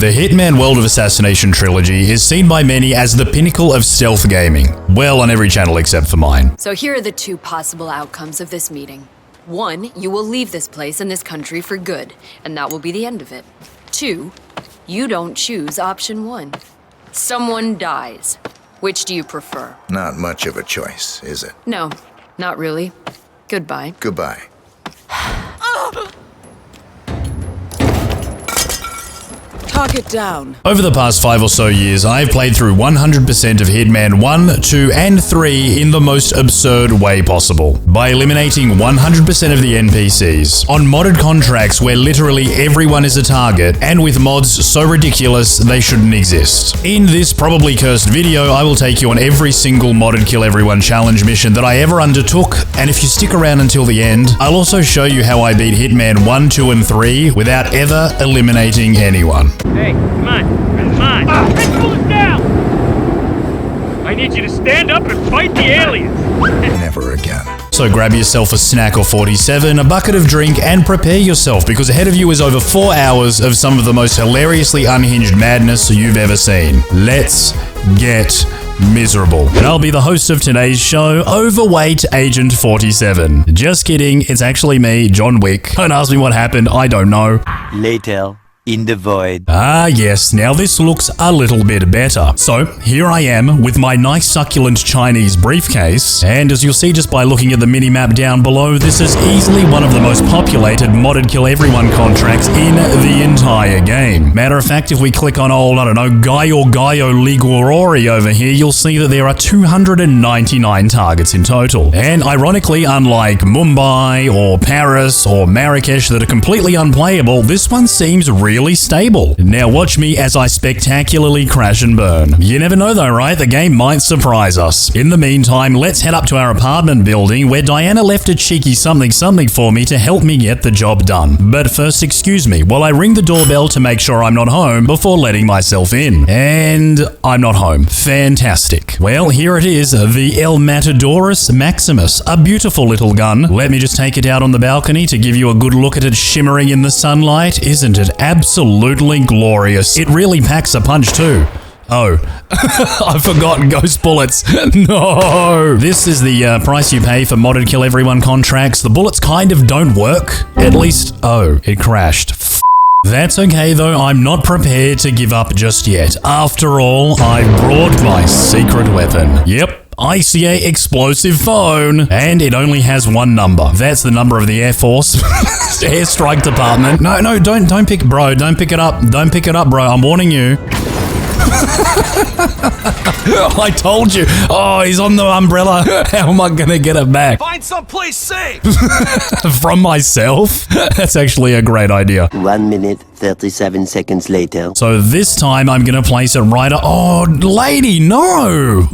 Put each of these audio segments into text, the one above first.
The Hitman World of Assassination Trilogy is seen by many as the pinnacle of stealth gaming. Well, on every channel except for mine. So here are the two possible outcomes of this meeting. 1, you will leave this place and this country for good, and that will be the end of it. 2, you don't choose option 1. Someone dies. Which do you prefer? Not much of a choice, is it? No, not really. Goodbye. Goodbye. Target down. Over the past 5 or so years, I've played through 100% of Hitman 1, 2, and 3 in the most absurd way possible, by eliminating 100% of the NPCs, on modded contracts where literally everyone is a target, and with mods so ridiculous they shouldn't exist. In this probably cursed video, I will take you on every single modded kill everyone challenge mission that I ever undertook, and if you stick around until the end, I'll also show you how I beat Hitman 1, 2, and 3 without ever eliminating anyone. Hey, come on. Principal is down! I need you to stand up and fight the aliens! Never again. So grab yourself a snack or 47, a bucket of drink, and prepare yourself, because ahead of you is over 4 hours of some of the most hilariously unhinged madness you've ever seen. Let's get miserable. And I'll be the host of today's show, Overweight Agent 47. Just kidding, it's actually me, John Wick. Don't ask me what happened, I don't know. Later. In the void. Ah yes, now this looks a little bit better. So, here I am with my nice succulent Chinese briefcase, and as you'll see just by looking at the mini-map down below, this is easily one of the most populated modded kill everyone contracts in the entire game. Matter of fact, if we click on old, I don't know, Gaio Liguori over here, you'll see that there are 299 targets in total. And ironically, unlike Mumbai or Paris or Marrakesh that are completely unplayable, this one seems really stable. Now watch me as I spectacularly crash and burn. You never know though, right? The game might surprise us. In the meantime, let's head up to our apartment building where Diana left a cheeky something for me to help me get the job done. But first, excuse me while I ring the doorbell to make sure I'm not home before letting myself in. And I'm not home. Fantastic. Well, here it is, the El Matadorus Maximus, a beautiful little gun. Let me just take it out on the balcony to give you a good look at it shimmering in the sunlight. Isn't it absolutely glorious? It really packs a punch too. Oh, I forgot ghost bullets. No! This is the price you pay for modded kill everyone contracts. The bullets kind of don't work. At least, oh, it crashed. That's okay though, I'm not prepared to give up just yet. After all, I brought my secret weapon. Yep. ICA explosive phone, and it only has one number. That's the number of the Air Force airstrike department. No, don't pick, bro. Don't pick it up. Don't pick it up, bro. I'm warning you. I told you. Oh, he's on the umbrella. How am I gonna get it back? Find someplace safe. From myself? That's actually a great idea. 1 minute, 37 seconds later. So this time I'm gonna place it right. Oh, lady, no.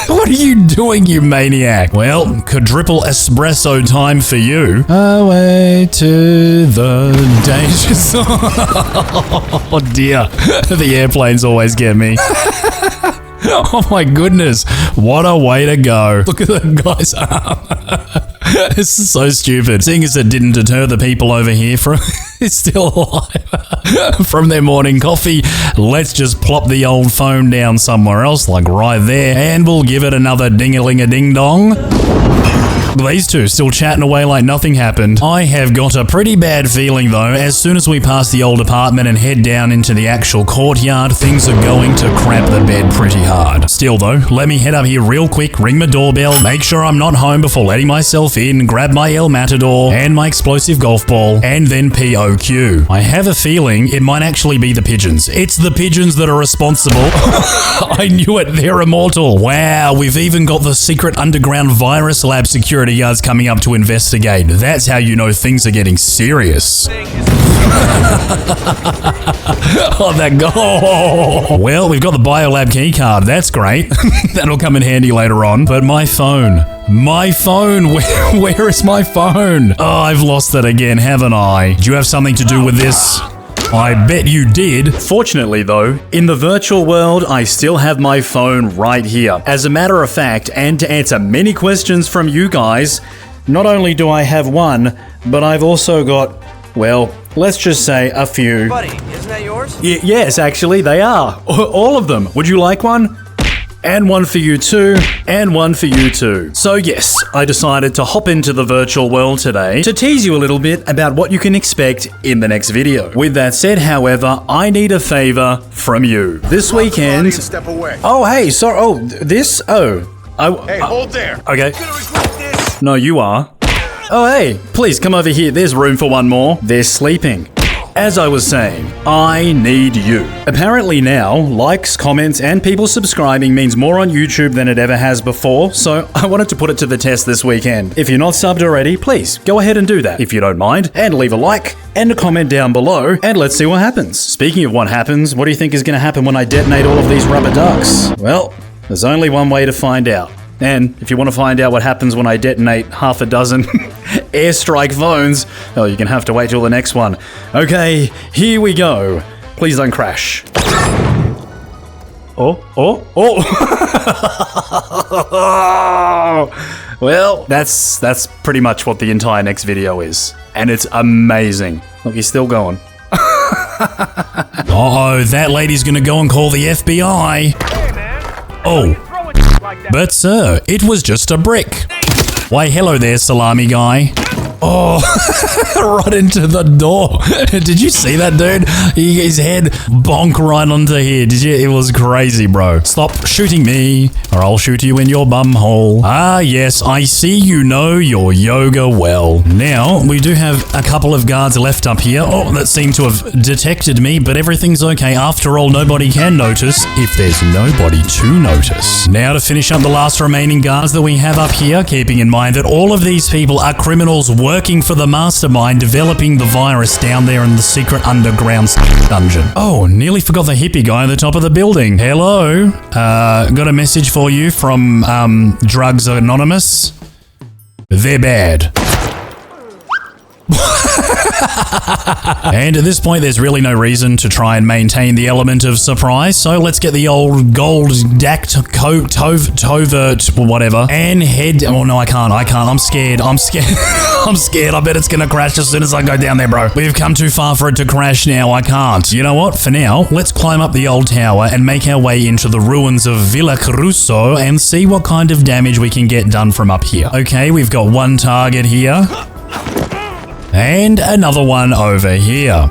What are you doing, you maniac? Well, quadruple espresso time for you. Away to the danger zone. Oh dear, the airplanes always get me. Oh my goodness, what a way to go. Look at the guy's arm. This is so stupid. Seeing as it didn't deter the people over here from still alive from their morning coffee, let's just plop the old phone down somewhere else, like right there, and we'll give it another ding-a-ling-a-ding-dong. These two still chatting away like nothing happened. I have got a pretty bad feeling though, as soon as we pass the old apartment and head down into the actual courtyard, things are going to crap the bed pretty hard. Still though, let me head up here real quick, ring my doorbell, make sure I'm not home before letting myself in, grab my El Matador and my explosive golf ball, and then POQ. I have a feeling it might actually be the pigeons. It's the pigeons that are responsible. I knew it, they're immortal. Wow, we've even got the secret underground virus lab security guards coming up to investigate. That's how you know things are getting serious. Oh, that guy. Oh. Well, we've got the biolab key card. That's great. That'll come in handy later on. But my phone. My phone. Where is my phone? Oh, I've lost it again, haven't I? Do you have something to do with this? I bet you did. Fortunately though, in the virtual world, I still have my phone right here. As a matter of fact, and to answer many questions from you guys, not only do I have one, but I've also got well, let's just say a few. Buddy, isn't that yours? Yes, actually, they are. All of them. Would you like one? And one for you too, and one for you too. So yes, I decided to hop into the virtual world today to tease you a little bit about what you can expect in the next video. With that said, however, I need a favor from you. This weekend... Step away. Oh, hey, sorry. Oh, this? Oh. Hey, hold there. Okay. No, you are. Oh, hey, please come over here. There's room for one more. They're sleeping. As I was saying, I need you. Apparently now, likes, comments, and people subscribing means more on YouTube than it ever has before, so I wanted to put it to the test this weekend. If you're not subbed already, please go ahead and do that, if you don't mind, and leave a like and a comment down below, and let's see what happens. Speaking of what happens, what do you think is going to happen when I detonate all of these rubber ducks? Well, there's only one way to find out. And if you want to find out what happens when I detonate half a dozen airstrike phones, well, you're going to have to wait till the next one. Okay, here we go. Please don't crash. Oh. Well, that's pretty much what the entire next video is. And it's amazing. Look, he's still going. Uh-oh, that lady's going to go and call the FBI. Hey, man. Oh. Like that. But sir, it was just a brick. Why, hello there, salami guy. Oh, right into the door. Did you see that, dude? His head bonk right onto here. Did you? It was crazy, bro. Stop shooting me, or I'll shoot you in your bum hole. Ah, yes, I see you know your yoga well. Now, we do have a couple of guards left up here. Oh, that seem to have detected me, but everything's okay. After all, nobody can notice if there's nobody to notice. Now, to finish up the last remaining guards that we have up here, keeping in mind that all of these people are criminals working for the mastermind developing the virus down there in the secret underground dungeon. Oh, nearly forgot the hippie guy at the top of the building. Hello. Got a message for you from Drugs Anonymous. They're bad. And at this point, there's really no reason to try and maintain the element of surprise, so let's get the old gold dact tovert whatever and head. Oh no, I can't. I'm scared. I'm scared. I bet it's gonna crash as soon as I go down there, bro. We've come too far for it to crash now. I can't. You know what? For now, let's climb up the old tower and make our way into the ruins of Villa Caruso and see what kind of damage we can get done from up here. Okay, we've got one target here. And another one over here.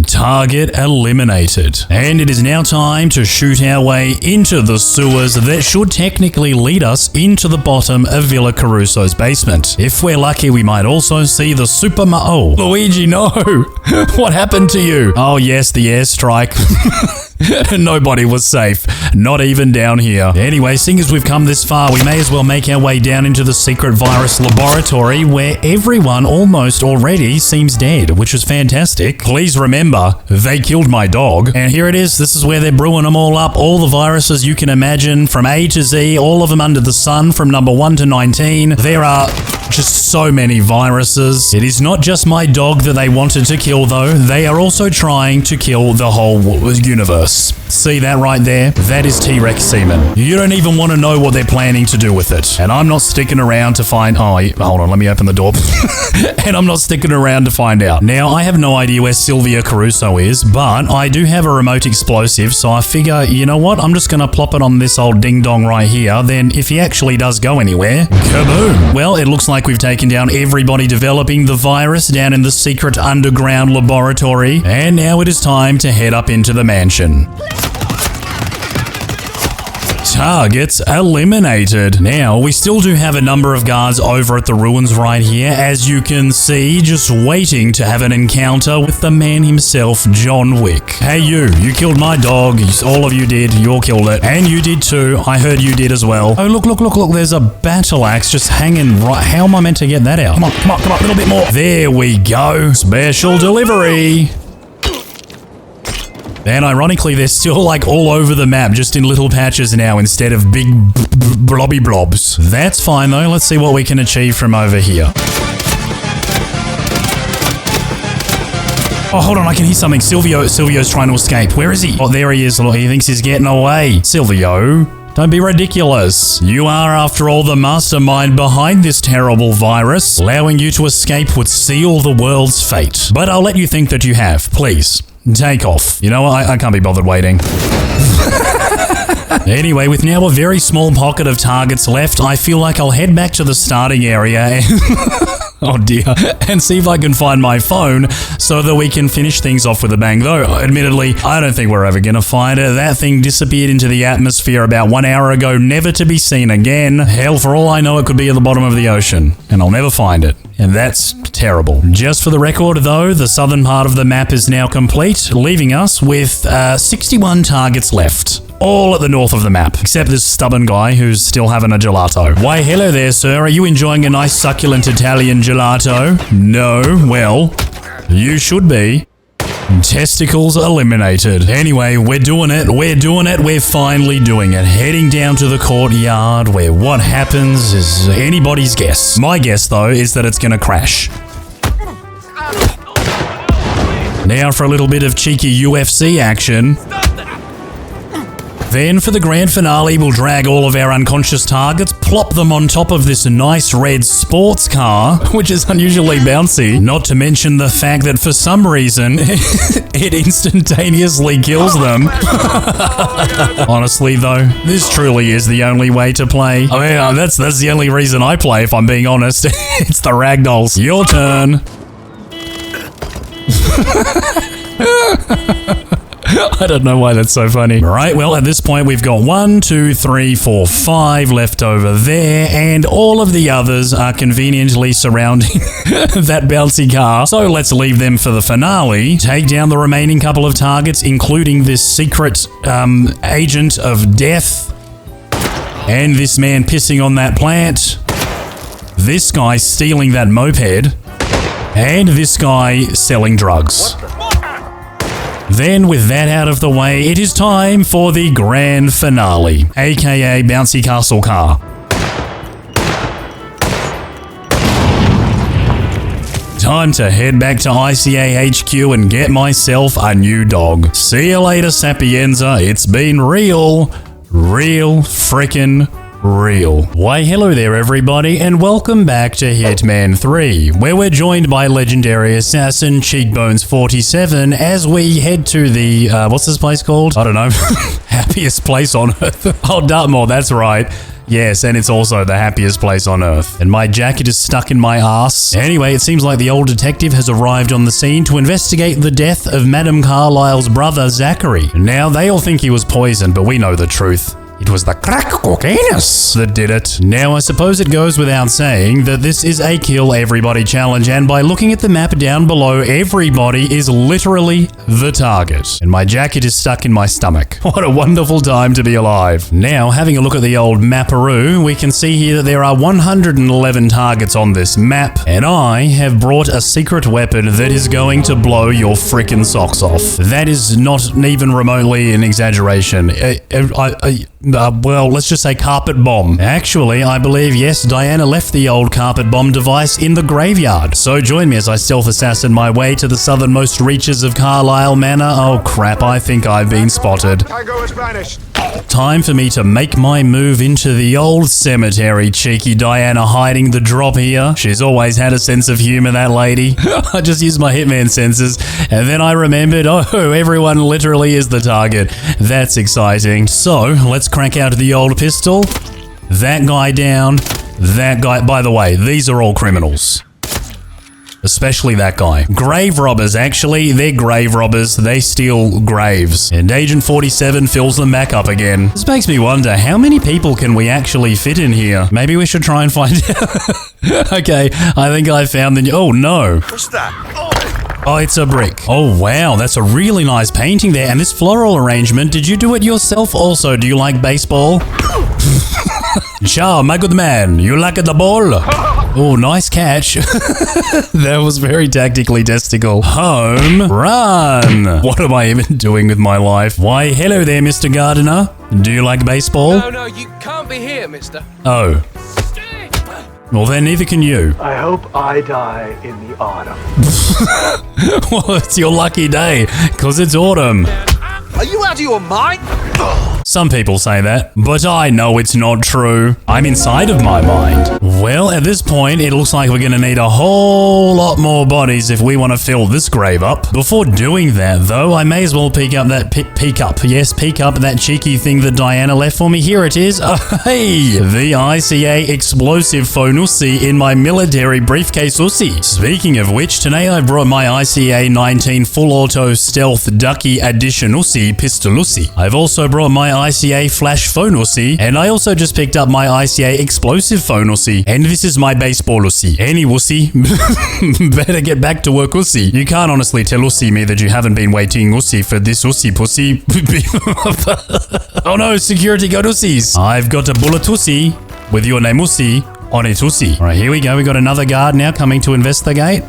Target eliminated. And it is now time to shoot our way into the sewers that should technically lead us into the bottom of Villa Caruso's basement. If we're lucky, we might also see the Oh, Luigi, no! What happened to you? Oh yes, the airstrike. Nobody was safe. Not even down here. Anyway, seeing as we've come this far, we may as well make our way down into the secret virus laboratory where everyone almost already seems dead, which is fantastic. Please remember, they killed my dog. And here it is. This is where they're brewing them all up. All the viruses you can imagine from A to Z, all of them under the sun from number 1 to 19. There are just so many viruses. It is not just my dog that they wanted to kill though. They are also trying to kill the whole universe. See that right there? That is T-Rex semen. You don't even want to know what they're planning to do with it. And I'm not sticking around to find... Oh, hold on, let me open the door. And I'm not sticking around to find out. Now, I have no idea where Sylvia Caruso is, but I do have a remote explosive, so I figure, you know what? I'm just going to plop it on this old ding-dong right here. Then, if he actually does go anywhere, kaboom! Well, it looks like we've taken down everybody developing the virus down in the secret underground laboratory. And now it is time to head up into the mansion. Targets eliminated. Now, we still do have a number of guards over at the ruins right here, as you can see, just waiting to have an encounter with the man himself, John Wick. Hey you killed my dog. All of you did. You all killed it. And you did too. I heard you did as well. Oh, look, there's a battle axe just hanging right. How am I meant to get that out? Come on, a little bit more. There we go. Special delivery. And ironically, they're still like all over the map, just in little patches now instead of big blobby blobs. That's fine though. Let's see what we can achieve from over here. Oh, hold on, I can hear something. Silvio's trying to escape. Where is he? Oh, there he is. He thinks he's getting away. Silvio, Don't be ridiculous. You are, after all, the mastermind behind this terrible virus. Allowing you to escape would seal the world's fate. But I'll let you think that you have. Please, take off. You know what? I can't be bothered waiting. Anyway, with now a very small pocket of targets left, I feel like I'll head back to the starting area and oh dear, and see if I can find my phone so that we can finish things off with a bang. Though, admittedly, I don't think we're ever gonna find it. That thing disappeared into the atmosphere about 1 hour ago, never to be seen again. Hell, for all I know, it could be at the bottom of the ocean, and I'll never find it. And that's terrible. Just for the record, though, the southern part of the map is now complete, leaving us with 61 targets left. All at the north of the map, except this stubborn guy who's still having a gelato. Why, hello there, sir. Are you enjoying a nice succulent Italian gelato? No? Well, you should be. Testicles eliminated. Anyway, we're doing it. We're finally doing it. Heading down to the courtyard where what happens is anybody's guess. My guess, though, is that it's gonna crash. Now for a little bit of cheeky UFC action. Then for the grand finale, we'll drag all of our unconscious targets, plop them on top of this nice red sports car, which is unusually bouncy, not to mention the fact that for some reason, it instantaneously kills them. Honestly though, this truly is the only way to play. I mean, that's the only reason I play, if I'm being honest. It's the ragdolls. Your turn. I don't know why that's so funny. Right, well, at this point, we've got 1, 2, 3, 4, 5 left over there, and all of the others are conveniently surrounding that bouncy car. So let's leave them for the finale. Take down the remaining couple of targets, including this secret agent of death, and this man pissing on that plant, this guy stealing that moped, and this guy selling drugs. Then, with that out of the way, it is time for the grand finale, aka Bouncy Castle Car. Time to head back to ICA HQ and get myself a new dog. See you later, Sapienza. It's been real frickin' real. Why, hello there everybody, and welcome back to Hitman 3, where we're joined by legendary assassin Cheekbones 47 as we head to the, what's this place called? I don't know. Happiest place on earth. Oh, Dartmoor, that's right. Yes, and it's also the happiest place on earth. And my jacket is stuck in my ass. Anyway, it seems like the old detective has arrived on the scene to investigate the death of Madame Carlyle's brother, Zachary. Now, they all think he was poisoned, but we know the truth. It was the crack cocainus that did it. Now, I suppose it goes without saying that this is a kill everybody challenge, and by looking at the map down below, everybody is literally the target. And my jacket is stuck in my stomach. What a wonderful time to be alive. Now, having a look at the old maparoo, we can see here that there are 111 targets on this map, and I have brought a secret weapon that is going to blow your frickin' socks off. That is not even remotely an exaggeration. Well, let's just say carpet bomb. Actually, I believe, yes, Diana left the old carpet bomb device in the graveyard. So join me as I stealth assassin my way to the southernmost reaches of Carlisle Manor. Oh crap, I think I've been spotted. I go in Spanish. Time for me to make my move into the old cemetery. Cheeky Diana hiding the drop here. She's always had a sense of humor, that lady. I just used my Hitman senses, and then I remembered, oh, everyone literally is the target. That's exciting. So, let's crack out the old pistol. That guy down. That guy, by the way, these are all criminals. Especially that guy. Grave robbers, actually. They're grave robbers. They steal graves. And Agent 47 fills them back up again. This makes me wonder, how many people can we actually fit in here? Maybe we should try and find out. Okay, I think I found the... Oh, no. What's that? Oh, it's a brick. Oh, wow, that's a really nice painting there. And this floral arrangement, did you do it yourself also? Do you like baseball? Ciao, my good man. You like the ball? Oh, nice catch. That was very tactically testicle. Home run. What am I even doing with my life? Why, hello there, Mr. Gardener. Do you like baseball? No, you can't be here, mister. Oh. Well, then neither can you. I hope I die in the autumn. Well, it's your lucky day, because it's autumn. Are you out of your mind? Some people say that, but I know it's not true. I'm inside of my mind. Well, at this point, it looks like we're gonna need a whole lot more bodies if we want to fill this grave up. Before doing that, though, I may as well peek up that that cheeky thing that Diana left for me. Here it is. Hey, the ICA explosive phone Ussi in my military briefcase Ussi. Speaking of which, today I brought my ICA 19 full auto stealth ducky edition Ussi pistol Ussi. I've also brought my ICA flash phone Ussi, and I also just picked up my ICA explosive phone Ussi, and this is my baseball Ussi. Any Ussi, better get back to work Ussi. You can't honestly tell Ussi me that you haven't been waiting Ussi for this Ussi pussy. Oh no, security got Ussis. I've got a bullet Ussi with your name Ussi on it Ussi. Alright, here we go. We got another guard now coming to investigate.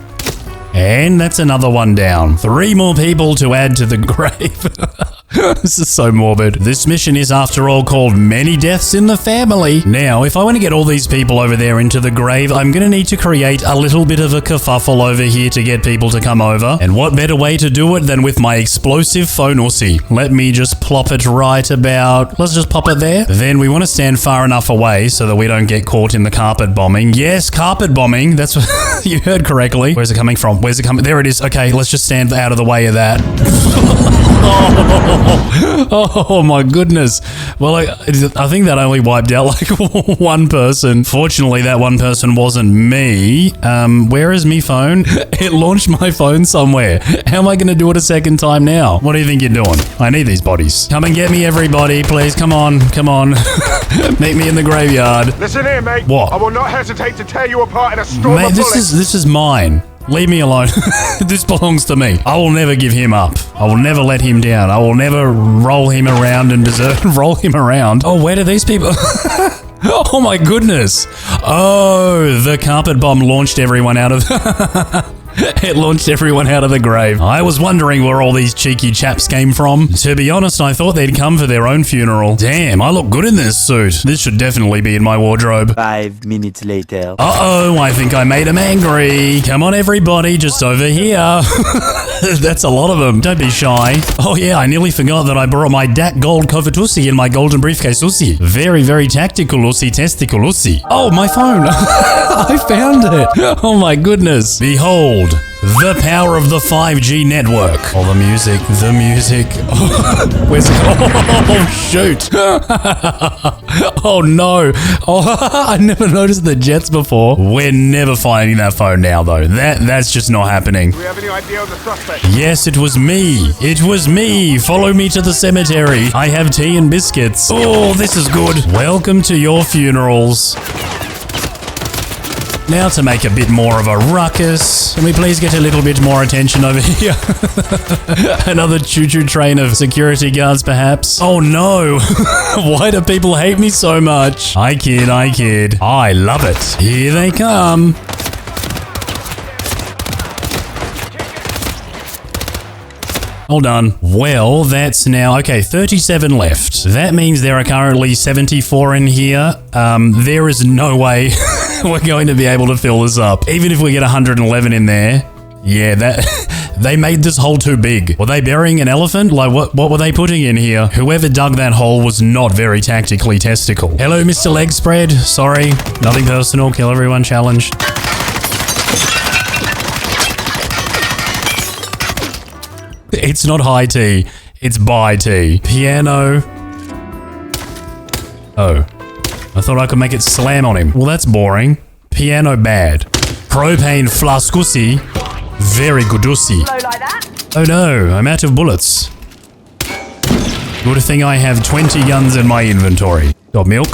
And that's another one down. 3 more people to add to the grave. This is so morbid. This mission is, after all, called Many Deaths in the Family. Now, if I want to get all these people over there into the grave, I'm going to need to create a little bit of a kerfuffle over here to get people to come over. And what better way to do it than with my explosive phone Ussi? Let me just plop it right about... Let's just pop it there. Then we want to stand far enough away so that we don't get caught in the carpet bombing. Yes, carpet bombing. That's what you heard correctly. Where's it coming from? Where's it coming? There it is. Okay, let's just stand out of the way of that. Oh my goodness. Well, I think that only wiped out like one person. Fortunately, that one person wasn't me. Where is me phone? It launched my phone somewhere. How am I going to do it a second time now? What do you think you're doing? I need these bodies. Come and get me, everybody, please. Come on. Come on. Meet me in the graveyard. Listen here, mate. What? I will not hesitate to tear you apart in a storm Mate, of bullets. this is mine. Leave me alone. This belongs to me. I will never give him up. I will never let him down. I will never roll him around and roll him around. Oh, where do these people... Oh my goodness. Oh, the carpet bomb launched everyone out of... It launched everyone out of the grave. I was wondering where all these cheeky chaps came from. To be honest, I thought they'd come for their own funeral. Damn, I look good in this suit. This should definitely be in my wardrobe. 5 minutes later. Uh-oh, I think I made him angry. Come on, everybody, just over here. That's a lot of them. Don't be shy. Oh yeah, I nearly forgot that I brought my DAC gold covered Ussi in my golden briefcase Ussi. Very, very tactical Ussi, testicle Ussi. Oh, my phone. I found it. Oh my goodness. Behold, the power of the 5G network. Oh, the music, the music. Oh, where's it? Oh, shoot. Oh, no. Oh, I never noticed the jets before. We're never finding that phone now, though. That's just not happening. Do we have any idea of the suspect? Yes, it was me. It was me. Follow me to the cemetery. I have tea and biscuits. Oh, this is good. Welcome to your funerals. Now to make a bit more of a ruckus, can we please get a little bit more attention over here? Another choo-choo train of security guards, perhaps? Oh no! Why do people hate me so much? I kid, I kid. I love it. Here they come. All done. Well, that's now... Okay, 37 left. That means there are currently 74 in here. There is no way we're going to be able to fill this up. Even if we get 111 in there. Yeah, that... They made this hole too big. Were they burying an elephant? Like, what were they putting in here? Whoever dug that hole was not very tactically testicle. Hello, Mr. Leg Spread. Sorry. Nothing personal. Kill everyone challenge. It's not high tea, it's by tea. Piano. Oh. I thought I could make it slam on him. Well, that's boring. Piano bad. Propane flaskussi. Very goodussi. Oh no, I'm out of bullets. Good thing I have 20 guns in my inventory. Got milk?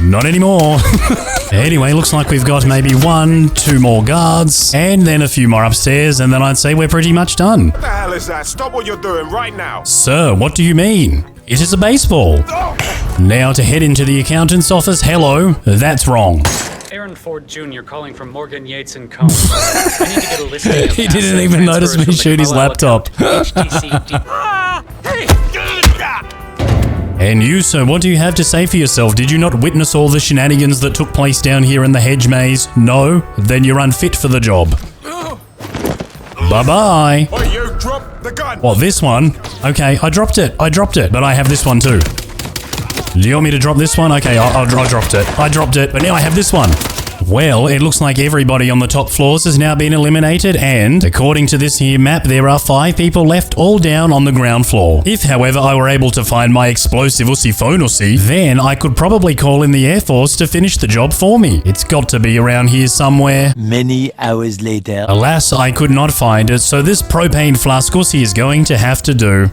Not anymore. Anyway, looks like we've got maybe 1, 2 more guards, and then a few more upstairs, and then I'd say we're pretty much done. What the hell is that? Stop what you're doing right now. Sir, what do you mean? It is a baseball. Now to head into the accountant's office. Hello, that's wrong. Aaron Ford Jr. calling from Morgan Yates and Co. I need to get a listing of He didn't even notice me shoot his laptop. And you, sir, what do you have to say for yourself? Did you not witness all the shenanigans that took place down here in the hedge maze? No? Then you're unfit for the job. Bye-bye. Oh, you drop the gun! What, this one? Okay, I dropped it. But I have this one too. Do you want me to drop this one? Okay, I dropped it. I dropped it, but now I have this one. Well, it looks like everybody on the top floors has now been eliminated, and according to this here map, there are 5 people left, all down on the ground floor. If, however, I were able to find my explosive ussy phone ussy, then I could probably call in the Air Force to finish the job for me. It's got to be around here somewhere. Many hours later. Alas, I could not find it, so this propane flask ussy is going to have to do.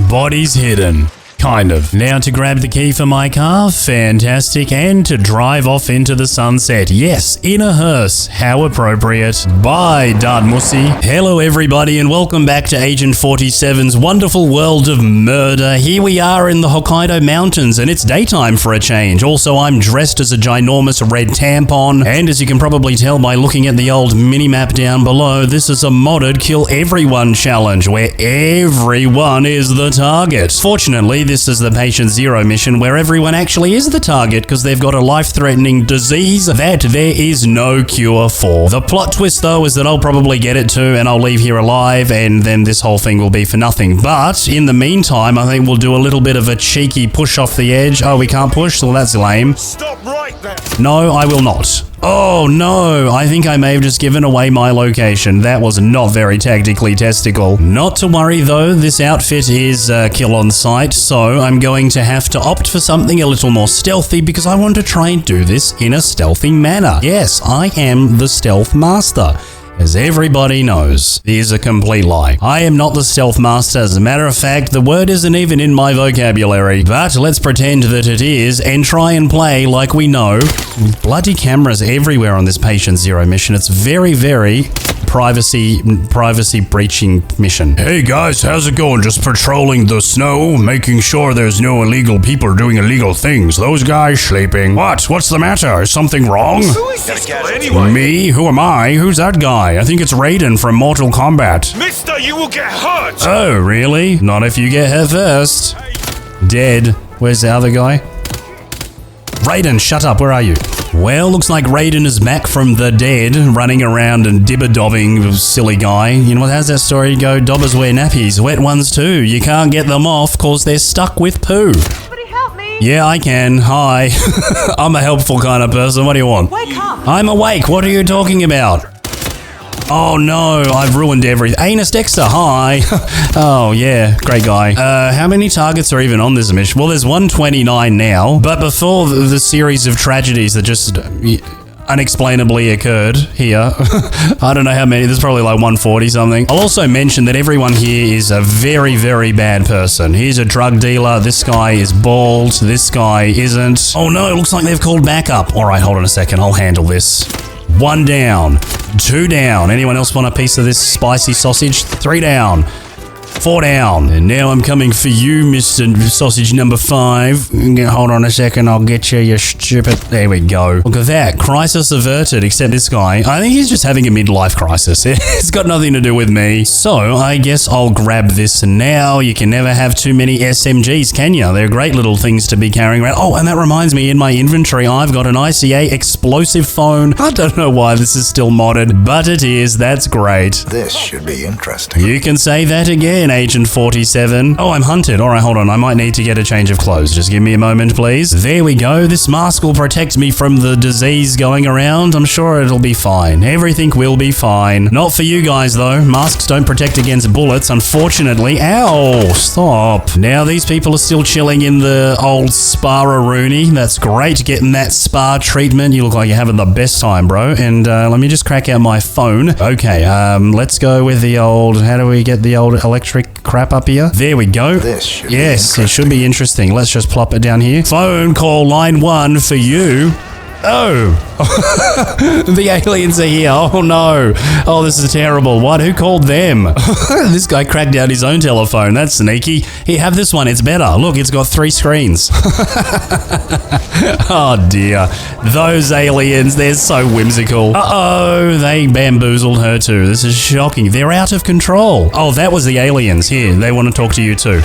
Bodies hidden. Kind of. Now to grab the key for my car, fantastic, and to drive off into the sunset. Yes, in a hearse. How appropriate. Bye, Dartmoor. Hello everybody and welcome back to Agent 47's wonderful world of murder. Here we are in the Hokkaido mountains and it's daytime for a change. Also, I'm dressed as a ginormous red tampon, and as you can probably tell by looking at the old mini-map down below, this is a modded kill everyone challenge where everyone is the target. Fortunately, this is the Patient Zero mission where everyone actually is the target because they've got a life-threatening disease that there is no cure for. The plot twist though is that I'll probably get it too and I'll leave here alive and then this whole thing will be for nothing. But in the meantime, I think we'll do a little bit of a cheeky push off the edge. Oh, we can't push? Well, that's lame. Stop right there! No, I will not. Oh no, I think I may have just given away my location. That was not very tactically testicle. Not to worry though, this outfit is kill on sight, so I'm going to have to opt for something a little more stealthy because I want to try and do this in a stealthy manner. Yes, I am the stealth master. As everybody knows, is a complete lie. I am not the stealth master. As a matter of fact, the word isn't even in my vocabulary. But let's pretend that it is and try and play like we know. Bloody cameras everywhere on this Patient Zero mission. It's very, very privacy breaching mission. Hey guys, how's it going? Just patrolling the snow, making sure there's no illegal people doing illegal things. Those guys sleeping. What? What's the matter? Is something wrong? Who is this guy anyway? Me? Who am I? Who's that guy? I think it's Raiden from Mortal Kombat. Mister, you will get hurt! Oh, really? Not if you get her first. Dead. Where's the other guy? Raiden, shut up. Where are you? Well, looks like Raiden is back from the dead, running around and dibber-dobbing, silly guy. You know what, how's that story go? Dobbers wear nappies, wet ones too. You can't get them off cause they're stuck with poo. Somebody help me! Yeah, I can. Hi. I'm a helpful kind of person. What do you want? Wake up! I'm awake. What are you talking about? Oh no, I've ruined everything. Anus Dexter, hi. Oh yeah, great guy. How many targets are even on this mission? Well, there's 129 now, but before the series of tragedies that just unexplainably occurred here, I don't know how many, there's probably like 140 something. I'll also mention that everyone here is a very, very bad person. Here's a drug dealer, this guy is bald, this guy isn't. Oh no, it looks like they've called backup. Alright, hold on a second, I'll handle this. 1 down, 2 down. Anyone else want a piece of this spicy sausage? 3 down, 4 down. And now I'm coming for you, Mr. Sausage number 5. Hold on a second, I'll get you, you stupid. There we go. Look at that. Crisis averted, except this guy. I think he's just having a midlife crisis. It's got nothing to do with me. So, I guess I'll grab this now. You can never have too many SMGs, can you? They're great little things to be carrying around. Oh, and that reminds me, in my inventory, I've got an ICA explosive phone. I don't know why this is still modded, but it is. That's great. This should be interesting. You can say that again, Agent 47. Oh, I'm hunted. Alright, hold on. I might need to get a change of clothes. Just give me a moment, please. There we go. This mask will protect me from the disease going around. I'm sure it'll be fine. Everything will be fine. Not for you guys, though. Masks don't protect against bullets, unfortunately. Ow! Stop. Now these people are still chilling in the old spa-a-rooney. That's great. Getting that spa treatment. You look like you're having the best time, bro. And let me just crack out my phone. Okay, let's go with the old... How do we get the old electric crap up here? There we go. This should yes, be it should be interesting. Let's just plop it down here. Phone call line 1 for you. Oh, the aliens are here. Oh no. Oh, this is terrible. What? Who called them? This guy cracked out his own telephone. That's sneaky. Here, have this one. It's better. Look, it's got 3 screens. Oh dear. Those aliens, they're so whimsical. Uh-oh, they bamboozled her too. This is shocking. They're out of control. Oh, that was the aliens. Here, they want to talk to you too.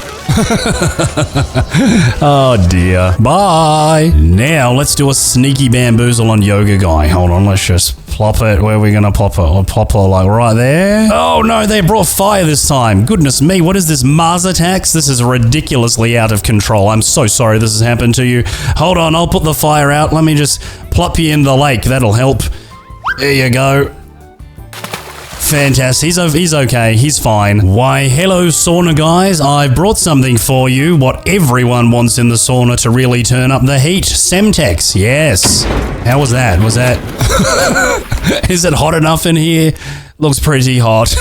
Oh dear. Bye. Now, let's do a sneaky bamboozle on Yoko. ogre guy. Hold on, let's just plop it. Where are we going to plop it? I'll plop it like right there. Oh no, they brought fire this time. Goodness me, what is this, Mars attacks? This is ridiculously out of control. I'm so sorry this has happened to you. Hold on, I'll put the fire out. Let me just plop you in the lake. That'll help. There you go. Fantastic. He's okay. He's fine. Why, hello, sauna guys. I brought something for you. What everyone wants in the sauna to really turn up the heat. Semtex. Yes. How was that? Was that... Is it hot enough in here? Looks pretty hot.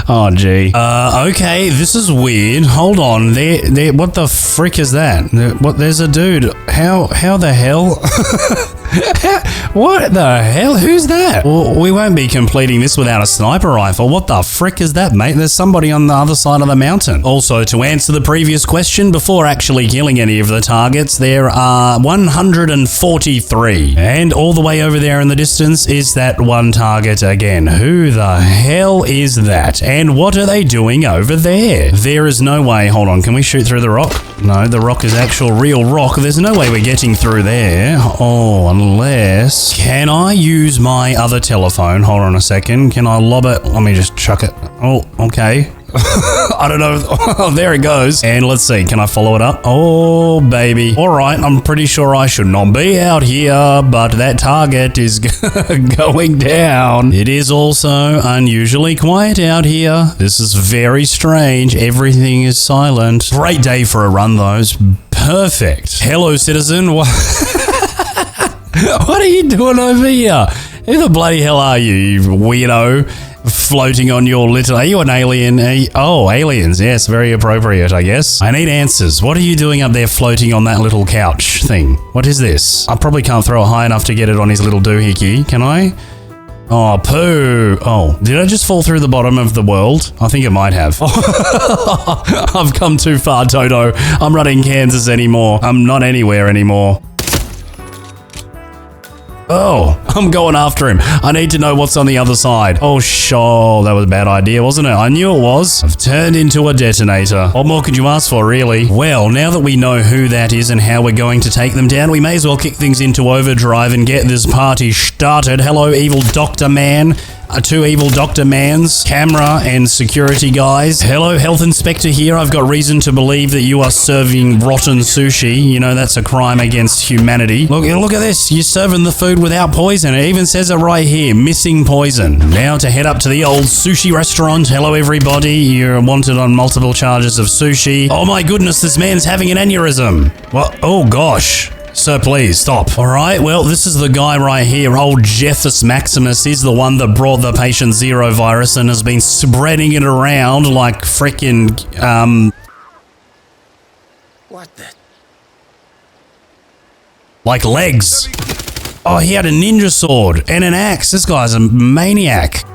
Oh, gee. Okay, this is weird. Hold on. There. What the frick is that? What? There's a dude. How the hell? What the hell? Who's that? Well, we won't be completing this without a sniper rifle. What the frick is that, mate? There's somebody on the other side of the mountain. Also, to answer the previous question, before actually killing any of the targets, there are 143. And all the way over there in the distance is that one target again. Who the hell is that? And what are they doing over there? There is no way. Hold on, can we shoot through the rock? No, the rock is actual real rock. There's no way we're getting through there. Oh, unless... Can I use my other telephone? Hold on a second. Can I lob it? Let me just chuck it. Oh, okay. I don't know. Oh, there it goes. And let's see. Can I follow it up? Oh, baby. All right. I'm pretty sure I should not be out here, but that target is going down. It is also unusually quiet out here. This is very strange. Everything is silent. Great day for a run, though. It's perfect. Hello, citizen. What are you doing over here? Who the bloody hell are you, you weirdo? Floating on your little... Are you an alien? Oh, aliens. Yes, very appropriate, I guess. I need answers. What are you doing up there floating on that little couch thing? What is this? I probably can't throw it high enough to get it on his little doohickey. Can I? Oh, poo. Oh, did I just fall through the bottom of the world? I think it might have. I've come too far, Toto. I'm not in Kansas anymore. I'm not anywhere anymore. Oh, I'm going after him. I need to know what's on the other side. Oh, sure. That was a bad idea, wasn't it? I knew it was. I've turned into a detonator. What more could you ask for, really? Well, now that we know who that is and how we're going to take them down, we may as well kick things into overdrive and get this party started. Hello, evil Dr. Man. Two evil Dr. Mans, camera and security guys. Hello, health inspector here. I've got reason to believe that you are serving rotten sushi. You know, that's a crime against humanity. Look at this. You're serving the food without poison. It even says it right here, missing poison. Now to head up to the old sushi restaurant. Hello, everybody. You're wanted on multiple charges of sushi. Oh my goodness, this man's having an aneurysm. What? Oh gosh. Sir, please, stop. All right, well, this is the guy right here. Old Jeffus Maximus. He's the one that brought the patient zero virus and has been spreading it around like frickin', What the? like legs. Oh, he had a ninja sword and an axe. This guy's a maniac.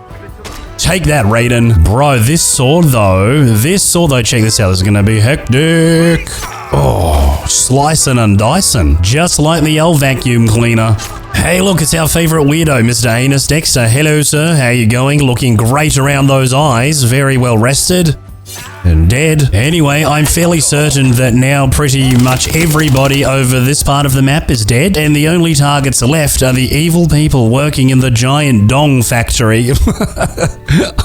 Take that, Raiden. Bro, this sword, though, check this out. This is going to be hectic. Oh, slicing and dicing. Just like the old vacuum cleaner. Hey, look, it's our favorite weirdo, Mr. Anus Dexter. Hello, sir. How you going? Looking great around those eyes. Very well rested. And dead. Anyway, I'm fairly certain that now pretty much everybody over this part of the map is dead, and the only targets left are the evil people working in the giant dong factory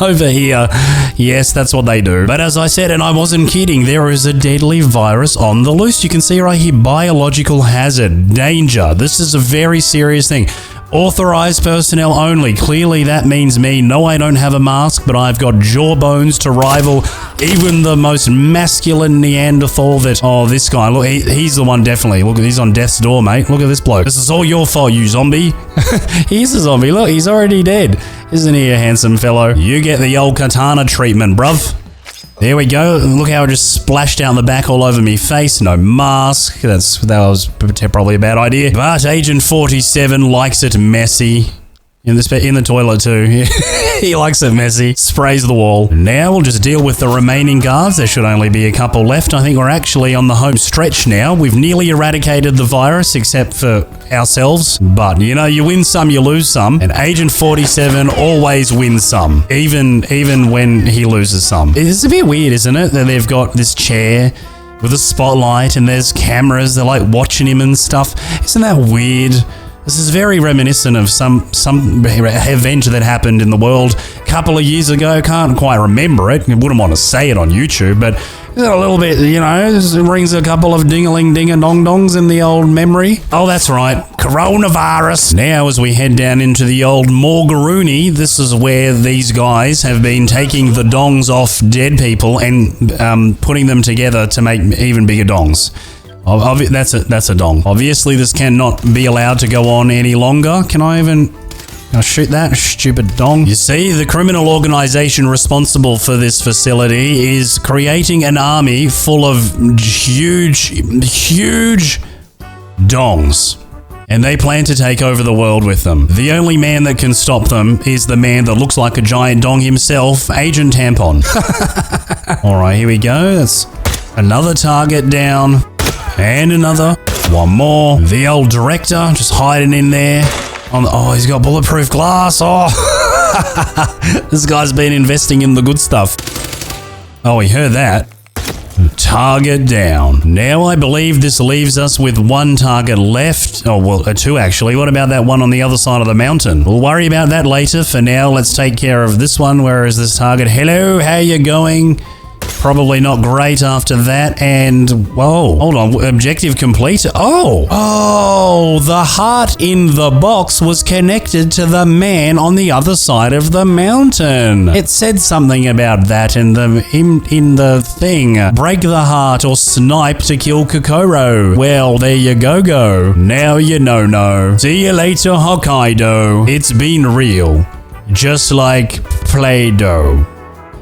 over here. Yes, that's what they do. But as I said, and I wasn't kidding, there is a deadly virus on the loose. You can see right here, biological hazard, danger. This is a very serious thing. Authorized personnel only. Clearly that means me. No, I don't have a mask, but I've got jawbones to rival even the most masculine Neanderthal that... Oh, this guy. Look, he's the one definitely. Look, he's on death's door, mate. Look at this bloke. This is all your fault, you zombie. He's a zombie. Look, he's already dead. Isn't he a handsome fellow? You get the old katana treatment, bruv. There we go. Look how it just splashed down the back all over me face. No mask. That was probably a bad idea. But Agent 47 likes it messy. In the toilet too. He likes it messy. Sprays the wall. Now we'll just deal with the remaining guards. There should only be a couple left. I think we're actually on the home stretch now. We've nearly eradicated the virus, except for ourselves. But, you know, you win some, you lose some. And Agent 47 always wins some. Even when he loses some. It's a bit weird, isn't it? That they've got this chair with a spotlight and there's cameras. They're like watching him and stuff. Isn't that weird? This is very reminiscent of some event that happened in the world a couple of years ago. Can't quite remember it. I wouldn't want to say it on YouTube, but a little bit, you know, it rings a couple of ding-a-ling-ding-a-dong-dongs in the old memory. Oh, that's right. Coronavirus. Now, as we head down into the old Morgaroony, this is where these guys have been taking the dongs off dead people and putting them together to make even bigger dongs. That's a dong. Obviously, this cannot be allowed to go on any longer. Can I shoot that stupid dong? You see, the criminal organization responsible for this facility is creating an army full of huge dongs. And they plan to take over the world with them. The only man that can stop them is the man that looks like a giant dong himself, Agent Tampon. Alright, here we go. That's another target down. And another. One more. The old director just hiding in there. Oh, he's got bulletproof glass. Oh, this guy's been investing in the good stuff. Oh, he heard that. Target down. Now I believe this leaves us with one target left. Oh, well, two actually. What about that one on the other side of the mountain? We'll worry about that later. For now, let's take care of this one. Where is this target? Hello, how you going? Probably not great after that, and whoa, hold on, objective complete. Oh, the heart in the box was connected to the man on the other side of the mountain. It said something about that in the thing. Break the heart or snipe to kill Kokoro. Well, there you go. Now you know. See you later, Hokkaido. It's been real, just like Play-Doh.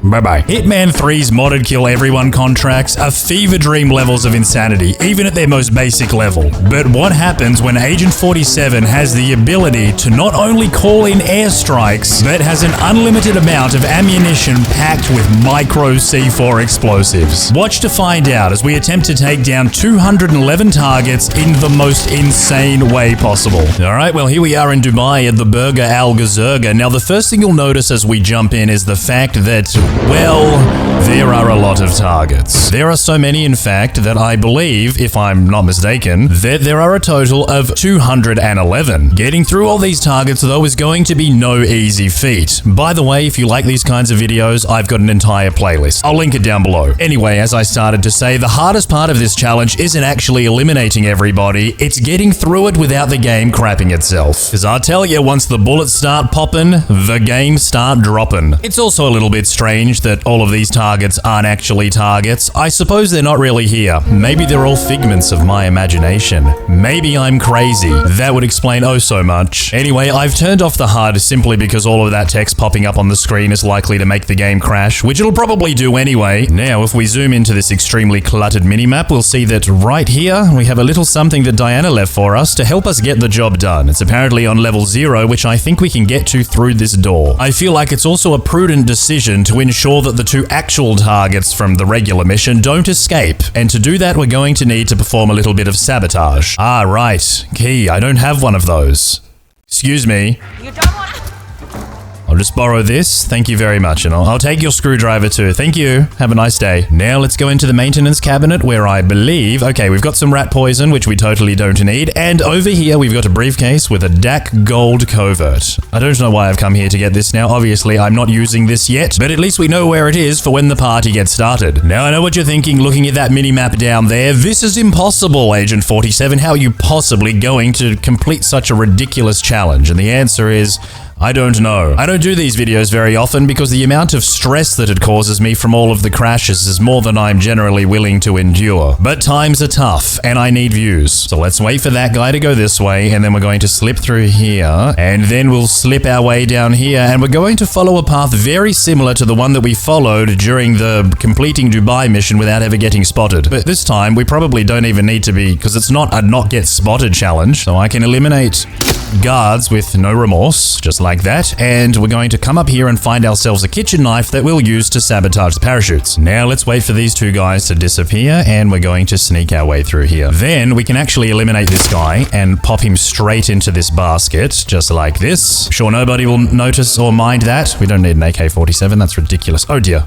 Bye-bye. Hitman 3's modded kill everyone contracts are fever dream levels of insanity, even at their most basic level. But what happens when Agent 47 has the ability to not only call in airstrikes, but has an unlimited amount of ammunition packed with micro C4 explosives? Watch to find out as we attempt to take down 211 targets in the most insane way possible. Alright, well here we are in Dubai at the Burger Al Ghazirga. Now the first thing you'll notice as we jump in is the fact that, well, there are a lot of targets. There are so many, in fact, that I believe, if I'm not mistaken, that there are a total of 211. Getting through all these targets, though, is going to be no easy feat. By the way, if you like these kinds of videos, I've got an entire playlist. I'll link it down below. Anyway, as I started to say, the hardest part of this challenge isn't actually eliminating everybody, it's getting through it without the game crapping itself. Because I'll tell you, once the bullets start popping, the game start dropping. It's also a little bit strange that all of these targets aren't actually targets. I suppose they're not really here. Maybe they're all figments of my imagination. Maybe I'm crazy. That would explain oh so much. Anyway, I've turned off the HUD simply because all of that text popping up on the screen is likely to make the game crash, which it'll probably do anyway. Now, if we zoom into this extremely cluttered minimap, we'll see that right here, we have a little something that Diana left for us to help us get the job done. It's apparently on level 0, which I think we can get to through this door. I feel like it's also a prudent decision to ensure that the two actual targets from the regular mission don't escape, and to do that we're going to need to perform a little bit of sabotage. Ah, right. Key, I don't have one of those. Excuse me. You don't want... I'll just borrow this. Thank you very much, and I'll take your screwdriver too. Thank you. Have a nice day. Now let's go into the maintenance cabinet where I believe... Okay, we've got some rat poison, which we totally don't need, and over here we've got a briefcase with a DAC gold covert. I don't know why I've come here to get this now. Obviously, I'm not using this yet, but at least we know where it is for when the party gets started. Now, I know what you're thinking looking at that mini-map down there. This is impossible, Agent 47. How are you possibly going to complete such a ridiculous challenge? And the answer is... I don't know. I don't do these videos very often because the amount of stress that it causes me from all of the crashes is more than I'm generally willing to endure. But times are tough, and I need views. So let's wait for that guy to go this way, and then we're going to slip through here, and then we'll slip our way down here, and we're going to follow a path very similar to the one that we followed during the completing Dubai mission without ever getting spotted. But this time, we probably don't even need to be, because it's not a not get spotted challenge, so I can eliminate guards with no remorse, just like that, and we're going to come up here and find ourselves a kitchen knife that we'll use to sabotage the parachutes. Now let's wait for these two guys to disappear, and we're going to sneak our way through here. Then we can actually eliminate this guy and pop him straight into this basket, just like this. Sure, nobody will notice or mind that. We don't need an AK-47, that's ridiculous. Oh dear.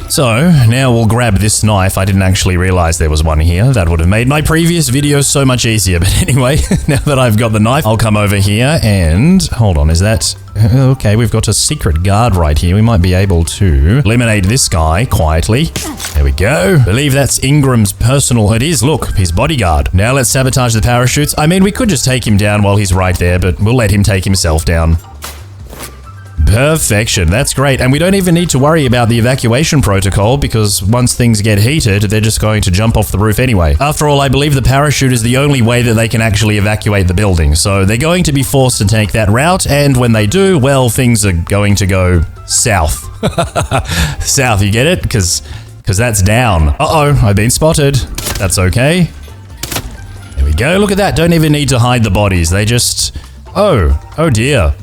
So, now we'll grab this knife. I didn't actually realize there was one here. That would have made my previous video so much easier. But anyway, now that I've got the knife, I'll come over here and... Hold on, is that... Okay, we've got a secret guard right here. We might be able to eliminate this guy quietly. There we go. Believe that's Ingram's personal... It is, look, his bodyguard. Now let's sabotage the parachutes. I mean, we could just take him down while he's right there, but we'll let him take himself down. Perfection. That's great. And we don't even need to worry about the evacuation protocol because once things get heated, they're just going to jump off the roof anyway. After all, I believe the parachute is the only way that they can actually evacuate the building. So they're going to be forced to take that route. And when they do, well, things are going to go south. South, you get it? Because that's down. Uh-oh, I've been spotted. That's okay. There we go. Look at that. Don't even need to hide the bodies. They just... Oh dear.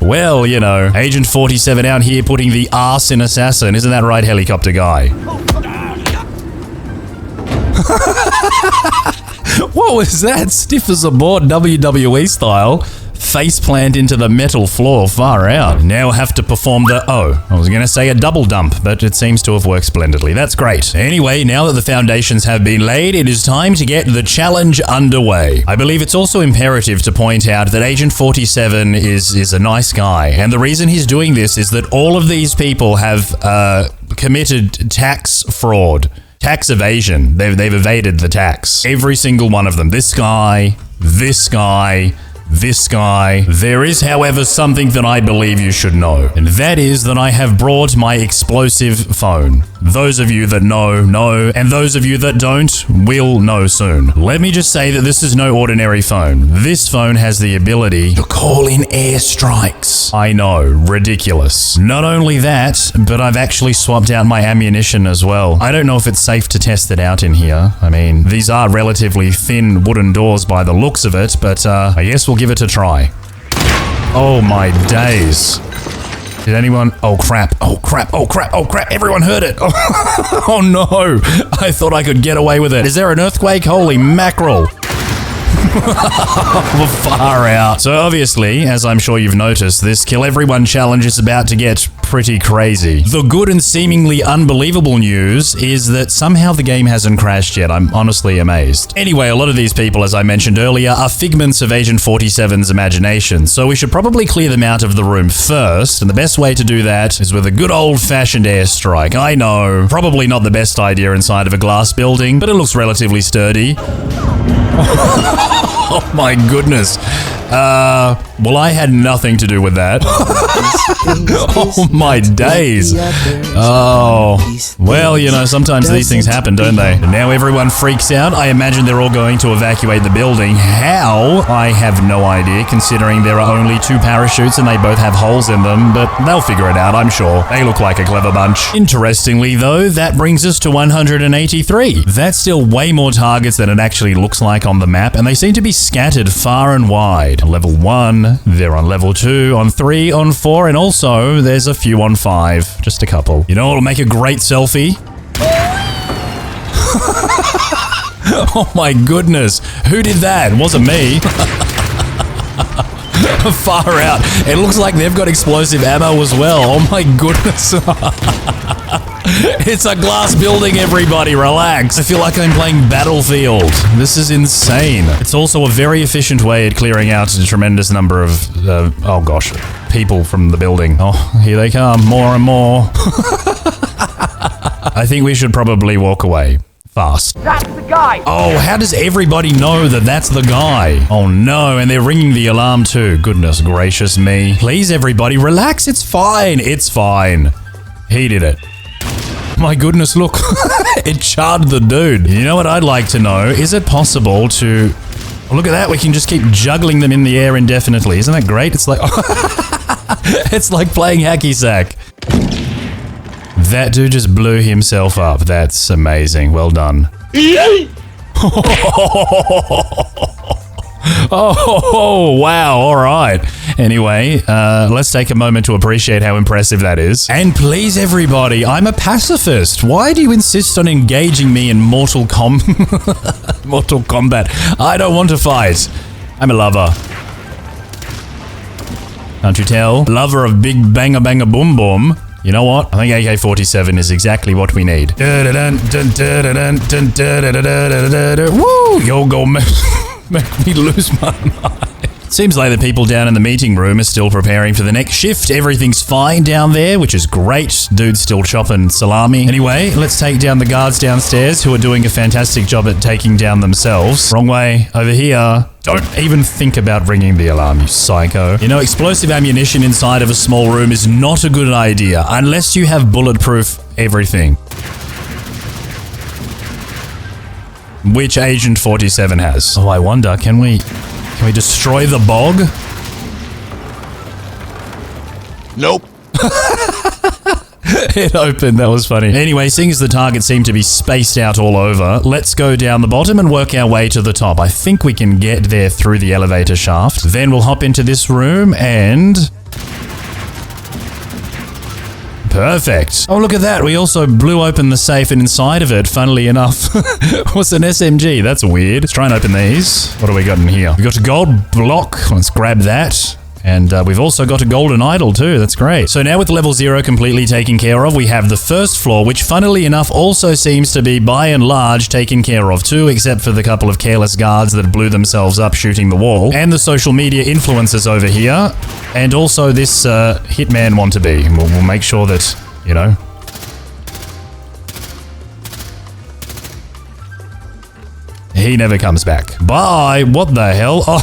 Well, you know, Agent 47 out here putting the arse in assassin. Isn't that right, helicopter guy? What was that? Stiff as a board, WWE style. Faceplant into the metal floor, far out. Now have to perform the... Oh, I was going to say a double dump, but it seems to have worked splendidly. That's great. Anyway, now that the foundations have been laid, it is time to get the challenge underway. I believe it's also imperative to point out that Agent 47 is a nice guy, and the reason he's doing this is that all of these people have committed tax fraud. Tax evasion. They've evaded the tax. Every single one of them. This guy, this guy... This guy. There is, however, something that I believe you should know, and that is that I have brought my explosive phone. Those of you that know, and those of you that don't will know soon. Let me just say that this is no ordinary phone. This phone has the ability to call in airstrikes. I know, ridiculous. Not only that, but I've actually swapped out my ammunition as well. I don't know if it's safe to test it out in here. I mean, these are relatively thin wooden doors by the looks of it, but I guess we'll give it a try. Oh my days. Did anyone... Oh crap, oh crap, oh crap, oh crap, everyone heard it. Oh no, I thought I could get away with it. Is there an earthquake? Holy mackerel. Far out. So obviously, as I'm sure you've noticed, this Kill Everyone challenge is about to get pretty crazy. The good and seemingly unbelievable news is that somehow the game hasn't crashed yet. I'm honestly amazed. Anyway, a lot of these people, as I mentioned earlier, are figments of Agent 47's imagination, so we should probably clear them out of the room first, and the best way to do that is with a good old-fashioned airstrike. I know, probably not the best idea inside of a glass building, but it looks relatively sturdy. Oh my goodness. Well, I had nothing to do with that. Oh my days. Oh. Well, you know, sometimes these things happen, don't they? And now everyone freaks out. I imagine they're all going to evacuate the building. How? I have no idea, considering there are only 2 parachutes and they both have holes in them, but they'll figure it out, I'm sure. They look like a clever bunch. Interestingly, though, that brings us to 183. That's still way more targets than it actually looks like on the map, and they seem to be scattered far and wide. On level 1, they're on level 2, on 3, on 4, and also there's a few on 5. Just a couple. You know what'll make a great selfie? Oh my goodness. Who did that? It wasn't me. Far out. It looks like they've got explosive ammo as well. Oh my goodness. It's a glass building, everybody. Relax. I feel like I'm playing Battlefield. This is insane. It's also a very efficient way at clearing out a tremendous number of, oh gosh, people from the building. Oh, here they come. More and more. I think we should probably walk away. Fast. That's the guy! Oh, how does everybody know that that's the guy? Oh no, and they're ringing the alarm too. Goodness gracious me. Please, everybody, relax. It's fine. It's fine. He did it. My goodness, look. It charred the dude. You know what I'd like to know? Is it possible to... Oh, look at that. We can just keep juggling them in the air indefinitely. Isn't that great? It's like... It's like playing hacky sack. That dude just blew himself up. That's amazing. Well done. Oh, wow. All right. Anyway, let's take a moment to appreciate how impressive that is. And please, everybody, I'm a pacifist. Why do you insist on engaging me in Mortal Kombat? I don't want to fight. I'm a lover. Can't you tell? Lover of big banger banger boom boom. You know what? I think AK-47 is exactly what we need. Woo! You'll go make me lose my mind. Seems like the people down in the meeting room are still preparing for the next shift. Everything's fine down there, which is great. Dude's still chopping salami. Anyway, let's take down the guards downstairs who are doing a fantastic job at taking down themselves. Wrong way. Over here. Don't even think about ringing the alarm, you psycho. You know, explosive ammunition inside of a small room is not a good idea unless you have bulletproof everything. Which Agent 47 has. Oh, I wonder, can we destroy the bog? Nope. It opened, that was funny. Anyway, seeing as the targets seem to be spaced out all over, let's go down the bottom and work our way to the top. I think we can get there through the elevator shaft. Then we'll hop into this room and... Perfect. Oh, look at that. We also blew open the safe and inside of it, funnily enough, was an SMG. That's weird. Let's try and open these. What do we got in here? We got a gold block. Let's grab that. And we've also got a golden idol too. That's great. So now with level 0 completely taken care of, we have the first floor, which funnily enough also seems to be by and large taken care of too, except for the couple of careless guards that blew themselves up shooting the wall. And the social media influencers over here. And also this Hitman wannabe. We'll make sure that, you know... He never comes back. Bye! What the hell? Oh.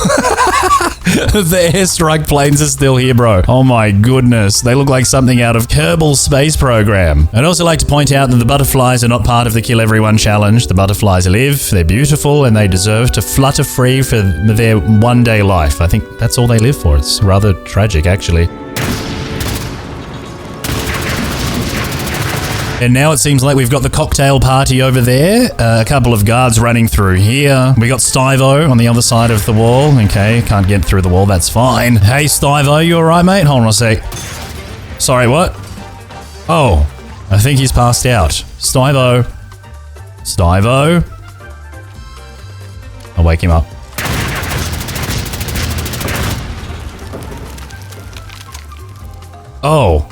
The airstrike planes are still here, bro. Oh my goodness. They look like something out of Kerbal Space Program. I'd also like to point out that the butterflies are not part of the Kill Everyone challenge. The butterflies live, they're beautiful, and they deserve to flutter free for their one-day life. I think that's all they live for. It's rather tragic, actually. And now it seems like we've got the cocktail party over there. A couple of guards running through here. We got Stivo on the other side of the wall. Okay, can't get through the wall. That's fine. Hey, Stivo, you alright, mate? Hold on a sec. Sorry, what? Oh, I think he's passed out. Stivo. Stivo. I'll wake him up. Oh.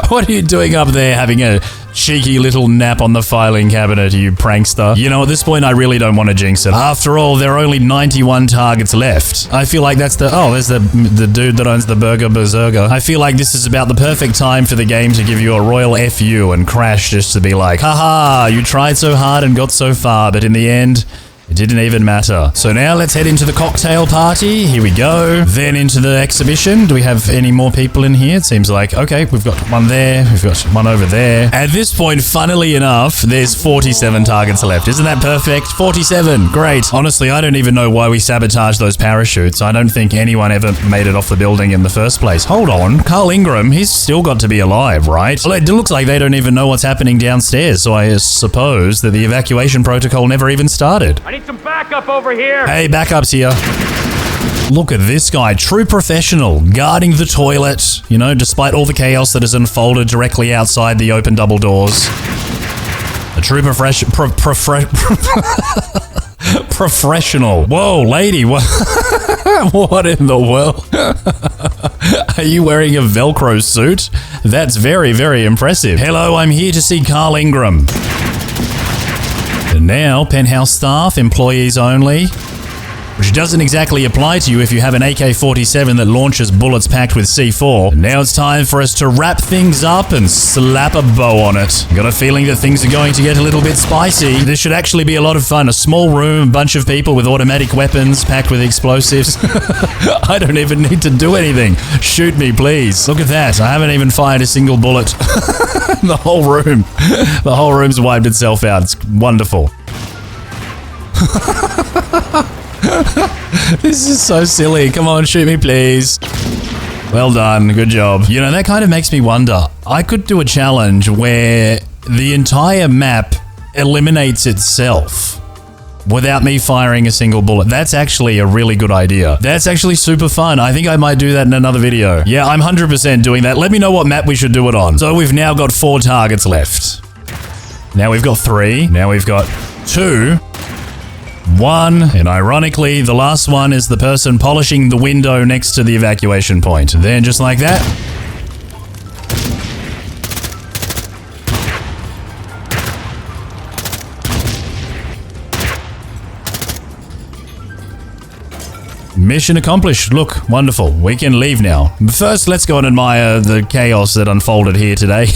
What are you doing up there having a cheeky little nap on the filing cabinet, you prankster? You know, at this point, I really don't want to jinx it. After all, there are only 91 targets left. I feel like that's the... Oh, there's the dude that owns the Burger Berserker. I feel like this is about the perfect time for the game to give you a royal FU and crash just to be like, haha, you tried so hard and got so far, but in the end... It didn't even matter. So now let's head into the cocktail party. Here we go. Then into the exhibition. Do we have any more people in here? It seems like, okay, we've got one there. We've got one over there. At this point, funnily enough, there's 47 targets left. Isn't that perfect? 47. Great. Honestly, I don't even know why we sabotaged those parachutes. I don't think anyone ever made it off the building in the first place. Hold on. Carl Ingram, he's still got to be alive, right? Well, it looks like they don't even know what's happening downstairs, so I suppose that the evacuation protocol never even started. I need some backup over here! Hey, backup's here. Look at this guy, true professional, guarding the toilet, you know, despite all the chaos that has unfolded directly outside the open double doors. A true professional. Whoa, lady, what? What in the world? Are you wearing a Velcro suit? That's very, very impressive. Hello, I'm here to see Carl Ingram. And now, penthouse staff, employees only, which doesn't exactly apply to you if you have an AK-47 that launches bullets packed with C4. And now it's time for us to wrap things up and slap a bow on it. Got a feeling that things are going to get a little bit spicy. This should actually be a lot of fun. A small room, a bunch of people with automatic weapons packed with explosives. I don't even need to do anything. Shoot me, please. Look at that. I haven't even fired a single bullet. The whole room's wiped itself out. It's wonderful. This is so silly. Come on, shoot me, please. Well done. Good job. You know, that kind of makes me wonder. I could do a challenge where the entire map eliminates itself without me firing a single bullet. That's actually a really good idea. That's actually super fun. I think I might do that in another video. Yeah, I'm 100% doing that. Let me know what map we should do it on. So we've now got 4 targets left. Now we've got 3. Now we've got 2. 1, and ironically, the last one is the person polishing the window next to the evacuation point. Then, just like that, Mission accomplished. Look, wonderful. We can leave now. But first, let's go and admire the chaos that unfolded here today.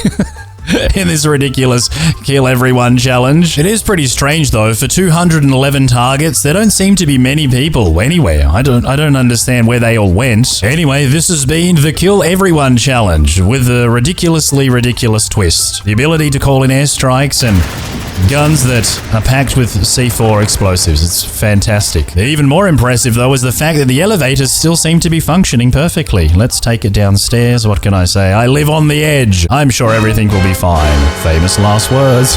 In this ridiculous kill everyone challenge. It is pretty strange though, for 211 targets, there don't seem to be many people anywhere. I don't understand where they all went. Anyway, this has been the kill everyone challenge with a ridiculously ridiculous twist. The ability to call in airstrikes and guns that are packed with C4 explosives. It's fantastic. Even more impressive though is the fact that the elevators still seem to be functioning perfectly. Let's take it downstairs. What can I say? I live on the edge. I'm sure everything will be fine. Famous last words.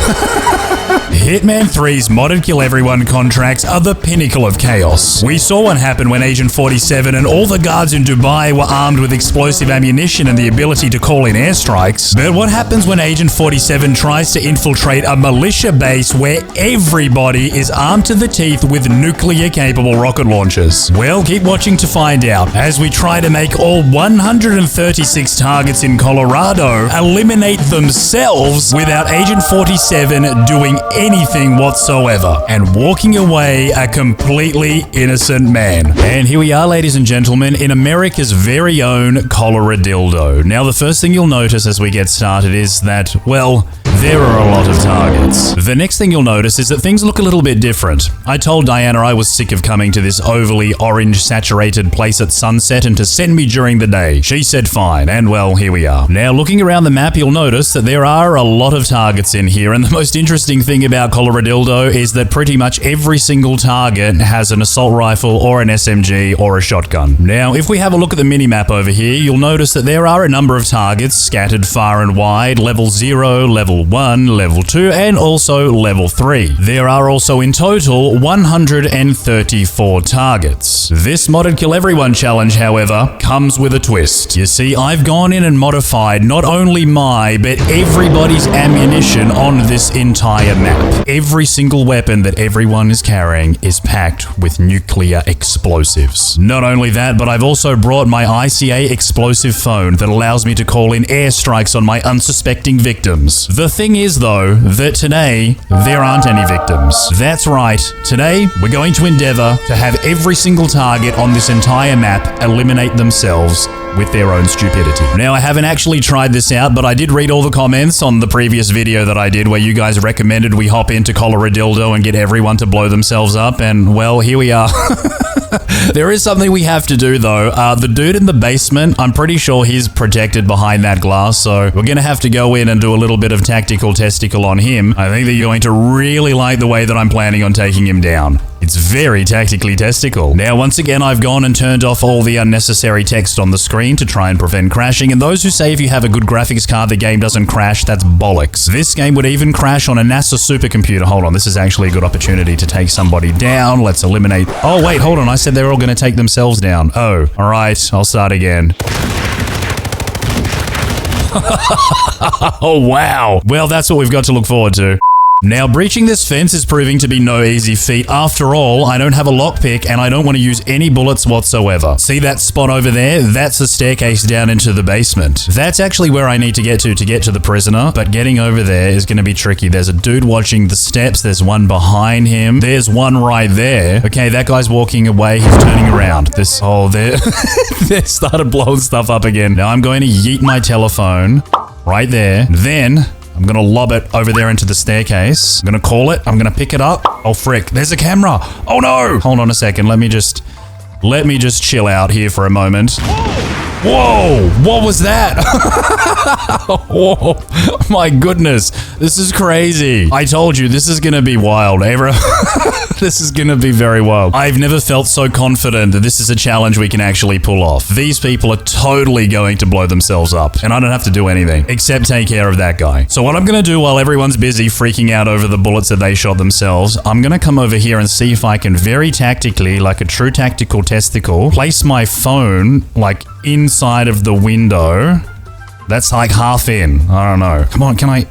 Hitman 3's modded kill everyone contracts are the pinnacle of chaos. We saw what happened when Agent 47 and all the guards in Dubai were armed with explosive ammunition and the ability to call in airstrikes. But what happens when Agent 47 tries to infiltrate a militia base where everybody is armed to the teeth with nuclear-capable rocket launchers? Well, keep watching to find out as we try to make all 136 targets in Colorado eliminate themselves without Agent 47 doing anything whatsoever and walking away a completely innocent man. And here we are, ladies and gentlemen, in America's very own Colorado. Now, the first thing you'll notice as we get started is that, well, there are a lot of targets. The next thing you'll notice is that things look a little bit different. I told Diana I was sick of coming to this overly orange saturated place at sunset and to send me during the day. She said fine, and well, here we are. Now, looking around the map, you'll notice that there are a lot of targets in here, and the most interesting thing about Colorado is that pretty much every single target has an assault rifle or an SMG or a shotgun. Now, if we have a look at the minimap over here, you'll notice that there are a number of targets scattered far and wide, level 0, level 1, level 2, and also level 3. There are also in total 134 targets. This modded kill everyone challenge, however, comes with a twist. You see, I've gone in and modified not only my, but everybody's ammunition on this entire map. Every single weapon that everyone is carrying is packed with nuclear explosives. Not only that, but I've also brought my ICA explosive phone that allows me to call in airstrikes on my unsuspecting victims. The thing is though, that today, there aren't any victims. That's right, today we're going to endeavor to have every single target on this entire map eliminate themselves with their own stupidity. Now, I haven't actually tried this out, but I did read all the comments on the previous video that I did where you guys recommended we hop into Colorado and get everyone to blow themselves up, and well, here we are. There is something we have to do though. The dude in the basement, I'm pretty sure he's protected behind that glass, so we're gonna have to go in and do a little bit of tactical testicle on him. I think that you're going to really like the way that I'm planning on taking him down. It's very tactically testicle. Now, once again, I've gone and turned off all the unnecessary text on the screen to try and prevent crashing, and those who say if you have a good graphics card, the game doesn't crash, that's bollocks. This game would even crash on a NASA supercomputer. Hold on, this is actually a good opportunity to take somebody down. Let's eliminate... Oh, wait, hold on, I said they're all gonna take themselves down. Oh, alright, I'll start again. Oh, wow. Well, that's what we've got to look forward to. Now, breaching this fence is proving to be no easy feat. After all, I don't have a lockpick and I don't want to use any bullets whatsoever. See that spot over there? That's the staircase down into the basement. That's actually where I need to get to the prisoner, but getting over there is going to be tricky. There's a dude watching the steps. There's one behind him. There's one right there. Okay, that guy's walking away. He's turning around. They started blowing stuff up again. Now, I'm going to yeet my telephone right there. Then... I'm gonna lob it over there into the staircase. I'm gonna call it. I'm gonna pick it up. Oh, frick. There's a camera. Oh, no. Hold on a second. Let me just chill out here for a moment. Whoa! What was that? Whoa! My goodness, this is crazy. I told you, this is gonna be wild. This is gonna be very wild. I've never felt so confident that this is a challenge we can actually pull off. These people are totally going to blow themselves up, and I don't have to do anything except take care of that guy. So what I'm gonna do while everyone's busy freaking out over the bullets that they shot themselves, I'm gonna come over here and see if I can very tactically, like a true tactical testicle, place my phone, like, inside of the window. That's like half in. I don't know. Come on, can I...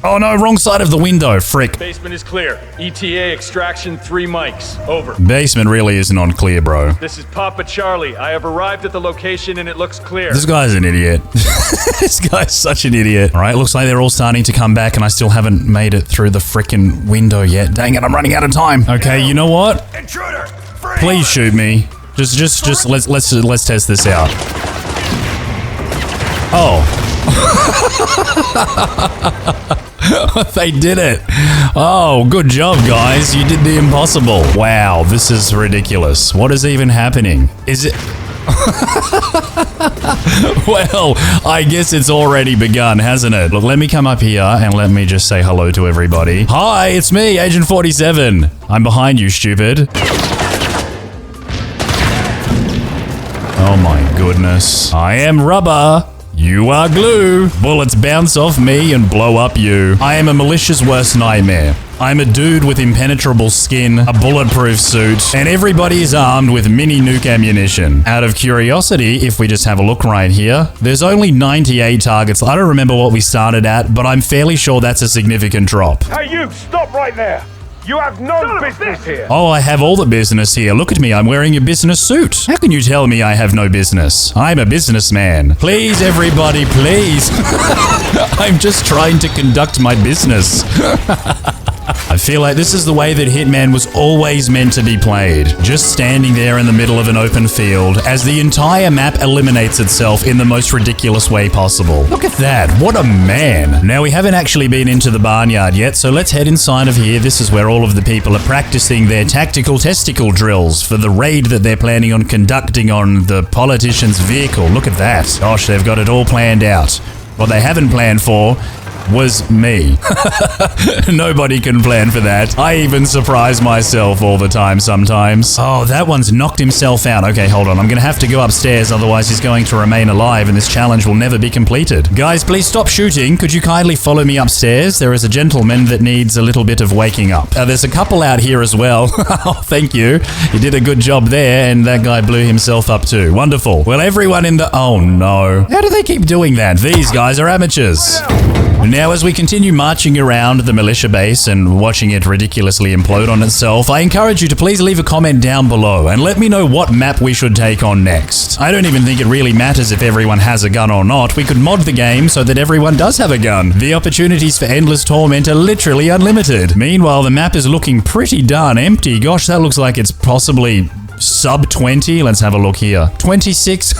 Oh no, wrong side of the window. Frick. Basement is clear. ETA extraction 3 mics. Over. Basement really isn't on clear, bro. This is Papa Charlie. I have arrived at the location and it looks clear. This guy's an idiot. This guy's such an idiot. All right, looks like they're all starting to come back and I still haven't made it through the frickin' window yet. Dang it, I'm running out of time. Okay, you know what? Intruder! Please shoot me. Just let's test this out. Oh. They did it. Oh, good job, guys. You did the impossible. Wow, this is ridiculous. What is even happening? Is it... Well, I guess it's already begun, hasn't it? Look, let me come up here and let me just say hello to everybody. Hi, it's me, Agent 47. I'm behind you, stupid. Oh my goodness. I am rubber. You are glue. Bullets bounce off me and blow up you. I am a malicious worst nightmare. I'm a dude with impenetrable skin, a bulletproof suit, and everybody is armed with mini nuke ammunition. Out of curiosity, if we just have a look right here, there's only 98 targets. I don't remember what we started at, but I'm fairly sure that's a significant drop. Hey, you! Stop right there! You have no business here! Oh, I have all the business here. Look at me, I'm wearing a business suit. How can you tell me I have no business? I'm a businessman. Please, everybody, please. I'm just trying to conduct my business. I feel like this is the way that Hitman was always meant to be played. Just standing there in the middle of an open field as the entire map eliminates itself in the most ridiculous way possible. Look at that, what a man. Now we haven't actually been into the barnyard yet, so let's head inside of here. This is where all of the people are practicing their tactical testicle drills for the raid that they're planning on conducting on the politician's vehicle. Look at that. Gosh, they've got it all planned out. What they haven't planned for was me. Nobody can plan for that. I even surprise myself all the time sometimes. Oh, that one's knocked himself out. Okay, hold on. I'm gonna have to go upstairs, otherwise he's going to remain alive and this challenge will never be completed. Guys, please stop shooting. Could you kindly follow me upstairs? There is a gentleman that needs a little bit of waking up. There's a couple out here as well. Oh, thank you. You did a good job there, and that guy blew himself up too. Wonderful. Well, everyone in the... Oh, no. How do they keep doing that? These guys are amateurs. Now, as we continue marching around the militia base and watching it ridiculously implode on itself, I encourage you to please leave a comment down below and let me know what map we should take on next. I don't even think it really matters if everyone has a gun or not. We could mod the game so that everyone does have a gun. The opportunities for endless torment are literally unlimited. Meanwhile, the map is looking pretty darn empty. Gosh, that looks like it's possibly... sub 20. Let's have a look here. 26.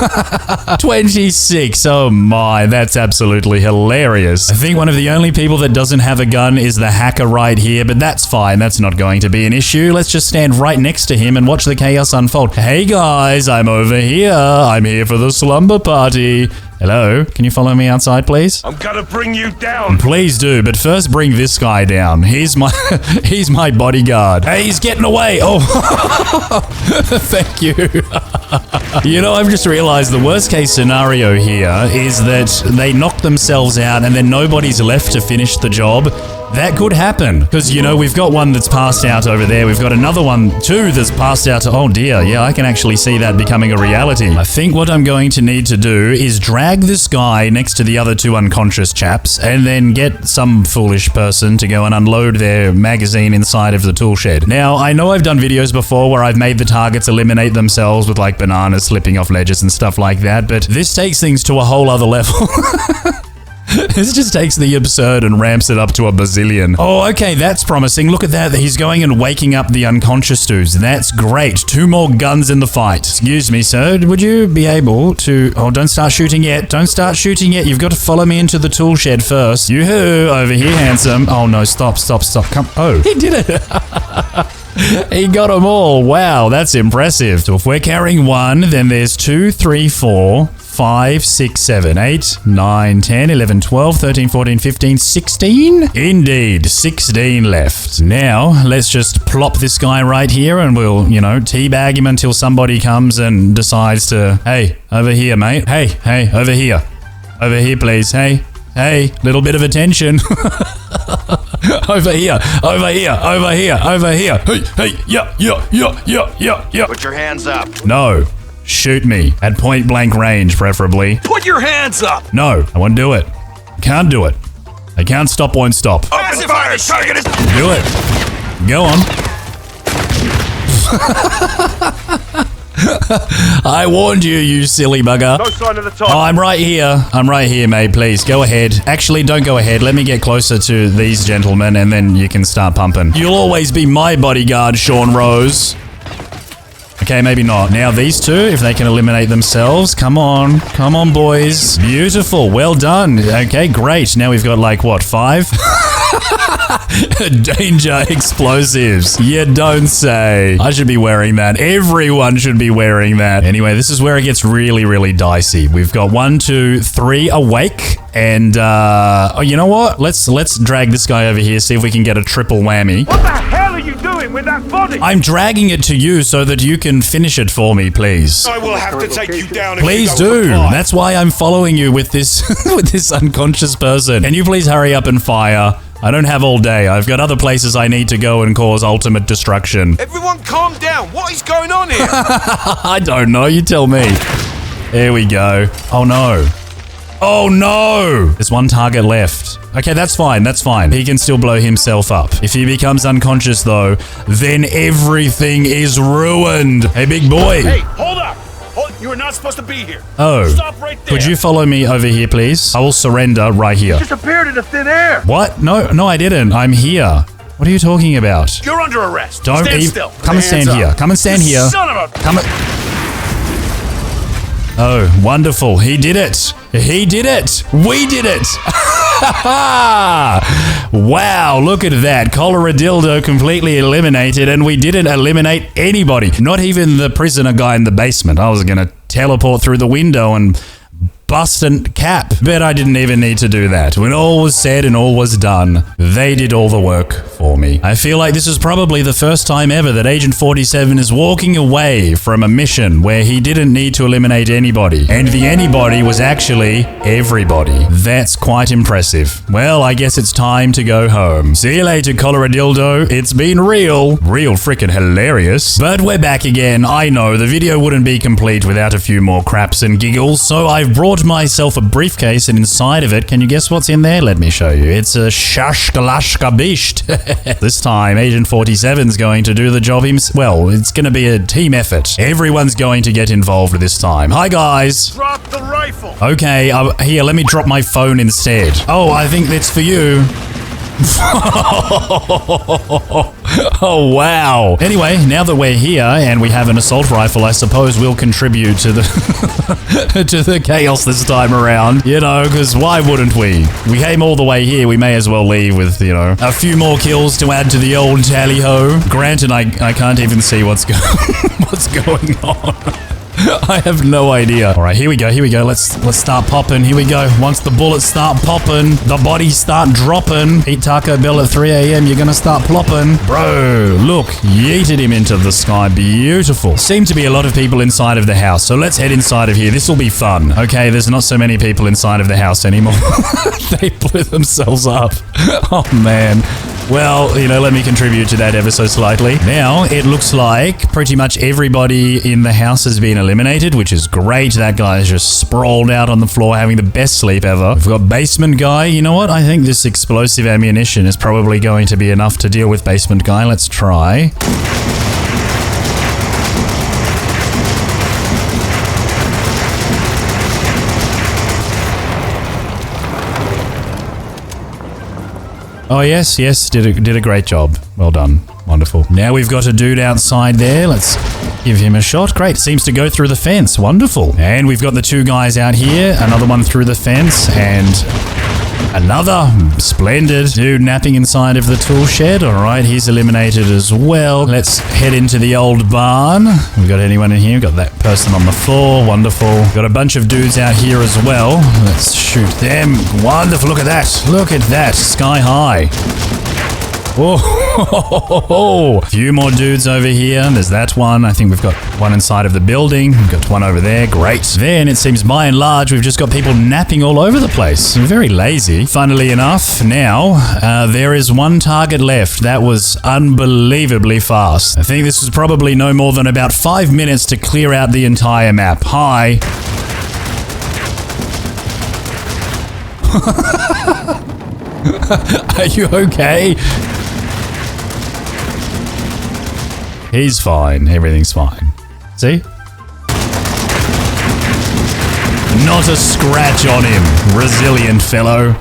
26. Oh my, that's absolutely hilarious. I think one of the only people that doesn't have a gun is the hacker right here, but that's fine. That's not going to be an issue. Let's just stand right next to him and watch the chaos unfold. Hey guys, I'm over here. I'm here for the slumber party. Hello, can you follow me outside, please? I'm gonna bring you down. Please do, but first bring this guy down. He's my bodyguard. Hey, he's getting away. Oh, thank you. You know, I've just realized the worst case scenario here is that they knock themselves out and then nobody's left to finish the job. That could happen, because, you know, we've got one that's passed out over there. We've got another one, too, that's passed out. Oh, dear. Yeah, I can actually see that becoming a reality. I think what I'm going to need to do is drag this guy next to the other two unconscious chaps and then get some foolish person to go and unload their magazine inside of the tool shed. Now, I know I've done videos before where I've made the targets eliminate themselves with, like, bananas slipping off ledges and stuff like that, but this takes things to a whole other level. This just takes the absurd and ramps it up to a bazillion. Oh, okay, that's promising. Look at that. He's going and waking up the unconscious dudes. That's great. 2 more guns in the fight. Excuse me, sir. Would you be able to... Oh, don't start shooting yet. Don't start shooting yet. You've got to follow me into the tool shed first. Yoo-hoo. Over here, handsome. Oh, no. Stop. Come. Oh, he did it. He got them all. Wow, that's impressive. So if we're carrying 1, then there's 2, 3, 4... 5, 6, 7, 8, 9, 10, 11, 12, 13, 14, 15, 16? Indeed, 16 left. Now, let's just plop this guy right here and we'll, you know, teabag him until somebody comes and decides to, hey, over here, mate. Hey, over here. Over here, please. Hey, little bit of attention. Over here. Hey, yeah. Put your hands up. No. Shoot me. At point blank range, preferably. Put your hands up. No, I won't do it. Can't do it. I can't stop, won't stop. Open fire. Target is... Do it. Go on. I warned you, you silly bugger. No sign of the top. Oh, I'm right here, mate. Please, go ahead. Actually, don't go ahead. Let me get closer to these gentlemen, and then you can start pumping. You'll always be my bodyguard, Sean Rose. Okay, maybe not. Now these two, if they can eliminate themselves. Come on. Come on, boys. Beautiful. Well done. Okay, great. Now we've got like, what, 5? Danger explosives. You don't say. I should be wearing that. Everyone should be wearing that. Anyway, this is where it gets really, really dicey. We've got 1, 2, 3 awake. And, oh, you know what? Let's drag this guy over here, see if we can get a triple whammy. What the hell are you doing with that body? I'm dragging it to you so that you can finish it for me, please. I will have to take you down. Please do. That's why I'm following you with this with this unconscious person. Can you please hurry up and fire? I don't have all day. I've got other places I need to go and cause ultimate destruction. Everyone calm down. What is going on here? I don't know. You tell me. There we go. Oh, no. Oh, no. There's one target left. Okay, that's fine. That's fine. He can still blow himself up. If he becomes unconscious, though, then everything is ruined. Hey, big boy. Hey, hold up. You are not supposed to be here. Oh. Stop right there. Could you follow me over here, please? I will surrender right here. You just appeared into thin air. What? No, I didn't. I'm here. What are you talking about? You're under arrest. Don't stand even. still. Come and stand here. Come and stand here. Son of a... Come and... Oh, wonderful. He did it. He did it. We did it. Wow, look at that. Coloradildo completely eliminated, and we didn't eliminate anybody. Not even the prisoner guy in the basement. I was going to teleport through the window and bust a cap. But I didn't even need to do that. When all was said and all was done, they did all the work for me. I feel like this is probably the first time ever that Agent 47 is walking away from a mission where he didn't need to eliminate anybody. And the anybody was actually everybody. That's quite impressive. Well, I guess it's time to go home. See you later, Coloradildo. It's been real freaking hilarious. But we're back again. I know the video wouldn't be complete without a few more craps and giggles, so I've brought myself a briefcase, and inside of it, can you guess what's in there? Let me show you. It's a shashkalashka bisht. This time, Agent 47's going to do the job himself. Well, it's going to be a team effort. Everyone's going to get involved this time. Hi, guys. Drop the rifle. Okay, here, let me drop my phone instead. Oh, I think that's for you. Oh, wow. Anyway, now that we're here and we have an assault rifle, I suppose we'll contribute to the to the chaos this time around. You know, because why wouldn't we? We came all the way here, we may as well leave with, you know, a few more kills to add to the old tally-ho. Granted, I can't even see what's going on. I have no idea. All right, here we go. Let's start popping. Here we go. Once the bullets start popping, the bodies start dropping. Eat Taco Bell at 3 a.m. You're gonna start plopping. Bro, look, yeeted him into the sky. Beautiful. Seem to be a lot of people inside of the house, so let's head inside of here. This will be fun. Okay, there's not so many people inside of the house anymore. They blew themselves up. Oh, man. Well, you know, let me contribute to that ever so slightly. Now, it looks like pretty much everybody in the house has been eliminated, which is great. That guy is just sprawled out on the floor having the best sleep ever. We've got basement guy. You know what? I think this explosive ammunition is probably going to be enough to deal with basement guy. Let's try. Oh, yes, did a great job. Well done. Wonderful. Now we've got a dude outside there. Let's give him a shot. Great. Seems to go through the fence. Wonderful. And we've got the two guys out here. Another one through the fence. And another splendid dude napping inside of the tool shed. All right, he's eliminated as well. Let's head into the old barn. We got anyone in here? Got that person on the floor. Wonderful. Got a bunch of dudes out here as well. Let's shoot them. Wonderful. Look at that. Look at that. Sky high. Oh, a few more dudes over here. There's that one. I think we've got one inside of the building. We've got one over there. Great. Then it seems by and large we've just got people napping all over the place. Very lazy. Funnily enough, now there is one target left. That was unbelievably fast. I think this was probably no more than about 5 minutes to clear out the entire map. Hi. Are you okay? He's fine. Everything's fine. See? Not a scratch on him. Resilient fellow.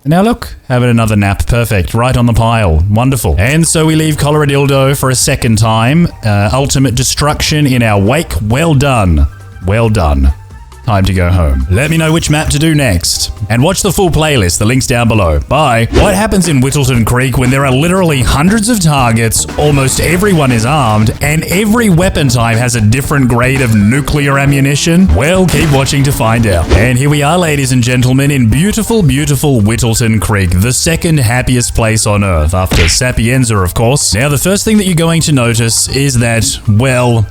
Now look, having another nap. Perfect. Right on the pile. Wonderful. And so we leave Coloradildo for a second time. Ultimate destruction in our wake. Well done. Well done. Time to go home. Let me know which map to do next. And watch the full playlist, the link's down below. Bye. What happens in Whittleton Creek when there are literally hundreds of targets, almost everyone is armed, and every weapon type has a different grade of nuclear ammunition? Well, keep watching to find out. And here we are, ladies and gentlemen, in beautiful, beautiful Whittleton Creek, the second happiest place on Earth, after Sapienza, of course. Now, the first thing that you're going to notice is that, well,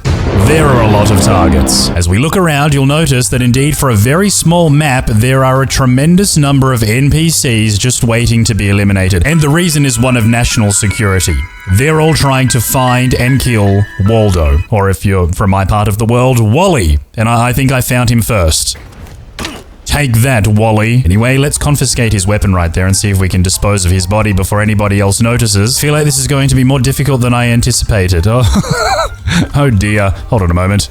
there are a lot of targets. As we look around, you'll notice that indeed for a very small map, there are a tremendous number of NPCs just waiting to be eliminated. And the reason is one of national security. They're all trying to find and kill Waldo. Or if you're from my part of the world, Wally. And I think I found him first. Take that, Wally. Anyway, let's confiscate his weapon right there and see if we can dispose of his body before anybody else notices. Feel like this is going to be more difficult than I anticipated. Oh, oh dear. Hold on a moment.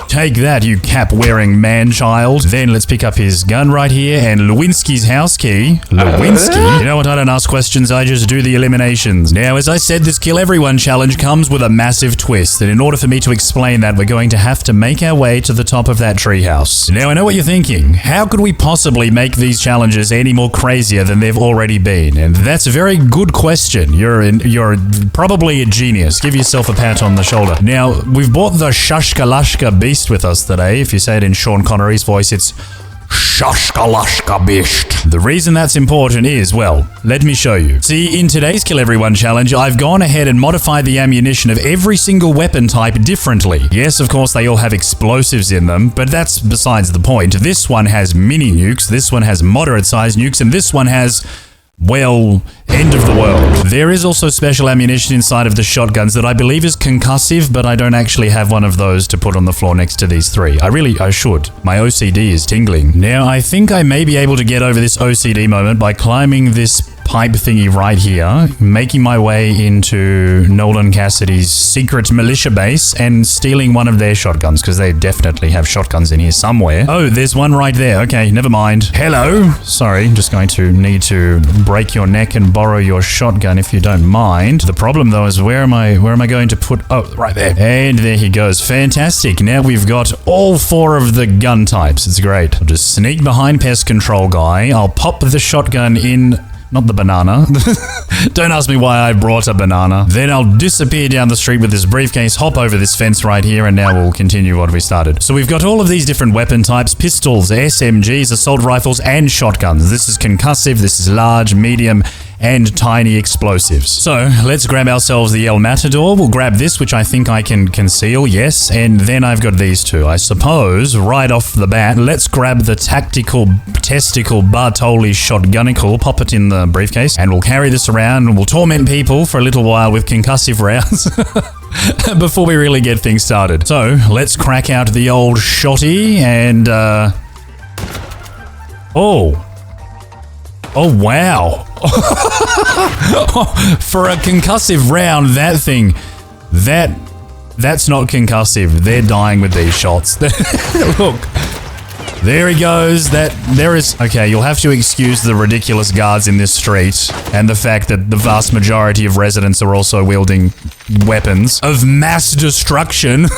Take that, you cap-wearing man-child. Then let's pick up his gun right here and Lewinsky's house key. Lewinsky? You know what? I don't ask questions, I just do the eliminations. Now, as I said, this Kill Everyone challenge comes with a massive twist. And in order for me to explain that, we're going to have to make our way to the top of that treehouse. Now, I know what you're thinking. How could we possibly make these challenges any more crazier than they've already been? And that's a very good question. You're probably a genius. Give yourself a pat on the shoulder. Now, we've bought the Shashkalashka beast with us today. If you say it in Sean Connery's voice, it's Shashkalashka Bisht. The reason that's important is, well, let me show you. See, in today's Kill Everyone challenge, I've gone ahead and modified the ammunition of every single weapon type differently. Yes, of course, they all have explosives in them, but that's besides the point. This one has mini nukes, this one has moderate-sized nukes, and this one has, well, end of the world. There is also special ammunition inside of the shotguns that I believe is concussive, but I don't actually have one of those to put on the floor next to these three. I should. My OCD is tingling. Now, I think I may be able to get over this OCD moment by climbing this pipe thingy right here, making my way into Nolan Cassidy's secret militia base and stealing one of their shotguns, because they definitely have shotguns in here somewhere. Oh, there's one right there. Okay, never mind. Hello. Sorry, just going to need to break your neck and borrow your shotgun if you don't mind. The problem though is where am I going to put... Oh, right there. And there he goes. Fantastic. Now we've got all four of the gun types. It's great. I'll just sneak behind pest control guy. I'll pop the shotgun in... Not the banana. Don't ask me why I brought a banana. Then I'll disappear down the street with this briefcase, hop over this fence right here, and now we'll continue what we started. So we've got all of these different weapon types: pistols, SMGs, assault rifles, and shotguns. This is concussive, this is large, medium, and tiny explosives. So let's grab ourselves the El Matador. We'll grab this, which I think I can conceal, yes, and then I've got these two. I suppose, right off the bat, let's grab the tactical testicle Bartoli shotgunicle, pop it in the briefcase, and we'll carry this around and we'll torment people for a little while with concussive rounds before we really get things started. So let's crack out the old shotty and oh wow. For a concussive round, that thing, that's not concussive. They're dying with these shots. Look. There he goes. There is... Okay, you'll have to excuse the ridiculous guards in this street and the fact that the vast majority of residents are also wielding weapons of mass destruction.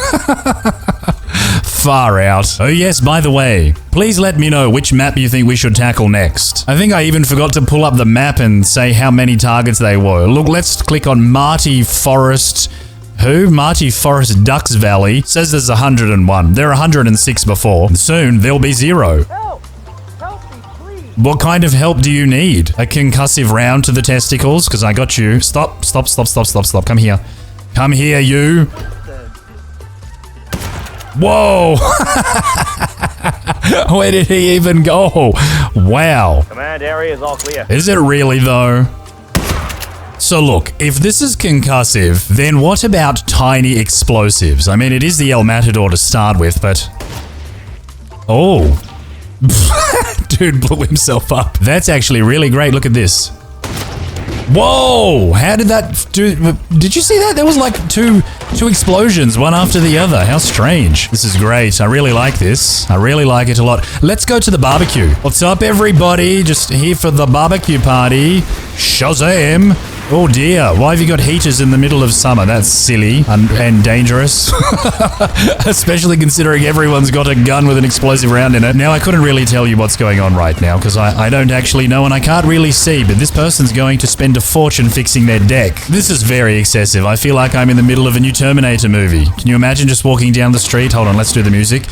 Far out. Oh yes, by the way, please let me know which map you think we should tackle next. I think I even forgot to pull up the map and say how many targets they were. Look, let's click on Marty Forest... Who? Marty Forest Ducks Valley. Says there's 101. There are 106 before. And soon there'll be 0. Help! Help me, please! What kind of help do you need? A concussive round to the testicles? Because I got you. Stop. Come here. Come here, you. Whoa! Where did he even go? Wow. Command area is all clear. Is it really though? So look, if this is concussive, then what about tiny explosives? I mean, it is the El Matador to start with, but... Oh. Dude blew himself up. That's actually really great. Look at this. Whoa! How did that do... Did you see that? There was like two 2 explosions, one after the other. How strange. This is great. I really like this. I really like it a lot. Let's go to the barbecue. What's up, everybody? Just here for the barbecue party. Shazam! Oh dear, why have you got heaters in the middle of summer? That's silly and dangerous. Especially considering everyone's got a gun with an explosive round in it. Now, I couldn't really tell you what's going on right now because I don't actually know and I can't really see, but this person's going to spend a fortune fixing their deck. This is very excessive. I feel like I'm in the middle of a new Terminator movie. Can you imagine just walking down the street? Hold on, let's do the music.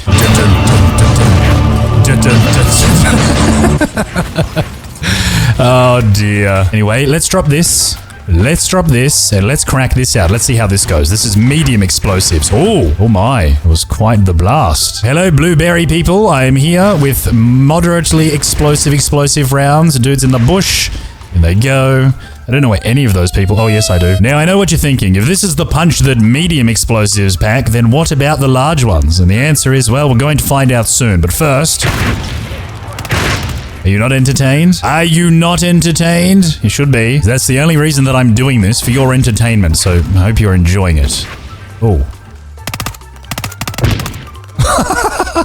Oh dear. Anyway, let's drop this. Let's drop this and let's crack this out. Let's see how this goes. This is medium explosives. Oh my. It was quite the blast. Hello, blueberry people. I am here with moderately explosive rounds. Dudes in the bush. Here they go. I don't know where any of those people... Oh, yes, I do. Now, I know what you're thinking. If this is the punch that medium explosives pack, then what about the large ones? And the answer is, well, we're going to find out soon. But first... Are you not entertained? Are you not entertained? You should be. That's the only reason that I'm doing this, for your entertainment, so I hope you're enjoying it. Oh.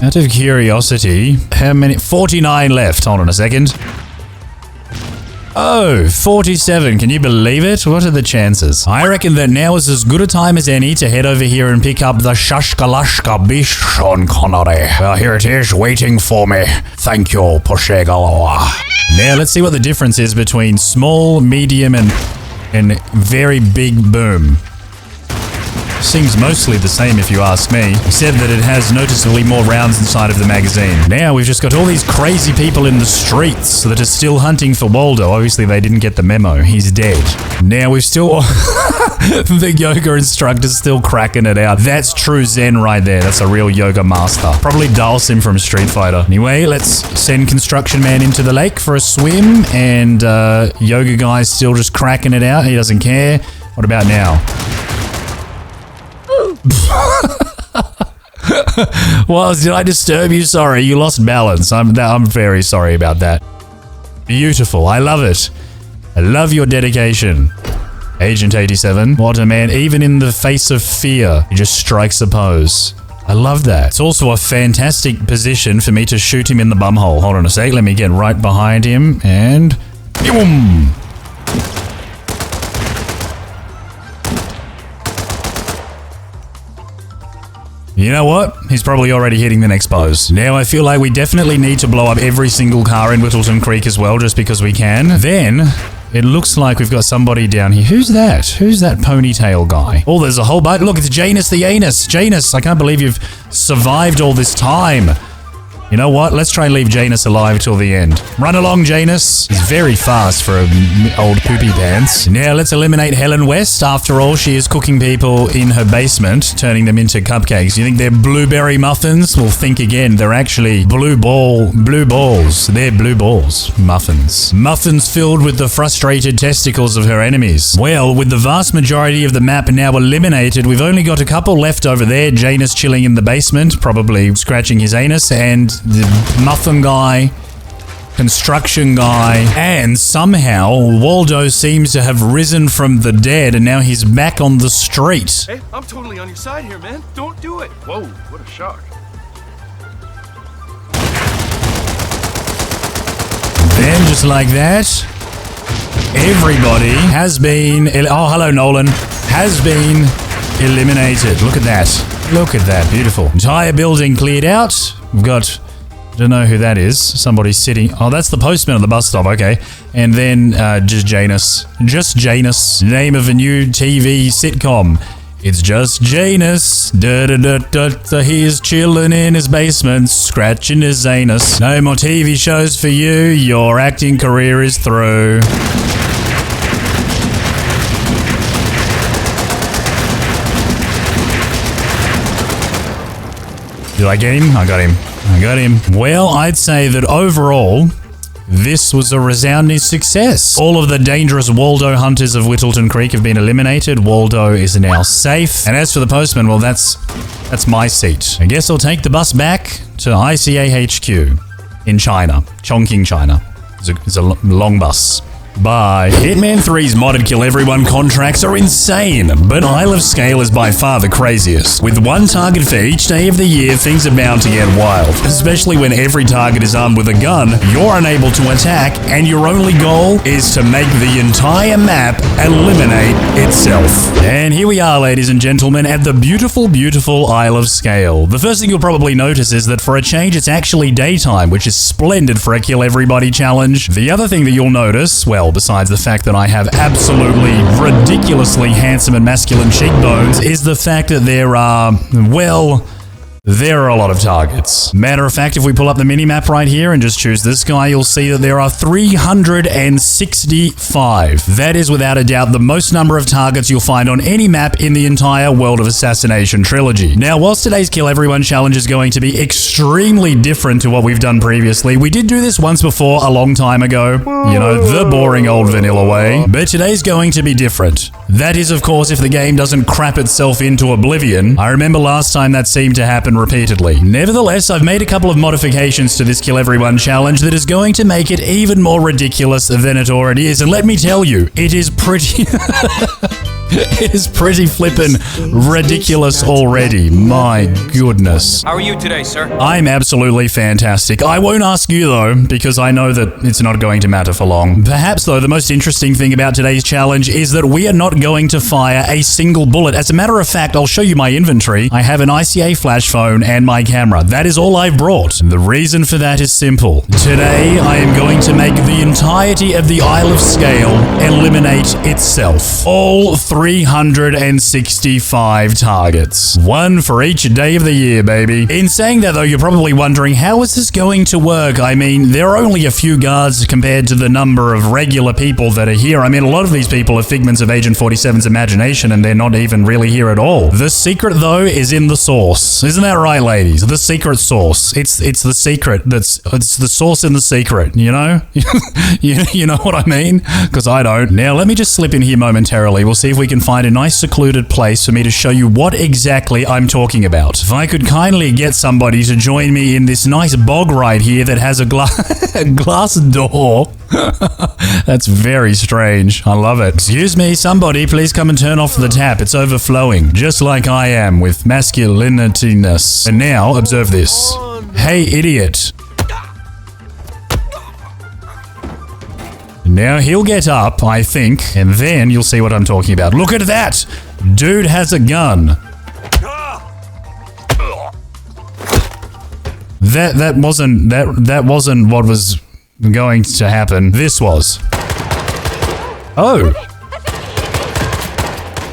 Out of curiosity, how many? 49 left. Hold on a second. Oh, 47. Can you believe it? What are the chances? I reckon that now is as good a time as any to head over here and pick up the Shashkalashka Bish Sean Connery. Well, here it is, waiting for me. Thank you, Poshegaloa. Now, let's see what the difference is between small, medium, and very big boom. Seems mostly the same if you ask me, except that it has noticeably more rounds inside of the magazine. Now we've just got all these crazy people in the streets that are still hunting for Waldo. Obviously they didn't get the memo. He's dead. Now we've still... the yoga instructor's still cracking it out. That's true Zen right there. That's a real yoga master. Probably Dalsim from Street Fighter. Anyway, let's send Construction Man into the lake for a swim, and yoga guy's still just cracking it out. He doesn't care. What about now? Well, did I disturb you? Sorry, you lost balance. I'm very sorry about that. Beautiful. I love it. I love your dedication. Agent 87. What a man. Even in the face of fear, he just strikes a pose. I love that. It's also a fantastic position for me to shoot him in the bumhole. Hold on a sec. Let me get right behind him and... boom! You know what? He's probably already hitting the next pose. Now I feel like we definitely need to blow up every single car in Whittleton Creek as well, just because we can. Then, it looks like we've got somebody down here. Who's that? Who's that ponytail guy? Oh, there's a whole bunch. Look, it's Janus the Anus. Janus, I can't believe you've survived all this time. You know what? Let's try and leave Janus alive till the end. Run along, Janus. He's very fast for old poopy pants. Now let's eliminate Helen West. After all, she is cooking people in her basement, turning them into cupcakes. You think they're blueberry muffins? Well, think again. They're actually blue balls. They're blue balls. Muffins. Muffins filled with the frustrated testicles of her enemies. Well, with the vast majority of the map now eliminated, we've only got a couple left over there. Janus chilling in the basement, probably scratching his anus, and the muffin guy, construction guy, and somehow Waldo seems to have risen from the dead and now he's back on the street. Hey, I'm totally on your side here, man. Don't do it. Whoa, what a shock. Then just like that, everybody has been... Oh, hello, Nolan. Has been eliminated. Look at that. Look at that. Beautiful. Entire building cleared out. We've got... I don't know who that is. Somebody's sitting... Oh, that's the postman at the bus stop. Okay. And then just Janus. Just Janus. Name of a new TV sitcom. It's just Janus. Da-da-da-da-da. He's chilling in his basement, scratching his anus. No more TV shows for you. Your acting career is through. Did I get him? I got him. I got him. Well, I'd say that overall, this was a resounding success. All of the dangerous Waldo hunters of Whittleton Creek have been eliminated. Waldo is now safe. And as for the postman, well, that's my seat. I guess I'll take the bus back to ICA HQ in China. Chongqing, China. It's a long bus. Bye. Hitman 3's modded kill everyone contracts are insane, but Isle of Scale is by far the craziest. With one target for each day of the year, things are bound to get wild. Especially when every target is armed with a gun, you're unable to attack, and your only goal is to make the entire map eliminate itself. And here we are, ladies and gentlemen, at the beautiful, beautiful Isle of Scale. The first thing you'll probably notice is that for a change, it's actually daytime, which is splendid for a kill everybody challenge. The other thing that you'll notice, well, besides the fact that I have absolutely ridiculously handsome and masculine cheekbones, is the fact that there are, well, there are a lot of targets. Matter of fact, if we pull up the minimap right here and just choose this guy, you'll see that there are 365. That is without a doubt the most number of targets you'll find on any map in the entire World of Assassination Trilogy. Now, whilst today's Kill Everyone challenge is going to be extremely different to what we've done previously, we did do this once before a long time ago. You know, the boring old vanilla way. But today's going to be different. That is, of course, if the game doesn't crap itself into oblivion. I remember last time that seemed to happen repeatedly. Nevertheless, I've made a couple of modifications to this Kill Everyone challenge that is going to make it even more ridiculous than it already is. And let me tell you, it is pretty... It is pretty flippin' ridiculous already. My goodness. How are you today, sir? I'm absolutely fantastic. I won't ask you though, because I know that it's not going to matter for long. Perhaps though, the most interesting thing about today's challenge is that we are not going to fire a single bullet. As a matter of fact, I'll show you my inventory. I have an ICA flash phone and my camera. That is all I've brought. The reason for that is simple. Today, I am going to make the entirety of the Isle of Scale eliminate itself. All 365 targets. One for each day of the year, baby. In saying that though, you're probably wondering, how is this going to work? I mean, there are only a few guards compared to the number of regular people that are here. I mean, a lot of these people are figments of Agent 47's imagination, and they're not even really here at all. The secret though is in the sauce. Isn't that right, ladies? The secret sauce. It's the secret it's the sauce in the secret, you know? you know what I mean? Because I don't. Now, let me just slip in here momentarily. We'll see if we can find a nice secluded place for me to show you what exactly I'm talking about. If I could kindly get somebody to join me in this nice bog right here that has a glass door. That's very strange. I love it. Excuse me, somebody, please come and turn off the tap. It's overflowing, just like I am with masculinityness. And now, observe this. Hey, idiot. Now he'll get up, I think, and then you'll see what I'm talking about. Look at that! Dude has a gun. That wasn't what was going to happen. This was. Oh.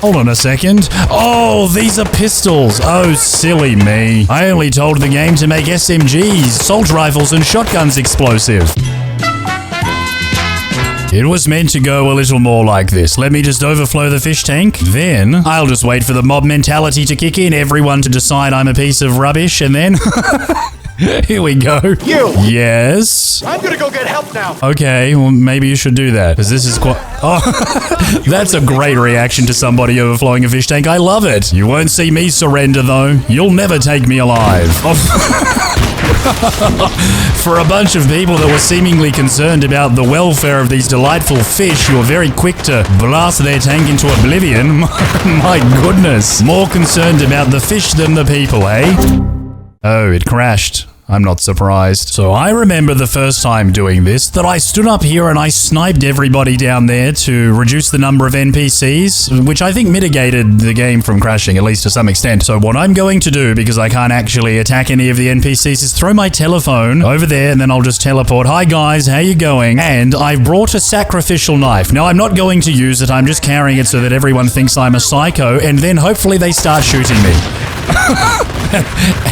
Hold on a second. Oh, these are pistols. Oh, silly me. I only told the game to make SMGs, assault rifles, and shotguns explosive. It was meant to go a little more like this. Let me just overflow the fish tank. Then, I'll just wait for the mob mentality to kick in, everyone to decide I'm a piece of rubbish, and then... Here we go. You! Yes? I'm gonna go get help now! Okay, well, maybe you should do that, because this is quite... Oh, that's a great reaction to somebody overflowing a fish tank. I love it. You won't see me surrender, though. You'll never take me alive. Oh. For a bunch of people that were seemingly concerned about the welfare of these delightful fish, you were very quick to blast their tank into oblivion. My goodness. More concerned about the fish than the people, eh? Oh, it crashed. I'm not surprised. So I remember the first time doing this, that I stood up here and I sniped everybody down there to reduce the number of NPCs, which I think mitigated the game from crashing, at least to some extent. So what I'm going to do, because I can't actually attack any of the NPCs, is throw my telephone over there and then I'll just teleport. Hi guys, how you going? And I've brought a sacrificial knife. Now I'm not going to use it, I'm just carrying it so that everyone thinks I'm a psycho, and then hopefully they start shooting me.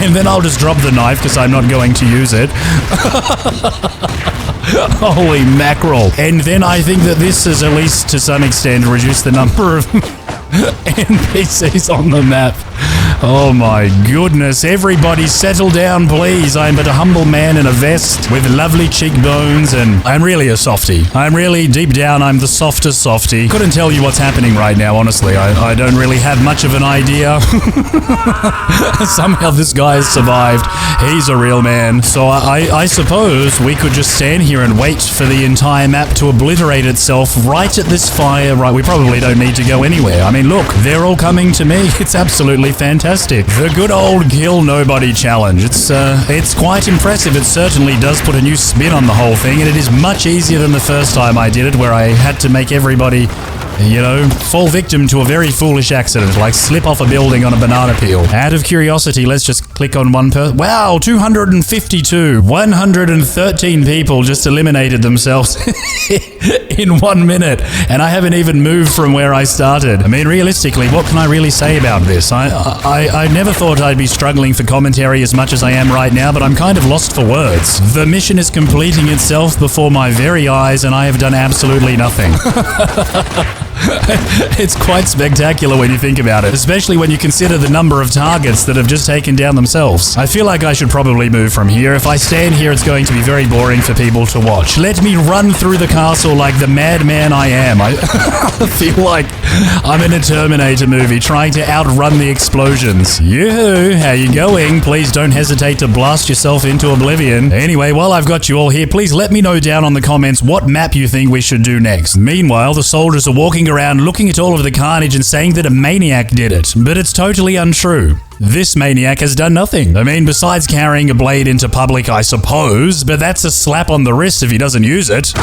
And then I'll just drop the knife because I'm not going to use it. Holy mackerel. And then I think that this has at least to some extent reduced the number of NPCs on the map. Oh my goodness, everybody settle down please. I'm but a humble man in a vest with lovely cheekbones and I'm really a softie. I'm really, deep down, I'm the softest softie. Couldn't tell you what's happening right now, honestly. I don't really have much of an idea. Somehow this guy has survived. He's a real man. So I suppose we could just stand here and wait for the entire map to obliterate itself right at this fire. Right, we probably don't need to go anywhere. I mean, look, they're all coming to me. It's absolutely fantastic. The good old kill nobody challenge. It's quite impressive. It certainly does put a new spin on the whole thing, and it is much easier than the first time I did it, where I had to make everybody, you know, fall victim to a very foolish accident, like slip off a building on a banana peel. Out of curiosity, let's just click on one person. Wow, 252. 113 people just eliminated themselves in 1 minute, and I haven't even moved from where I started. I mean, realistically, what can I really say about this? I never thought I'd be struggling for commentary as much as I am right now, but I'm kind of lost for words. The mission is completing itself before my very eyes, and I have done absolutely nothing. It's quite spectacular when you think about it, especially when you consider the number of targets that have just taken down themselves. I feel like I should probably move from here. If I stand here, it's going to be very boring for people to watch. Let me run through the castle like the madman I am. I feel like I'm in a Terminator movie trying to outrun the explosions. Yoo-hoo, how you going? Please don't hesitate to blast yourself into oblivion. Anyway, while I've got you all here, please let me know down on the comments what map you think we should do next. Meanwhile, the soldiers are walking around looking at all of the carnage and saying that a maniac did it, but it's totally untrue. This maniac has done nothing. I mean, besides carrying a blade into public, I suppose, but that's a slap on the wrist if he doesn't use it.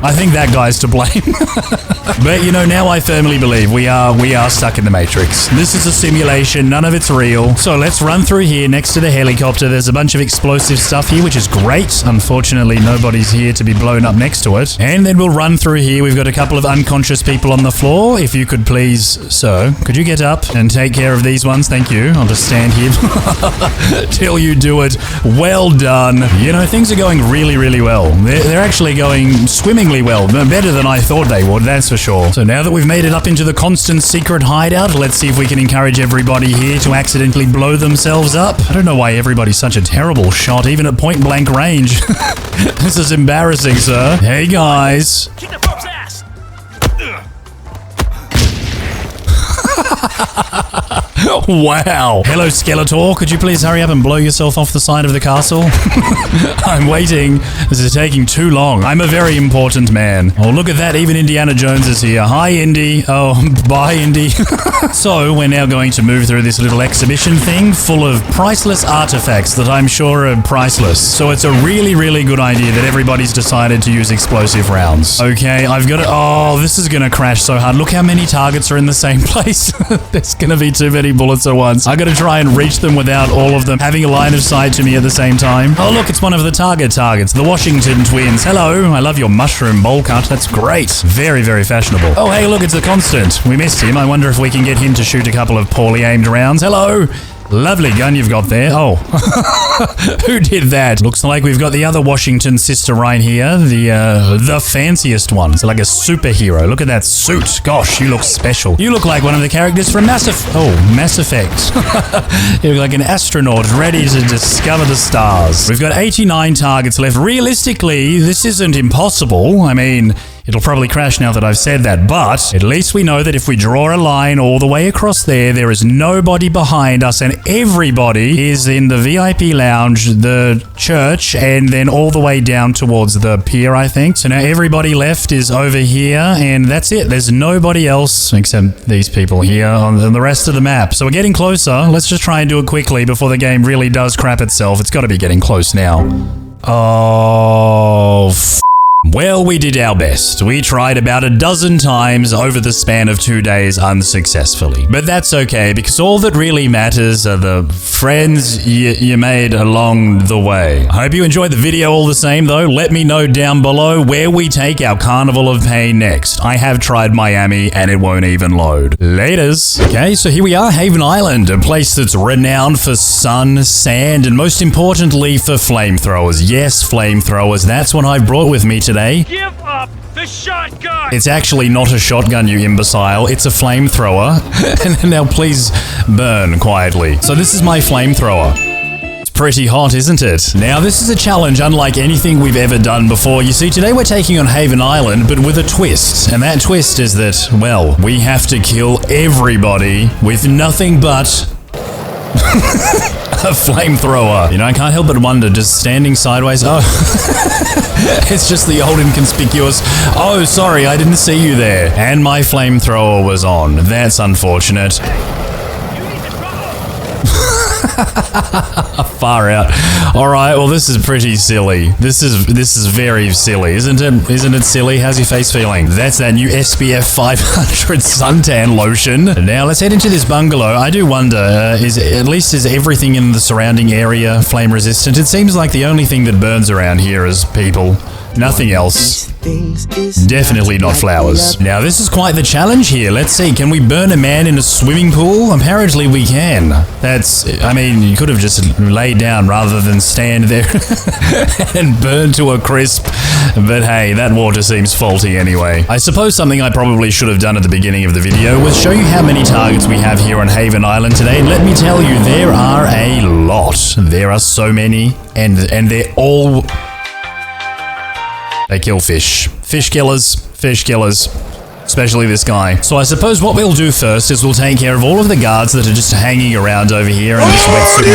I think that guy's to blame. But you know, now I firmly believe we are stuck in the Matrix. This is a simulation, none of it's real. So let's run through here next to the helicopter. There's a bunch of explosive stuff here, which is great. Unfortunately, nobody's here to be blown up next to it. And then we'll run through here. We've got a couple of unconscious people on the floor. If you could please, sir, could you get up and take care of these ones? Thank you. I'll just stand here till you do it. Well done. You know, things are going really, really well. They're actually going swimmingly well, better than I thought they would, that's for sure. So now that we've made it up into the constant secret hideout, let's see if we can encourage everybody here to accidentally blow themselves up. I don't know why everybody's such a terrible shot, even at point blank range. This is embarrassing, sir. Hey guys. Kick the bum's ass! Wow. Hello, Skeletor. Could you please hurry up and blow yourself off the side of the castle? I'm waiting. This is taking too long. I'm a very important man. Oh, look at that. Even Indiana Jones is here. Hi, Indy. Oh, bye, Indy. So, we're now going to move through this little exhibition thing full of priceless artifacts that I'm sure are priceless. So, it's a really, really good idea that everybody's decided to use explosive rounds. Okay, I've got to... Oh, this is going to crash so hard. Look how many targets are in the same place. There's going to be too many bullets at once. I gotta try and reach them without all of them having a line of sight to me at the same time. Oh look, it's one of the targets, the Washington twins. Hello, I love your mushroom bowl cut. That's great. Very, very fashionable. Oh hey, look, it's the Constant. We missed him. I wonder if we can get him to shoot a couple of poorly aimed rounds. Hello. Lovely gun you've got there. Oh, who did that? Looks like we've got the other Washington sister right here. The fanciest one. So like a superhero. Look at that suit. Gosh, you look special. You look like one of the characters from Mass Effect. You look like an astronaut ready to discover the stars. We've got 89 targets left. Realistically, this isn't impossible. I mean... It'll probably crash now that I've said that, but at least we know that if we draw a line all the way across there, there is nobody behind us and everybody is in the VIP lounge, the church, and then all the way down towards the pier, I think. So now everybody left is over here, and that's it. There's nobody else except these people here on the rest of the map. So we're getting closer. Let's just try and do it quickly before the game really does crap itself. It's got to be getting close now. Oh, well, we did our best. We tried about a dozen times over the span of 2 days unsuccessfully. But that's okay, because all that really matters are the friends you made along the way. I hope you enjoyed the video all the same, though. Let me know down below where we take our Carnival of Pain next. I have tried Miami, and it won't even load. Laters. Okay, so here we are, Haven Island, a place that's renowned for sun, sand, and most importantly, for flamethrowers. Yes, flamethrowers. That's what I've brought with me today. Give up! The a shotgun! It's actually not a shotgun, you imbecile. It's a flamethrower. And now please burn quietly. So this is my flamethrower. It's pretty hot, isn't it? Now this is a challenge unlike anything we've ever done before. You see, today we're taking on Haven Island, but with a twist. And that twist is that, well, we have to kill everybody with nothing but a flamethrower. You know, I can't help but wonder, just standing sideways, oh, it's just the old inconspicuous, oh, sorry, I didn't see you there. And my flamethrower was on. That's unfortunate. Far out. Alright, well this is pretty silly. This is very silly, isn't it? Isn't it silly? How's your face feeling? That's that new SPF 500 suntan lotion. Now let's head into this bungalow. I do wonder, is everything in the surrounding area flame resistant? It seems like the only thing that burns around here is people. Nothing else. Definitely not flowers. Now this is quite the challenge here. Let's see, can we burn a man in a swimming pool? Apparently we can. I mean, you could have just laid down rather than stand there and burn to a crisp. But hey, that water seems faulty anyway. I suppose something I probably should have done at the beginning of the video was show you how many targets we have here on Haven Island today. And let me tell you, there are a lot. There are so many, and they're all... They kill fish. Fish killers. Fish killers. Especially this guy. So I suppose what we'll do first is we'll take care of all of the guards that are just hanging around over here in this wetsuit.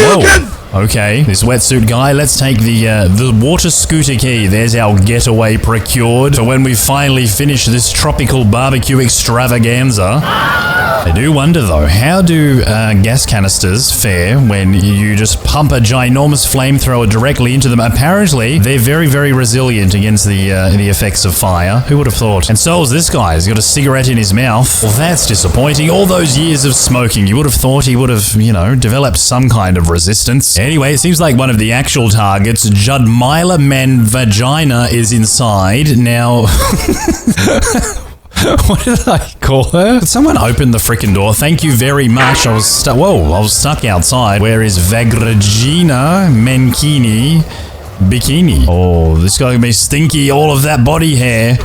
Whoa. Okay, this wetsuit guy. Let's take the water scooter key. There's our getaway procured for when we finally finish this tropical barbecue extravaganza. I do wonder though, how do gas canisters fare when you just pump a ginormous flamethrower directly into them? Apparently, they're very, very resilient against the effects of fire. Who would have thought? And so is this guy. He's got a cigarette in his mouth. Well, that's disappointing. All those years of smoking, you would have thought he would have, you know, developed some kind of resistance. Anyway, it seems like one of the actual targets, Judmila Man Vagina, is inside. Now... What did I call her? Did someone open the frickin' door? Thank you very much. I was stuck. Whoa, I was stuck outside. Where is Vagragina Menkini Bikini? Oh, this guy can be stinky. All of that body hair.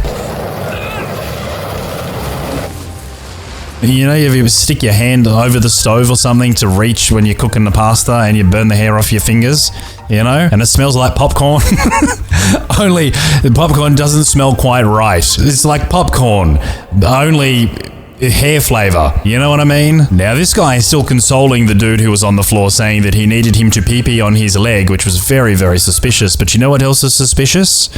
You know, if you stick your hand over the stove or something to reach when you're cooking the pasta and you burn the hair off your fingers, you know, and it smells like popcorn. Only the popcorn doesn't smell quite right. It's like popcorn, only hair flavor. You know what I mean? Now this guy is still consoling the dude who was on the floor, saying that he needed him to pee-pee on his leg, which was very, very suspicious. But you know what else is suspicious?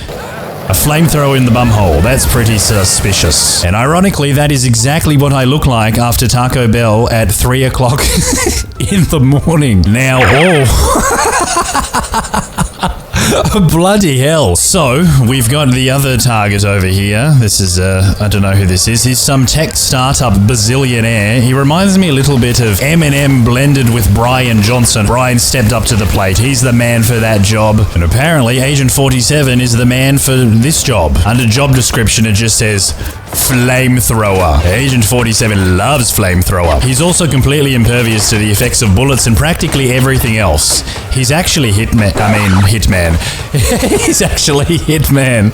A flamethrower in the bumhole. That's pretty suspicious. And ironically, that is exactly what I look like after Taco Bell at 3 o'clock in the morning. Now, bloody hell. So, we've got the other target over here. This is, I don't know who this is. He's some tech startup bazillionaire. He reminds me a little bit of Eminem blended with Brian Johnson. Brian stepped up to the plate. He's the man for that job. And apparently, Agent 47 is the man for this job. Under job description, it just says flamethrower. Agent 47 loves flamethrower. He's also completely impervious to the effects of bullets and practically everything else. He's actually Hitman. He's actually Hitman.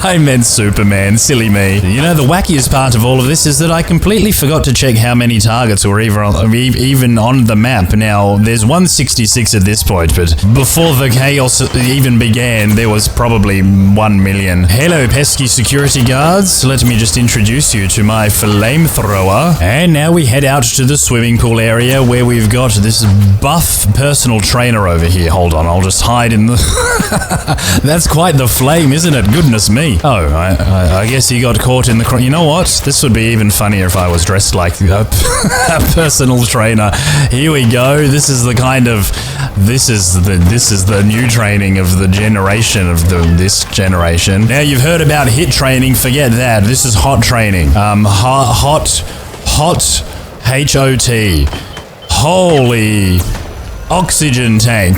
I meant Superman. Silly me. You know, the wackiest part of all of this is that I completely forgot to check how many targets were even on the map. Now, there's 166 at this point, but before the chaos even began, there was probably 1 million. Hello, pesky security guards. Let me just introduce you to my flamethrower. And now we head out to the swimming pool area where we've got this buff personal trainer over here. Hold on, I'll just hide in the... That's quite the flame, isn't it? Goodness me. Oh, I guess he got caught in the... You know what? This would be even funnier if I was dressed like a personal trainer. Here we go. This is the kind of... This is the new training of the generation of this generation. Now you've heard about HIT training, forget that. This is hot training. Hot H-O-T. Holy oxygen tank.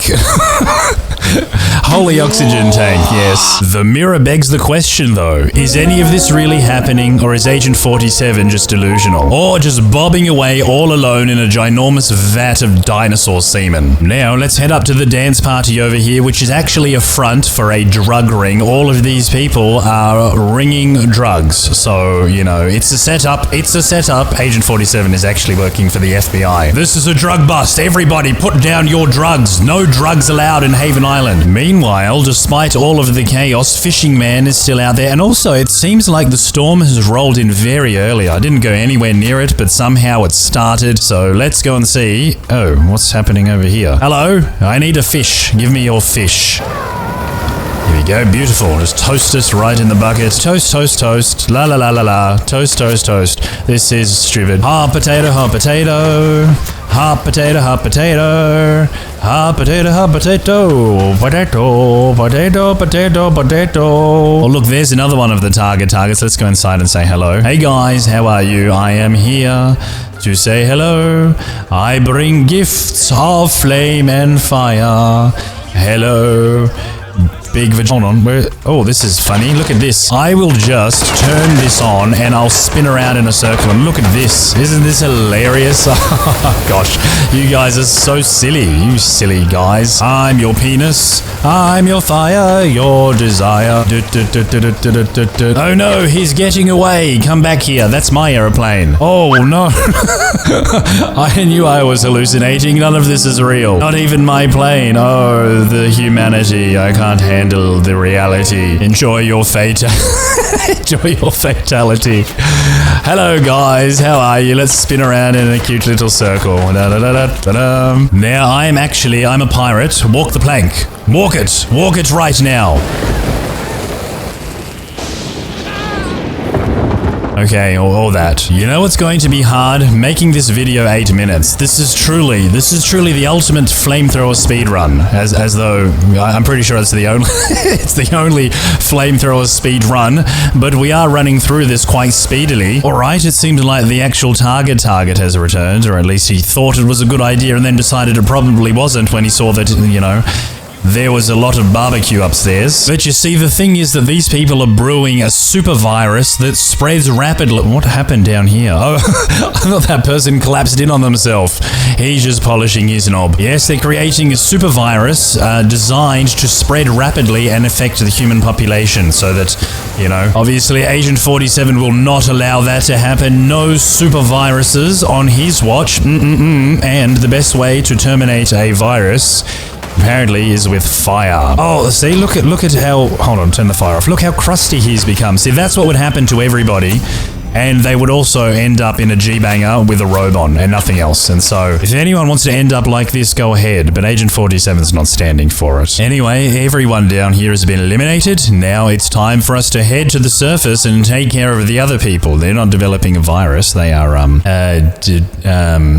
Holy oxygen tank, yes. The mirror begs the question though, is any of this really happening, or is Agent 47 just delusional? Or just bobbing away all alone in a ginormous vat of dinosaur semen? Now, let's head up to the dance party over here, which is actually a front for a drug ring. All of these people are ringing drugs. So, you know, it's a setup. It's a setup. Agent 47 is actually working for the FBI. This is a drug bust. Everybody put down your drugs. No drugs allowed in Haven Island. Meanwhile, despite all of the chaos, Fishing Man is still out there. And also, it seems like the storm has rolled in very early. I didn't go anywhere near it, but somehow it started. So let's go and see. Oh, what's happening over here? Hello? I need a fish. Give me your fish. Here we go, beautiful. Just toast us right in the bucket. Toast, toast, toast. La la la la la. Toast, toast, toast. This is stupid. Hot potato, hot potato. Hot potato, hot potato. Hot potato, hot potato. Potato, potato, potato, potato. Oh, look, there's another one of the targets. Let's go inside and say hello. Hey guys, how are you? I am here to say hello. I bring gifts of flame and fire. Hello. Big hold on. Oh, this is funny. Look at this. I will just turn this on and I'll spin around in a circle and look at this. Isn't this hilarious? Gosh, you guys are so silly. You silly guys. I'm your penis. I'm your fire, your desire. Oh no, he's getting away. Come back here. That's my aeroplane. Oh no. I knew I was hallucinating. None of this is real. Not even my plane. Oh, the humanity. I can't handle the reality. Enjoy your fate. Enjoy your fatality. Hello guys, how are you? Let's spin around in a cute little circle. Now I'm a pirate. Walk the plank. Walk it right now. Okay, all that. You know what's going to be hard? Making this video 8 minutes. This is truly the ultimate flamethrower speedrun. As though, I'm pretty sure it's the only, it's the only flamethrower speedrun, but we are running through this quite speedily. Alright, it seems like the actual target has returned, or at least he thought it was a good idea and then decided it probably wasn't when he saw that, you know, there was a lot of barbecue upstairs. But you see, the thing is that these people are brewing a super virus that spreads rapidly. What happened down here? Oh, I thought that person collapsed in on themselves. He's just polishing his knob. Yes, they're creating a super virus designed to spread rapidly and affect the human population so that, you know, obviously Agent 47 will not allow that to happen. No super viruses on his watch. And the best way to terminate a virus apparently is with fire. Oh, see, look at how, hold on, turn the fire off. Look how crusty he's become. See, that's what would happen to everybody. And they would also end up in a G-banger with a robe on and nothing else. And so, if anyone wants to end up like this, go ahead. But Agent 47's not standing for it. Anyway, everyone down here has been eliminated. Now it's time for us to head to the surface and take care of the other people. They're not developing a virus. They are,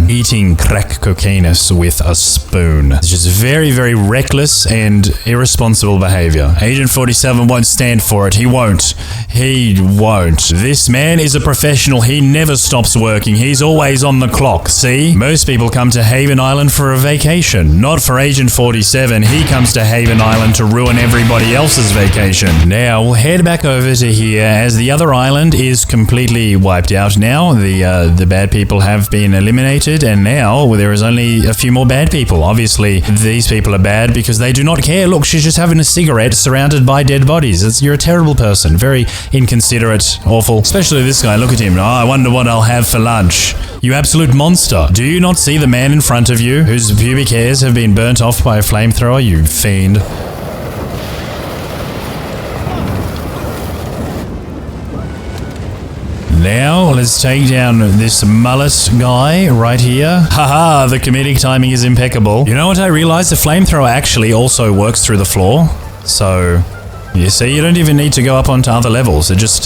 eating crack cocaine with a spoon. It's just very, very reckless and irresponsible behavior. Agent 47 won't stand for it. He won't. He won't. This man is a professional. He never stops working. He's always on the clock. See? Most people come to Haven Island for a vacation. Not for Agent 47. He comes to Haven Island to ruin everybody else's vacation. Now, we'll head back over to here as the other island is completely wiped out now. The bad people have been eliminated and now there is only a few more bad people. Obviously, these people are bad because they do not care. Look, she's just having a cigarette surrounded by dead bodies. You're a terrible person. Very inconsiderate, awful. Especially this guy. Look at him. Oh, I wonder what I'll have for lunch. You absolute monster. Do you not see the man in front of you whose pubic hairs have been burnt off by a flamethrower, you fiend? Now, let's take down this mullet guy right here. Haha, the comedic timing is impeccable. You know what I realized? The flamethrower actually also works through the floor. So, you see, you don't even need to go up onto other levels. It just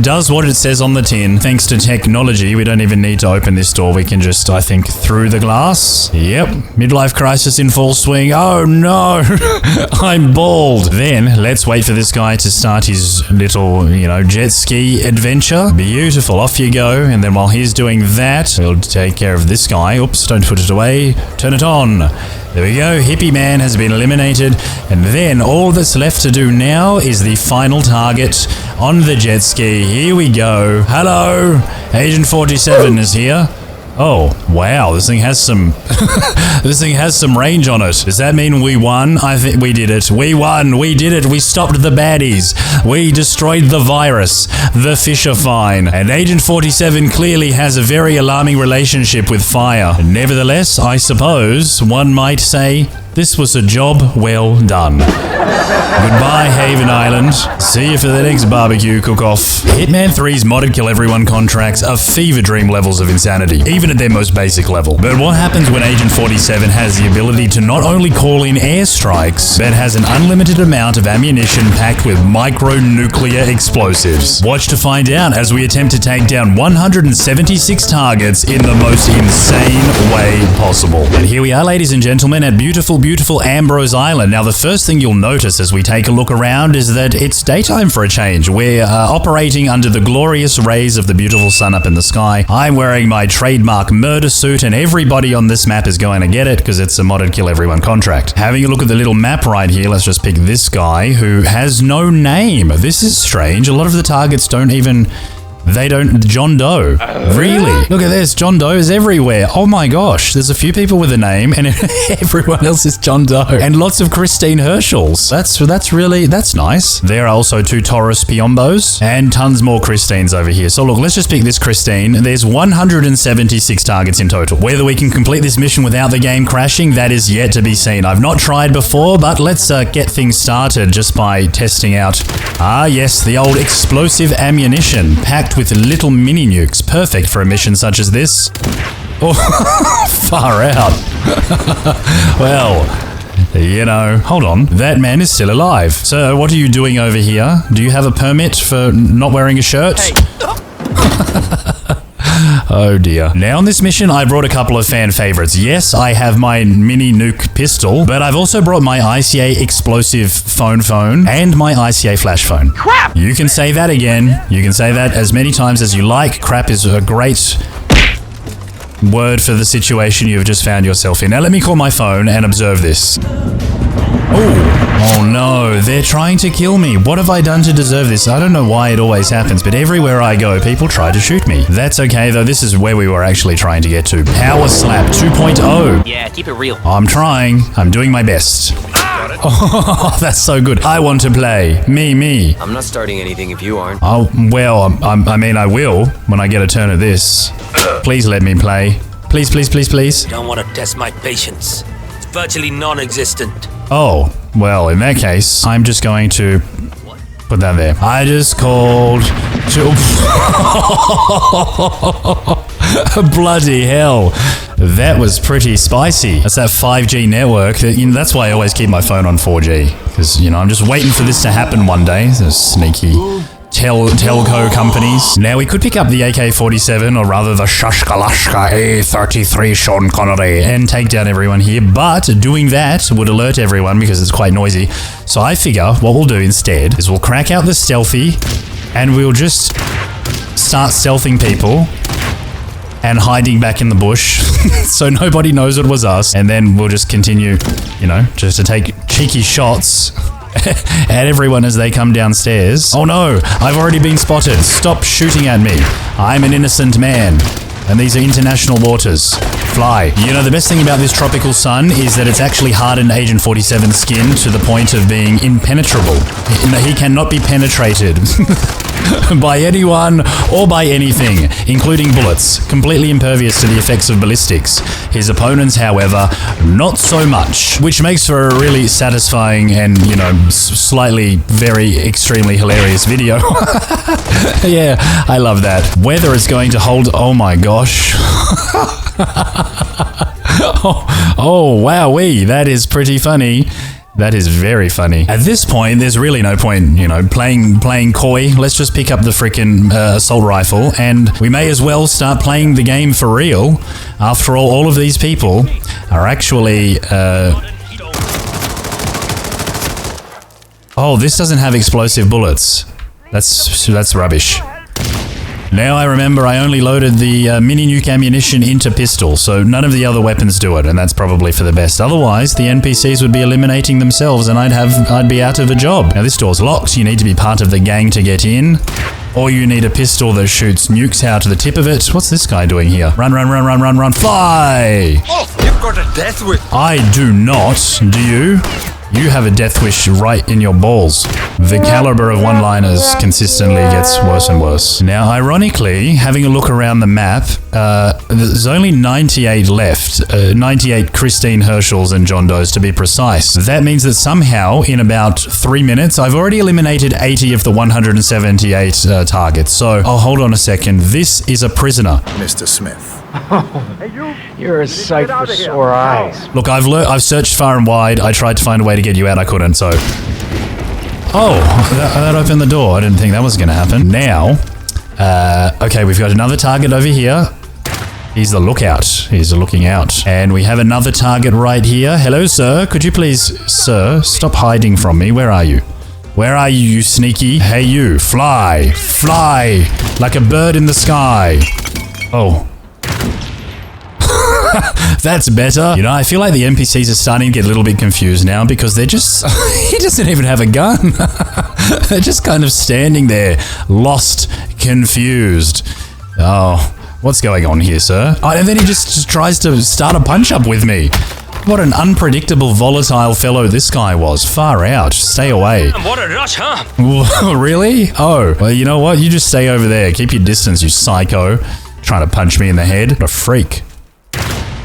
does what it says on the tin. Thanks to technology, we don't even need to open this door. We can just, I think, through the glass. Yep, midlife crisis in full swing. Oh no, I'm bald. Then, let's wait for this guy to start his little, you know, jet ski adventure. Beautiful, off you go. And then while he's doing that, we'll take care of this guy. Oops, don't put it away. Turn it on. There we go, Hippie Man has been eliminated, and then all that's left to do now is the final target on the jet ski. Here we go. Hello, Agent 47 is here. Oh, wow, this thing has some this thing has some range on it. Does that mean we won? I think we did it. We won. We did it. We stopped the baddies. We destroyed the virus. The fish are fine. And Agent 47 clearly has a very alarming relationship with fire. Nevertheless, I suppose one might say this was a job well done. Goodbye, Haven Island. See you for the next barbecue cook-off. Hitman 3's modded kill everyone contracts are fever dream levels of insanity, even at their most basic level. But what happens when Agent 47 has the ability to not only call in airstrikes, but has an unlimited amount of ammunition packed with micro-nuclear explosives? Watch to find out as we attempt to take down 176 targets in the most insane way possible. And here we are, ladies and gentlemen, at beautiful Ambrose Island. Now, the first thing you'll notice as we take a look around is that it's daytime for a change. We're operating under the glorious rays of the beautiful sun up in the sky. I'm wearing my trademark murder suit, and everybody on this map is going to get it because it's a modded kill everyone contract. Having a look at the little map right here, let's just pick this guy who has no name. This is strange. A lot of the targets don't even... They don't... John Doe. Really? Look at this. John Doe is everywhere. Oh my gosh. There's a few people with a name and everyone else is John Doe. And lots of Christine Herschels. That's nice. There are also 2 Taurus Piombos and tons more Christines over here. So look, let's just pick this Christine. There's 176 targets in total. Whether we can complete this mission without the game crashing, that is yet to be seen. I've not tried before, but let's get things started just by testing out. Ah, yes, the old explosive ammunition packed with little mini nukes, perfect for a mission such as this. Oh, far out. Well, you know, hold on, that man is still alive. Sir, what are you doing over here? Do you have a permit for not wearing a shirt? Hey. Oh dear. Now on this mission, I brought a couple of fan favorites. Yes, I have my mini nuke pistol, but I've also brought my ICA explosive phone and my ICA flash phone. Crap! You can say that again. You can say that as many times as you like. Crap is a great word for the situation you've just found yourself in. Now let me call my phone and observe this. Oh no, they're trying to kill me. What have I done to deserve this? I don't know why it always happens, but everywhere I go, people try to shoot me. That's okay though, this is where we were actually trying to get to. Power Slap 2.0. Yeah, keep it real. I'm trying. I'm doing my best. Oh, that's so good. I want to play. Me. I'm not starting anything if you aren't. Oh, well, I mean, I will when I get a turn at this. Please let me play. Please. I don't want to test my patience. It's virtually non-existent. Oh, well, in that case, I'm just going to put that there. I just called to... Bloody hell. That was pretty spicy. That's that 5G network. That's why I always keep my phone on 4G. Because, you know, I'm just waiting for this to happen one day. Those sneaky... telco companies. Now, we could pick up the AK-47, or rather the Shashkalashka A-33 Sean Connery, and take down everyone here, but doing that would alert everyone because it's quite noisy. So I figure what we'll do instead is we'll crack out the stealthy, and we'll just start stealthing people and hiding back in the bush so nobody knows it was us, and then we'll just continue, you know, just to take cheeky shots at everyone as they come downstairs. Oh no, I've already been spotted. Stop shooting at me. I'm an innocent man. And these are international waters. Fly. You know, the best thing about this tropical sun is that it's actually hardened Agent 47's skin to the point of being impenetrable. He cannot be penetrated by anyone or by anything, including bullets. Completely impervious to the effects of ballistics. His opponents, however, not so much, which makes for a really satisfying and, you know, slightly, very, extremely hilarious video. Yeah, I love that. Whether it's going to hold... Oh my gosh. Oh, wowee, that is pretty funny. That is very funny. At this point, there's really no point, you know, playing coy. Let's just pick up the frickin' assault rifle, and we may as well start playing the game for real. After all of these people are actually... Oh, this doesn't have explosive bullets. That's rubbish. Now I remember I only loaded the mini nuke ammunition into pistol, so none of the other weapons do it, and that's probably for the best. Otherwise, the NPCs would be eliminating themselves and I'd be out of a job. Now this door's locked, you need to be part of the gang to get in. Or you need a pistol that shoots nukes out to the tip of it. What's this guy doing here? Run, run, run, run, run, run, fly! Oh, you've got a death wish. I do not, do you? You have a death wish right in your balls. The caliber of one-liners consistently gets worse and worse. Now, ironically, having a look around the map, there's only 98 left. 98 Christine Herschels and John Does to be precise. That means that somehow, in about 3 minutes, I've already eliminated 80 of the 178 targets. So, oh, hold on a second. This is a prisoner. Mr. Smith. You're a sight for sore eyes. Look, I've searched far and wide. I tried to find a way to get you out. I couldn't, so... Oh, that opened the door. I didn't think that was going to happen. Now, okay, we've got another target over here. He's the lookout. He's looking out. And we have another target right here. Hello, sir. Could you please, sir, stop hiding from me? Where are you? Where are you, you sneaky? Hey, you. Fly. Fly. Like a bird in the sky. Oh. That's better. You know, I feel like the NPCs are starting to get a little bit confused now because they're just... he doesn't even have a gun. They're just kind of standing there, lost, confused. Oh, what's going on here, sir? Oh, and then he just tries to start a punch-up with me. What an unpredictable, volatile fellow this guy was. Far out. Stay away. What a rush, huh? Really? Oh, well, you know what? You just stay over there. Keep your distance, you psycho. Trying to punch me in the head. What a freak.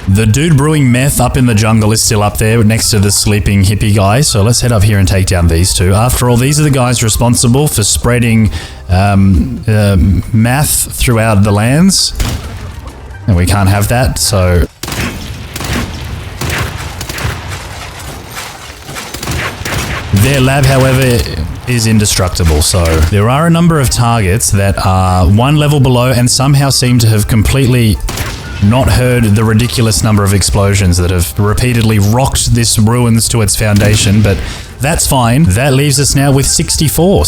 The dude brewing meth up in the jungle is still up there next to the sleeping hippie guy, so let's head up here and take down these two. After all, these are the guys responsible for spreading meth throughout the lands. And we can't have that, so... Their lab, however, is indestructible, so there are a number of targets that are one level below and somehow seem to have completely not heard the ridiculous number of explosions that have repeatedly rocked this ruins to its foundation, but that's fine. That leaves us now with 64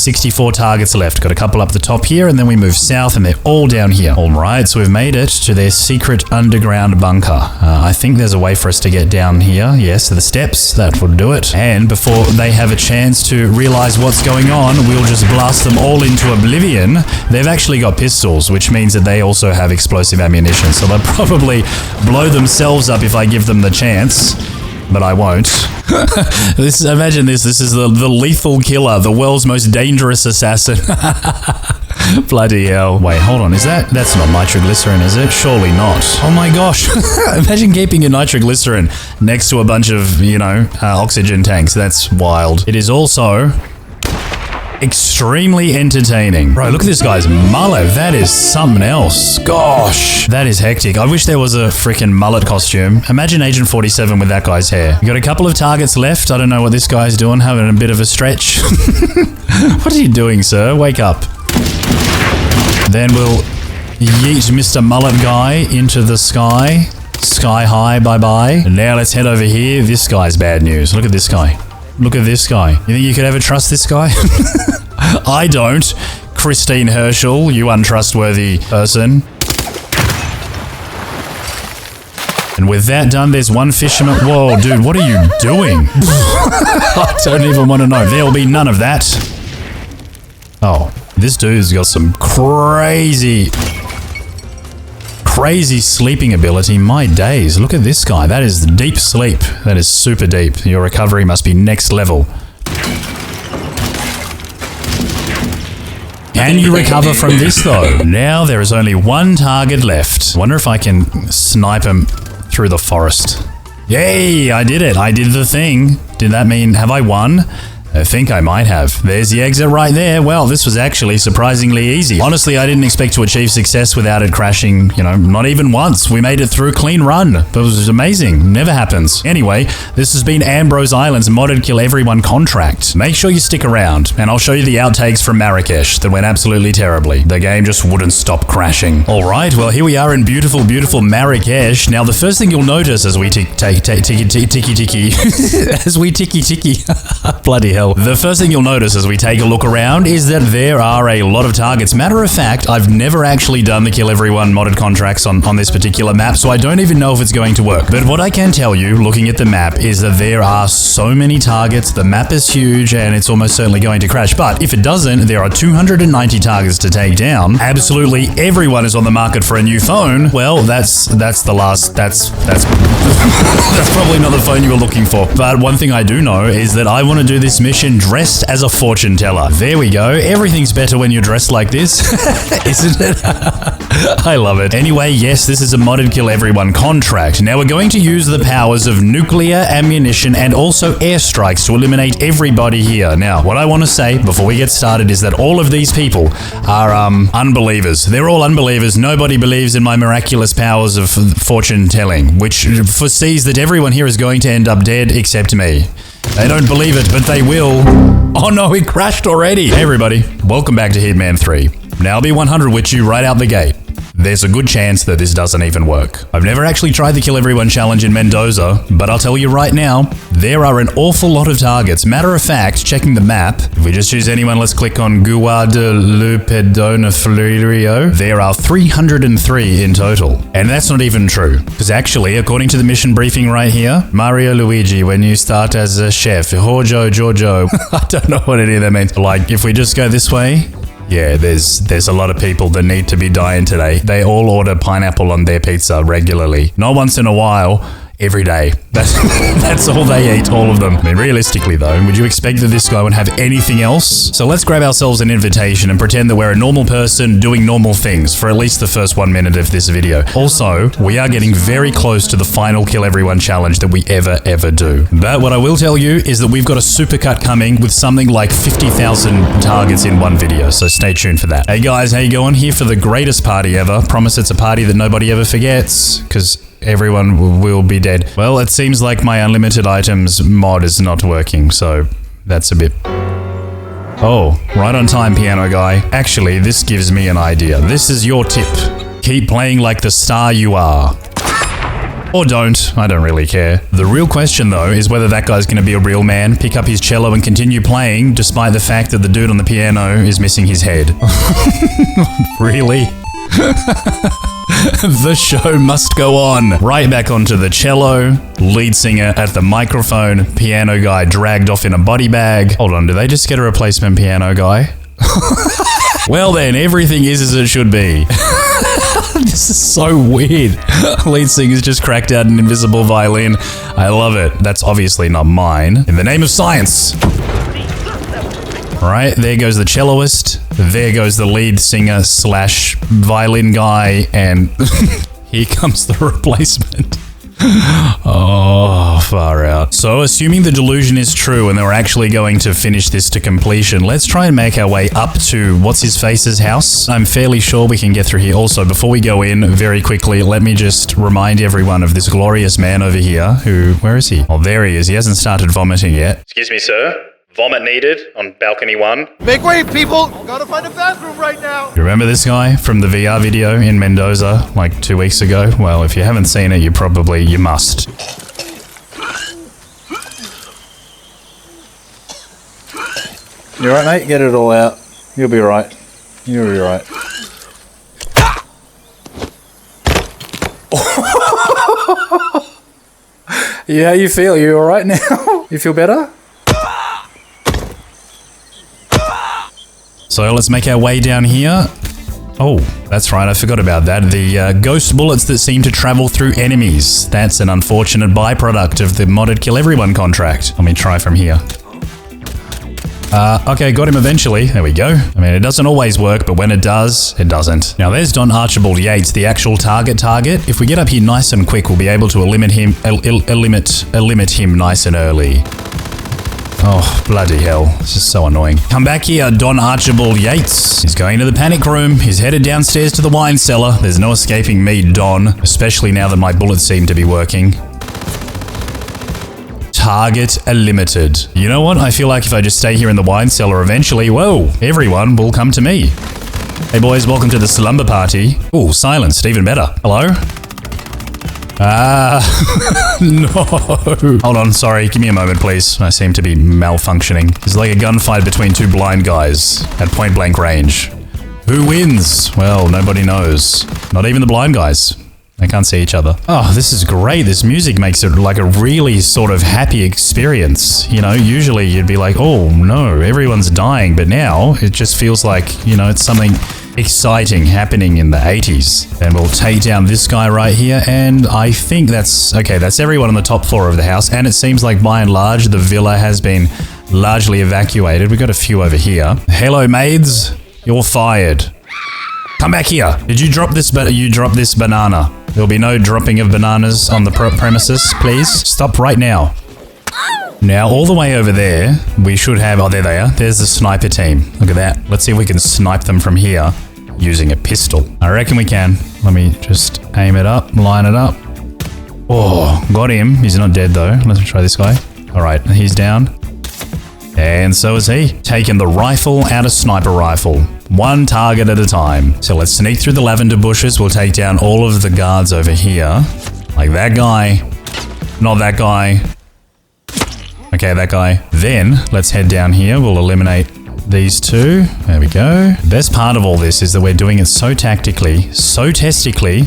targets left. Got a couple up the top here, and then we move south, and they're all down here. All right, so we've made it to their secret underground bunker. I think there's a way for us to get down here. Yes, the steps, that would do it. And before they have a chance to realize what's going on, we'll just blast them all into oblivion. They've actually got pistols, which means that they also have explosive ammunition, so they'll probably blow themselves up if I give them the chance. But I won't. Imagine this. This is the lethal killer, the world's most dangerous assassin. Bloody hell. Wait, hold on. That's not nitroglycerin, is it? Surely not. Oh my gosh. Imagine keeping your nitroglycerin next to a bunch of, you know, oxygen tanks. That's wild. It is also extremely entertaining. Bro, look at this guy's mullet. That is something else. Gosh, that is hectic. I wish there was a freaking mullet costume. Imagine Agent 47 with that guy's hair. We got a couple of targets left. I don't know what this guy's doing, having a bit of a stretch. What are you doing, sir? Wake up. Then we'll yeet Mr. Mullet guy into the sky. Sky high, bye-bye. And now let's head over here. This guy's bad news. Look at this guy. Look at this guy. You think you could ever trust this guy? I don't. Christine Herschel, you untrustworthy person. And with that done, there's one fisherman. Whoa, dude, what are you doing? I don't even want to know. There'll be none of that. Oh, this dude's got some crazy sleeping ability. My days. Look at this guy. That is deep sleep. That is super deep. Your recovery must be next level. Can you recover from this though? Now there is only one target left. Wonder if I can snipe him through the forest. Yay, I did it. I did the thing. Did that mean, have I won? I think I might have. There's the exit right there. Well, this was actually surprisingly easy. Honestly, I didn't expect to achieve success without it crashing, you know, not even once. We made it through clean run. But it was amazing. Never happens. Anyway, this has been Ambrose Island's modded kill everyone contract. Make sure you stick around, and I'll show you the outtakes from Marrakesh that went absolutely terribly. The game just wouldn't stop crashing. All right, well, here we are in beautiful, beautiful Marrakesh. Now, the first thing you'll notice as we ticky, as we ticky, bloody hell. hell. The first thing you'll notice as we take a look around is that there are a lot of targets. Matter of fact, I've never actually done the Kill Everyone modded contracts on this particular map, so I don't even know if it's going to work. But what I can tell you, looking at the map, is that there are so many targets, the map is huge, and it's almost certainly going to crash. But if it doesn't, there are 290 targets to take down. Absolutely everyone is on the market for a new phone. Well, that's probably not the phone you were looking for. But one thing I do know is that I want to do this mission dressed as a fortune teller. There we go. Everything's better when you're dressed like this, isn't it? I love it. Anyway, yes, this is a modded Kill Everyone contract. Now we're going to use the powers of nuclear, ammunition, and also airstrikes to eliminate everybody here. Now, what I want to say before we get started is that all of these people are unbelievers. They're all unbelievers. Nobody believes in my miraculous powers of fortune telling, which foresees that everyone here is going to end up dead except me. They don't believe it, but they will. Oh no, it crashed already. Hey everybody, welcome back to Hitman 3. Now I'll be 100 with you right out the gate. There's a good chance that this doesn't even work. I've never actually tried the Kill Everyone challenge in Mendoza, but I'll tell you right now, there are an awful lot of targets. Matter of fact, checking the map, if we just choose anyone, let's click on Guadalupe-Donofrio. There are 303 in total. And that's not even true. Because actually, according to the mission briefing right here, Mario Luigi, when you start as a chef, Jorjo, Giorgio, I don't know what any of that means. Like, if we just go this way, yeah, there's a lot of people that need to be dying today. They all order pineapple on their pizza regularly. Not once in a while, every day. That's all they eat, all of them. I mean, realistically though, would you expect that this guy would have anything else? So let's grab ourselves an invitation and pretend that we're a normal person doing normal things for at least the first 1 minute of this video. Also, we are getting very close to the final Kill Everyone challenge that we ever do. But what I will tell you is that we've got a supercut coming with something like 50,000 targets in one video, so stay tuned for that. Hey guys, how you going? Here for the greatest party ever. Promise it's a party that nobody ever forgets, because everyone will be dead. Well, it seems like my unlimited items mod is not working, so that's a bit... Oh, right on time, piano guy. Actually, this gives me an idea. This is your tip. Keep playing like the star you are. Or don't, I don't really care. The real question though is whether that guy's gonna be a real man, pick up his cello and continue playing, despite the fact that the dude on the piano is missing his head. Really? The show must go on. Right back onto the cello, lead singer at the microphone, piano guy dragged off in a body bag. Hold on, do they just get a replacement piano guy? Well then, everything is as it should be. This is so weird. Lead singer's just cracked out an invisible violin. I love it. That's obviously not mine. In the name of science. Right, there goes the celloist. There goes the lead singer slash violin guy, and here comes the replacement. Oh, far out. So, assuming the delusion is true and they're actually going to finish this to completion, let's try and make our way up to what's-his-face's house. I'm fairly sure we can get through here. Also, before we go in, very quickly, let me just remind everyone of this glorious man over here who... Where is he? Oh, there he is. He hasn't started vomiting yet. Excuse me, sir. Vomit needed on balcony 1. Make way, people! Gotta find a bathroom right now! You remember this guy from the VR video in Mendoza like 2 weeks ago? Well, if you haven't seen it, you must. You alright, mate? Get it all out. You'll be right. You'll be right. Yeah, how you feel? You alright now? You feel better? So let's make our way down here. Oh, that's right, I forgot about that. The ghost bullets that seem to travel through enemies. That's an unfortunate byproduct of the modded Kill Everyone contract. Let me try from here. Okay, got him eventually. There we go. I mean, it doesn't always work, but when it does, it doesn't. Now, there's Don Archibald Yates, the actual target. If we get up here nice and quick, we'll be able to eliminate him nice and early. Oh, bloody hell. This is so annoying. Come back here, Don Archibald Yates. He's going to the panic room. He's headed downstairs to the wine cellar. There's no escaping me, Don. Especially now that my bullets seem to be working. Target limited. You know what? I feel like if I just stay here in the wine cellar eventually, whoa, everyone will come to me. Hey boys, welcome to the slumber party. Ooh, silenced, even better. Hello? No. Hold on, sorry. Give me a moment, please. I seem to be malfunctioning. It's like a gunfight between two blind guys at point blank range. Who wins? Well, nobody knows. Not even the blind guys. They can't see each other. Oh, this is great. This music makes it like a really sort of happy experience. You know, usually you'd be like, oh no, everyone's dying. But now it just feels like, you know, it's something exciting happening in the 80s. And we'll take down this guy right here. And I think that's, okay, that's everyone on the top floor of the house. And it seems like by and large, the villa has been largely evacuated. We've got a few over here. Hello, maids. You're fired. Come back here. Did you drop this? You dropped this banana. There'll be no dropping of bananas on the premises, please. Stop right now. Now, all the way over there, we should have... Oh, there they are. There's the sniper team. Look at that. Let's see if we can snipe them from here using a pistol. I reckon we can. Let me just aim it up, line it up. Oh, got him. He's not dead, though. Let's try this guy. All right, he's down. And so is he. Taking the rifle out of sniper rifle. One target at a time. So let's sneak through the lavender bushes. We'll take down all of the guards over here. Like that guy. Not that guy. Okay, that guy. Then, let's head down here. We'll eliminate these two. There we go. The best part of all this is that we're doing it so tactically, so testically,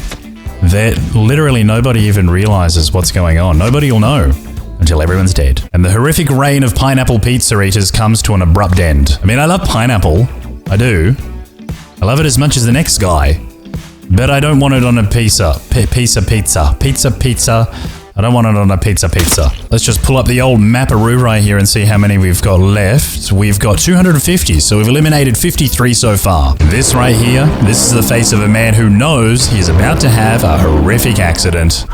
that literally nobody even realizes what's going on. Nobody will know until everyone's dead. And the horrific reign of pineapple pizza eaters comes to an abrupt end. I mean, I love pineapple. I do. I love it as much as the next guy. But I don't want it on a pizza. Pizza. I don't want it on a pizza. Let's just pull up the old mapperoo right here and see how many we've got left. We've got 250, so we've eliminated 53 so far. This right here, this is the face of a man who knows he's about to have a horrific accident.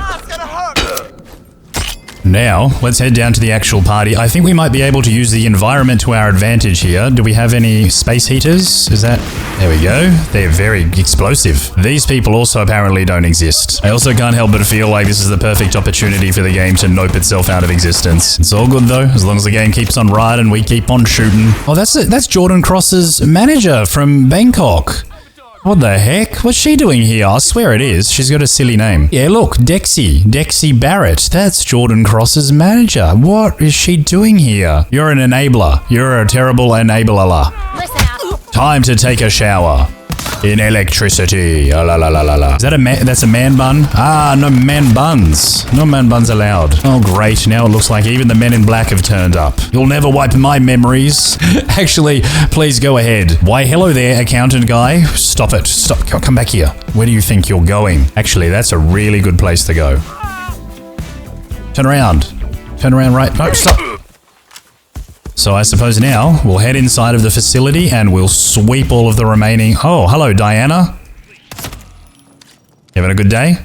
Now, let's head down to the actual party. I think we might be able to use the environment to our advantage here. Do we have any space heaters? Is that... There we go. They're very explosive. These people also apparently don't exist. I also can't help but feel like this is the perfect opportunity for the game to nope itself out of existence. It's all good though, as long as the game keeps on right and we keep on shooting. Oh, that's Jordan Cross's manager from Bangkok. What the heck? What's she doing here? I swear it is. She's got a silly name. Yeah, look, Dexy Barrett. That's Jordan Cross's manager. What is she doing here? You're an enabler. You're a terrible enabler. Time to take a shower. In electricity. Oh, la la la la la. Is that a man? That's a man bun? Ah, no man buns. No man buns allowed. Oh, great. Now it looks like even the men in black have turned up. You'll never wipe my memories. Actually, please go ahead. Why, hello there, accountant guy. Stop it. Stop. Come back here. Where do you think you're going? Actually, that's a really good place to go. Turn around. Turn around right. No, stop. So I suppose now we'll head inside of the facility and we'll sweep all of the remaining... Oh, hello, Diana. Having a good day?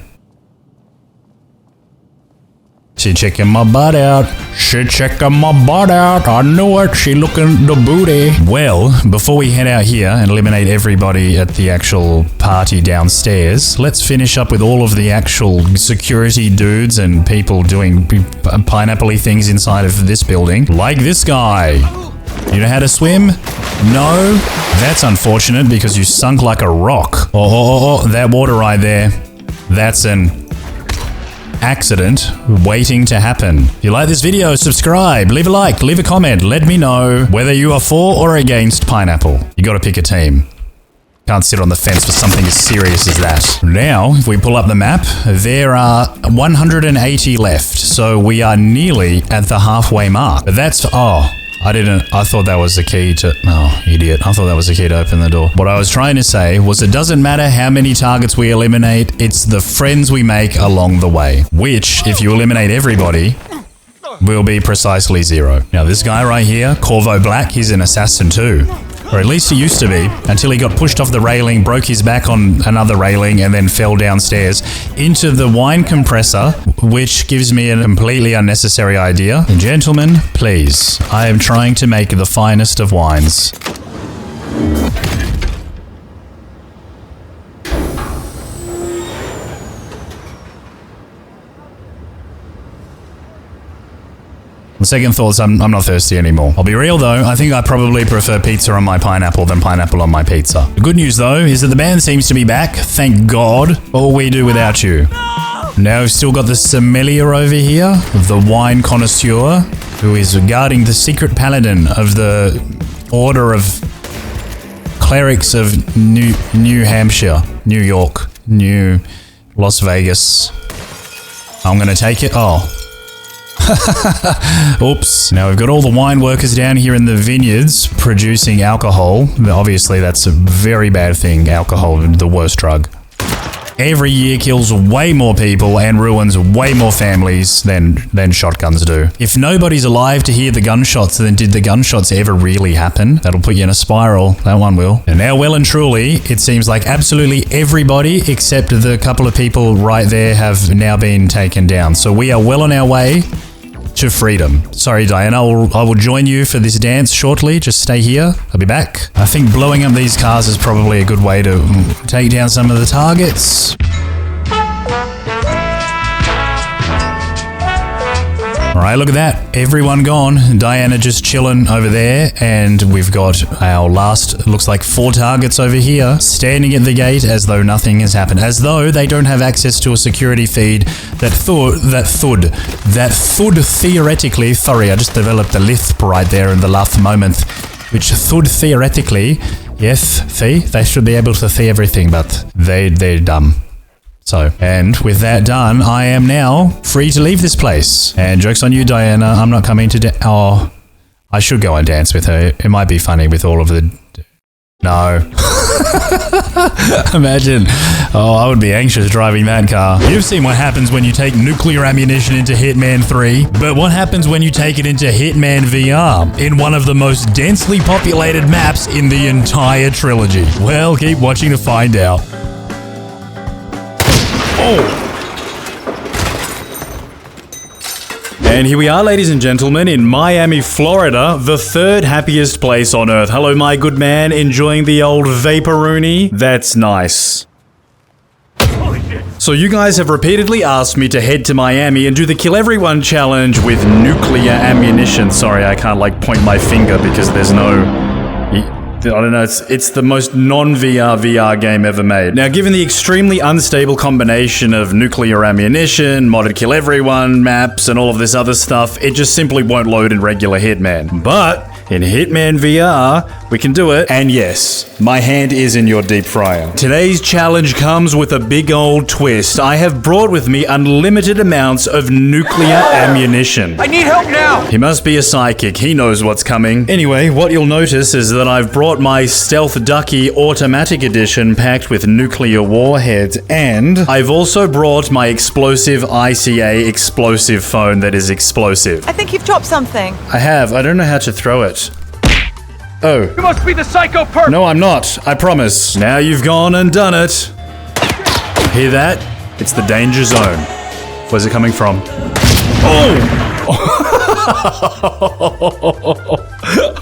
She checking my butt out. She checking my butt out. I knew it. She looking the booty. Well, before we head out here and eliminate everybody at the actual party downstairs, let's finish up with all of the actual security dudes and people doing pineapple-y things inside of this building. Like this guy. You know how to swim? No? That's unfortunate because you sunk like a rock. Oh, that water right there. That's an accident waiting to happen. If you like this video, subscribe, leave a like, leave a comment, let me know whether you are for or against pineapple. You gotta pick a team. Can't sit on the fence for something as serious as that. Now, if we pull up the map, there are 180 left, so we are nearly at the halfway mark. But that's... Oh, I thought that was the key to... Oh, idiot. I thought that was the key to open the door. What I was trying to say was it doesn't matter how many targets we eliminate, it's the friends we make along the way. Which, if you eliminate everybody, will be precisely 0. Now, this guy right here, Corvo Black, he's an assassin too. Or at least he used to be, until he got pushed off the railing, broke his back on another railing, and then fell downstairs into the wine compressor, which gives me a completely unnecessary idea. And gentlemen, please, I am trying to make the finest of wines. On second thoughts, I'm not thirsty anymore. I'll be real though, I think I probably prefer pizza on my pineapple than pineapple on my pizza. The good news though is that the band seems to be back, thank God. All we do without you. Now we've still got the sommelier over here, the wine connoisseur, who is guarding the secret paladin of the Order of Clerics of New Hampshire, New York, New Las Vegas. I'm gonna take it. Oh. Oops. Now we've got all the wine workers down here in the vineyards producing alcohol. Obviously that's a very bad thing. Alcohol, the worst drug. Every year kills way more people and ruins way more families than shotguns do. If nobody's alive to hear the gunshots, then did the gunshots ever really happen? That'll put you in a spiral. That one will. And now, well and truly, it seems like absolutely everybody except the couple of people right there have now been taken down. So we are well on our way to freedom. Sorry, Diana, I will join you for this dance shortly. Just stay here. I'll be back. I think blowing up these cars is probably a good way to take down some of the targets. Alright, look at that. Everyone gone. Diana just chilling over there. And we've got our last, looks like 4 targets over here, standing at the gate as though nothing has happened. As though they don't have access to a security feed that thud theoretically, sorry, I just developed a lisp right there in the last moment, which thud theoretically, yes, see, they should be able to see everything, but they're dumb. So, and with that done, I am now free to leave this place. And joke's on you, Diana, I'm not coming to oh, I should go and dance with her. It might be funny with all of the... No. Imagine. Oh, I would be anxious driving that car. You've seen what happens when you take nuclear ammunition into Hitman 3, but what happens when you take it into Hitman VR in one of the most densely populated maps in the entire trilogy? Well, keep watching to find out. Oh! And here we are, ladies and gentlemen, in Miami, Florida, the 3rd happiest place on Earth. Hello, my good man, enjoying the old vaporoonie? That's nice. So you guys have repeatedly asked me to head to Miami and do the Kill Everyone challenge with nuclear ammunition. Sorry, I can't, like, point my finger because there's no... I don't know, it's the most non-VR VR game ever made. Now, given the extremely unstable combination of nuclear ammunition, modded Kill Everyone maps, and all of this other stuff, it just simply won't load in regular Hitman. But in Hitman VR, we can do it. And yes, my hand is in your deep fryer. Today's challenge comes with a big old twist. I have brought with me unlimited amounts of nuclear ammunition. I need help now! He must be a psychic. He knows what's coming. Anyway, what you'll notice is that I've brought my Stealth Ducky Automatic Edition packed with nuclear warheads, and I've also brought my explosive ICA explosive phone that is explosive. I think you've dropped something. I have. I don't know how to throw it. Oh. You must be the psycho perp! No, I'm not. I promise. Now you've gone and done it. Hear that? It's the danger zone. Where's it coming from? Oh!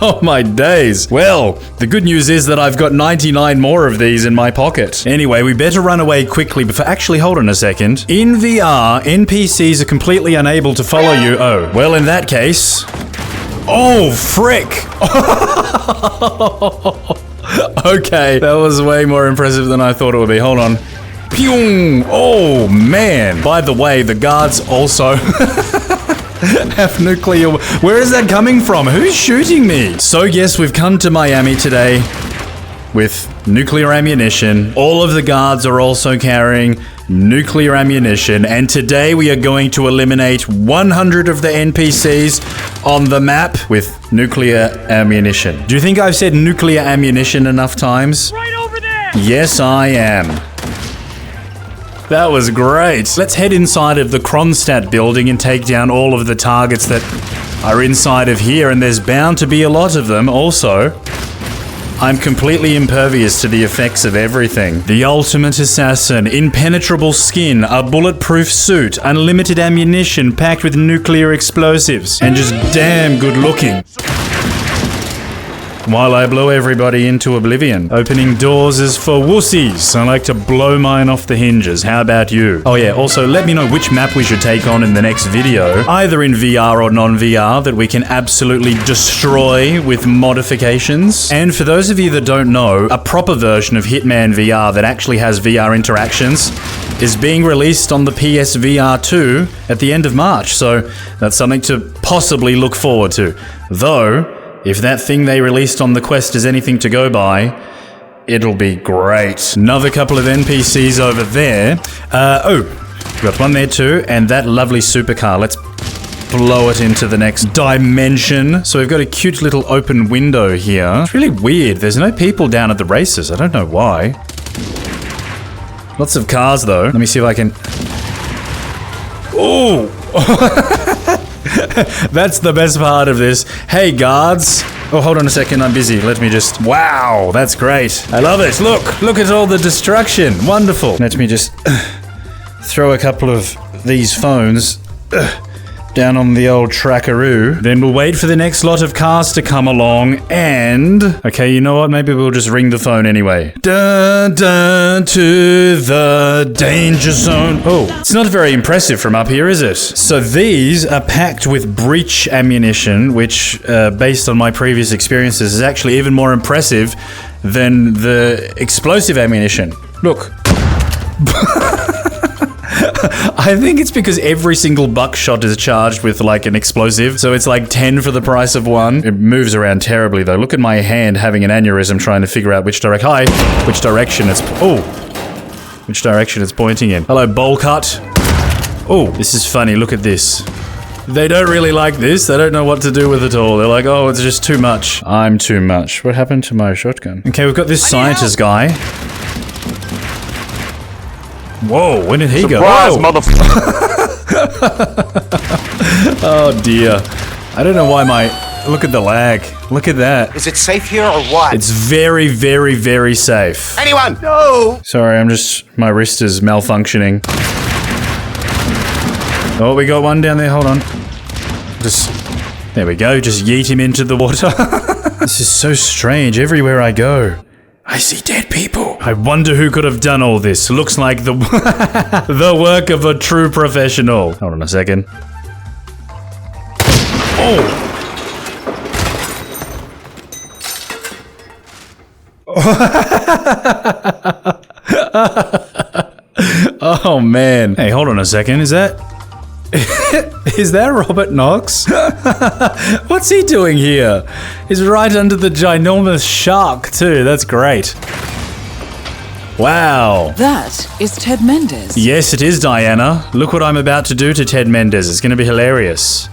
Oh my days. Well, the good news is that I've got 99 more of these in my pocket. Anyway, we better run away quickly before... Actually, hold on a second. In VR, NPCs are completely unable to follow you. Oh, well, in that case... Oh, frick! Okay, that was way more impressive than I thought it would be. Hold on. Pew! Oh, man. By the way, the guards also... have nuclear... Where is that coming from? Who's shooting me? So yes, we've come to Miami today with nuclear ammunition. All of the guards are also carrying nuclear ammunition, and today we are going to eliminate 100 of the NPCs on the map with nuclear ammunition. Do you think I've said nuclear ammunition enough times? Right over there! Yes, I am. That was great. Let's head inside of the Kronstadt building and take down all of the targets that are inside of here, and there's bound to be a lot of them. Also, I'm completely impervious to the effects of everything. The ultimate assassin, impenetrable skin, a bulletproof suit, unlimited ammunition packed with nuclear explosives, and just damn good looking. while I blow everybody into oblivion. Opening doors is for wussies. I like to blow mine off the hinges. How about you? Oh yeah, also let me know which map we should take on in the next video, either in VR or non-VR, that we can absolutely destroy with modifications. And for those of you that don't know, a proper version of Hitman VR that actually has VR interactions is being released on the PSVR 2 at the end of March, so that's something to possibly look forward to. Though, if that thing they released on the Quest is anything to go by, it'll be great. Another couple of NPCs over there. Got one there too, and that lovely supercar. Let's blow it into the next dimension. So we've got a cute little open window here. It's really weird. There's no people down at the races. I don't know why. Lots of cars though. Let me see if I can... Oh! That's the best part of this. Hey guards. Oh, hold on a second. I'm busy. Let me just... Wow, that's great. I love it. Look at all the destruction. Wonderful. Let me just throw a couple of these phones down on the old trackaroo. Then we'll wait for the next lot of cars to come along and... Okay, you know what? Maybe we'll just ring the phone anyway. Dun dun to the danger zone. Oh, it's not very impressive from up here, is it? So these are packed with breech ammunition, which, based on my previous experiences, is actually even more impressive than the explosive ammunition. Look. I think it's because every single buckshot is charged with like an explosive, so it's like 10 for the price of one. It moves around terribly though. Look at my hand having an aneurysm trying to figure out which direction it's pointing in. Hello, bowl cut. Oh, this is funny. Look at this. They don't really like this. They don't know what to do with it all. They're like, oh, it's just too much. I'm too much. What happened to my shotgun? Okay, we've got this scientist guy. Whoa, when did he go? Surprise, motherfucker! Oh dear. I don't know why my... Look at the lag. Look at that. Is it safe here or what? It's very, very, very safe. Anyone? No! Sorry, my wrist is malfunctioning. Oh, we got one down there. Hold on. There we go. Just yeet him into the water. This is so strange. Everywhere I go, I see dead people. I wonder who could have done all this. Looks like the the work of a true professional. Hold on a second. Oh! Oh man. Hey, hold on a second. Is that Robert Knox? What's he doing here? He's right under the ginormous shark too. That's great. Wow. That is Ted Mendes. Yes, it is, Diana. Look what I'm about to do to Ted Mendes. It's going to be hilarious.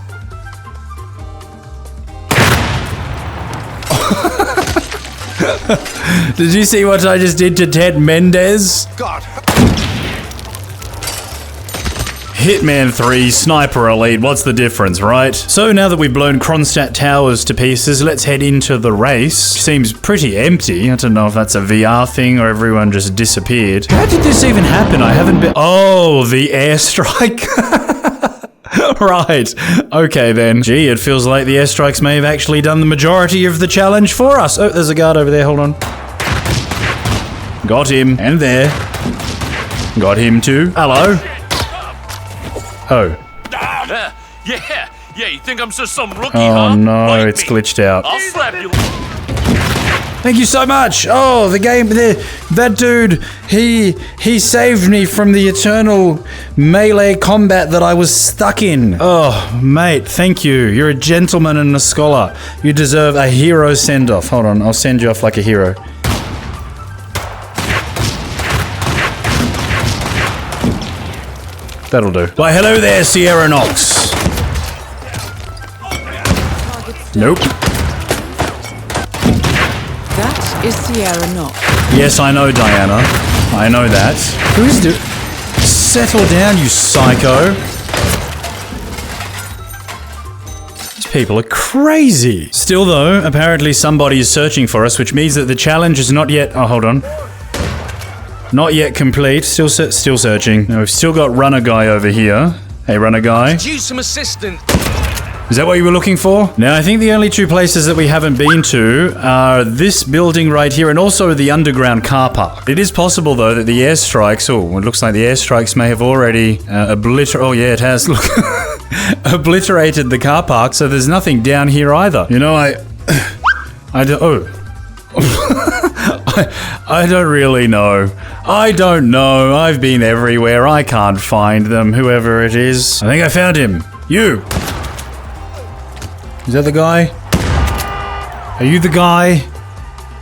Did you see what I just did to Ted Mendes? God. Hitman 3, Sniper Elite, what's the difference, right? So now that we've blown Kronstadt Towers to pieces, let's head into the race. Seems pretty empty. I don't know if that's a VR thing or everyone just disappeared. How did this even happen? I haven't been... Oh, the airstrike. Right. Okay then. Gee, it feels like the airstrikes may have actually done the majority of the challenge for us. Oh, there's a guard over there. Hold on. Got him. And there. Got him too. Hello. Oh. Yeah, you think I'm just some rookie, huh? Oh no, Bite it's me. glitched out. I'll slap you. Thank you so much. Oh, the game, that dude, he saved me from the eternal melee combat that I was stuck in. Oh, mate, thank you. You're a gentleman and a scholar. You deserve a hero send-off. Hold on, I'll send you off like a hero. That'll do. Why, hello there, Sierra Knox. Nope. That is Sierra Knox. Yes, I know, Diana. I know that. Who's Settle down, you psycho. These people are crazy. Still though, apparently somebody is searching for us, which means that the challenge is not yet... Oh, hold on. Not yet complete. Still searching. Now, we've still got Runner Guy over here. Hey, Runner Guy. Use some assistance. Is that what you were looking for? Now, I think the only two places that we haven't been to are this building right here and also the underground car park. It is possible, though, that the airstrikes... Oh, it looks like the airstrikes may have already obliterated... Oh, yeah, it has. Look. Obliterated the car park, so there's nothing down here either. You know, I don't... Oh. I don't really know. I don't know. I've been everywhere. I can't find them, whoever it is. I think I found him. You! Is that the guy? Are you the guy?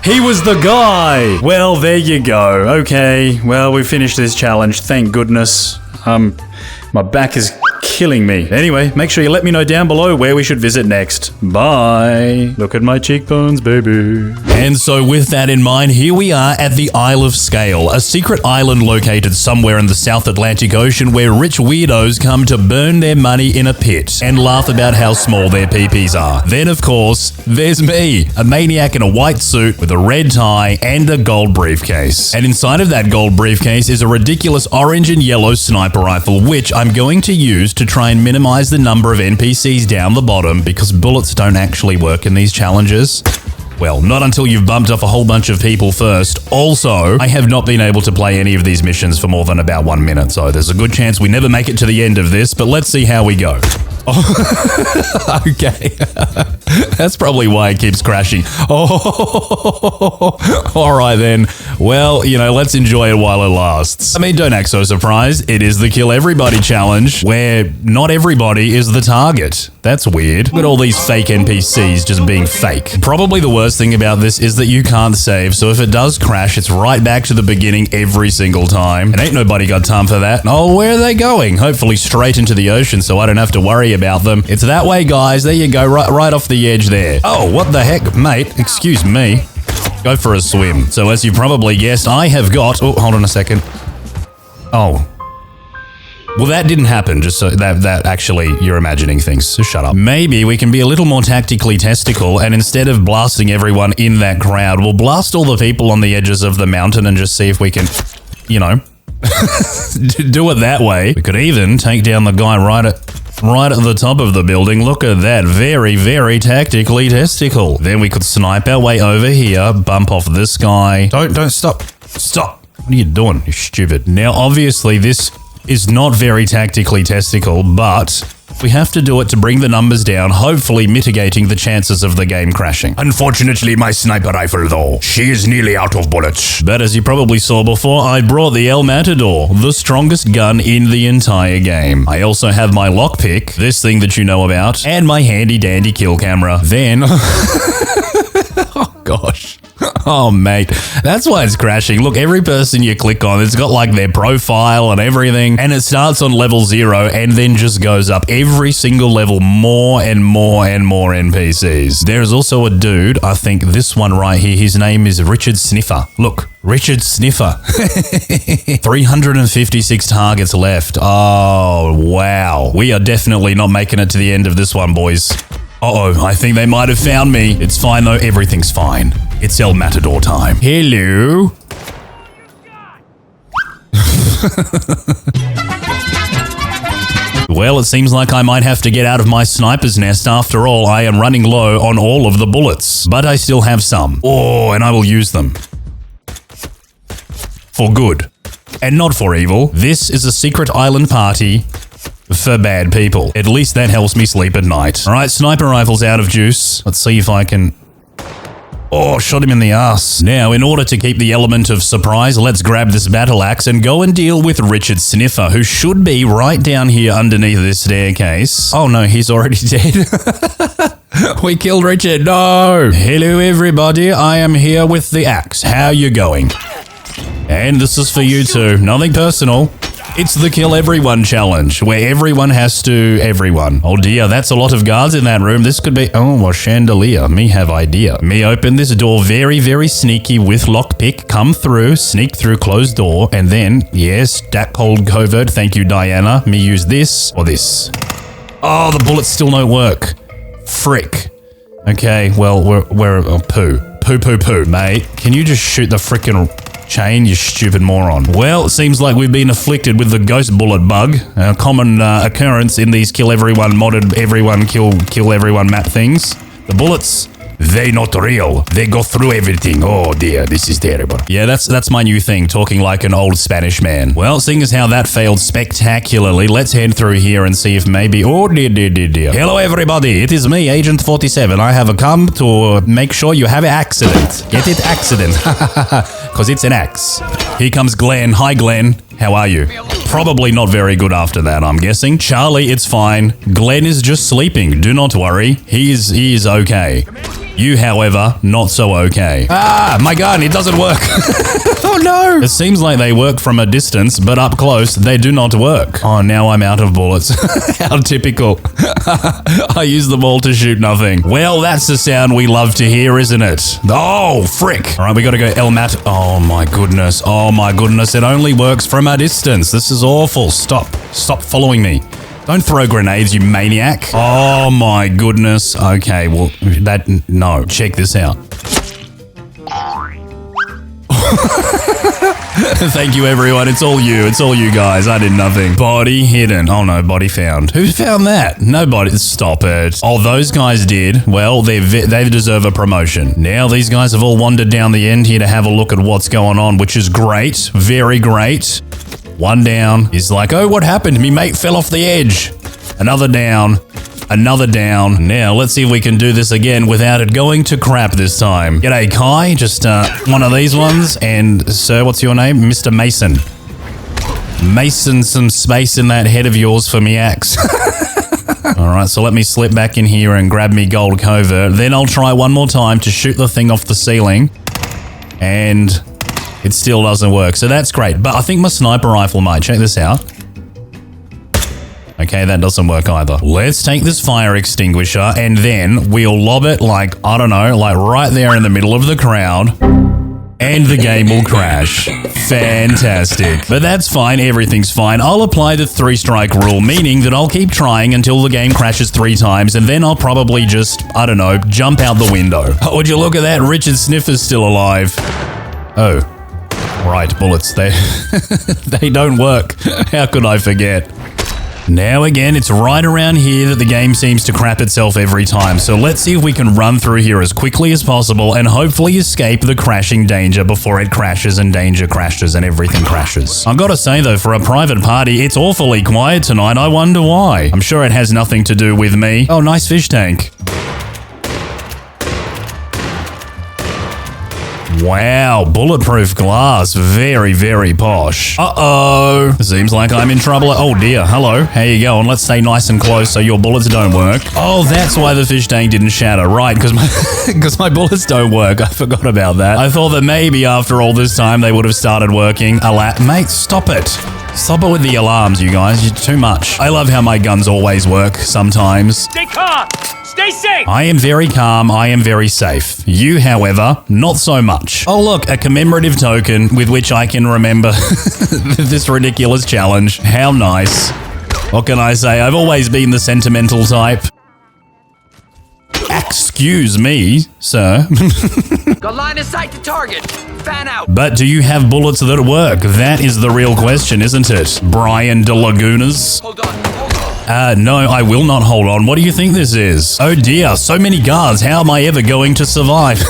He was the guy! Well, there you go. Okay, well, we finished this challenge. Thank goodness. My back is killing me. Anyway, make sure you let me know down below where we should visit next. Bye. Look at my cheekbones, baby. And so with that in mind, here we are at the Isle of Scale, a secret island located somewhere in the South Atlantic Ocean where rich weirdos come to burn their money in a pit and laugh about how small their peepees are. Then, of course, there's me, a maniac in a white suit with a red tie and a gold briefcase. And inside of that gold briefcase is a ridiculous orange and yellow sniper rifle, which I'm going to use to try and minimize the number of NPCs down the bottom because bullets don't actually work in these challenges. Well, not until you've bumped off a whole bunch of people first. Also, I have not been able to play any of these missions for more than about 1 minute, so there's a good chance we never make it to the end of this, but let's see how we go. Oh, okay. That's probably why it keeps crashing. Oh, all right then. Well, you know, let's enjoy it while it lasts. I mean, don't act so surprised. It is the Kill Everybody challenge, where not everybody is the target. That's weird. Look at all these fake NPCs just being fake. Probably the worst thing about this is that you can't save, so if it does crash, it's right back to the beginning every single time. And ain't nobody got time for that. Oh, where are they going? Hopefully straight into the ocean so I don't have to worry about them. It's that way, guys. There you go, right off the edge there. Oh, what the heck, mate? Excuse me. Go for a swim. So as you probably guessed, I have got... Oh, hold on a second. Oh. Well, that didn't happen, just so that actually, you're imagining things, so shut up. Maybe we can be a little more tactically testicle, and instead of blasting everyone in that crowd, we'll blast all the people on the edges of the mountain and just see if we can, you know, do it that way. We could even take down the guy right at the top of the building. Look at that. Very, very tactically testicle. Then we could snipe our way over here, bump off this guy. Don't stop. Stop. What are you doing? You're stupid. Now, obviously, this is not very tactically testicle, but we have to do it to bring the numbers down, hopefully mitigating the chances of the game crashing. Unfortunately, my sniper rifle, though, she is nearly out of bullets. But as you probably saw before, I brought the El Matador, the strongest gun in the entire game. I also have my lockpick, this thing that you know about, and my handy-dandy kill camera. Then... oh, gosh. Oh, mate, that's why it's crashing. Look, every person you click on, it's got like their profile and everything, and it starts on level 0 and then just goes up every single level, more and more and more NPCs. There's also a dude, I think this one right here, his name is Richard Sniffer. Look, Richard Sniffer. 356 targets left. Oh, wow. We are definitely not making it to the end of this one, boys. Uh-oh, I think they might have found me. It's fine though, everything's fine. It's El Matador time. Hello? Well, it seems like I might have to get out of my sniper's nest. After all, I am running low on all of the bullets. But I still have some. Oh, and I will use them. For good. And not for evil. This is a secret island party for bad people. At least that helps me sleep at night. All right, sniper rifle's out of juice. Let's see if I can... Oh, shot him in the ass. Now, in order to keep the element of surprise, let's grab this battle axe and go and deal with Richard Sniffer, who should be right down here underneath this staircase. Oh no, he's already dead. We killed Richard, no! Hello everybody, I am here with the axe. How you going? And this is for you too, nothing personal. It's the Kill Everyone challenge, where everyone has to everyone. Oh dear, that's a lot of guards in that room. This could be, oh, a chandelier. Me have idea. Me open this door very, very sneaky with lockpick. Come through, sneak through, closed door, and then, yes, that cold covert. Thank you, Diana. Me use this or this. Oh, the bullets still don't work. Frick. Okay, well, we're poo. Poo, mate. Can you just shoot the frickin' Chain, you stupid moron. Well, it seems like we've been afflicted with the ghost bullet bug, a common occurrence in these kill everyone, modded everyone, kill everyone map things. The bullets, they not real. They go through everything. Oh dear, this is terrible. Yeah, that's my new thing, talking like an old Spanish man. Well, seeing as how that failed spectacularly, let's head through here and see if maybe... Oh dear. Hello everybody, it is me, Agent 47. I have come to make sure you have an accident. Get it? Accident. Because it's an axe. Here comes Glenn. Hi Glenn, how are you? Probably not very good after that, I'm guessing. Charlie, it's fine. Glenn is just sleeping. Do not worry. He is okay. You, however, not so okay. Ah, my gun, it doesn't work. Oh no! It seems like they work from a distance, but up close, they do not work. Oh, now I'm out of bullets. How typical. I use them all to shoot nothing. Well, that's the sound we love to hear, isn't it? Oh, frick. All right, we gotta go Elmat. Oh my goodness. Oh my goodness. It only works from a distance. This is awful. Stop following me. Don't throw grenades, you maniac. Oh my goodness. Okay, well, no. Check this out. Thank you, everyone. It's all you. It's all you guys. I did nothing. Body hidden. Oh no, body found. Who found that? Nobody. Stop it. Oh, those guys did. Well, they deserve a promotion. Now these guys have all wandered down the end here to have a look at what's going on, which is great. Very great. One down. He's like, oh, what happened? Me mate fell off the edge. Another down. Another down. Now, let's see if we can do this again without it going to crap this time. G'day, Kai. Just one of these ones. And, sir, what's your name? Mr. Mason. Mason some space in that head of yours for me axe. Alright, so let me slip back in here and grab me gold covert. Then I'll try one more time to shoot the thing off the ceiling. And... it still doesn't work, so that's great. But I think my sniper rifle might. Check this out. Okay, that doesn't work either. Let's take this fire extinguisher and then we'll lob it like, I don't know, like right there in the middle of the crowd. And the game will crash. Fantastic. But that's fine, everything's fine. I'll apply the 3-strike rule, meaning that I'll keep trying until the game crashes 3 times, and then I'll probably just, I don't know, jump out the window. Oh, would you look at that? Richard Sniffer's still alive. Oh. Right, bullets, they don't work. How could I forget? Now again, it's right around here that the game seems to crap itself every time, so let's see if we can run through here as quickly as possible and hopefully escape the crashing danger before it crashes and danger crashes and everything crashes. I've got to say though, for a private party, it's awfully quiet tonight. I wonder why. I'm sure it has nothing to do with me. Oh, nice fish tank. Wow, bulletproof glass. Very, very posh. Uh-oh. Seems like I'm in trouble. Oh dear. Hello. How you going? Let's stay nice and close so your bullets don't work. Oh, that's why the fish tank didn't shatter. Right, because my bullets don't work. I forgot about that. I thought that maybe after all this time they would have started working. Mate, stop it. Stop it with the alarms, you guys. You're too much. I love how my guns always work sometimes. Stay calm. Stay safe! I am very calm, I am very safe. You, however, not so much. Oh look, a commemorative token with which I can remember this ridiculous challenge. How nice. What can I say? I've always been the sentimental type. Excuse me, sir. Got line of sight to target. Fan out. But do you have bullets that work? That is the real question, isn't it? Brian de Lagunas? Hold on. No, I will not hold on. What do you think this is? Oh dear, so many guards. How am I ever going to survive?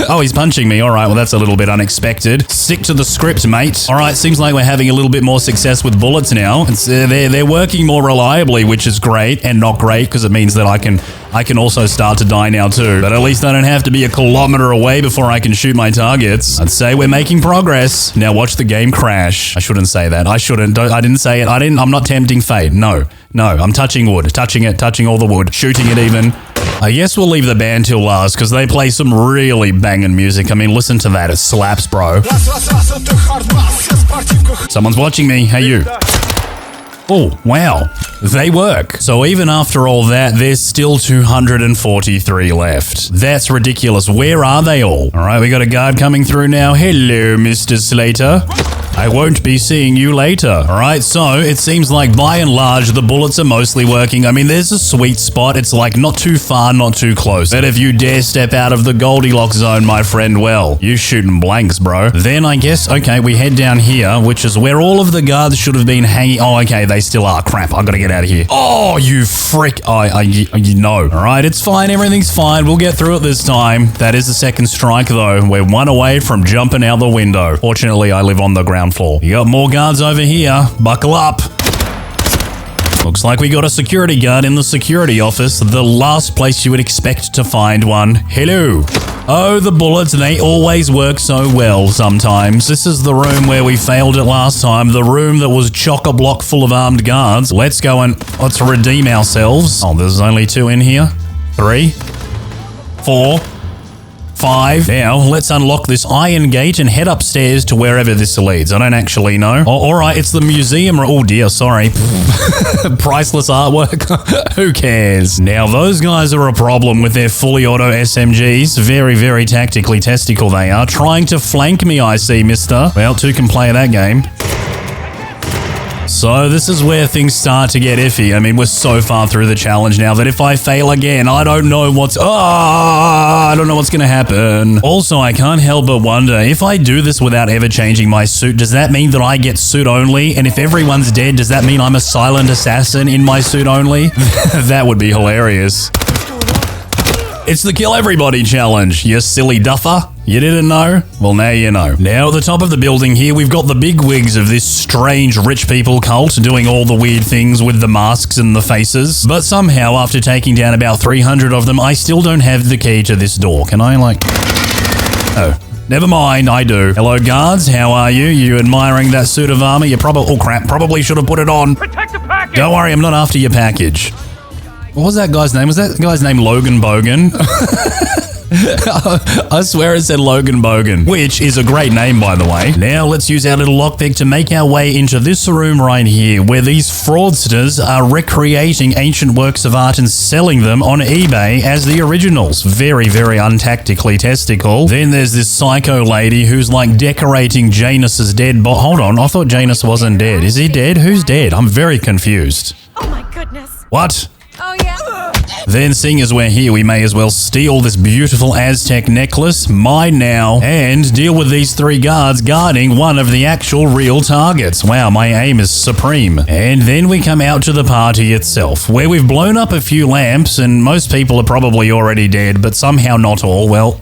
Oh, he's punching me. All right, well, that's a little bit unexpected. Stick to the script, mate. All right, seems like we're having a little bit more success with bullets now. They're working more reliably, which is great and not great because it means that I can also start to die now too. But at least I don't have to be a kilometer away before I can shoot my targets. I'd say we're making progress. Now watch the game crash. I shouldn't say that. I shouldn't. I didn't say it. I'm not tempting fate. No, I'm touching wood. Touching it. Touching all the wood. Shooting it even. I guess we'll leave the band till last because they play some really banging music. I mean, listen to that. It slaps, bro. Someone's watching me. Hey, you. Oh, wow. They work. So even after all that, there's still 243 left. That's ridiculous. Where are they all? All right, we got a guard coming through now. Hello, Mr. Slater. I won't be seeing you later. Alright, so it seems like by and large, the bullets are mostly working. I mean, there's a sweet spot. It's like not too far, not too close. But if you dare step out of the Goldilocks zone, my friend, well, you shooting blanks, bro. Then I guess, okay, we head down here, which is where all of the guards should have been hanging. Oh, okay, they still are. Crap, I gotta get out of here. Oh, you frick. You know. Alright, it's fine. Everything's fine. We'll get through it this time. That is the second strike, though. We're one away from jumping out the window. Fortunately, I live on the ground floor. You got more guards over here. Buckle up. Looks like we got a security guard in the security office, the last place you would expect to find one. Hello. Oh, the bullets, they always work so well sometimes. This is the room where we failed it last time, the room that was chock-a-block full of armed guards. Let's go and let's redeem ourselves. Oh, there's only 2 in here. 3, 4, 5. Now, let's unlock this iron gate and head upstairs to wherever this leads. I don't actually know. Oh, all right, it's the museum. Oh, dear, sorry. Priceless artwork. Who cares? Now, those guys are a problem with their fully auto SMGs. Very, very tactically testicle they are. Trying to flank me, I see, mister. Well, 2 can play that game. So this is where things start to get iffy. I mean, we're so far through the challenge now that if I fail again, I don't know what's going to happen. Also, I can't help but wonder, if I do this without ever changing my suit, does that mean that I get suit only? And if everyone's dead, does that mean I'm a silent assassin in my suit only? That would be hilarious. It's the kill everybody challenge, you silly duffer. You didn't know? Well, now you know. Now, at the top of the building here, we've got the bigwigs of this strange rich people cult doing all the weird things with the masks and the faces. But somehow, after taking down about 300 of them, I still don't have the key to this door. Can I, like... Oh. Never mind, I do. Hello, guards. How are you? You admiring that suit of armor? You probably... Oh, crap. Probably should have put it on. Protect the package! Don't worry, I'm not after your package. What was that guy's name? Was that guy's name Logan Bogan? I swear it said Logan Bogan, which is a great name, by the way. Now let's use our little lockpick to make our way into this room right here, where these fraudsters are recreating ancient works of art and selling them on eBay as the originals. Very, very untactically testicle. Then there's this psycho lady who's like decorating Janus's dead body. Hold on, I thought Janus wasn't dead. Is he dead? Who's dead? I'm very confused. Oh my goodness. What? Oh yeah. Then, seeing as we're here, we may as well steal this beautiful Aztec necklace, mine now, and deal with these 3 guards guarding one of the actual real targets. Wow, my aim is supreme. And then we come out to the party itself, where we've blown up a few lamps, and most people are probably already dead, but somehow not all. Well,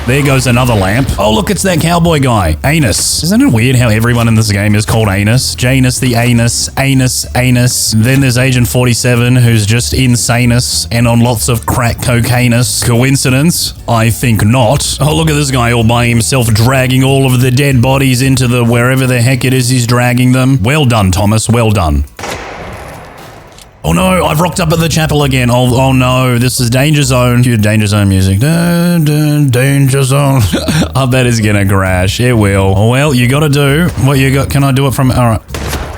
there goes another lamp. Oh, look, it's that cowboy guy, Anus. Isn't it weird how everyone in this game is called Anus? Janus the Anus, Anus. Then there's Agent 47, who's just insanus and on lots of crack cocainus. Coincidence? I think not. Oh, look at this guy all by himself dragging all of the dead bodies into the wherever the heck it is he's dragging them. Well done, Thomas, well done. Oh no, I've rocked up at the chapel again. Oh no, this is Danger Zone. Cue Danger Zone music. Dun, dun, Danger Zone. I bet it's gonna crash. It will. Oh, well, you gotta do what you got. Can I do it from... All right.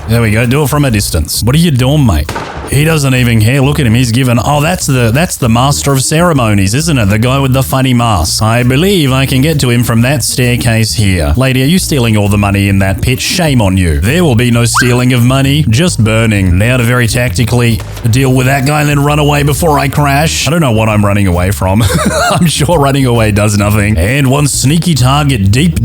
There we go. Do it from a distance. What are you doing, mate? He doesn't even care. Look at him. He's given... Oh, that's the master of ceremonies, isn't it? The guy with the funny mask. I believe I can get to him from that staircase here. Lady, are you stealing all the money in that pit? Shame on you. There will be no stealing of money, just burning. Now to very tactically deal with that guy and then run away before I crash. I don't know what I'm running away from. I'm sure running away does nothing. And one sneaky target deep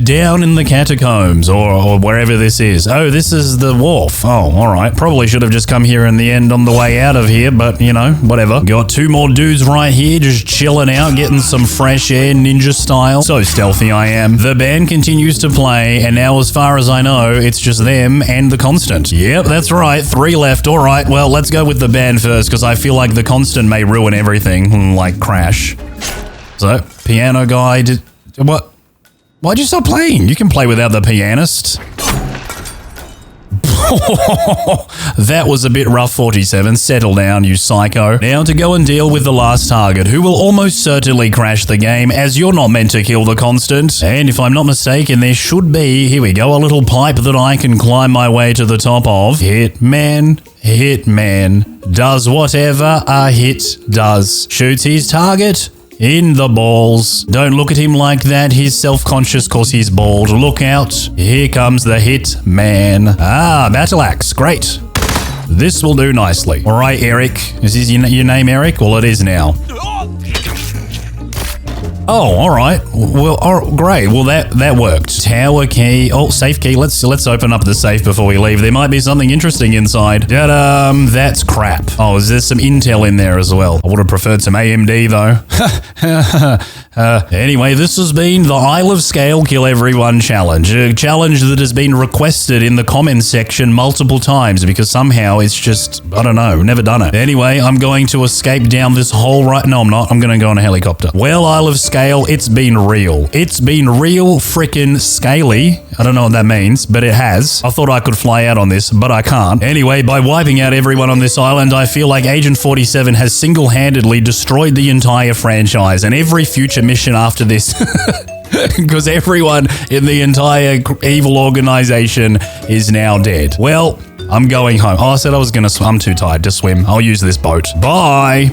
down in the catacombs or wherever this is. Oh, this is the wharf. Oh, all right. Probably should have just come here in the end on the way out of here, but you know, whatever. Got 2 more dudes right here just chilling out, getting some fresh air ninja style. So stealthy I am. The band continues to play, and now as far as I know, it's just them and the Constant. Yep, that's right. 3 left. All right, well, let's go with the band first, because I feel like the Constant may ruin everything, like crash. So, piano guy did... What? Why'd you stop playing? You can play without the pianist. That was a bit rough, 47. Settle down, you psycho. Now to go and deal with the last target, who will almost certainly crash the game, as you're not meant to kill the Constant. And if I'm not mistaken, there should be, here we go, a little pipe that I can climb my way to the top of. Hitman does whatever a hit does. Shoots his target. In the balls. Don't look at him like that. He's self-conscious cause he's bald. Look out. Here comes the Hitman. Ah, battle axe. Great. This will do nicely. All right, Eric. Is this your name, Eric? Well, it is now. Oh, all right. Well, great. Well, that worked. Tower key. Oh, safe key. Let's open up the safe before we leave. There might be something interesting inside. That's crap. Oh, is there some intel in there as well? I would have preferred some AMD though. Anyway, this has been the Isle of Scale Kill Everyone challenge. A challenge that has been requested in the comments section multiple times because somehow it's just, I don't know, never done it. Anyway, I'm going to escape down this hole right... No, I'm not. I'm going to go on a helicopter. Well, Isle of Scale, it's been real. It's been real frickin' scaly. I don't know what that means, but it has. I thought I could fly out on this, but I can't. Anyway, by wiping out everyone on this island, I feel like Agent 47 has single-handedly destroyed the entire franchise and every future mission after this. Because everyone in the entire evil organization is now dead. Well, I'm going home. Oh, I said I was gonna swim. I'm too tired to swim. I'll use this boat. Bye!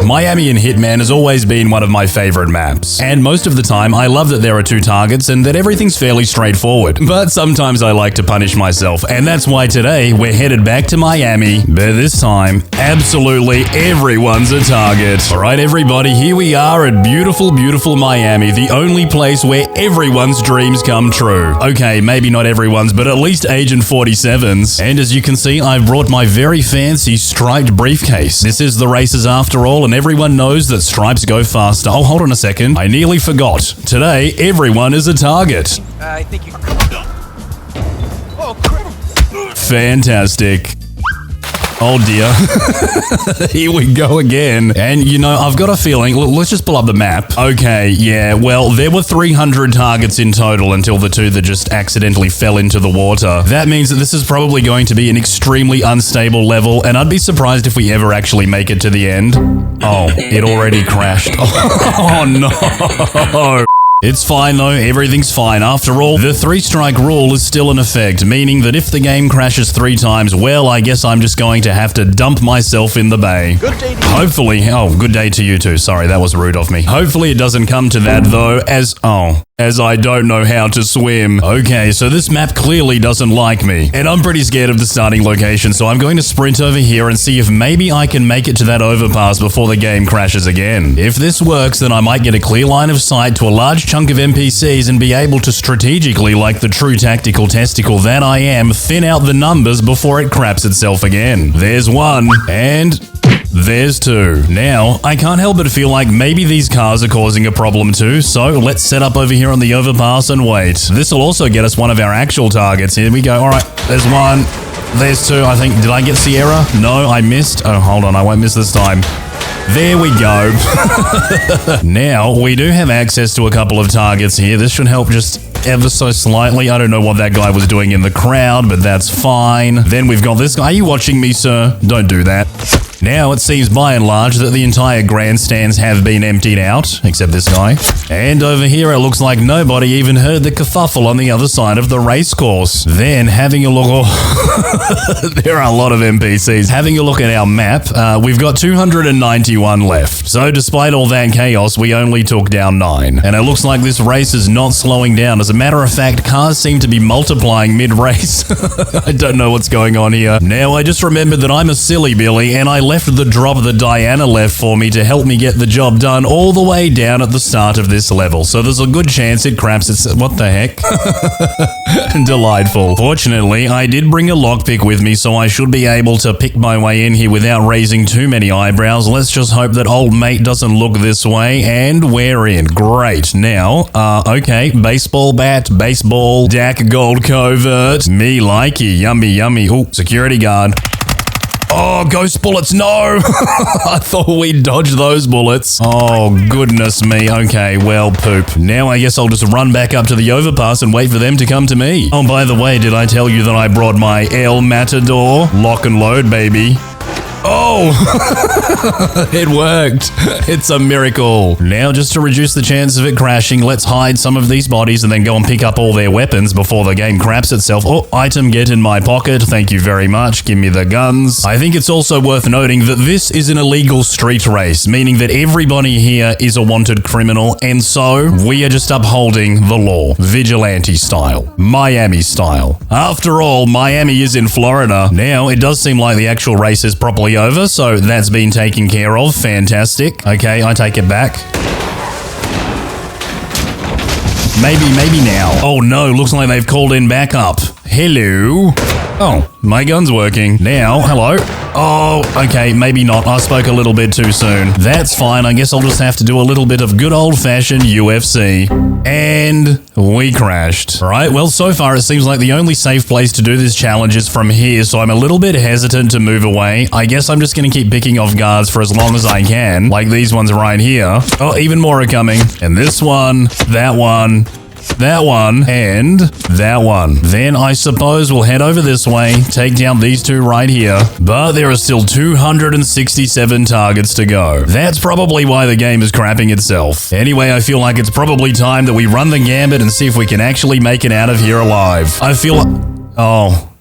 Miami in Hitman has always been one of my favorite maps, and most of the time I love that there are two targets and that everything's fairly straightforward, but sometimes I like to punish myself, and that's why today we're headed back to Miami, but this time, absolutely everyone's a target. Alright everybody, here we are at beautiful, beautiful Miami, the only place where everyone's dreams come true. Okay, maybe not everyone's, but at least Agent 47's, and as you can see, I've brought my very fancy striped briefcase. This is the races after all, and everyone knows that stripes go faster. Oh, hold on a second. I nearly forgot. Today, everyone is a target. I think you... Oh, crap. Fantastic. Oh dear. Here we go again. And you know, I've got a feeling, look, let's just pull up the map. Okay, yeah, well, there were 300 targets in total until the two that just accidentally fell into the water. That means that this is probably going to be an extremely unstable level, and I'd be surprised if we ever actually make it to the end. Oh, it already crashed. Oh no. It's fine though, everything's fine. After all, the 3-strike rule is still in effect, meaning that if the game crashes 3 times, well, I guess I'm just going to have to dump myself in the bay. Good day to you. Hopefully, oh, good day to you too. Sorry, that was rude of me. Hopefully it doesn't come to that though, as I don't know how to swim. Okay, so this map clearly doesn't like me, and I'm pretty scared of the starting location, so I'm going to sprint over here and see if maybe I can make it to that overpass before the game crashes again. If this works, then I might get a clear line of sight to a large chunk of NPCs and be able to strategically, like the true tactical testicle that I am, thin out the numbers before it craps itself again. There's one, and... there's 2. Now, I can't help but feel like maybe these cars are causing a problem too, so let's set up over here on the overpass and wait. This will also get us one of our actual targets. Here we go. All right, there's 1. There's 2, I think. Did I get Sierra? No, I missed. Oh, hold on. I won't miss this time. There we go. Now, we do have access to a couple of targets here. This should help just ever so slightly. I don't know what that guy was doing in the crowd, but that's fine. Then we've got this guy. Are you watching me, sir? Don't do that. Now, it seems by and large that the entire grandstands have been emptied out, except this guy. And over here, it looks like nobody even heard the kerfuffle on the other side of the race course. Then, having a look... there are a lot of NPCs. Having a look at our map, we've got 291 left. So, despite all that chaos, we only took down 9. And it looks like this race is not slowing down. As a matter of fact, cars seem to be multiplying mid-race. I don't know what's going on here. Now, I just remembered that I'm a silly Billy, and I left the drop that Diana left for me to help me get the job done all the way down at the start of this level. So there's a good chance it craps its... What the heck? Delightful. Fortunately, I did bring a lockpick with me, so I should be able to pick my way in here without raising too many eyebrows. Let's just hope that old mate doesn't look this way, and we're in. Great. Now, okay, baseball bat, baseball, DAC gold covert. Me likey, yummy, yummy. Ooh, security guard. Oh, ghost bullets, no! I thought we'd dodge those bullets. Oh, goodness me. Okay, well, poop. Now I guess I'll just run back up to the overpass and wait for them to come to me. Oh, by the way, did I tell you that I brought my El Matador? Lock and load, baby. Oh, it worked. It's a miracle. Now, just to reduce the chance of it crashing, let's hide some of these bodies and then go and pick up all their weapons before the game craps itself. Oh, item get in my pocket. Thank you very much. Give me the guns. I think it's also worth noting that this is an illegal street race, meaning that everybody here is a wanted criminal, and so we are just upholding the law. Vigilante style. Miami style. After all, Miami is in Florida. Now, it does seem like the actual race is properly over, so that's been taken care of. Fantastic. Okay, I take it back. Maybe now. Oh no, looks like they've called in backup. Hello. Oh, my gun's working. Now, hello. Oh, okay, maybe not. I spoke a little bit too soon. That's fine. I guess I'll just have to do a little bit of good old-fashioned UFC. And we crashed. All right, well, so far it seems like the only safe place to do this challenge is from here, so I'm a little bit hesitant to move away. I guess I'm just going to keep picking off guards for as long as I can, like these ones right here. Oh, even more are coming. And this one, that one, and that one. Then I suppose we'll head over this way, take down these two right here, but there are still 267 targets to go. That's probably why the game is crapping itself. Anyway, I feel like it's probably time that we run the gambit and see if we can actually make it out of here alive. I feel oh,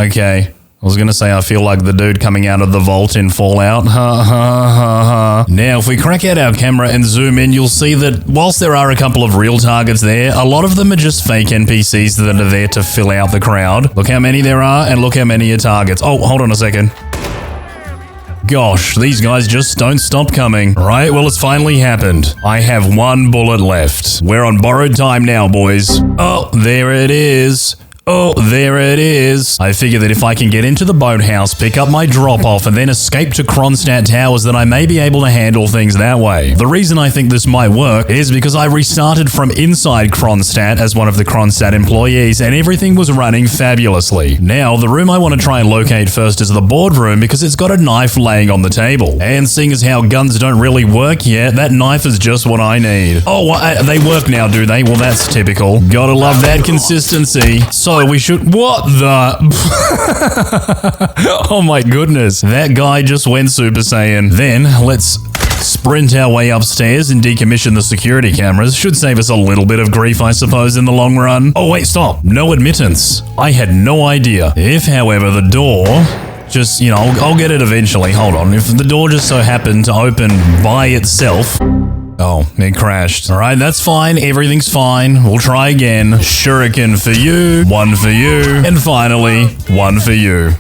okay. I was going to say I feel like the dude coming out of the vault in Fallout. Ha ha ha ha. Now, if we crack out our camera and zoom in, you'll see that whilst there are a couple of real targets there, a lot of them are just fake NPCs that are there to fill out the crowd. Look how many there are, and look how many are targets. Oh, hold on a second. Gosh, these guys just don't stop coming. Right, well, it's finally happened. I have one bullet left. We're on borrowed time now, boys. Oh, there it is. Oh, there it is. I figure that if I can get into the boathouse, pick up my drop-off, and then escape to Kronstadt Towers, then I may be able to handle things that way. The reason I think this might work is because I restarted from inside Kronstadt as one of the Kronstadt employees, and everything was running fabulously. Now, the room I want to try and locate first is the boardroom because it's got a knife laying on the table. And seeing as how guns don't really work yet, that knife is just what I need. Oh, they work now, do they? Well, that's typical. Gotta love that consistency. So we should... What the... Oh my goodness. That guy just went Super Saiyan. Then, let's sprint our way upstairs and decommission the security cameras. Should save us a little bit of grief, I suppose, in the long run. Oh, wait, stop. No admittance. I had no idea. If, however, the door... Just, you know, I'll get it eventually. Hold on. If the door just so happened to open by itself... Oh, it crashed. All right, that's fine. Everything's fine. We'll try again. Shuriken for you, one for you, and finally, one for you.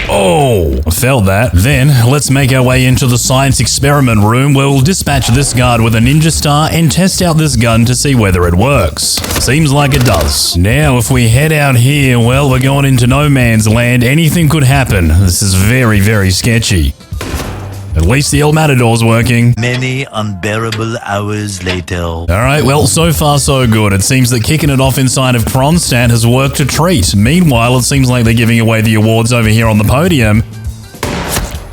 Oh, I felt that. Then, let's make our way into the science experiment room where we'll dispatch this guard with a ninja star and test out this gun to see whether it works. Seems like it does. Now, if we head out here, well, we're going into no man's land. Anything could happen. This is very, very sketchy. At least the El Matador's working. Many unbearable hours later. Alright, well, so far so good. It seems that kicking it off inside of Kronstadt has worked a treat. Meanwhile, it seems like they're giving away the awards over here on the podium.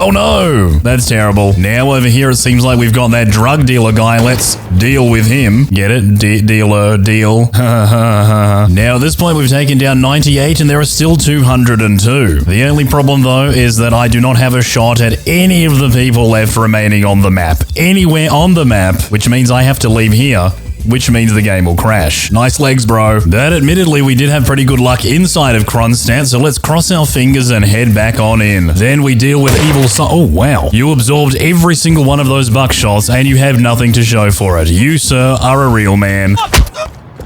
Oh no! That's terrible. Now over here it seems like we've got that drug dealer guy. Let's deal with him. Get it? Dealer, deal. Now at this point we've taken down 98 and there are still 202. The only problem though is that I do not have a shot at any of the people left remaining on the map. Anywhere on the map, which means I have to leave here. Which means the game will crash. Nice legs, bro. But admittedly, we did have pretty good luck inside of Kronstadt, so let's cross our fingers and head back on in. Then we deal with evil Oh, wow. You absorbed every single one of those buckshots, and you have nothing to show for it. You, sir, are a real man.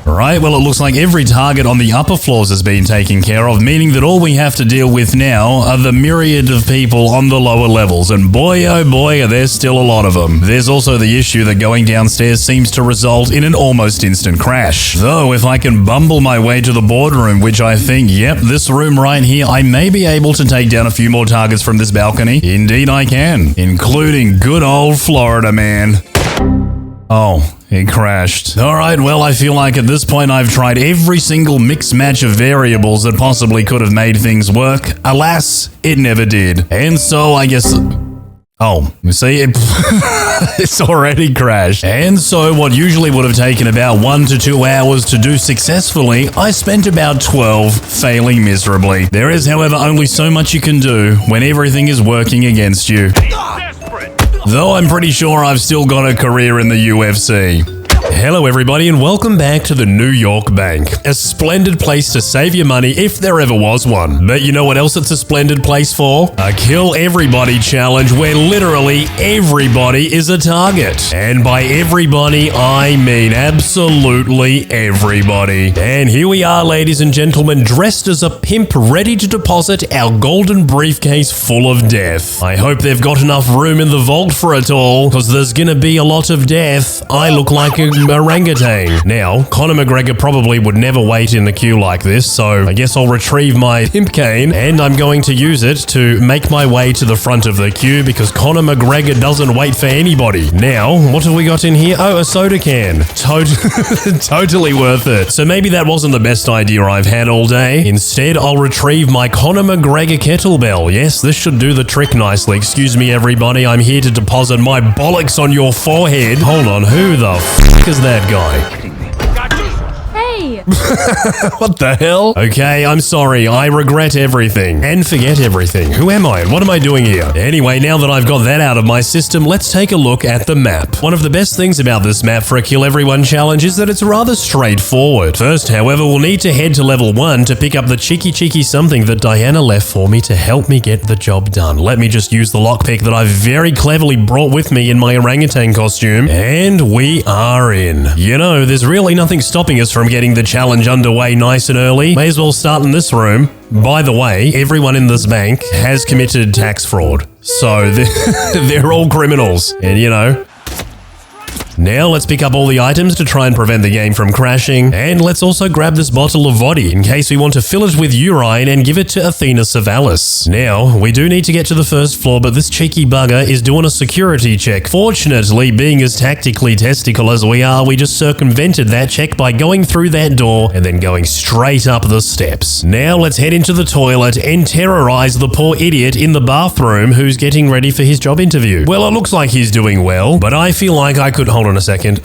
Right, well, it looks like every target on the upper floors has been taken care of, meaning that all we have to deal with now are the myriad of people on the lower levels, and boy, oh boy, there's still a lot of them. There's also the issue that going downstairs seems to result in an almost instant crash. Though, if I can bumble my way to the boardroom, which I think, yep, this room right here, I may be able to take down a few more targets from this balcony. Indeed I can, including good old Florida man. Oh, it crashed. Alright, well, I feel like at this point I've tried every single mixed match of variables that possibly could have made things work. Alas, it never did. And so I guess... Oh, you see, it's already crashed. And so what usually would have taken about 1 to 2 hours to do successfully, I spent about 12 failing miserably. There is, however, only so much you can do when everything is working against you. Though I'm pretty sure I've still got a career in the UFC. Hello everybody and welcome back to the New York Bank. A splendid place to save your money if there ever was one. But you know what else it's a splendid place for? A kill everybody challenge where literally everybody is a target. And by everybody, I mean absolutely everybody. And here we are, ladies and gentlemen, dressed as a pimp ready to deposit our golden briefcase full of death. I hope they've got enough room in the vault for it all, because there's gonna be a lot of death. I look like a orangutan. Now, Conor McGregor probably would never wait in the queue like this, so I guess I'll retrieve my pimp cane and I'm going to use it to make my way to the front of the queue because Conor McGregor doesn't wait for anybody. Now, what have we got in here? Oh, a soda can. Totally worth it. So maybe that wasn't the best idea I've had all day. Instead, I'll retrieve my Conor McGregor kettlebell. Yes, this should do the trick nicely. Excuse me, everybody. I'm here to deposit my bollocks on your forehead. Hold on, who the f*** is that guy? Hey! What the hell? Okay, I'm sorry. I regret everything and forget everything. Who am I and what am I doing here? Anyway, now that I've got that out of my system, let's take a look at the map. One of the best things about this map for a Kill Everyone challenge is that it's rather straightforward. First, however, we'll need to head to level 1 to pick up the cheeky something that Diana left for me to help me get the job done. Let me just use the lockpick that I've very cleverly brought with me in my orangutan costume, and we are in. You know, there's really nothing stopping us from getting the challenge underway nice and early. May as well start in this room. By the way, everyone in this bank has committed tax fraud. So they're all criminals. And you know. Now let's pick up all the items to try and prevent the game from crashing, and let's also grab this bottle of vodka in case we want to fill it with urine and give it to Athena Savalis. Now, we do need to get to the first floor, but this cheeky bugger is doing a security check. Fortunately, being as tactically testicle as we are, we just circumvented that check by going through that door and then going straight up the steps. Now let's head into the toilet and terrorize the poor idiot in the bathroom who's getting ready for his job interview. Well, it looks like he's doing well, but I feel like I could hold on a second.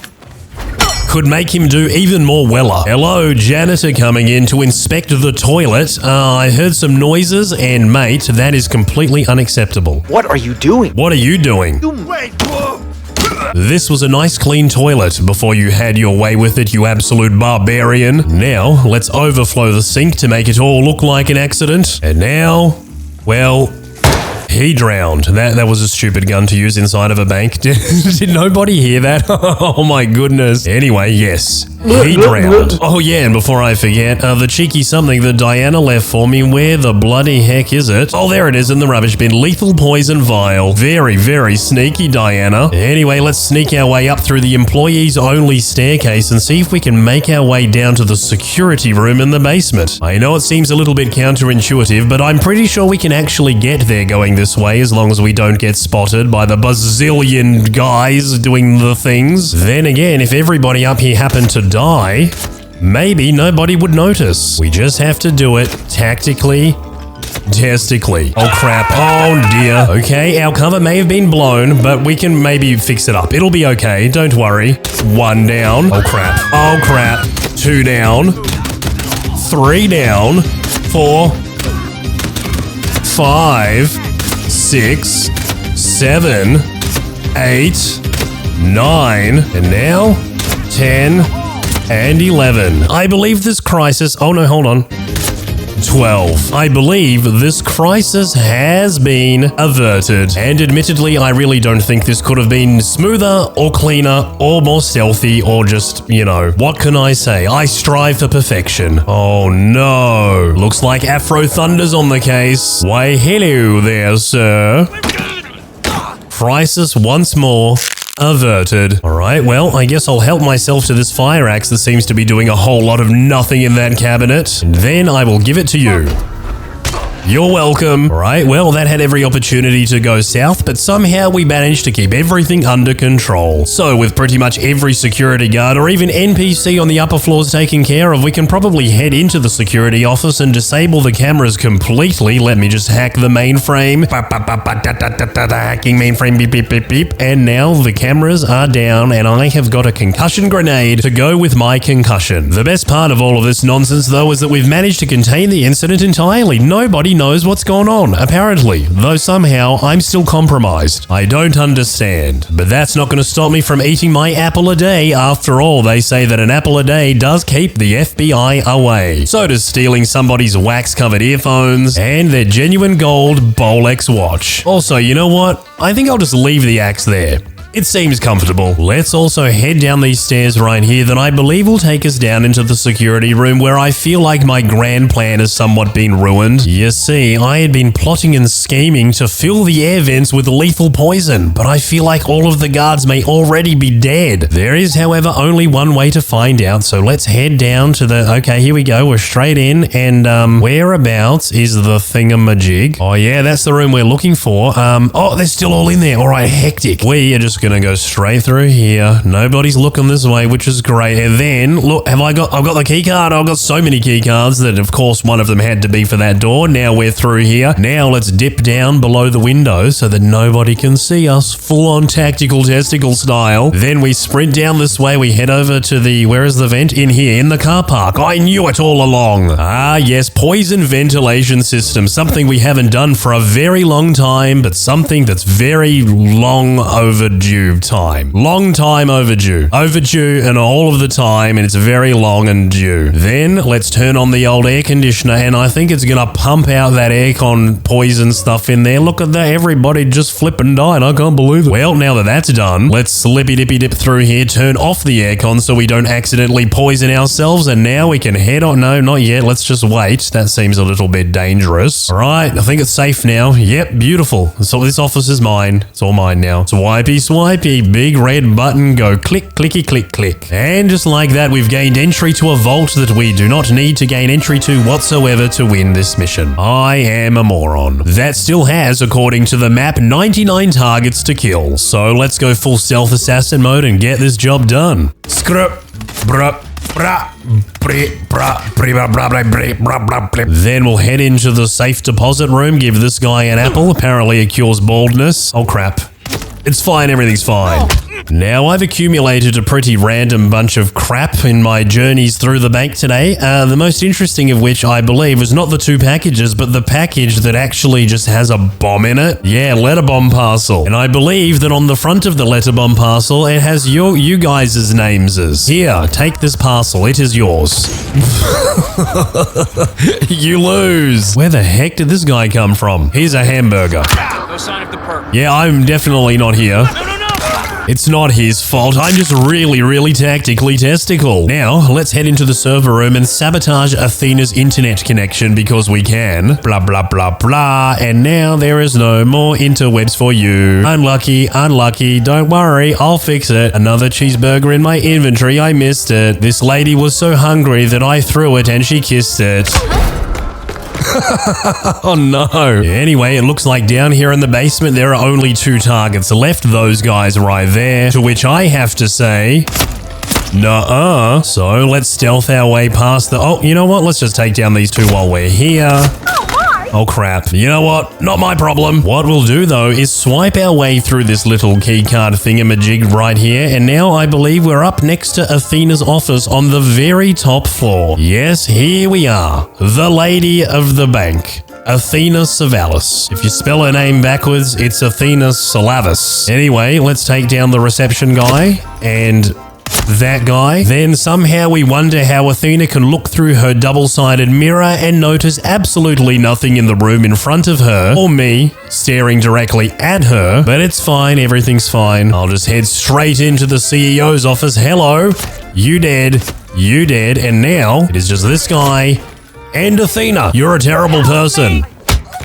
Could make him do even more weller. Hello, janitor coming in to inspect the toilet. I heard some noises and mate, that is completely unacceptable. What are you doing? What are you doing? This was a nice clean toilet before you had your way with it, you absolute barbarian. Now, let's overflow the sink to make it all look like an accident. And now, well, he drowned. That was a stupid gun to use inside of a bank. Did nobody hear that? Oh my goodness. Anyway, yes. He drowned. Oh yeah, and before I forget, the cheeky something that Diana left for me, where the bloody heck is it? Oh, there it is in the rubbish bin. Lethal poison vial. Very sneaky, Diana. Anyway, let's sneak our way up through the employees only staircase and see if we can make our way down to the security room in the basement. I know it seems a little bit counterintuitive, but I'm pretty sure we can actually get there going this way as long as we don't get spotted by the bazillion guys doing the things. Then again, if everybody up here happened to die, maybe nobody would notice. We just have to do it tactically, testically. Oh crap, oh dear. Okay, our cover may have been blown, but we can maybe fix it up. It'll be okay, don't worry. 1 down. Oh crap. 2 down. 3 down. 4. 5. 6, 7, 8, 9, and now 10 and 11. I believe this crisis, oh no, hold on. 12. I believe this crisis has been averted. And admittedly, I really don't think this could have been smoother or cleaner or more stealthy or just, you know, what can I say? I strive for perfection. Oh no. Looks like Afro Thunder's on the case. Why, hello there, sir. Crisis once more averted. Alright, well, I guess I'll help myself to this fire axe that seems to be doing a whole lot of nothing in that cabinet. And then I will give it to you. You're welcome. Right, well, that had every opportunity to go south, but somehow we managed to keep everything under control. So with pretty much every security guard or even NPC on the upper floors taken care of, we can probably head into the security office and disable the cameras completely. Let me just hack the mainframe. Hacking mainframe, beep, beep, beep, beep. And now the cameras are down and I have got a concussion grenade to go with my concussion. The best part of all of this nonsense, though, is that we've managed to contain the incident entirely. Nobody knows what's going on, apparently, though somehow I'm still compromised. I don't understand. But that's not going to stop me from eating my apple a day. After all, they say that an apple a day does keep the FBI away. So does stealing somebody's wax-covered earphones and their genuine gold Bolex watch. Also, you know what? I think I'll just leave the axe there. It seems comfortable. Let's also head down these stairs right here that I believe will take us down into the security room where I feel like my grand plan has somewhat been ruined. You see, I had been plotting and scheming to fill the air vents with lethal poison, but I feel like all of the guards may already be dead. There is, however, only one way to find out, so let's head down to the... Okay, here we go. We're straight in, and whereabouts is the thingamajig? Oh yeah, that's the room we're looking for. Oh, they're still all in there. All right, hectic. We are just gonna go straight through here. Nobody's looking this way, which is great. And then look, I've got the key card. I've got so many key cards that of course one of them had to be for that door. Now we're through here. Now let's dip down below the window so that nobody can see us, full on tactical testicle style. Then we sprint down this way. We head over to the, where is the vent? In here, in the car park. I knew it all along. Ah yes, poison ventilation system. Something we haven't done for a very long time, but something that's very long overdue time. Long time overdue. Overdue and all of the time, and it's very long and due. Then let's turn on the old air conditioner, and I think it's gonna pump out that aircon poison stuff in there. Look at that, everybody just flipping died. I can't believe it. Well, now that that's done, let's slippy dippy dip through here, turn off the aircon so we don't accidentally poison ourselves, and now we can head on. No, not yet. Let's just wait. That seems a little bit dangerous. All right, I think it's safe now. Yep, beautiful. So this office is mine. It's all mine now. Swipey, swipey, big red button, go click, clicky, click, click. And just like that, we've gained entry to a vault that we do not need to gain entry to whatsoever to win this mission. I am a moron. That still has, according to the map, 99 targets to kill. So let's go full stealth assassin mode and get this job done. Then we'll head into the safe deposit room, give this guy an apple. Apparently it cures baldness. Oh crap. It's fine, everything's fine. Now, I've accumulated a pretty random bunch of crap in my journeys through the bank today. The most interesting of which, I believe, was not the two packages, but the package that actually just has a bomb in it. Yeah, letter bomb parcel. And I believe that on the front of the letter bomb parcel, it has you guys' names. Here, take this parcel. It is yours. You lose. Where the heck did this guy come from? Here's a hamburger. No sign of the perp. Yeah, I'm definitely not here. No. It's not his fault. I'm just really tactically testicle. Now, let's head into the server room and sabotage Athena's internet connection because we can. Blah, blah, blah, blah. And now there is no more interwebs for you. Unlucky. Don't worry, I'll fix it. Another cheeseburger in my inventory. I missed it. This lady was so hungry that I threw it and she kissed it. Oh no. Anyway, it looks like down here in the basement there are only 2 targets left, those guys right there, to which I have to say, nuh-uh. So let's stealth our way past the... Oh, you know what? Let's just take down these 2 while we're here. Oh crap. You know what? Not my problem. What we'll do though is swipe our way through this little keycard thingamajig right here, and now I believe we're up next to Athena's office on the very top floor. Yes, here we are. The lady of the bank. Athena Savalis. If you spell her name backwards, it's Athena Salavis. Anyway, let's take down the reception guy and... that guy. Then somehow we wonder how Athena can look through her double-sided mirror and notice absolutely nothing in the room in front of her, or me, staring directly at her. But it's fine, everything's fine. I'll just head straight into the CEO's office. Hello, you dead, and now it is just this guy and Athena. You're a terrible person.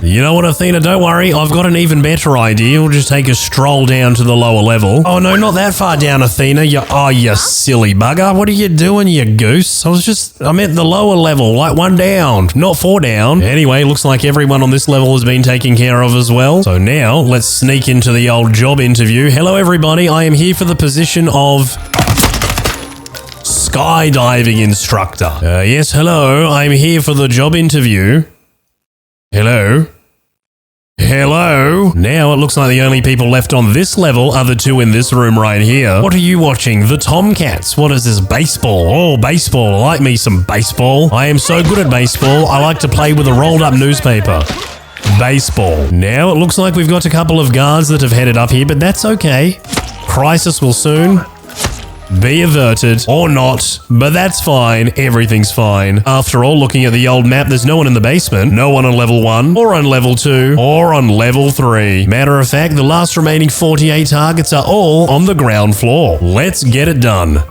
You know what, Athena? Don't worry. I've got an even better idea. We'll just take a stroll down to the lower level. Oh, no, not that far down, Athena. You silly bugger. What are you doing, you goose? I meant the lower level, like one down, not 4 down. Anyway, looks like everyone on this level has been taken care of as well. So now, let's sneak into the old job interview. Hello, everybody. I am here for the position of skydiving instructor. Yes, hello. I'm here for the job interview. Hello? Hello? Now it looks like the only people left on this level are the 2 in this room right here. What are you watching? The Tomcats. What is this? Baseball. Oh, baseball. I like me some baseball. I am so good at baseball. I like to play with a rolled up newspaper. Baseball. Now it looks like we've got a couple of guards that have headed up here, but that's okay. Crisis will soon be averted, or not, but that's fine. Everything's fine. After all, looking at the old map, there's no one in the basement. No one on level 1, or on level 2, or on level 3. Matter of fact, the last remaining 48 targets are all on the ground floor. Let's get it done.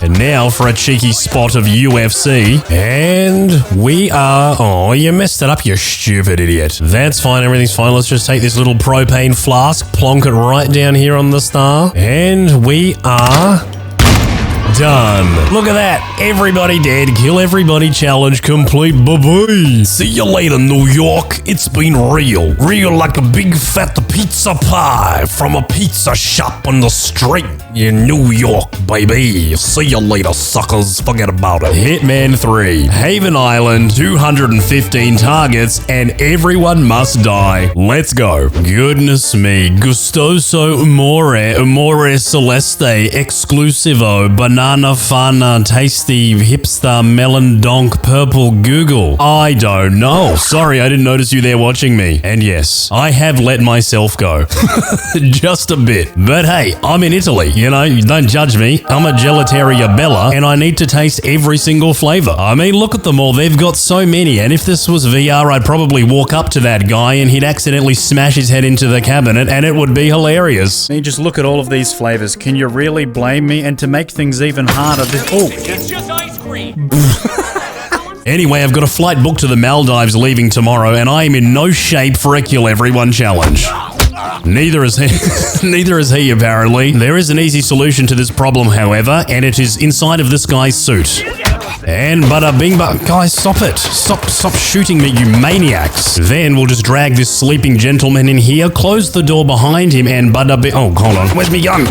And now for a cheeky spot of UFC. And we are... Oh, you messed it up, you stupid idiot. That's fine, everything's fine. Let's just take this little propane flask, plonk it right down here on the star. And we are... done. Look at that. Everybody dead. Kill everybody challenge complete. Bye-bye. See you later, New York. It's been real. Real like a big fat pizza pie from a pizza shop on the street in New York, baby. See you later, suckers. Forget about it. Hitman 3. Haven Island, 215 targets, and everyone must die. Let's go. Goodness me. Gustoso amore celeste, exclusivo, banana fana, tasty, hipster, melon donk, purple Google. I don't know. Sorry, I didn't notice you there watching me. And yes, I have let myself go. Just a bit. But hey, I'm in Italy, you know, don't judge me. I'm a gelateria bella, and I need to taste every single flavor. I mean, look at them all. They've got so many, and if this was VR, I'd probably walk up to that guy and he'd accidentally smash his head into the cabinet, and it would be hilarious. I mean, just look at all of these flavors. Can you really blame me? And to make things even harder, It's just ice cream. Anyway, I've got a flight booked to the Maldives leaving tomorrow, and I am in no shape for a kill everyone challenge. Neither is he. Neither is he, apparently. There is an easy solution to this problem, however, and it is inside of this guy's suit. And bada bing ba... Guys, stop it. Stop shooting me, you maniacs. Then we'll just drag this sleeping gentleman in here, close the door behind him, and bada bing... Oh, hold on. Where's me gun?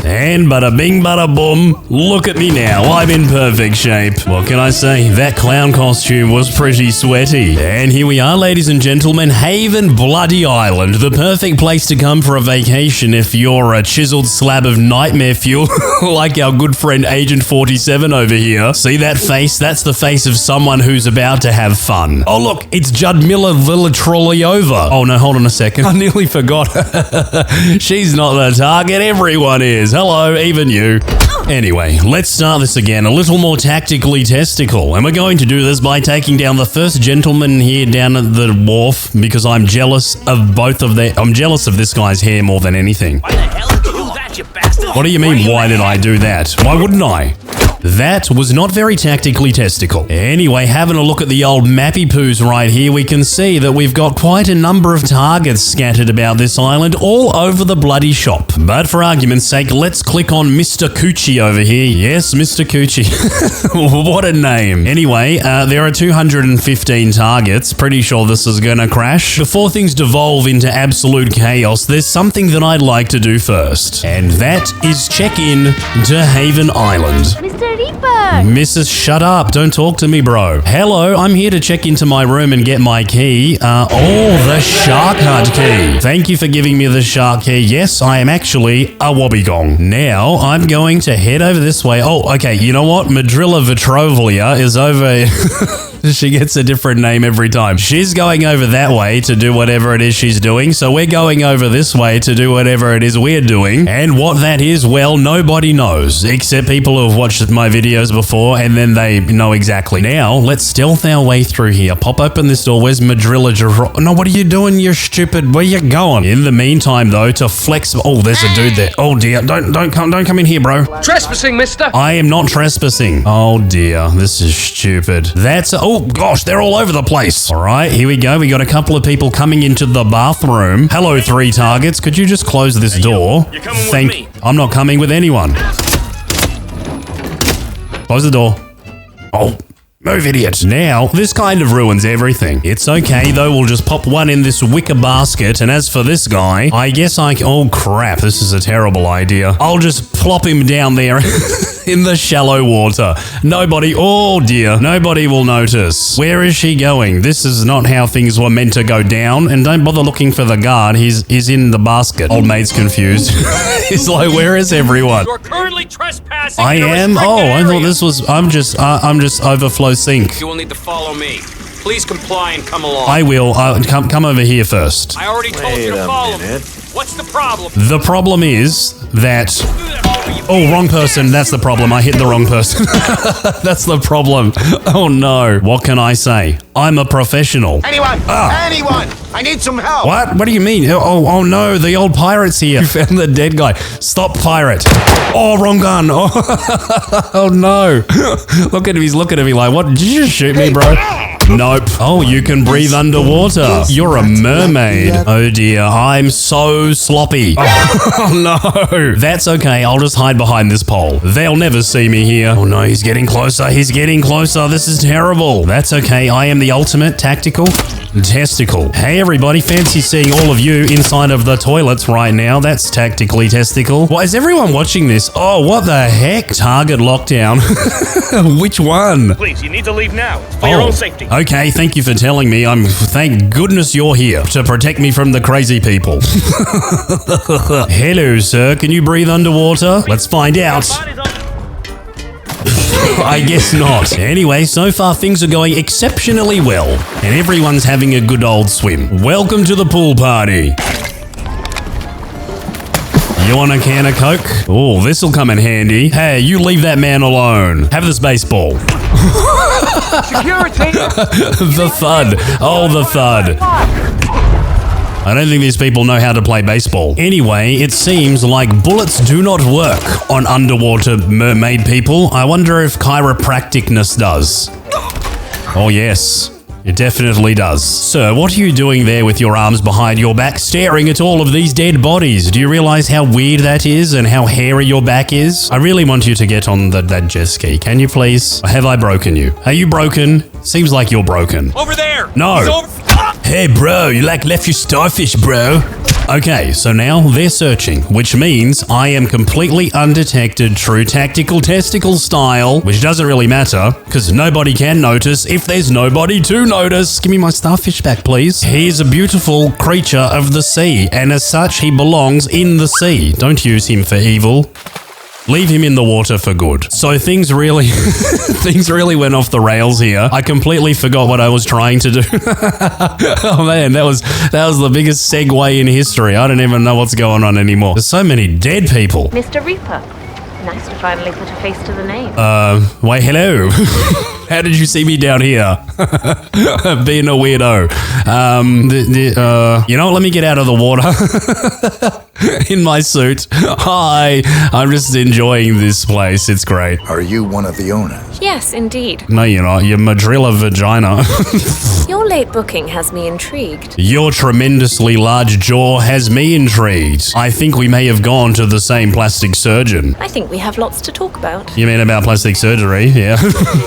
And bada bing bada boom, look at me now, I'm in perfect shape. What can I say? That clown costume was pretty sweaty. And here we are, ladies and gentlemen, Haven Bloody Island, the perfect place to come for a vacation if you're a chiseled slab of nightmare fuel, like our good friend Agent 47 over here. See that face? That's the face of someone who's about to have fun. Oh look, it's Judmilla Villatroliova. Oh no, hold on a second, I nearly forgot. She's not the target, everyone is. Hello, even you. Anyway, let's start this again, a little more tactically testicle. And we're going to do this by taking down the first gentleman here down at the wharf, because I'm jealous of both of their... I'm jealous of this guy's hair more than anything. Why the hell did you do that, you bastard? What do you mean, why did I do that? Why wouldn't I? That was not very tactically testicle. Anyway, having a look at the old mappy poos right here, we can see that we've got quite a number of targets scattered about this island all over the bloody shop. But for argument's sake, let's click on Mr. Coochie over here. Yes, Mr. Coochie. What a name. Anyway, there are 215 targets. Pretty sure this is gonna crash. Before things devolve into absolute chaos, there's something that I'd like to do first. And that is check in to Haven Island. Mr. Reaper! Mrs. Shut up. Don't talk to me, bro. Hello, I'm here to check into my room and get my key. The shark hunt key. Thank you for giving me the shark key. Yes, I am actually a wobbegong. Now, I'm going to head over this way. Oh, okay, you know what? Madrilla Vitrovlia is over... She gets a different name every time. She's going over that way to do whatever it is she's doing, so we're going over this way to do whatever it is we're doing. And what that is, well, nobody knows, except people who have watched my videos before, and then they know exactly. Now, let's stealth our way through here. Pop open this door. Where's Madrilla? No, what are you doing, you stupid? Where you going? In the meantime, though, to flex... Oh, there's a dude there. Oh, dear. Don't come in here, bro. Trespassing, mister. I am not trespassing. Oh, dear. This is stupid. That's... Oh, gosh, they're all over the place. All right, here we go. We got a couple of people coming into the bathroom. Hello, 3 targets. Could you just close this door? You're coming with me. I'm not coming with anyone. Close the door. Oh, move, idiot. Now, this kind of ruins everything. It's okay, though. We'll just pop one in this wicker basket. And as for this guy, I guess oh, crap. This is a terrible idea. I'll just plop him down there in the shallow water. Nobody... Oh, dear. Nobody will notice. Where is she going? This is not how things were meant to go down. And don't bother looking for the guard. He's in the basket. Old mate's confused. He's like, where is everyone? You're currently trespassing. I am? Oh, I thought this was... I'm just overflow sink. You will need to follow me. Please comply and come along. I will. Come over here first. I already told you to follow me. What's the problem? The problem is that... Oh, wrong person. That's the problem. I hit the wrong person. That's the problem. Oh, no. What can I say? I'm a professional. Anyone! Anyone! I need some help! What? What do you mean? Oh, no. The old pirate's here. You found the dead guy. Stop, pirate. Oh, wrong gun. Oh no. Look at him. He's looking at me like, what? Did you just shoot me, bro? Nope. Oh, you can breathe underwater. You're a mermaid. Oh dear, I'm so sloppy. Oh no. That's okay, I'll just hide behind this pole. They'll never see me here. Oh no, he's getting closer. He's getting closer. This is terrible. That's okay, I am the ultimate tactical testicle. Hey everybody, fancy seeing all of you inside of the toilets right now. That's tactically testicle. Why is everyone watching this? Oh, what the heck? Target lockdown. Which one? Please, you need to leave now. It's for your own safety. Okay, thank you for telling me. Thank goodness you're here to protect me from the crazy people. Hello, sir. Can you breathe underwater? Let's find out. I guess not. Anyway, so far things are going exceptionally well, and everyone's having a good old swim. Welcome to the pool party. You want a can of Coke? Oh, this'll come in handy. Hey, you leave that man alone. Have this baseball. Security! The thud. Oh, the thud. I don't think these people know how to play baseball. Anyway, it seems like bullets do not work on underwater mermaid people. I wonder if chiropracticness does. Oh, yes. It definitely does. Sir, what are you doing there with your arms behind your back, staring at all of these dead bodies? Do you realize how weird that is and how hairy your back is? I really want you to get on that jet ski. Can you please? Have I broken you? Are you broken? Seems like you're broken. Over there! No! Hey, bro, you left your starfish, bro. Okay, so now they're searching, which means I am completely undetected, true tactical testicle style, which doesn't really matter, because nobody can notice if there's nobody to notice. Give me my starfish back, please. He's a beautiful creature of the sea, and as such, he belongs in the sea. Don't use him for evil. Leave him in the water for good. So things really went off the rails here. I completely forgot what I was trying to do. Oh man, that was the biggest segue in history. I don't even know what's going on anymore. There's so many dead people. Mr. Reaper, nice to finally put a face to the name. Why hello. How did you see me down here? Being a weirdo. You know what? Let me get out of the water. In my suit. Hi. I'm just enjoying this place. It's great. Are you one of the owners? Yes, indeed. No, you're not. You're Madrilla Vagina. Your late booking has me intrigued. Your tremendously large jaw has me intrigued. I think we may have gone to the same plastic surgeon. I think we have lots to talk about. You mean about plastic surgery? Yeah.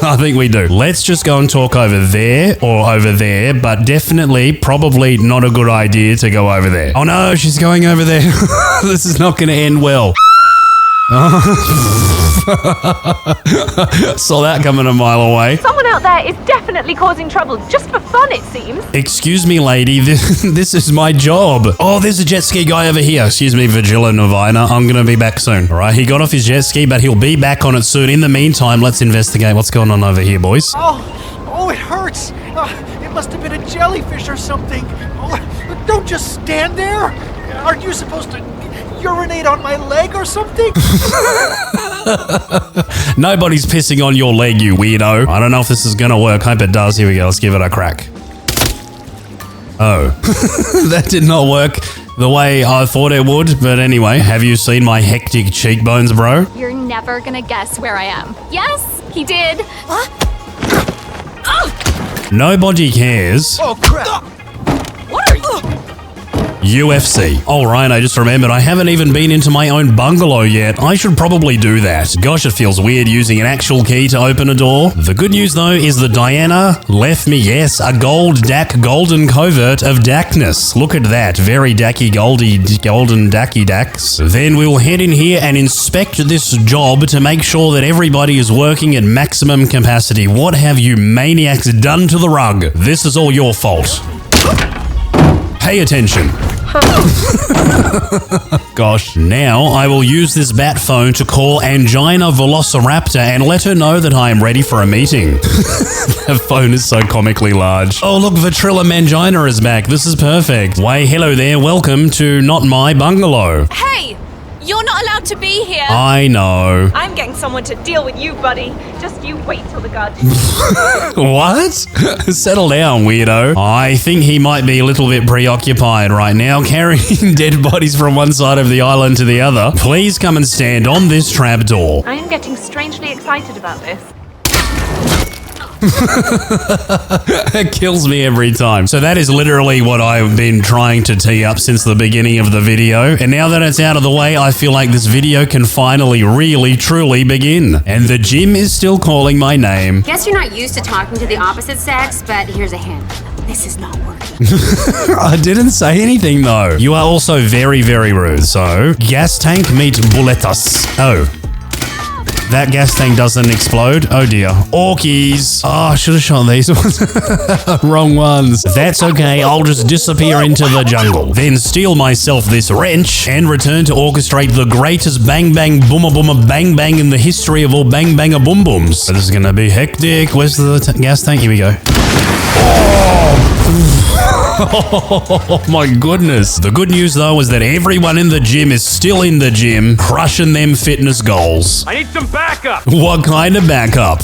I think we do. Let's just go and talk over there or over there, but definitely, probably not a good idea to go over there. Oh no, she's going over there. This is not going to end well. Saw that coming a mile away. Someone out there is definitely causing trouble, just for fun it seems. Excuse me, lady, this is my job. Oh, there's a jet ski guy over here. Excuse me, Vigila Novina. I'm going to be back soon. All right, he got off his jet ski, but he'll be back on it soon. In the meantime, let's investigate what's going on over here, boys. Oh, it hurts. It must have been a jellyfish or something. Oh, don't just stand there. Aren't you supposed to urinate on my leg or something? Nobody's pissing on your leg, you weirdo. I don't know if this is gonna work. Hope it does. Here we go. Let's give it a crack. Oh, that did not work the way I thought it would. But anyway, have you seen my hectic cheekbones, bro? You're never gonna guess where I am. Yes, he did. Huh? Nobody cares. Oh, crap. What are you? UFC. Alright, I just remembered I haven't even been into my own bungalow yet. I should probably do that. Gosh, it feels weird using an actual key to open a door. The good news though is that Diana left me, yes, a golden covert of dackness. Look at that. Very dacky golden dacky dacks. Then we will head in here and inspect this job to make sure that everybody is working at maximum capacity. What have you maniacs done to the rug? This is all your fault. Pay attention. Gosh, now I will use this bat phone to call Angina Velociraptor and let her know that I am ready for a meeting. That phone is so comically large. Oh look, Vitrilla Mangina is back. This is perfect. Why, hello there. Welcome to Not My Bungalow. Hey! You're not allowed to be here. I know. I'm getting someone to deal with you, buddy. Just you wait till the guard. What? Settle down, weirdo. I think he might be a little bit preoccupied right now, carrying dead bodies from one side of the island to the other. Please come and stand on this trapdoor. I am getting strangely excited about this. It kills me every time. So that is literally what I've been trying to tee up since the beginning of the video. And now that it's out of the way, I feel like this video can finally really, truly begin. And the gym is still calling my name. Guess you're not used to talking to the opposite sex, but here's a hint. This is not working. I didn't say anything though. You are also very, very rude. So, gas tank meet bulletas. Oh. That gas tank doesn't explode. Oh dear. Orkies. Oh, I should have shot these ones. Wrong ones. That's okay. I'll just disappear into the jungle. Then steal myself this wrench and return to orchestrate the greatest bang bang booma booma bang bang in the history of all bang banger boom booms. So this is gonna be hectic. Where's the gas tank? Here we go. Oh my goodness. The good news though is that everyone in the gym is still in the gym, crushing them fitness goals. I need some backup. What kind of backup?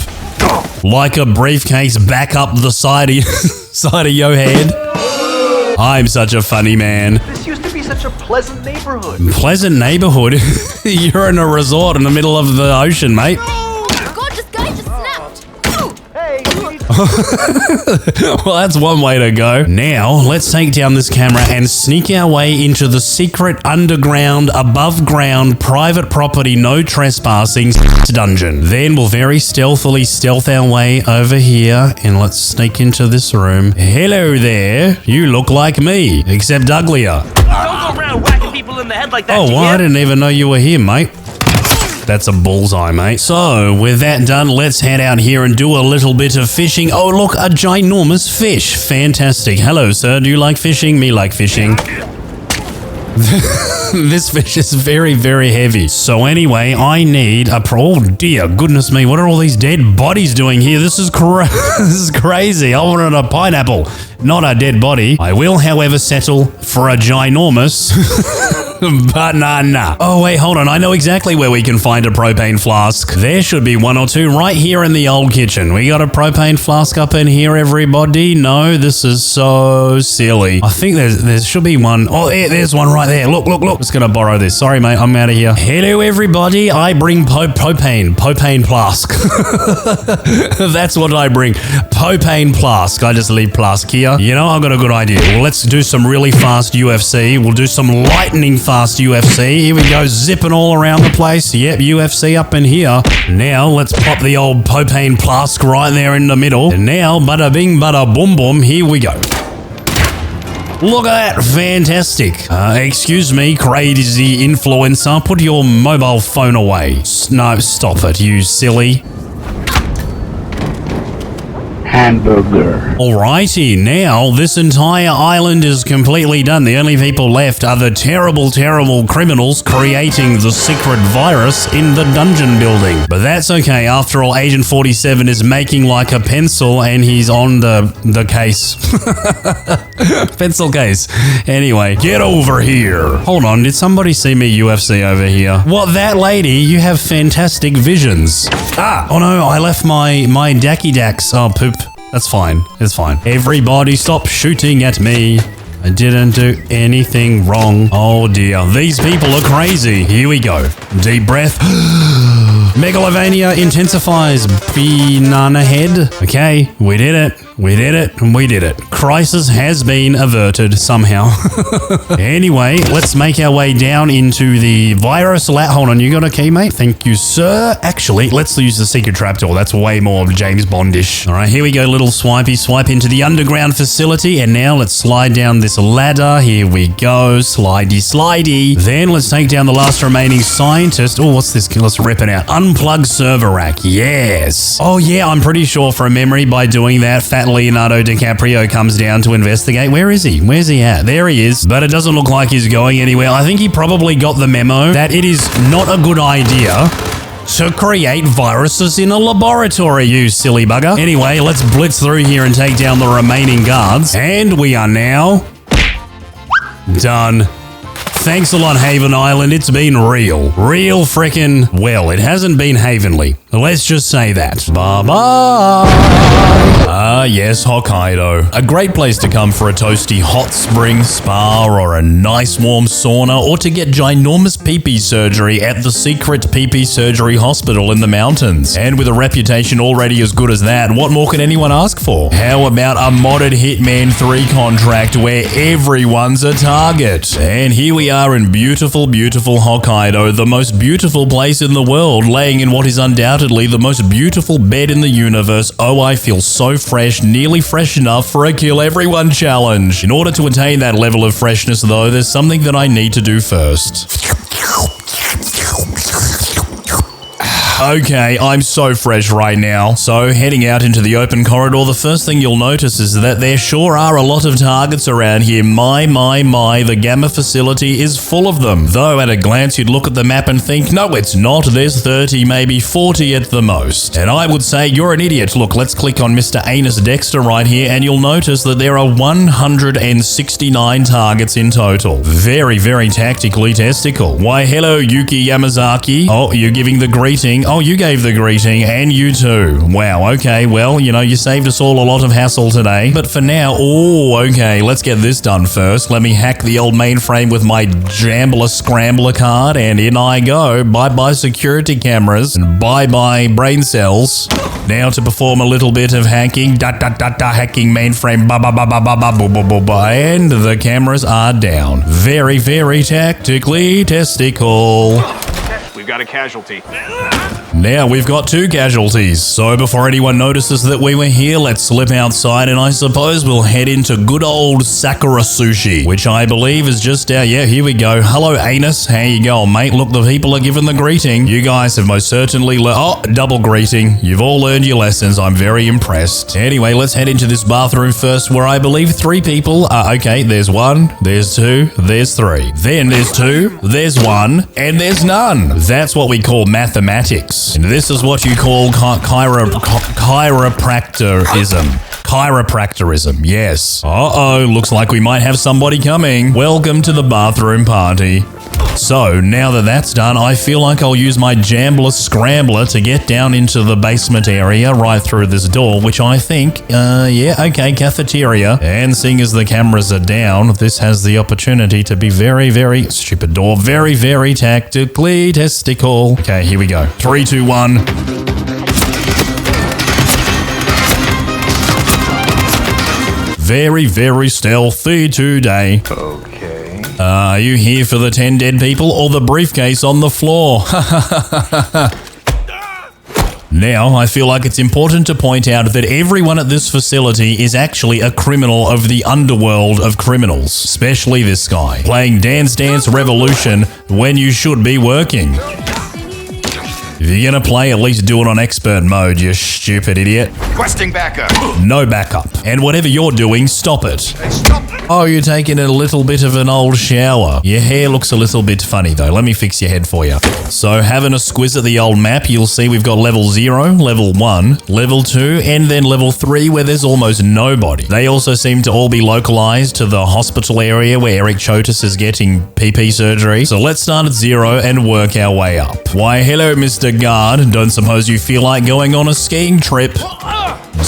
Like a briefcase back up the side of your head? I'm such a funny man. This used to be such a pleasant neighborhood. Pleasant neighborhood? You're in a resort in the middle of the ocean, mate. God, this guy just snapped. Hey, well, that's one way to go. Now, let's take down this camera and sneak our way into the secret underground, above ground, private property, no trespassing dungeon. Then we'll very stealthily stealth our way over here and let's sneak into this room. Hello there. You look like me, except uglier. Don't go around whacking people in the head like that. Oh, well, I didn't even know you were here, mate. That's a bullseye, mate. So, with that done, let's head out here and do a little bit of fishing. Oh, look, a ginormous fish. Fantastic. Hello, sir. Do you like fishing? Me like fishing. This fish is very, very heavy. So anyway, I need a oh dear goodness me, what are all these dead bodies doing here? This is this is crazy. I wanted a pineapple, not a dead body. I will, however, settle for a ginormous banana. Oh wait, hold on. I know exactly where we can find a propane flask. There should be one or two right here in the old kitchen. We got a propane flask up in here, everybody? No, this is so silly. I think there should be one. Oh, there's one right there. Look, look, look. Just gonna borrow this. Sorry, mate. I'm out of here. Hello, everybody. I bring propane flask. That's what I bring. Propane flask. I just leave flask here. You know, I've got a good idea. Well, let's do some really fast UFC. We'll do some lightning fast UFC. Here we go, zipping all around the place. Yep, UFC up in here. Now, let's pop the old propane flask right there in the middle. And now, bada bing, bada boom boom, here we go. Look at that, fantastic. Excuse me, crazy influencer, put your mobile phone away. No, stop it, you silly. hamburger. Alrighty, now this entire island is completely done. The only people left are the terrible, terrible criminals creating the secret virus in the dungeon building. But that's okay. After all, Agent 47 is making like a pencil and he's on the case. Pencil case. Anyway, get over here. Hold on, did somebody see me UFC over here? What, that lady? You have fantastic visions. Ah, oh no, I left my Dacky Dacks. Oh, poop. That's fine. It's fine. Everybody stop shooting at me. I didn't do anything wrong. Oh dear, these people are crazy. Here we go. Deep breath. Megalovania intensifies. Banana head. Okay, we did it. We did it, and we did it. Crisis has been averted somehow. Anyway, let's make our way down into the virus lab. Hold on, you got a key, mate? Thank you, sir. Actually, let's use the secret trapdoor. That's way more James Bondish. All right, here we go, little swipey swipe into the underground facility. And now let's slide down this ladder. Here we go. Slidey, slidey. Then let's take down the last remaining scientist. Oh, what's this? Let's rip it out. Unplug server rack. Yes. Oh, yeah, I'm pretty sure from memory by doing that, Fat Leonardo DiCaprio comes down to investigate. Where is he? Where's he at? There he is. But it doesn't look like he's going anywhere. I think he probably got the memo that it is not a good idea to create viruses in a laboratory, you silly bugger. Anyway, let's blitz through here and take down the remaining guards. And we are now done. Thanks a lot, Haven Island. It's been real. Real frickin', well, it hasn't been havenly. Let's just say that. Bye-bye. Ah, yes, Hokkaido. A great place to come for a toasty hot spring spa or a nice warm sauna or to get ginormous pee-pee surgery at the secret pee-pee surgery hospital in the mountains. And with a reputation already as good as that, what more can anyone ask for? How about a modded Hitman 3 contract where everyone's a target? And here we are in beautiful, beautiful Hokkaido, the most beautiful place in the world, laying in what is undoubtedly the most beautiful bed in the universe. Oh, I feel so fresh, nearly fresh enough for a kill everyone challenge. In order to attain that level of freshness though, there's something that I need to do first. Okay, I'm so fresh right now. So, heading out into the open corridor, the first thing you'll notice is that there sure are a lot of targets around here. My, the Gamma facility is full of them. Though, at a glance, you'd look at the map and think, no, it's not. There's 30, maybe 40 at the most. And I would say, you're an idiot. Look, let's click on Mr. Anus Dexter right here, and you'll notice that there are 169 targets in total. Very, very tactically testicle. Why, hello, Yuki Yamazaki. Oh, you're giving the greeting. Oh, you gave the greeting, and you too. Wow, okay, well, you know, you saved us all a lot of hassle today. But for now, oh, okay, let's get this done first. Let me hack the old mainframe with my Jambler Scrambler card, and in I go. Bye-bye security cameras, and bye-bye brain cells. Now to perform a little bit of hacking. Hacking mainframe. And the cameras are down. Very, very tactically testicle. We've got a casualty. Now we've got 2 casualties. So before anyone notices that we were here, let's slip outside and I suppose we'll head into good old Sakura Sushi, which I believe is just out. Yeah, here we go. Hello, Anus. How you going, mate? Look, the people are giving the greeting. You guys have most certainly double greeting. You've all learned your lessons. I'm very impressed. Anyway, let's head into this bathroom first where I believe 3 people are. Okay, there's 1, there's 2, there's 3. Then there's 2, there's 1, and there's none. That's what we call mathematics. And this is what you call chiropractorism. Chiropractorism, yes. Uh-oh, looks like we might have somebody coming. Welcome to the bathroom party. So, now that that's done, I feel like I'll use my Jambler Scrambler to get down into the basement area right through this door, which I think, yeah, okay, cafeteria. And seeing as the cameras are down, this has the opportunity to be very, very, stupid door, very, very tactically testicle. Okay, here we go. 3, 2, 1. Very, very stealthy today. Okay. Are you here for the 10 dead people or the briefcase on the floor? Now, I feel like it's important to point out that everyone at this facility is actually a criminal of the underworld of criminals, especially this guy, playing Dance Dance Revolution when you should be working. If you're gonna play, at least do it on expert mode, you stupid idiot. Requesting backup. No backup. And whatever you're doing, stop it. Stop. Oh, you're taking a little bit of an old shower. Your hair looks a little bit funny though. Let me fix your head for you. So having a squiz at the old map, you'll see we've got level 0, level 1, level 2, and then level 3 where there's almost nobody. They also seem to all be localized to the hospital area where Eric Chotis is getting PP surgery. So let's start at 0 and work our way up. Why, hello, Mr. Guard. Don't suppose you feel like going on a skiing trip?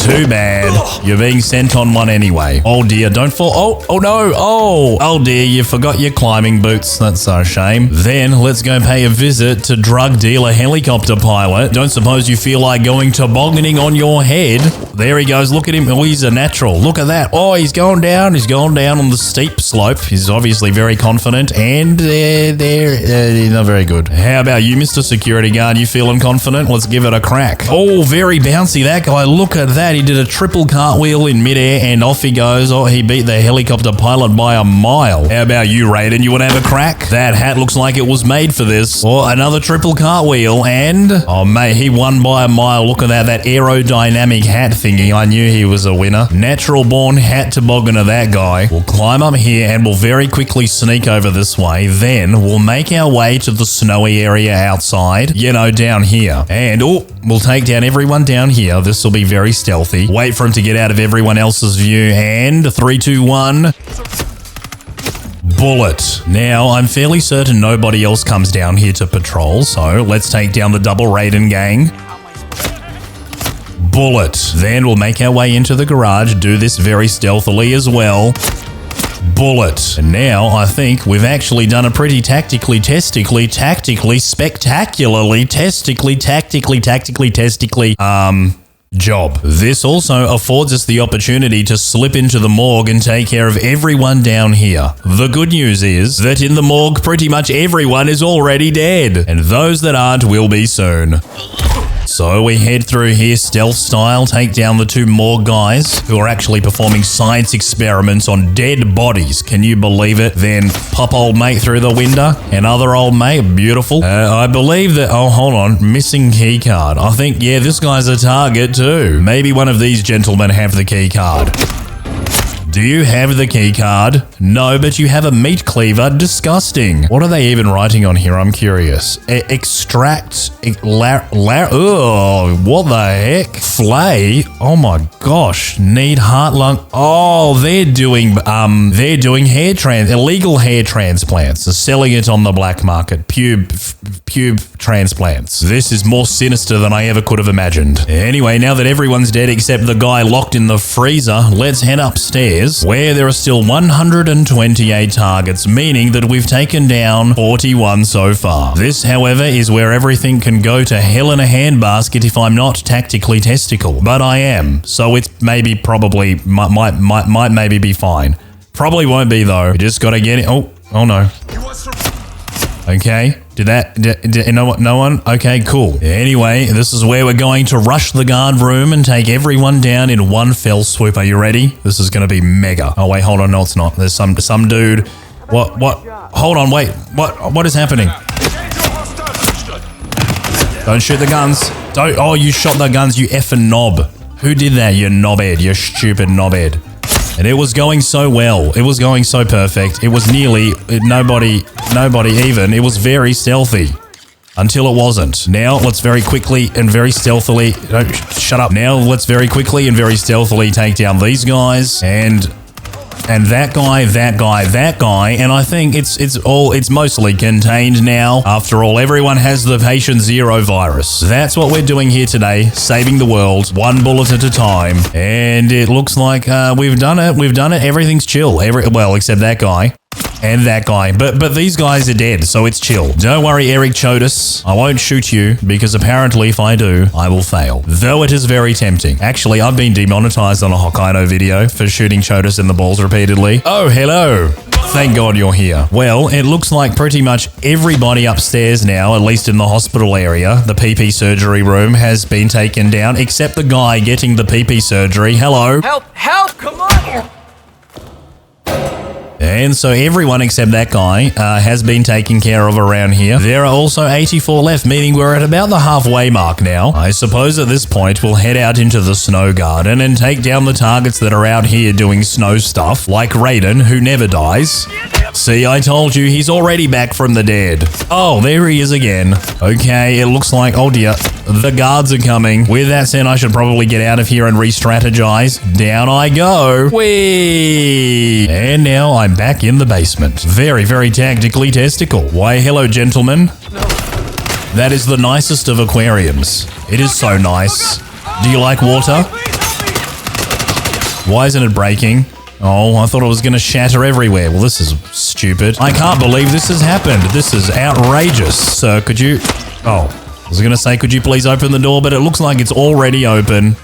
Too bad. You're being sent on one anyway. Oh dear, don't fall. Oh no. Oh dear, you forgot your climbing boots. That's a shame. Then let's go pay a visit to drug dealer helicopter pilot. Don't suppose you feel like going tobogganing on your head? There he goes. Look at him. Oh, he's a natural. Look at that. Oh, he's going down. He's going down on the steep slope. He's obviously very confident and he's not very good. How about you, Mr. Security Guard? You feeling confident? Let's give it a crack. Oh, very bouncy, that guy. Look at that. He did a triple cartwheel in midair and off he goes. Oh, he beat the helicopter pilot by a mile. How about you, Raiden? You want to have a crack? That hat looks like it was made for this. Oh, another triple cartwheel and... oh, mate, he won by a mile. Look at that. That aerodynamic hat thingy. I knew he was a winner. Natural born hat tobogganer, that guy. We'll climb up here and we'll very quickly sneak over this way. Then we'll make our way to the snowy area outside. You know, down here. And, oh, we'll take down everyone down here. This will be very stealthy. Wait for him to get out of everyone else's view. And 3, 2, 1. Bullet. Now, I'm fairly certain nobody else comes down here to patrol, so let's take down the double Raiden gang. Bullet. Then we'll make our way into the garage, do this very stealthily as well. Bullet. And now I think we've actually done a pretty tactically, spectacularly, job. This also affords us the opportunity to slip into the morgue and take care of everyone down here. The good news is that in the morgue, pretty much everyone is already dead, and those that aren't will be soon. So we head through here stealth style, take down the 2 morgue guys who are actually performing science experiments on dead bodies. Can you believe it? Then pop old mate through the window. Another old mate. Beautiful. I believe that... oh, hold on. Missing key card. I think, yeah, this guy's a target too. Maybe one of these gentlemen have the key card. Do you have the key card? No, but you have a meat cleaver. Disgusting. What are they even writing on here? I'm curious. Extract. Oh, what the heck? Flay? Oh my gosh. Need heart lung. Oh, they're doing illegal hair transplants. They're selling it on the black market. Pube transplants. This is more sinister than I ever could have imagined. Anyway, now that everyone's dead except the guy locked in the freezer, let's head upstairs where there are still 128 targets, meaning that we've taken down 41 so far. This, however, is where everything can go to hell in a handbasket if I'm not tactically testicle, but I am, so it's maybe probably might maybe be fine. Probably won't be though. We just gotta get it. Oh no. Okay, no one? Okay, cool. Anyway, this is where we're going to rush the guard room and take everyone down in one fell swoop. Are you ready? This is gonna be mega. Oh wait, hold on, no it's not. There's some dude. What? Hold on, wait. What is happening? Don't shoot the guns. Don't. Oh, you shot the guns, you effing knob. Who did that, you knobhead, you stupid knobhead? And it was going so well. It was going so perfect. It was nearly nobody even. It was very stealthy until it wasn't. Now let's very quickly and very stealthily. No, shut up. Now let's very quickly and very stealthily take down these guys and that guy, and I think it's mostly contained now. After all, everyone has the patient 0 virus. That's what we're doing here today, saving the world, 1 bullet at a time. And it looks like we've done it. Everything's chill. Well, except that guy. And that guy. But these guys are dead, so it's chill. Don't worry, Eric Chotis. I won't shoot you, because apparently if I do, I will fail. Though it is very tempting. Actually, I've been demonetized on a Hokkaido video for shooting Chotis in the balls repeatedly. Oh, hello. Thank God you're here. Well, it looks like pretty much everybody upstairs now, at least in the hospital area, the PP surgery room, has been taken down, except the guy getting the PP surgery. Hello. Help! Come on! And so everyone except that guy has been taken care of around here. There are also 84 left, meaning we're at about the halfway mark now. I suppose at this point we'll head out into the snow garden and take down the targets that are out here doing snow stuff, like Raiden, who never dies. See, I told you, he's already back from the dead. Oh, there he is again. Okay, it looks like, oh dear, the guards are coming. With that said, I should probably get out of here and re-strategize. Down I go. Whee! And now I'm back in the basement. Very, very tactically testicle. Why, hello, gentlemen. That is the nicest of aquariums. It is so nice. Do you like water? Why isn't it breaking? Oh, I thought it was going to shatter everywhere. Well, this is stupid. I can't believe this has happened. This is outrageous. Sir, could you... Oh, I was going to say, could you please open the door? But it looks like it's already open.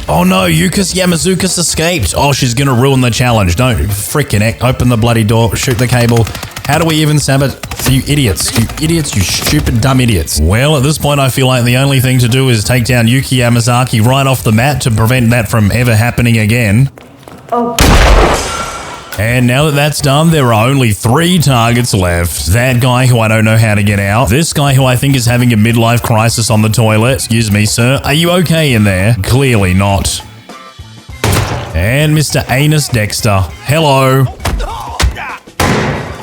Oh no, Yukis Yamazukas escaped. Oh, she's going to ruin the challenge. Don't freaking open the bloody door. Shoot the cable. How do we even sabotage? You idiots. You idiots. You stupid, dumb idiots. Well, at this point, I feel like the only thing to do is take down Yuki Yamazaki right off the mat to prevent that from ever happening again. Oh. And now that that's done, there are only 3 targets left. That guy who I don't know how to get out. This guy who I think is having a midlife crisis on the toilet. Excuse me, sir. Are you okay in there? Clearly not. And Mr. Anus Dexter. Hello.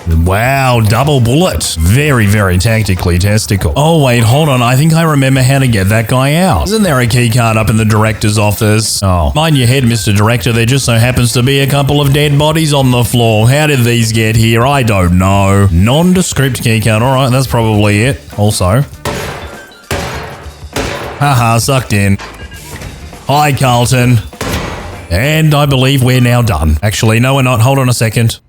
Wow, double bullet. Very, very tactically testicle. Oh, wait, hold on. I think I remember how to get that guy out. Isn't there a key card up in the director's office? Oh, mind your head, Mr. Director. There just so happens to be a couple of dead bodies on the floor. How did these get here? I don't know. Nondescript key card. All right, that's probably it. Also. Haha, sucked in. Hi, Carlton. And I believe we're now done. Actually, no, we're not. Hold on a second.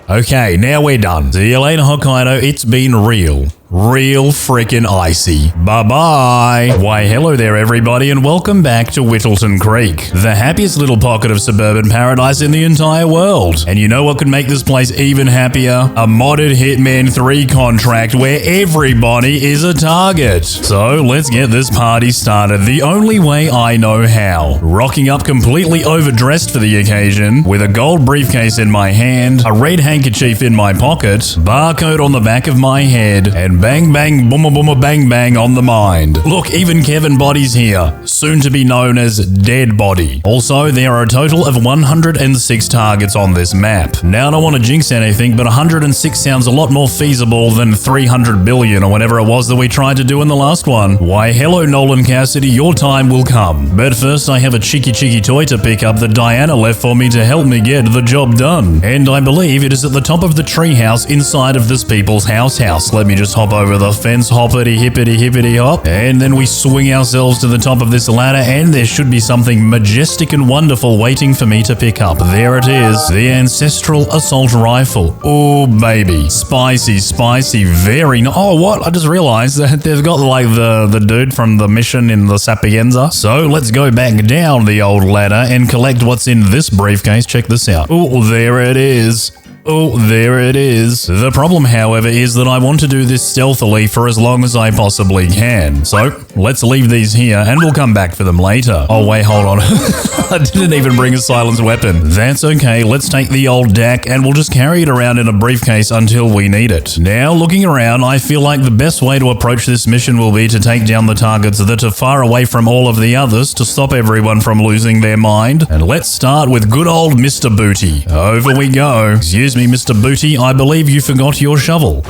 Okay, now we're done. See you later, Hokkaido. It's been real. Real freaking icy. Bye-bye. Why, hello there, everybody, and welcome back to Whittleton Creek, the happiest little pocket of suburban paradise in the entire world. And you know what could make this place even happier? A modded Hitman 3 contract where everybody is a target. So let's get this party started the only way I know how. Rocking up completely overdressed for the occasion, with a gold briefcase in my hand, a red handkerchief in my pocket, barcode on the back of my head, and bang bang booma booma bang bang on the mind. Look, even Kevin Body's here, soon to be known as Dead Body. Also, there are a total of 106 targets on this map. Now, I don't want to jinx anything, but 106 sounds a lot more feasible than 300 billion or whatever it was that we tried to do in the last one. Why, hello Nolan Cassidy, your time will come. But first, I have a cheeky toy to pick up that Diana left for me to help me get the job done. And I believe it is at the top of the treehouse inside of this people's house. Let me just hop over the fence, hoppity hippity hop, and then we swing ourselves to the top of this ladder, and there should be something majestic and wonderful waiting for me to pick up. There it is, the ancestral assault rifle. Oh baby, spicy, very oh what? I just realized that they've got like the dude from the mission in the Sapienza. So let's go back down the old ladder and collect what's in this briefcase. Check this out. Oh, there it is. Oh, there it is. The problem, however, is that I want to do this stealthily for as long as I possibly can. So, let's leave these here and we'll come back for them later. Oh, wait, hold on. I didn't even bring a silenced weapon. That's okay. Let's take the old DAC and we'll just carry it around in a briefcase until we need it. Now, looking around, I feel like the best way to approach this mission will be to take down the targets that are far away from all of the others to stop everyone from losing their mind. And let's start with good old Mr. Booty. Over we go. Excuse me, Mr. Booty, I believe you forgot your shovel.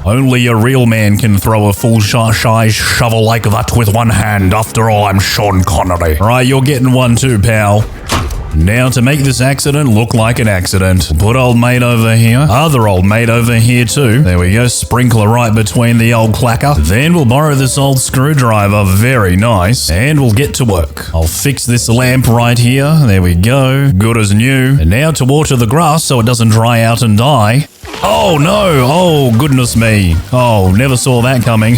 Only a real man can throw a full-size shovel like that with one hand. After all, I'm Sean Connery. Right, you're getting one too, pal. Now, to make this accident look like an accident, put old mate over here, other old mate over here too. There we go, sprinkler right between the old clacker. Then we'll borrow this old screwdriver, very nice, and we'll get to work. I'll fix this lamp right here. There we go, good as new. And now to water the grass so it doesn't dry out and die. Oh no, oh goodness me. Oh, never saw that coming.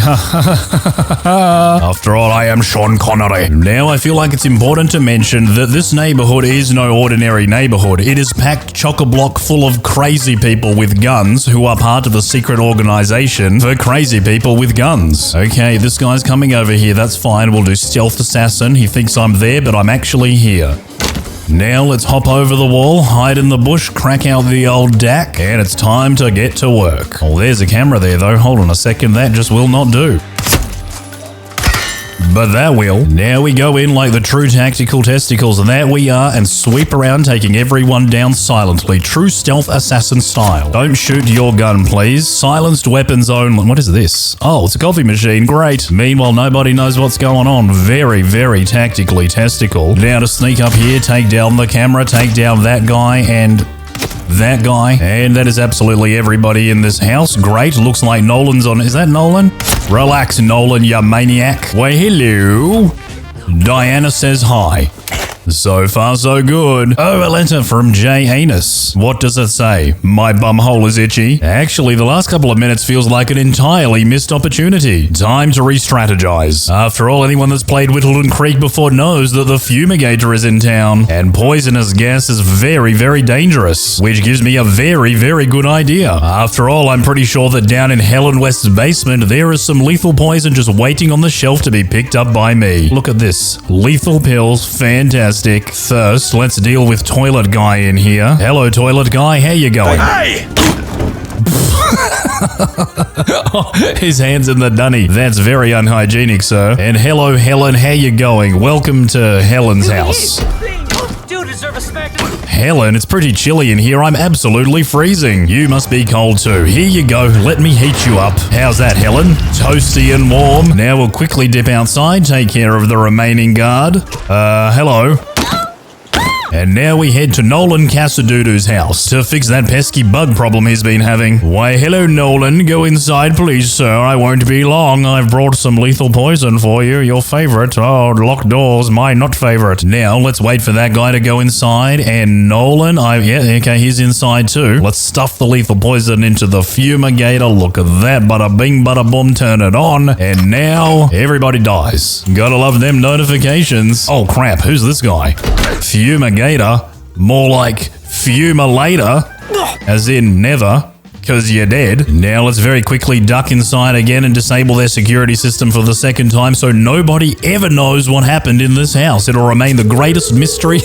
After all, I am Sean Connery. Now I feel like it's important to mention that this neighborhood is no ordinary neighborhood. It is packed chock-a-block full of crazy people with guns who are part of a secret organization for crazy people with guns. Okay, this guy's coming over here, that's fine. We'll do stealth assassin. He thinks I'm there, but I'm actually here. Now let's hop over the wall, hide in the bush, crack out the old DAC, and it's time to get to work. Oh, there's a camera there though. Hold on a second, that just will not do. But that will. Now we go in like the true tactical testicles, and there we are, and sweep around taking everyone down silently. True stealth assassin style. Don't shoot your gun, please. Silenced weapons only. What is this? Oh, it's a coffee machine. Great. Meanwhile, nobody knows what's going on. Very, very tactically testicle. Now to sneak up here, take down the camera, take down that guy, and that guy, and that is absolutely everybody in this house. Great, looks like Nolan's on. Is that Nolan? Relax, Nolan, you maniac. Why, hello. Diana says hi. So far, so good. Oh, a letter from J. Anus. What does it say? My bumhole is itchy. Actually, the last couple of minutes feels like an entirely missed opportunity. Time to re-strategize. After all, anyone that's played Whittleton Creek before knows that the fumigator is in town, and poisonous gas is very, very dangerous, which gives me a very, very good idea. After all, I'm pretty sure that down in Helen West's basement, there is some lethal poison just waiting on the shelf to be picked up by me. Look at this. Lethal pills. Fantastic. First, let's deal with toilet guy in here. Hello, toilet guy. How you going? Hey! His hand's in the dunny. That's very unhygienic, sir. And hello, Helen. How you going? Welcome to Helen's house. Do deserve a smack. Helen, it's pretty chilly in here. I'm absolutely freezing. You must be cold too. Here you go. Let me heat you up. How's that, Helen? Toasty and warm. Now we'll quickly dip outside, take care of the remaining guard. Hello. And now we head to Nolan Casadudu's house to fix that pesky bug problem he's been having. Why, hello, Nolan. Go inside, please, sir. I won't be long. I've brought some lethal poison for you. Your favorite. Oh, locked doors. My not favorite. Now, let's wait for that guy to go inside. And Nolan, yeah, okay, he's inside too. Let's stuff the lethal poison into the fumigator. Look at that. Bada bing, bada boom. Turn it on. And now, everybody dies. Gotta love them notifications. Oh, crap. Who's this guy? Fumigator. More like fumulator, as in never, because you're dead. Now let's very quickly duck inside again and disable their security system for the second time so nobody ever knows what happened in this house. It'll remain the greatest mystery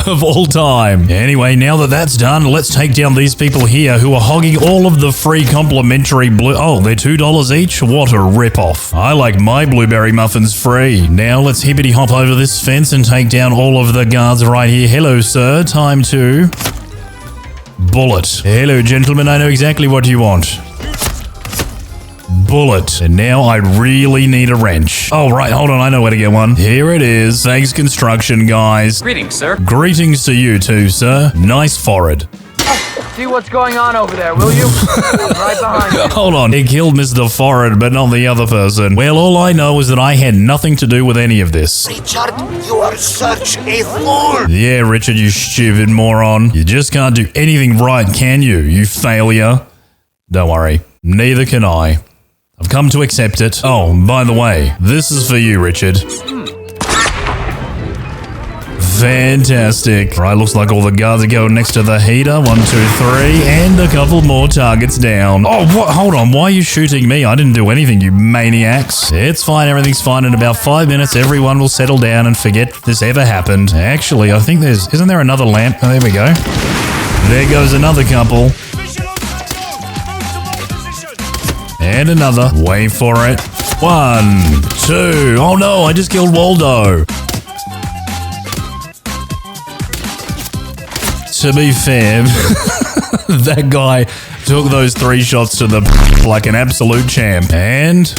of all time. Anyway, now that that's done, let's take down these people here who are hogging all of the free complimentary blue... Oh, they're $2 each? What a ripoff. I like my blueberry muffins free. Now let's hippity hop over this fence and take down all of the guards right here. Hello, sir. Time to... bullet. Hello, gentlemen. I know exactly what you want. Bullet. And now I really need a wrench. Oh, right. Hold on. I know where to get one. Here it is. Thanks, construction guys. Greetings, sir. Greetings to you too, sir. Nice forehead. See what's going on over there, will you? I'm right behind you. Hold on. He killed Mr. Forehead, but not the other person. Well, all I know is that I had nothing to do with any of this. Richard, you are such a fool! Yeah, Richard, you stupid moron. You just can't do anything right, can you, you failure? Don't worry. Neither can I. I've come to accept it. Oh, by the way, this is for you, Richard. Fantastic. Right, looks like all the guards are going next to the heater. 1, 2, 3, and a couple more targets down. Oh, what? Hold on. Why are you shooting me? I didn't do anything, you maniacs. It's fine. Everything's fine. In about 5 minutes, everyone will settle down and forget this ever happened. Actually, I think isn't there another lamp? Oh, there we go. There goes another couple. And another. Wait for it. 1, 2. Oh no, I just killed Waldo. To be fair, that guy took those 3 shots to the like an absolute champ. And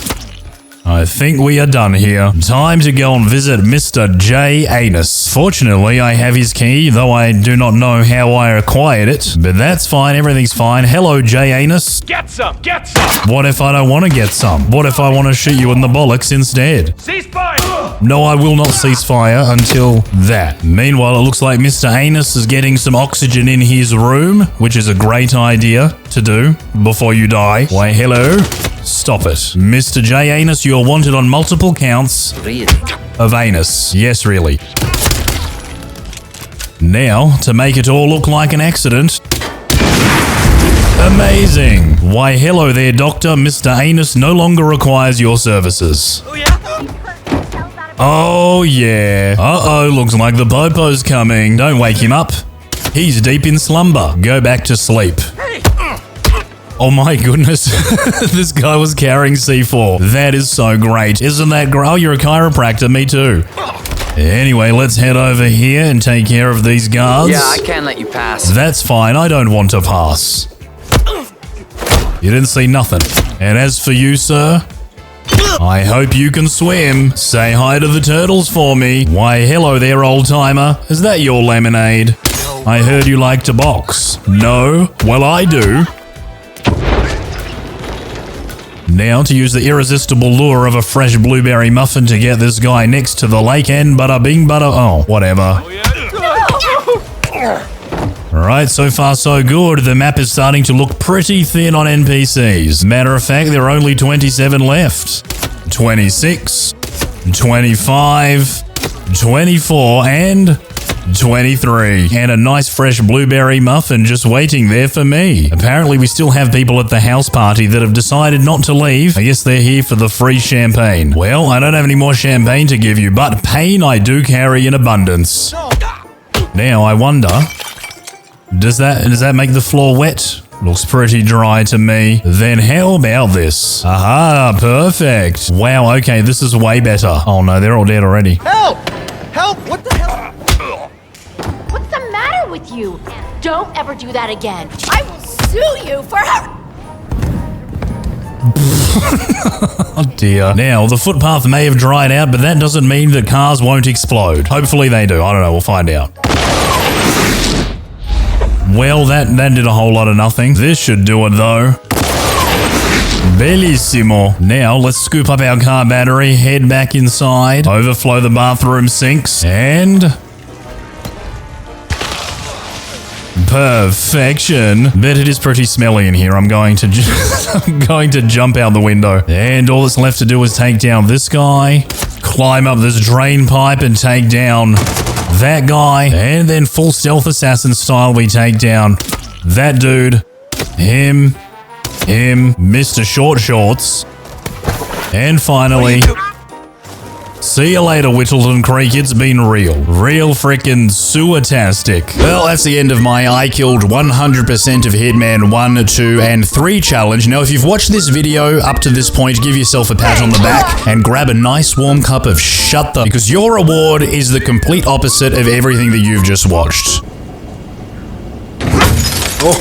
I think we are done here. Time to go and visit Mr. J. Anus. Fortunately, I have his key, though I do not know how I acquired it. But that's fine, everything's fine. Hello, J. Anus. Get some! Get some! What if I don't want to get some? What if I want to shoot you in the bollocks instead? Ceasefire! No, I will not cease fire until that. Meanwhile, it looks like Mr. Anus is getting some oxygen in his room, which is a great idea to do before you die. Why, hello? Stop it. Mr. J. Anus, you are wanted on multiple counts of anus. Yes, really. Now, to make it all look like an accident... Amazing. Why, hello there, Doctor. Mr. Anus no longer requires your services. Oh, yeah. Uh-oh, looks like the popo's coming. Don't wake him up. He's deep in slumber. Go back to sleep. Oh my goodness. This guy was carrying C4. That is so great. Isn't that great? Oh, you're a chiropractor. Me too. Anyway, let's head over here and take care of these guards. Yeah, I can't let you pass. That's fine. I don't want to pass. You didn't see nothing. And as for you, sir, I hope you can swim. Say hi to the turtles for me. Why, hello there, old-timer. Is that your lemonade? I heard you like to box. No? Well, I do. Now to use the irresistible lure of a fresh blueberry muffin to get this guy next to the lake and bada bing bada oh, whatever. Alright, so far so good. The map is starting to look pretty thin on NPCs. Matter of fact, there are only 27 left. 26, 25, 24, and 23. And a nice fresh blueberry muffin just waiting there for me. Apparently we still have people at the house party that have decided not to leave. I guess they're here for the free champagne. Well, I don't have any more champagne to give you, but pain I do carry in abundance. Now I wonder, does that make the floor wet? Looks pretty dry to me. Then how about this? Aha, perfect. Wow, okay, this is way better. Oh no, they're all dead already. Help! Help! What the hell? What's the matter with you? Don't ever do that again. I will sue you for her. Oh dear. Now, the footpath may have dried out, but that doesn't mean that cars won't explode. Hopefully they do. I don't know, we'll find out. Well, that did a whole lot of nothing. This should do it though. Bellissimo. Now, let's scoop up our car battery, head back inside, overflow the bathroom sinks, and perfection. Bet it is pretty smelly in here. I'm going to jump out the window. And all that's left to do is take down this guy, climb up this drain pipe and take down that guy, and then full stealth assassin style we take down that dude, him, Mr. Short Shorts, and finally, see you later, Whittleton Creek. It's been real frickin' sewer-tastic. Well, that's the end of my I killed 100% of Hitman 1, 2, and 3 challenge. Now, if you've watched this video up to this point, give yourself a pat on the back and grab a nice warm cup of shut the, because your reward is the complete opposite of everything that you've just watched.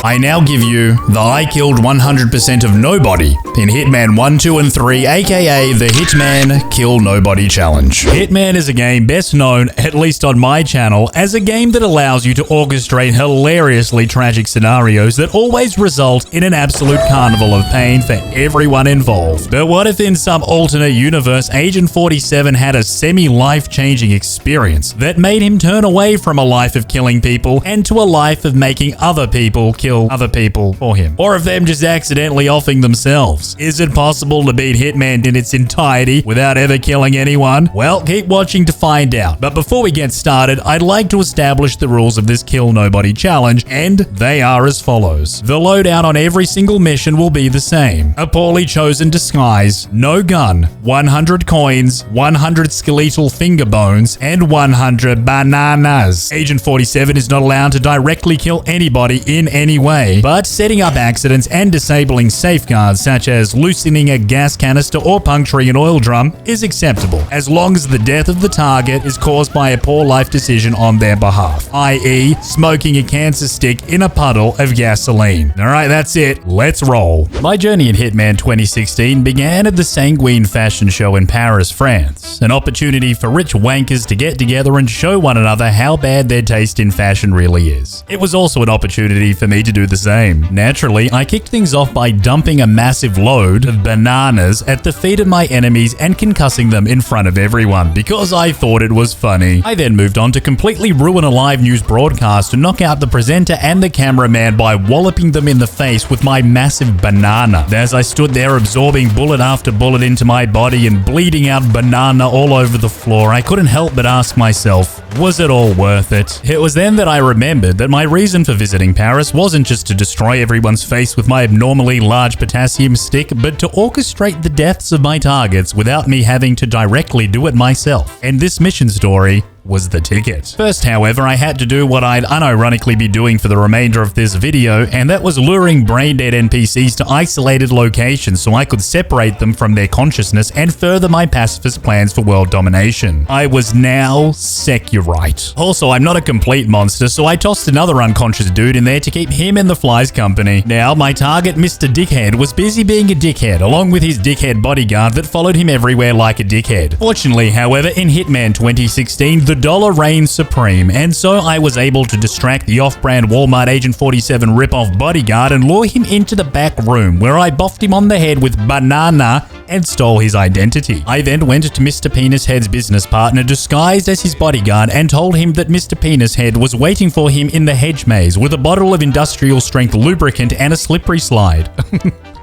I now give you the I killed 100% of nobody in Hitman 1, 2, and 3, aka the Hitman Kill Nobody Challenge. Hitman is a game best known, at least on my channel, as a game that allows you to orchestrate hilariously tragic scenarios that always result in an absolute carnival of pain for everyone involved. But what if in some alternate universe, Agent 47 had a semi-life-changing experience that made him turn away from a life of killing people and to a life of making other people kill other people for him? Or of them just accidentally offing themselves? Is it possible to beat Hitman in its entirety without ever killing anyone? Well, keep watching to find out. But before we get started, I'd like to establish the rules of this Kill Nobody challenge, and they are as follows. The loadout on every single mission will be the same. A poorly chosen disguise, no gun, 100 coins, 100 skeletal finger bones, and 100 bananas. Agent 47 is not allowed to directly kill anybody in any way, but setting up accidents and disabling safeguards such as loosening a gas canister or puncturing an oil drum is acceptable, as long as the death of the target is caused by a poor life decision on their behalf, i.e. smoking a cancer stick in a puddle of gasoline. Alright, that's it. Let's roll. My journey in Hitman 2016 began at the Sanguine fashion show in Paris, France, an opportunity for rich wankers to get together and show one another how bad their taste in fashion really is. It was also an opportunity for me to do the same. Naturally, I kicked things off by dumping a massive load of bananas at the feet of my enemies and concussing them in front of everyone because I thought it was funny. I then moved on to completely ruin a live news broadcast to knock out the presenter and the cameraman by walloping them in the face with my massive banana. As I stood there absorbing bullet after bullet into my body and bleeding out banana all over the floor, I couldn't help but ask myself, Was it all worth it? It was then that I remembered that my reason for visiting Paris wasn't just to destroy everyone's face with my abnormally large potassium stick, but to orchestrate the deaths of my targets without me having to directly do it myself. And this mission story was the ticket. First, however, I had to do what I'd unironically be doing for the remainder of this video, and that was luring brain-dead NPCs to isolated locations so I could separate them from their consciousness and further my pacifist plans for world domination. I was now Securite. Also, I'm not a complete monster, so I tossed another unconscious dude in there to keep him and the flies company. Now, my target, Mr. Dickhead, was busy being a dickhead, along with his dickhead bodyguard that followed him everywhere like a dickhead. Fortunately, however, in Hitman 2016, the dollar reigned supreme, and so I was able to distract the off-brand Walmart Agent 47 rip-off bodyguard and lure him into the back room, where I boffed him on the head with banana and stole his identity. I then went to Mr. Penis Head's business partner disguised as his bodyguard and told him that Mr. Penis Head was waiting for him in the hedge maze with a bottle of industrial-strength lubricant and a slippery slide.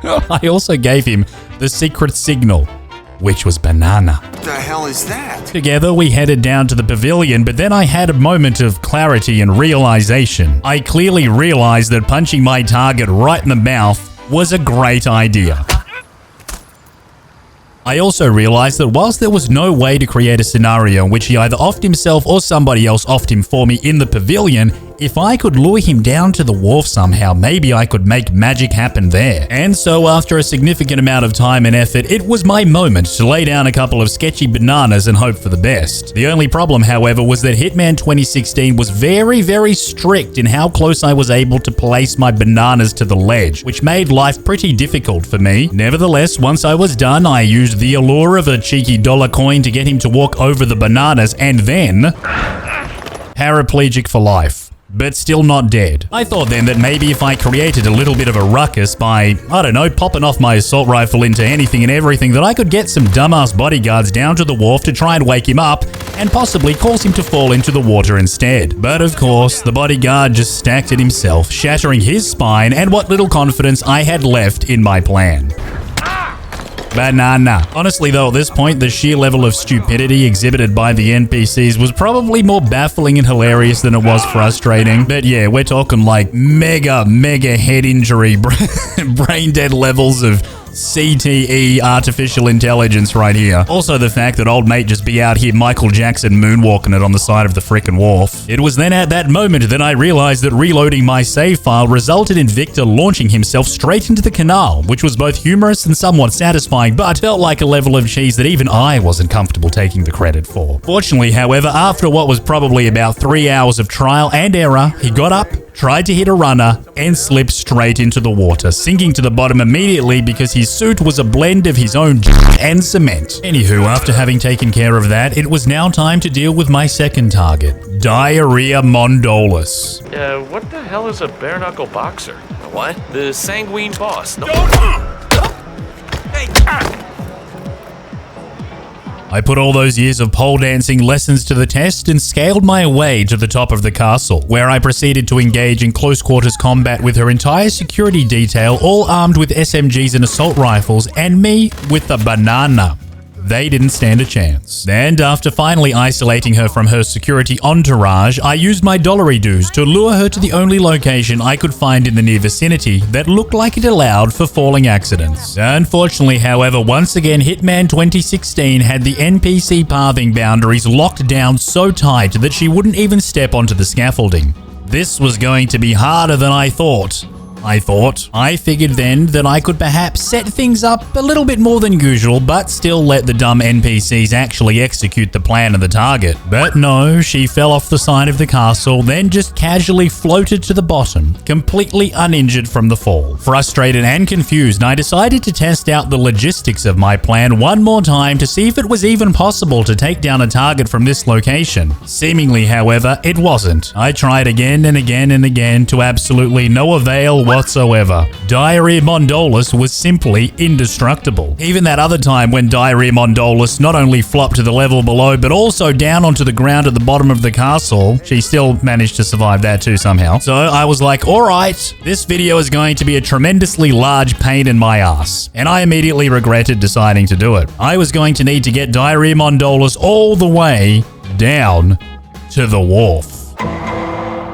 I also gave him the secret signal, which was banana. What the hell is that? Together, we headed down to the pavilion, but then I had a moment of clarity and realization. I clearly realized that punching my target right in the mouth was a great idea. I also realized that whilst there was no way to create a scenario in which he either offed himself or somebody else offed him for me in the pavilion, if I could lure him down to the wharf somehow, maybe I could make magic happen there. And so after a significant amount of time and effort, it was my moment to lay down a couple of sketchy bananas and hope for the best. The only problem, however, was that Hitman 2016 was very, very strict in how close I was able to place my bananas to the ledge, which made life pretty difficult for me. Nevertheless, once I was done, I used the allure of a cheeky dollar coin to get him to walk over the bananas and then paraplegic for life. But still not dead. I thought then that maybe if I created a little bit of a ruckus by, I don't know, popping off my assault rifle into anything and everything, that I could get some dumbass bodyguards down to the wharf to try and wake him up and possibly cause him to fall into the water instead. But of course, the bodyguard just stacked it himself, shattering his spine and what little confidence I had left in my plan. Banana. Honestly though, at this point, the sheer level of stupidity exhibited by the NPCs was probably more baffling and hilarious than it was frustrating. But yeah, we're talking like mega head injury, brain dead levels of CTE artificial intelligence right here. Also the fact that old mate just be out here Michael Jackson moonwalking it on the side of the frickin' wharf. It was then at that moment that I realized that reloading my save file resulted in Victor launching himself straight into the canal, which was both humorous and somewhat satisfying, but felt like a level of cheese that even I wasn't comfortable taking the credit for. Fortunately, however, after what was probably about 3 hours of trial and error, he got up, tried to hit a runner, and slipped straight into the water, sinking to the bottom immediately because his suit was a blend of his own and cement. Anywho, after having taken care of that, it was now time to deal with my second target, Diarrhea Mondolus. What the hell is a bare-knuckle boxer? What? The sanguine boss. No. Hey! I put all those years of pole dancing lessons to the test and scaled my way to the top of the castle, where I proceeded to engage in close quarters combat with her entire security detail, all armed with SMGs and assault rifles, and me with the banana. They didn't stand a chance. And after finally isolating her from her security entourage, I used my dollary dues to lure her to the only location I could find in the near vicinity that looked like it allowed for falling accidents. Unfortunately, however, once again, Hitman 2016 had the NPC pathing boundaries locked down so tight that she wouldn't even step onto the scaffolding. This was going to be harder than I thought. I figured then that I could perhaps set things up a little bit more than usual, but still let the dumb NPCs actually execute the plan of the target. But no, she fell off the side of the castle, then just casually floated to the bottom, completely uninjured from the fall. Frustrated and confused, I decided to test out the logistics of my plan one more time to see if it was even possible to take down a target from this location. Seemingly, however, it wasn't. I tried again and again and again to absolutely no avail whatsoever. Diarrhea Mondolus was simply indestructible. Even that other time when Diarrhea Mondolus not only flopped to the level below, but also down onto the ground at the bottom of the castle, she still managed to survive that too somehow. So I was like, alright, this video is going to be a tremendously large pain in my ass. And I immediately regretted deciding to do it. I was going to need to get Diarrhea Mondolus all the way down to the wharf.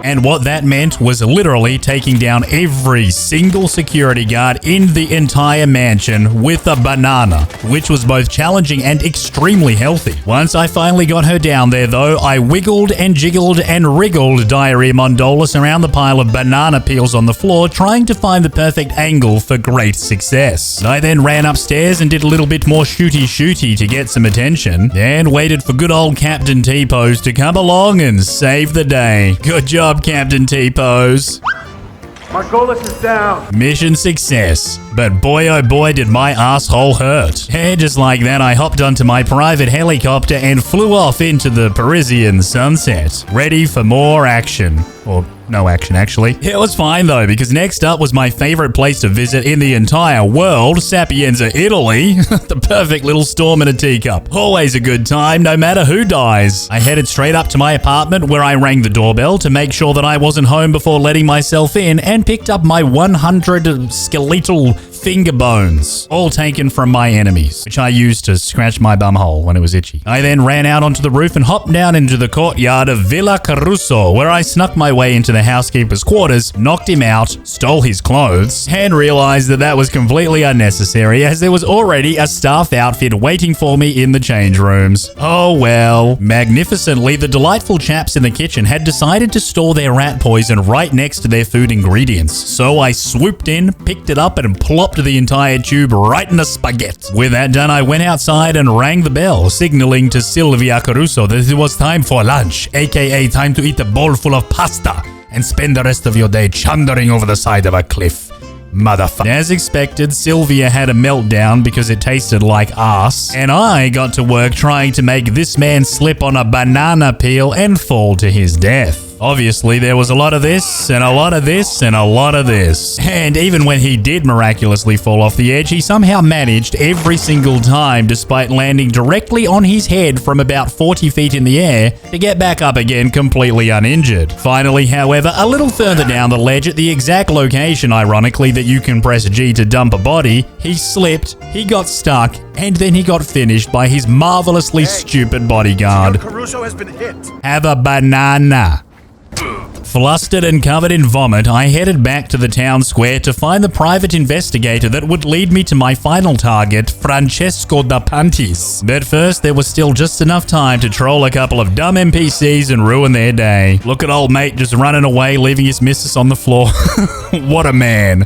And what that meant was literally taking down every single security guard in the entire mansion with a banana, which was both challenging and extremely healthy. Once I finally got her down there though, I wiggled and jiggled and wriggled Diarrhea Mondolis around the pile of banana peels on the floor, trying to find the perfect angle for great success. I then ran upstairs and did a little bit more shooty to get some attention, and waited for good old Captain T-Pose to come along and save the day. Good job, Captain T-Pose. Margolis is down. Mission success. But boy oh boy did my asshole hurt. And just like that, I hopped onto my private helicopter and flew off into the Parisian sunset, ready for more action. Or no action, actually. It was fine though, because next up was my favorite place to visit in the entire world, Sapienza, Italy. The perfect little storm in a teacup. Always a good time, no matter who dies. I headed straight up to my apartment where I rang the doorbell to make sure that I wasn't home before letting myself in, and picked up my 100 skeletal finger bones, all taken from my enemies, which I used to scratch my bumhole when it was itchy. I then ran out onto the roof and hopped down into the courtyard of Villa Caruso, where I snuck my way into the housekeeper's quarters, knocked him out, stole his clothes, and realized that that was completely unnecessary, as there was already a staff outfit waiting for me in the change rooms. Oh well. Magnificently, the delightful chaps in the kitchen had decided to store their rat poison right next to their food ingredients, so I swooped in, picked it up, and plopped the entire tube right in the spaghetti. With that done, I went outside and rang the bell, signaling to Silvia Caruso that it was time for lunch, aka time to eat a bowl full of pasta and spend the rest of your day chundering over the side of a cliff. Motherfucker. As expected, Sylvia had a meltdown because it tasted like ass, and I got to work trying to make this man slip on a banana peel and fall to his death. Obviously, there was a lot of this, and a lot of this, and a lot of this. And even when he did miraculously fall off the edge, he somehow managed every single time, despite landing directly on his head from about 40 feet in the air, to get back up again completely uninjured. Finally, however, a little further down the ledge at the exact location, ironically, that you can press G to dump a body, he slipped, he got stuck, and then he got finished by his marvelously stupid bodyguard. Caruso has been hit. Have a banana. Flustered and covered in vomit, I headed back to the town square to find the private investigator that would lead me to my final target, Francesco da Pantis. But first, there was still just enough time to troll a couple of dumb NPCs and ruin their day. Look at old mate just running away, leaving his missus on the floor. What a man.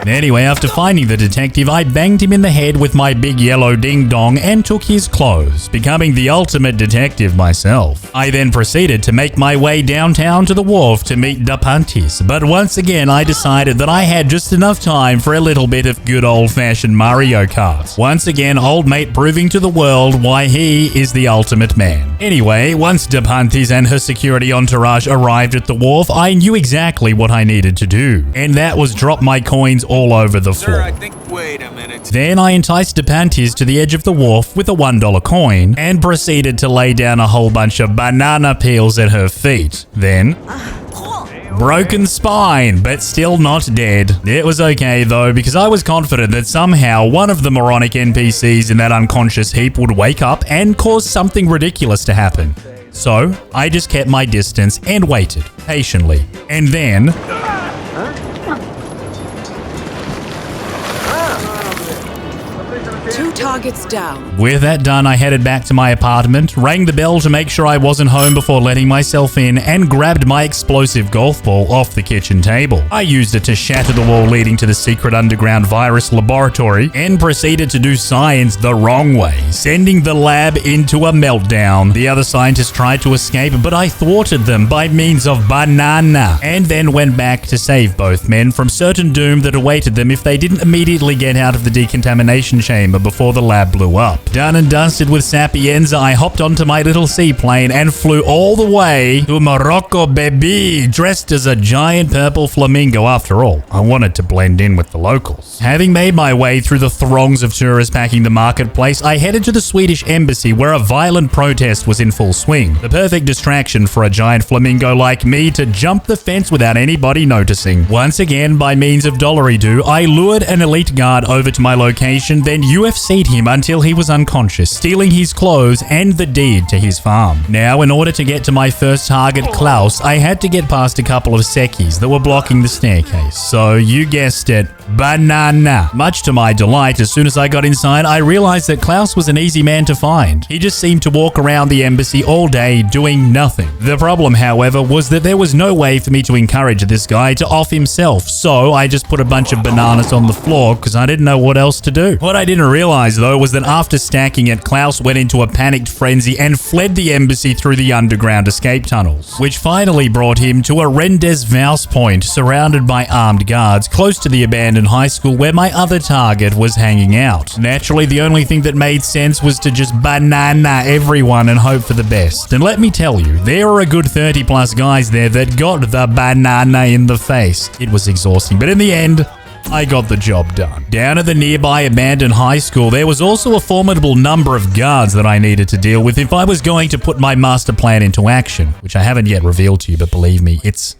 Anyway, after finding the detective, I banged him in the head with my big yellow ding-dong and took his clothes, becoming the ultimate detective myself. I then proceeded to make my way downtown to the wharf to meet Da Pantis, but once again I decided that I had just enough time for a little bit of good old-fashioned Mario Kart. Once again, old mate proving to the world why he is the ultimate man. Anyway, once Da Pantis and her security entourage arrived at the wharf, I knew exactly what I needed to do, and that was drop my coins all over the floor. Wait a minute. Then I enticed Da Pantis to the edge of the wharf with a $1 coin and proceeded to lay down a whole bunch of banana peels at her feet. Then broken spine, but still not dead. It was okay though, because I was confident that somehow one of the moronic NPCs in that unconscious heap would wake up and cause something ridiculous to happen. So I just kept my distance and waited patiently. And then 2 targets down. with that done, I headed back to my apartment, rang the bell to make sure I wasn't home before letting myself in, and grabbed my explosive golf ball off the kitchen table. I used it to shatter the wall leading to the secret underground virus laboratory, and proceeded to do science the wrong way, sending the lab into a meltdown. The other scientists tried to escape, but I thwarted them by means of banana, and then went back to save both men from certain doom that awaited them if they didn't immediately get out of the decontamination chamber before the lab blew up. Done and dusted with Sapienza, I hopped onto my little seaplane and flew all the way to Morocco, baby, dressed as a giant purple flamingo after all. I wanted to blend in with the locals. Having made my way through the throngs of tourists packing the marketplace, I headed to the Swedish embassy where a violent protest was in full swing. The perfect distraction for a giant flamingo like me to jump the fence without anybody noticing. Once again, by means of dollary-do, I lured an elite guard over to my location, then UFC beat him until he was unconscious, stealing his clothes and the deed to his farm. Now, in order to get to my first target, Klaus, I had to get past a couple of Sekis that were blocking the staircase. So, you guessed it, banana. Much to my delight, as soon as I got inside, I realized that Klaus was an easy man to find. He just seemed to walk around the embassy all day doing nothing. The problem, however, was that there was no way for me to encourage this guy to off himself, so I just put a bunch of bananas on the floor because I didn't know what else to do. What I didn't realize, though, was that after stacking it, Klaus went into a panicked frenzy and fled the embassy through the underground escape tunnels, which finally brought him to a Rendezvous point surrounded by armed guards close to the abandoned high school where my other target was hanging out. Naturally, the only thing that made sense was to just banana everyone and hope for the best. And let me tell you, there were a good 30 plus guys there that got the banana in the face. It was exhausting, but in the end, I got the job done. Down at the nearby abandoned high school, there was also a formidable number of guards that I needed to deal with if I was going to put my master plan into action, which I haven't yet revealed to you, but believe me, it's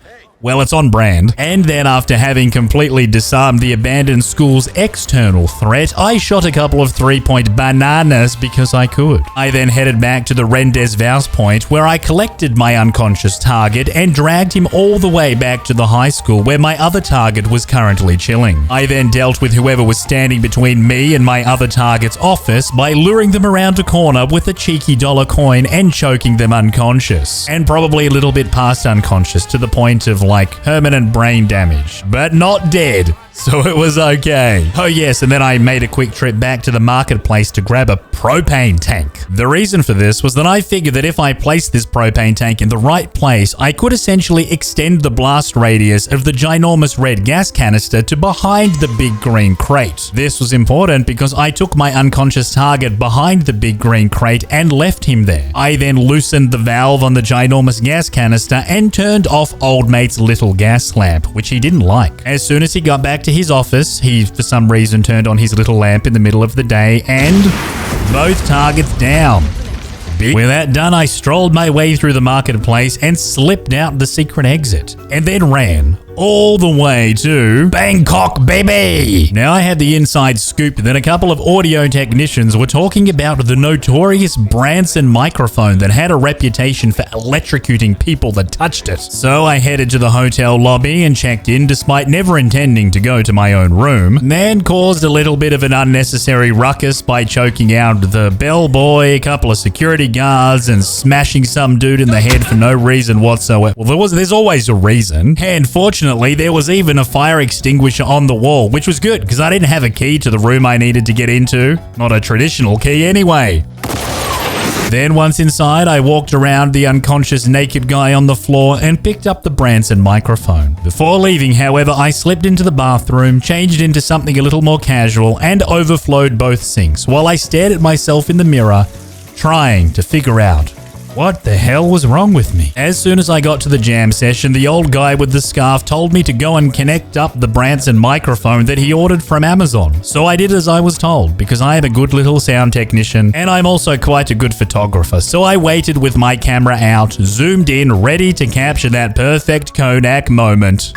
on brand. And then after having completely disarmed the abandoned school's external threat, I shot a couple of 3-point bananas because I could. I then headed back to the Rendezvous point where I collected my unconscious target and dragged him all the way back to the high school where my other target was currently chilling. I then dealt with whoever was standing between me and my other target's office by luring them around a corner with a cheeky dollar coin and choking them unconscious. And probably a little bit past unconscious to the point of like permanent brain damage, but not dead. So it was okay. Oh yes, and then I made a quick trip back to the marketplace to grab a propane tank. The reason for this was that I figured that if I placed this propane tank in the right place, I could essentially extend the blast radius of the ginormous red gas canister to behind the big green crate. This was important because I took my unconscious target behind the big green crate and left him there. I then loosened the valve on the ginormous gas canister and turned off old mate's little gas lamp, which he didn't like. As soon as he got back to his office, he for some reason turned on his little lamp in the middle of the day and both targets down. With that done, I strolled my way through the marketplace and slipped out the secret exit and then ran all the way to Bangkok, baby! Now, I had the inside scoop that a couple of audio technicians were talking about the notorious Branson microphone that had a reputation for electrocuting people that touched it. So I headed to the hotel lobby and checked in despite never intending to go to my own room, then caused a little bit of an unnecessary ruckus by choking out the bellboy, a couple of security guards, and smashing some dude in the head for no reason whatsoever. Well, there's always a reason, and fortunately, there was even a fire extinguisher on the wall, which was good because I didn't have a key to the room I needed to get into. Not a traditional key anyway. Then once inside, I walked around the unconscious naked guy on the floor and picked up the Branson microphone. Before leaving, however, I slipped into the bathroom, changed into something a little more casual, and overflowed both sinks while I stared at myself in the mirror, trying to figure out what the hell was wrong with me. As soon as I got to the jam session, the old guy with the scarf told me to go and connect up the Branson microphone that he ordered from Amazon. So I did as I was told, because I am a good little sound technician, and I'm also quite a good photographer. So I waited with my camera out, zoomed in, ready to capture that perfect Kodak moment.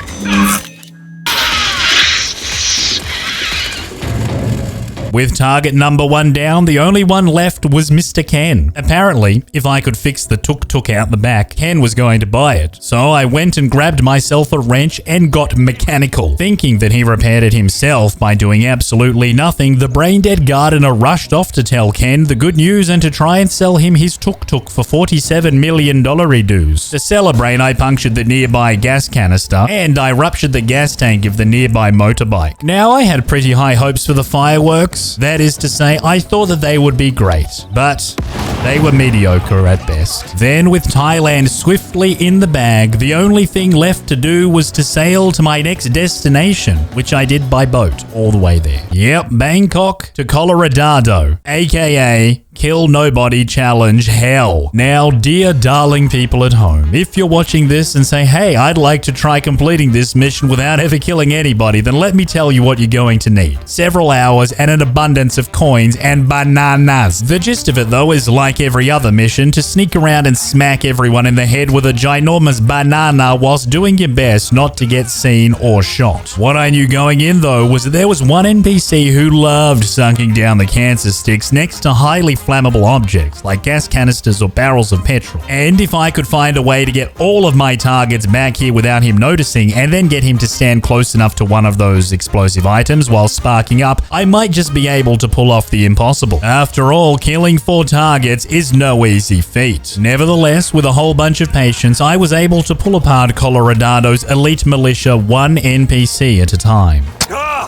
With target number 1 down, the only one left was Mr. Ken. Apparently, if I could fix the tuk-tuk out the back, Ken was going to buy it. So I went and grabbed myself a wrench and got mechanical. Thinking that he repaired it himself by doing absolutely nothing, the brain-dead gardener rushed off to tell Ken the good news and to try and sell him his tuk-tuk for $47 million dues. To celebrate, I punctured the nearby gas canister and I ruptured the gas tank of the nearby motorbike. Now, I had pretty high hopes for the fireworks. That is to say, I thought that they would be great, but they were mediocre at best. Then, with Thailand swiftly in the bag, the only thing left to do was to sail to my next destination, which I did by boat all the way there. Yep, Bangkok to Colorado, aka Kill Nobody Challenge hell. Now, dear darling people at home, if you're watching this and say, hey, I'd like to try completing this mission without ever killing anybody, then let me tell you what you're going to need. Several hours and an abundance of coins and bananas. The gist of it though is, like every other mission, to sneak around and smack everyone in the head with a ginormous banana whilst doing your best not to get seen or shot. What I knew going in though was that there was one NPC who loved sunking down the cancer sticks next to highly flammable objects like gas canisters or barrels of petrol. And if I could find a way to get all of my targets back here without him noticing and then get him to stand close enough to one of those explosive items while sparking up, I might just be able to pull off the impossible. After all, killing 4 targets is no easy feat. Nevertheless, with a whole bunch of patience, I was able to pull apart Colorado's elite militia one NPC at a time.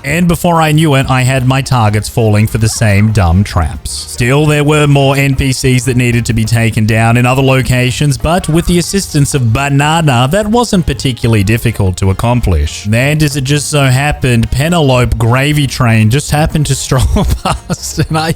And before I knew it, I had my targets falling for the same dumb traps. Still, there were more NPCs that needed to be taken down in other locations, but with the assistance of Banana, that wasn't particularly difficult to accomplish. And as it just so happened, Penelope Gravy Train just happened to stroll past, and I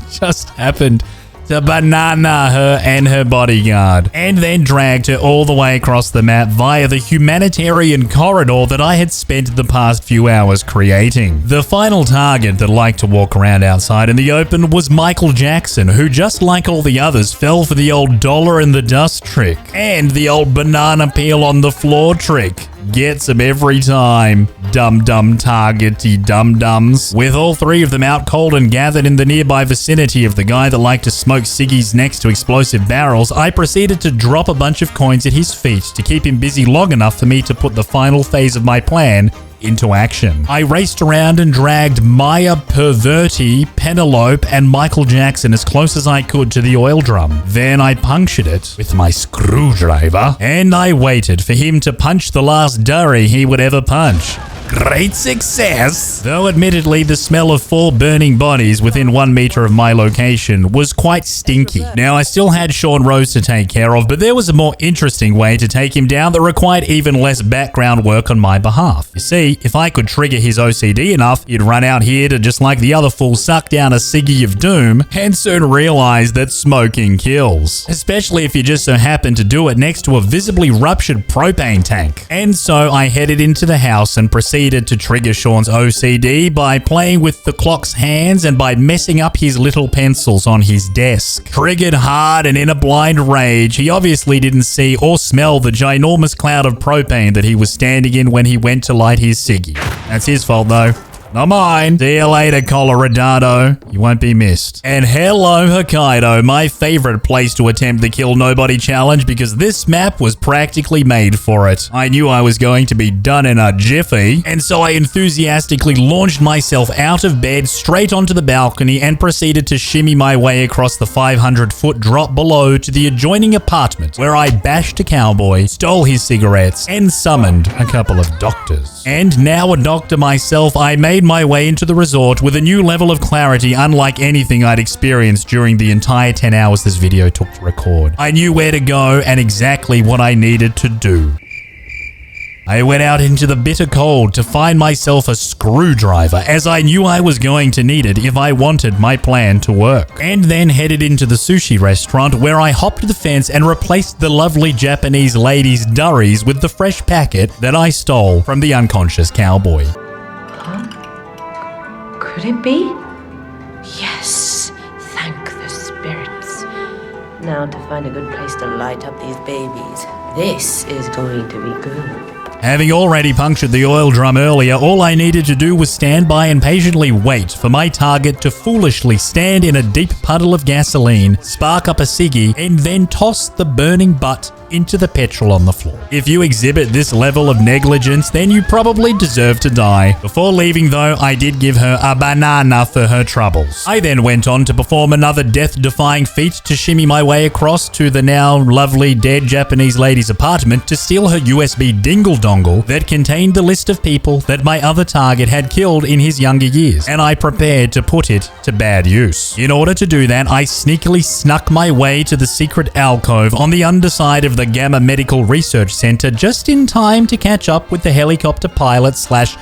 just happened to banana her and her bodyguard, and then dragged her all the way across the map via the humanitarian corridor that I had spent the past few hours creating. The final target that liked to walk around outside in the open was Michael Jackson, who just like all the others fell for the old dollar in the dust trick and the old banana peel on the floor trick. Gets them every time. Dum-dum targety dum-dums. With all 3 of them out cold and gathered in the nearby vicinity of the guy that liked to smoke ciggies next to explosive barrels, I proceeded to drop a bunch of coins at his feet to keep him busy long enough for me to put the final phase of my plan into action. I raced around and dragged Maya Perverti, Penelope, and Michael Jackson as close as I could to the oil drum. Then I punctured it with my screwdriver, and I waited for him to punch the last durry he would ever punch. Great success! Though admittedly the smell of 4 burning bodies within 1 meter of my location was quite stinky. Now I still had Sean Rose to take care of, but there was a more interesting way to take him down that required even less background work on my behalf. You see, if I could trigger his OCD enough, he'd run out here to, just like the other fool, suck down a ciggy of doom and soon realize that smoking kills. Especially if you just so happen to do it next to a visibly ruptured propane tank. And so I headed into the house and proceeded to trigger Sean's OCD by playing with the clock's hands and by messing up his little pencils on his desk. Triggered hard and in a blind rage, he obviously didn't see or smell the ginormous cloud of propane that he was standing in when he went to light his ciggy. That's his fault though. Not mine. See you later, Colorado. You won't be missed. And hello, Hokkaido, my favorite place to attempt the Kill Nobody challenge because this map was practically made for it. I knew I was going to be done in a jiffy, and so I enthusiastically launched myself out of bed straight onto the balcony and proceeded to shimmy my way across the 500-foot drop below to the adjoining apartment where I bashed a cowboy, stole his cigarettes, and summoned a couple of doctors. And now a doctor myself, I made my way into the resort with a new level of clarity unlike anything I'd experienced during the entire 10 hours this video took to record. I knew where to go and exactly what I needed to do. I went out into the bitter cold to find myself a screwdriver, as I knew I was going to need it if I wanted my plan to work. And then headed into the sushi restaurant where I hopped the fence and replaced the lovely Japanese lady's durries with the fresh packet that I stole from the unconscious cowboy. Could it be? Yes, thank the spirits. Now to find a good place to light up these babies. This is going to be good. Having already punctured the oil drum earlier, all I needed to do was stand by and patiently wait for my target to foolishly stand in a deep puddle of gasoline, spark up a ciggy, and then toss the burning butt into the petrol on the floor. If you exhibit this level of negligence, then you probably deserve to die. Before leaving though, I did give her a banana for her troubles. I then went on to perform another death-defying feat to shimmy my way across to the now lovely dead Japanese lady's apartment to steal her USB dingle-dongle that contained the list of people that my other target had killed in his younger years, and I prepared to put it to bad use. In order to do that, I sneakily snuck my way to the secret alcove on the underside of the Gamma Medical Research Center just in time to catch up with the helicopter pilot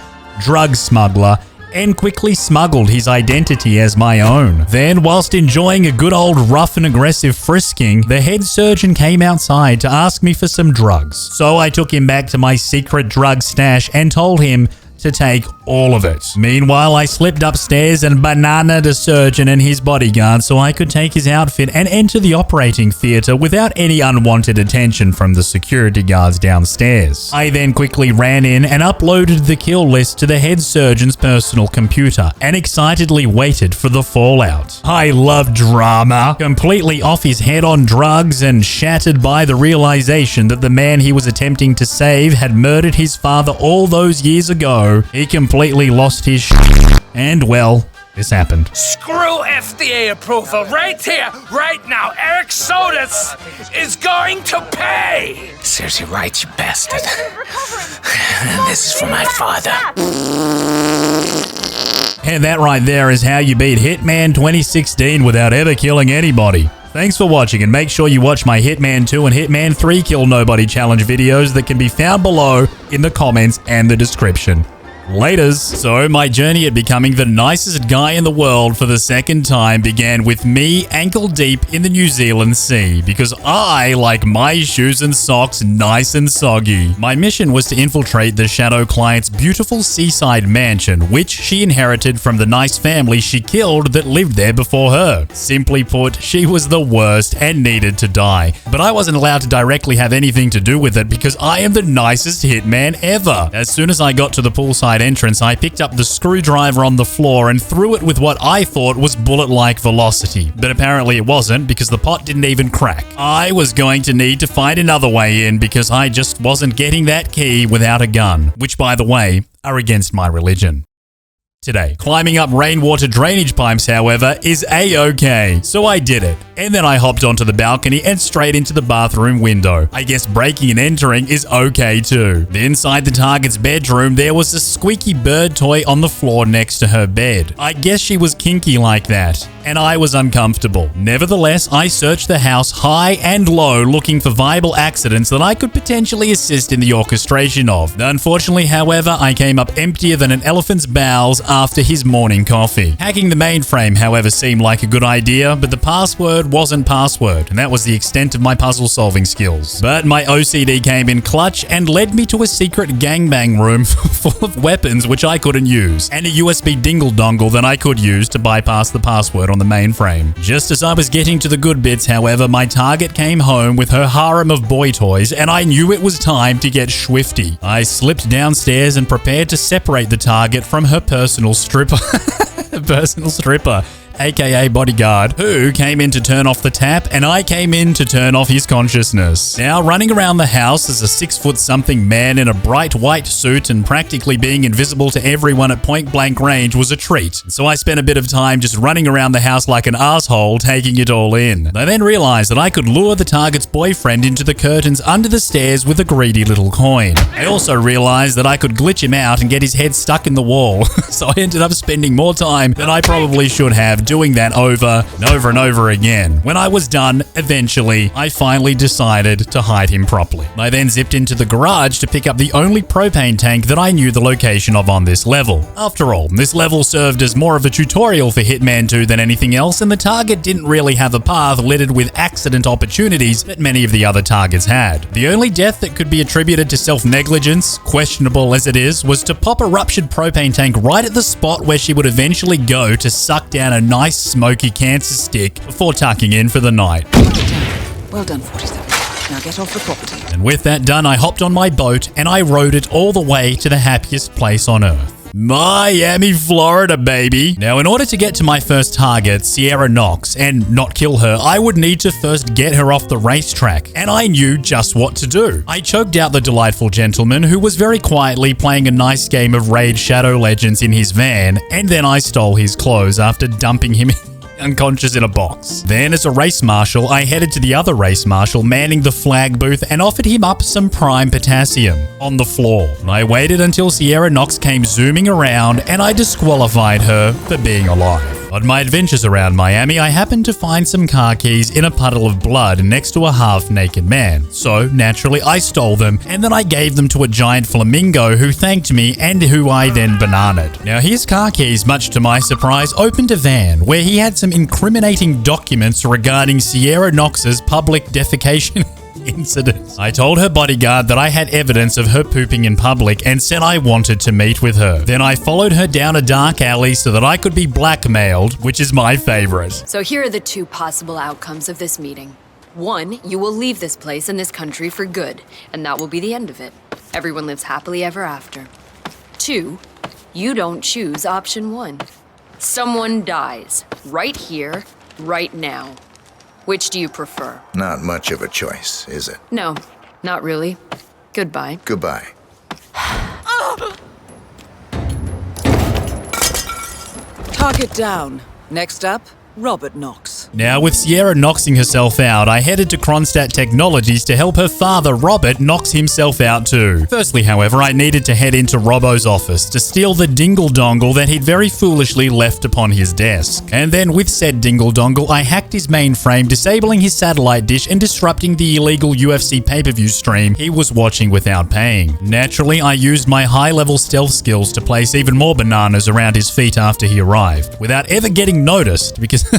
/ drug smuggler and quickly smuggled his identity as my own. Then, whilst enjoying a good old rough and aggressive frisking, the head surgeon came outside to ask me for some drugs. So I took him back to my secret drug stash and told him to take all of it. Meanwhile, I slipped upstairs and bananaed a surgeon and his bodyguard so I could take his outfit and enter the operating theatre without any unwanted attention from the security guards downstairs. I then quickly ran in and uploaded the kill list to the head surgeon's personal computer and excitedly waited for the fallout. I love drama. Completely off his head on drugs and shattered by the realization that the man he was attempting to save had murdered his father all those years ago, he completely lost his shit. And well, this happened. Screw FDA approval right here, right now. Eric Sodas is going to pay. Serves you right, you bastard. This is for my father. And that right there is how you beat Hitman 2016 without ever killing anybody. Thanks for watching, and make sure you watch my Hitman 2 and Hitman 3 Kill Nobody Challenge videos that can be found below in the comments and the description. Laters. So, my journey at becoming the nicest guy in the world for the second time began with me ankle deep in the New Zealand Sea, because I like my shoes and socks nice and soggy. My mission was to infiltrate the Shadow client's beautiful seaside mansion, which she inherited from the nice family she killed that lived there before her. Simply put, she was the worst and needed to die. But I wasn't allowed to directly have anything to do with it because I am the nicest hitman ever. As soon as I got to the poolside entrance, I picked up the screwdriver on the floor and threw it with what I thought was bullet-like velocity. But apparently it wasn't, because the pot didn't even crack. I was going to need to find another way in because I just wasn't getting that key without a gun, which, by the way, are against my religion. Today, climbing up rainwater drainage pipes, however, is a-okay. So I did it. And then I hopped onto the balcony and straight into the bathroom window. I guess breaking and entering is okay too. Inside the target's bedroom, there was a squeaky bird toy on the floor next to her bed. I guess she was kinky like that, and I was uncomfortable. Nevertheless, I searched the house high and low looking for viable accidents that I could potentially assist in the orchestration of. Unfortunately, however, I came up emptier than an elephant's bowels after his morning coffee. Hacking the mainframe, however, seemed like a good idea, but the password wasn't password, and that was the extent of my puzzle solving skills. But my OCD came in clutch and led me to a secret gangbang room full of weapons which I couldn't use, and a USB dingle dongle that I could use to bypass the password on the mainframe. Just as I was getting to the good bits, however, my target came home with her harem of boy toys, and I knew it was time to get swifty. I slipped downstairs and prepared to separate the target from her personal stripper. aka bodyguard, who came in to turn off the tap, and I came in to turn off his consciousness. Now, running around the house as a 6-foot-something man in a bright white suit and practically being invisible to everyone at point-blank range was a treat, so I spent a bit of time just running around the house like an asshole, taking it all in. I then realized that I could lure the target's boyfriend into the curtains under the stairs with a greedy little coin. I also realized that I could glitch him out and get his head stuck in the wall, so I ended up spending more time than I probably should have doing that over and over again. When I was done, eventually, I finally decided to hide him properly. I then zipped into the garage to pick up the only propane tank that I knew the location of on this level. After all, this level served as more of a tutorial for Hitman 2 than anything else, and the target didn't really have a path littered with accident opportunities that many of the other targets had. The only death that could be attributed to self-negligence, questionable as it is, was to pop a ruptured propane tank right at the spot where she would eventually go to suck down a nice smoky cancer stick before tucking in for the night. Well done, 47. Now get off the property. And with that done, I hopped on my boat and I rowed it all the way to the happiest place on earth. Miami, Florida, baby. Now, in order to get to my first target, Sierra Knox, and not kill her, I would need to first get her off the racetrack, and I knew just what to do. I choked out the delightful gentleman who was very quietly playing a nice game of Raid Shadow Legends in his van, and then I stole his clothes after dumping him unconscious in a box. Then, as a race marshal, I headed to the other race marshal manning the flag booth and offered him up some prime potassium on the floor. I waited until Sierra Knox came zooming around and I disqualified her for being alive. On my adventures around Miami, I happened to find some car keys in a puddle of blood next to a half-naked man. So, naturally, I stole them, and then I gave them to a giant flamingo who thanked me and who I then bananaed. Now, his car keys, much to my surprise, opened a van where he had some incriminating documents regarding Sierra Knox's public defecation incident. I told her bodyguard that I had evidence of her pooping in public and said I wanted to meet with her. Then I followed her down a dark alley so that I could be blackmailed, which is my favorite. So here are the two possible outcomes of this meeting. 1, you will leave this place and this country for good, and that will be the end of it. Everyone lives happily ever after. 2, you don't choose option 1. Someone dies. Right here, right now. Which do you prefer? Not much of a choice, is it? No, not really. Goodbye. Goodbye. Target down. Next up, Robert Knox. Now, with Sierra knoxing herself out, I headed to Kronstadt Technologies to help her father, Robert, knox himself out too. Firstly, however, I needed to head into Robbo's office to steal the dingle-dongle that he'd very foolishly left upon his desk. And then with said dingle-dongle, I hacked his mainframe, disabling his satellite dish and disrupting the illegal UFC pay-per-view stream he was watching without paying. Naturally, I used my high-level stealth skills to place even more bananas around his feet after he arrived, without ever getting noticed, because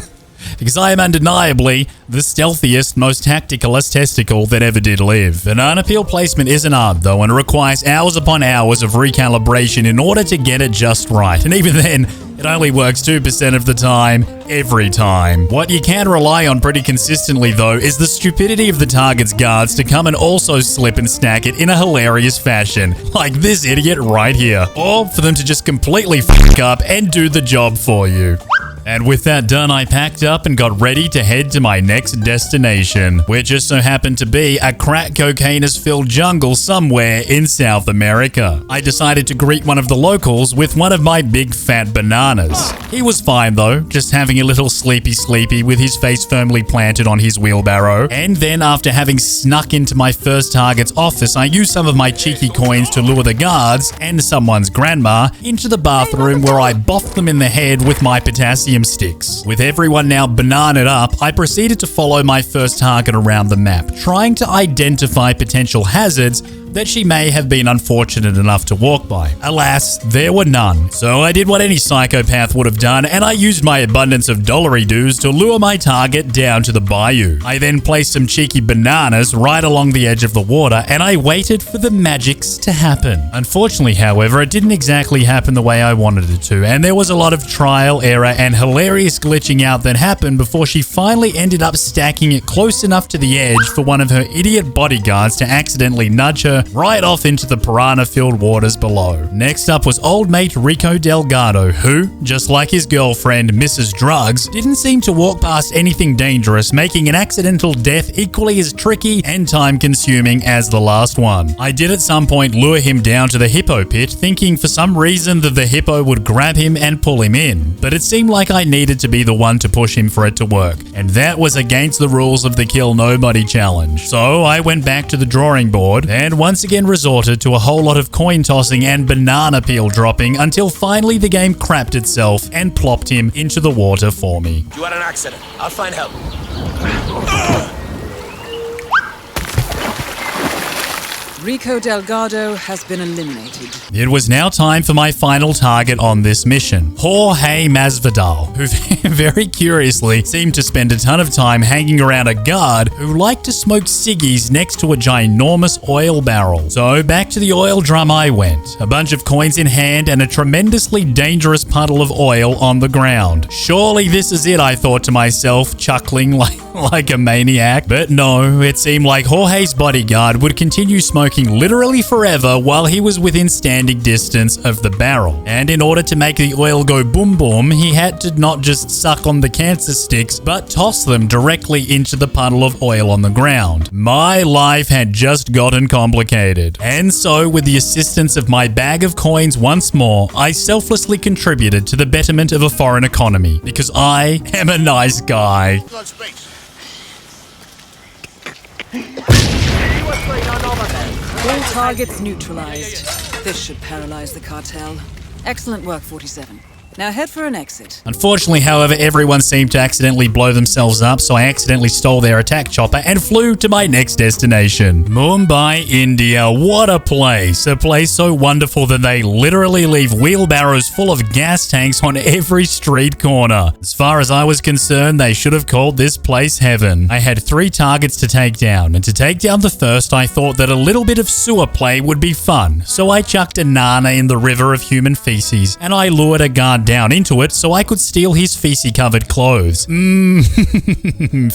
I am undeniably the stealthiest, most tacticalest testicle that ever did live. Banana peel placement is an art though, and requires hours upon hours of recalibration in order to get it just right. And even then, it only works 2% of the time, every time. What you can rely on pretty consistently though is the stupidity of the target's guards to come and also slip and stack it in a hilarious fashion, like this idiot right here. Or for them to just completely f**k up and do the job for you. And with that done, I packed up and got ready to head to my next destination, which just so happened to be a crack cocaine-filled jungle somewhere in South America. I decided to greet one of the locals with one of my big fat bananas. He was fine though, just having a little sleepy with his face firmly planted on his wheelbarrow. And then after having snuck into my first target's office, I used some of my cheeky coins to lure the guards and someone's grandma into the bathroom where I boffed them in the head with my potassium sticks. With everyone now bananaed up, I proceeded to follow my first target around the map, trying to identify potential hazards that she may have been unfortunate enough to walk by. Alas, there were none. So I did what any psychopath would have done, and I used my abundance of dollary-doos to lure my target down to the bayou. I then placed some cheeky bananas right along the edge of the water, and I waited for the magics to happen. Unfortunately, however, it didn't exactly happen the way I wanted it to, and there was a lot of trial, error, and hilarious glitching out that happened before she finally ended up stacking it close enough to the edge for one of her idiot bodyguards to accidentally nudge her right off into the piranha-filled waters below. Next up was old mate Rico Delgado, who, just like his girlfriend, Mrs. Drugs, didn't seem to walk past anything dangerous, making an accidental death equally as tricky and time-consuming as the last one. I did at some point lure him down to the hippo pit, thinking for some reason that the hippo would grab him and pull him in, but it seemed like I needed to be the one to push him for it to work, and that was against the rules of the Kill Nobody challenge. So I went back to the drawing board, and once again resorted to a whole lot of coin tossing and banana peel dropping until finally the game crapped itself and plopped him into the water for me. You had an accident. I'll find help. Rico Delgado has been eliminated. It was now time for my final target on this mission, Jorge Masvidal, who very curiously seemed to spend a ton of time hanging around a guard who liked to smoke ciggies next to a ginormous oil barrel. So back to the oil drum I went, a bunch of coins in hand and a tremendously dangerous puddle of oil on the ground. Surely this is it, I thought to myself, chuckling like a maniac. But no, it seemed like Jorge's bodyguard would continue smoking literally forever while he was within standing distance of the barrel. And in order to make the oil go boom boom, he had to not just suck on the cancer sticks, but toss them directly into the puddle of oil on the ground. My life had just gotten complicated. And so, with the assistance of my bag of coins once more, I selflessly contributed to the betterment of a foreign economy, because I am a nice guy. All targets neutralized. This should paralyze the cartel. Excellent work, 47. Now head for an exit. Unfortunately, however, everyone seemed to accidentally blow themselves up, so I accidentally stole their attack chopper and flew to my next destination. Mumbai, India. What a place. A place so wonderful that they literally leave wheelbarrows full of gas tanks on every street corner. As far as I was concerned, they should have called this place heaven. I had 3 targets to take down, and to take down the first, I thought that a little bit of sewer play would be fun. So I chucked a nana in the river of human feces, and I lured a guard down into it so I could steal his feces-covered clothes.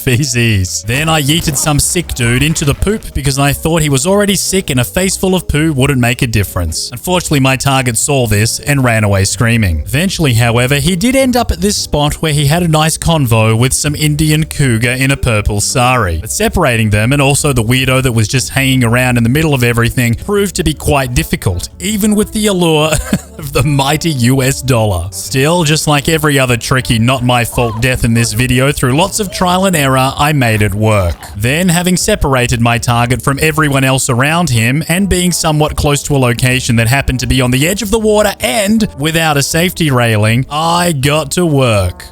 Feces. Then I yeeted some sick dude into the poop because I thought he was already sick and a face full of poo wouldn't make a difference. Unfortunately, my target saw this and ran away screaming. Eventually, however, he did end up at this spot where he had a nice convo with some Indian cougar in a purple sari. But separating them and also the weirdo that was just hanging around in the middle of everything proved to be quite difficult, even with the allure of the mighty US dollar. Still, just like every other tricky not my fault death in this video, through lots of trial and error, I made it work. Then, having separated my target from everyone else around him, and being somewhat close to a location that happened to be on the edge of the water and without a safety railing, I got to work.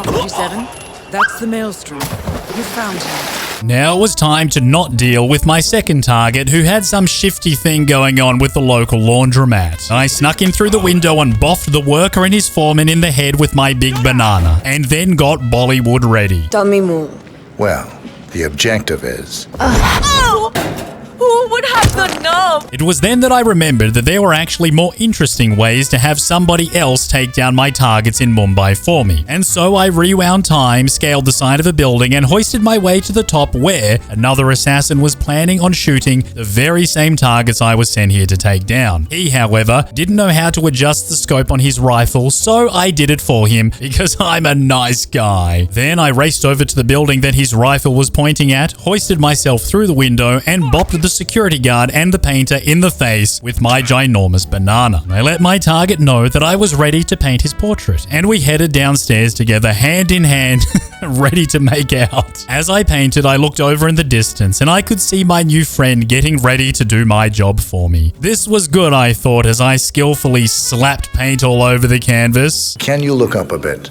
47, that's the maelstrom. You found him. Now it was time to not deal with my second target, who had some shifty thing going on with the local laundromat. I snuck in through the window and boffed the worker and his foreman in the head with my big banana, and then got Bollywood ready. Tell me more. Well, the objective is... Who would have the nerve? It was then that I remembered that there were actually more interesting ways to have somebody else take down my targets in Mumbai for me. And so I rewound time, scaled the side of a building, and hoisted my way to the top where another assassin was planning on shooting the very same targets I was sent here to take down. He, however, didn't know how to adjust the scope on his rifle, so I did it for him because I'm a nice guy. Then I raced over to the building that his rifle was pointing at, hoisted myself through the window, and bopped the security guard and the painter in the face with my ginormous banana. I let my target know that I was ready to paint his portrait, and we headed downstairs together hand in hand, ready to make out. As I painted, I looked over in the distance and I could see my new friend getting ready to do my job for me. This was good, I thought, as I skillfully slapped paint all over the canvas. Can you look up a bit?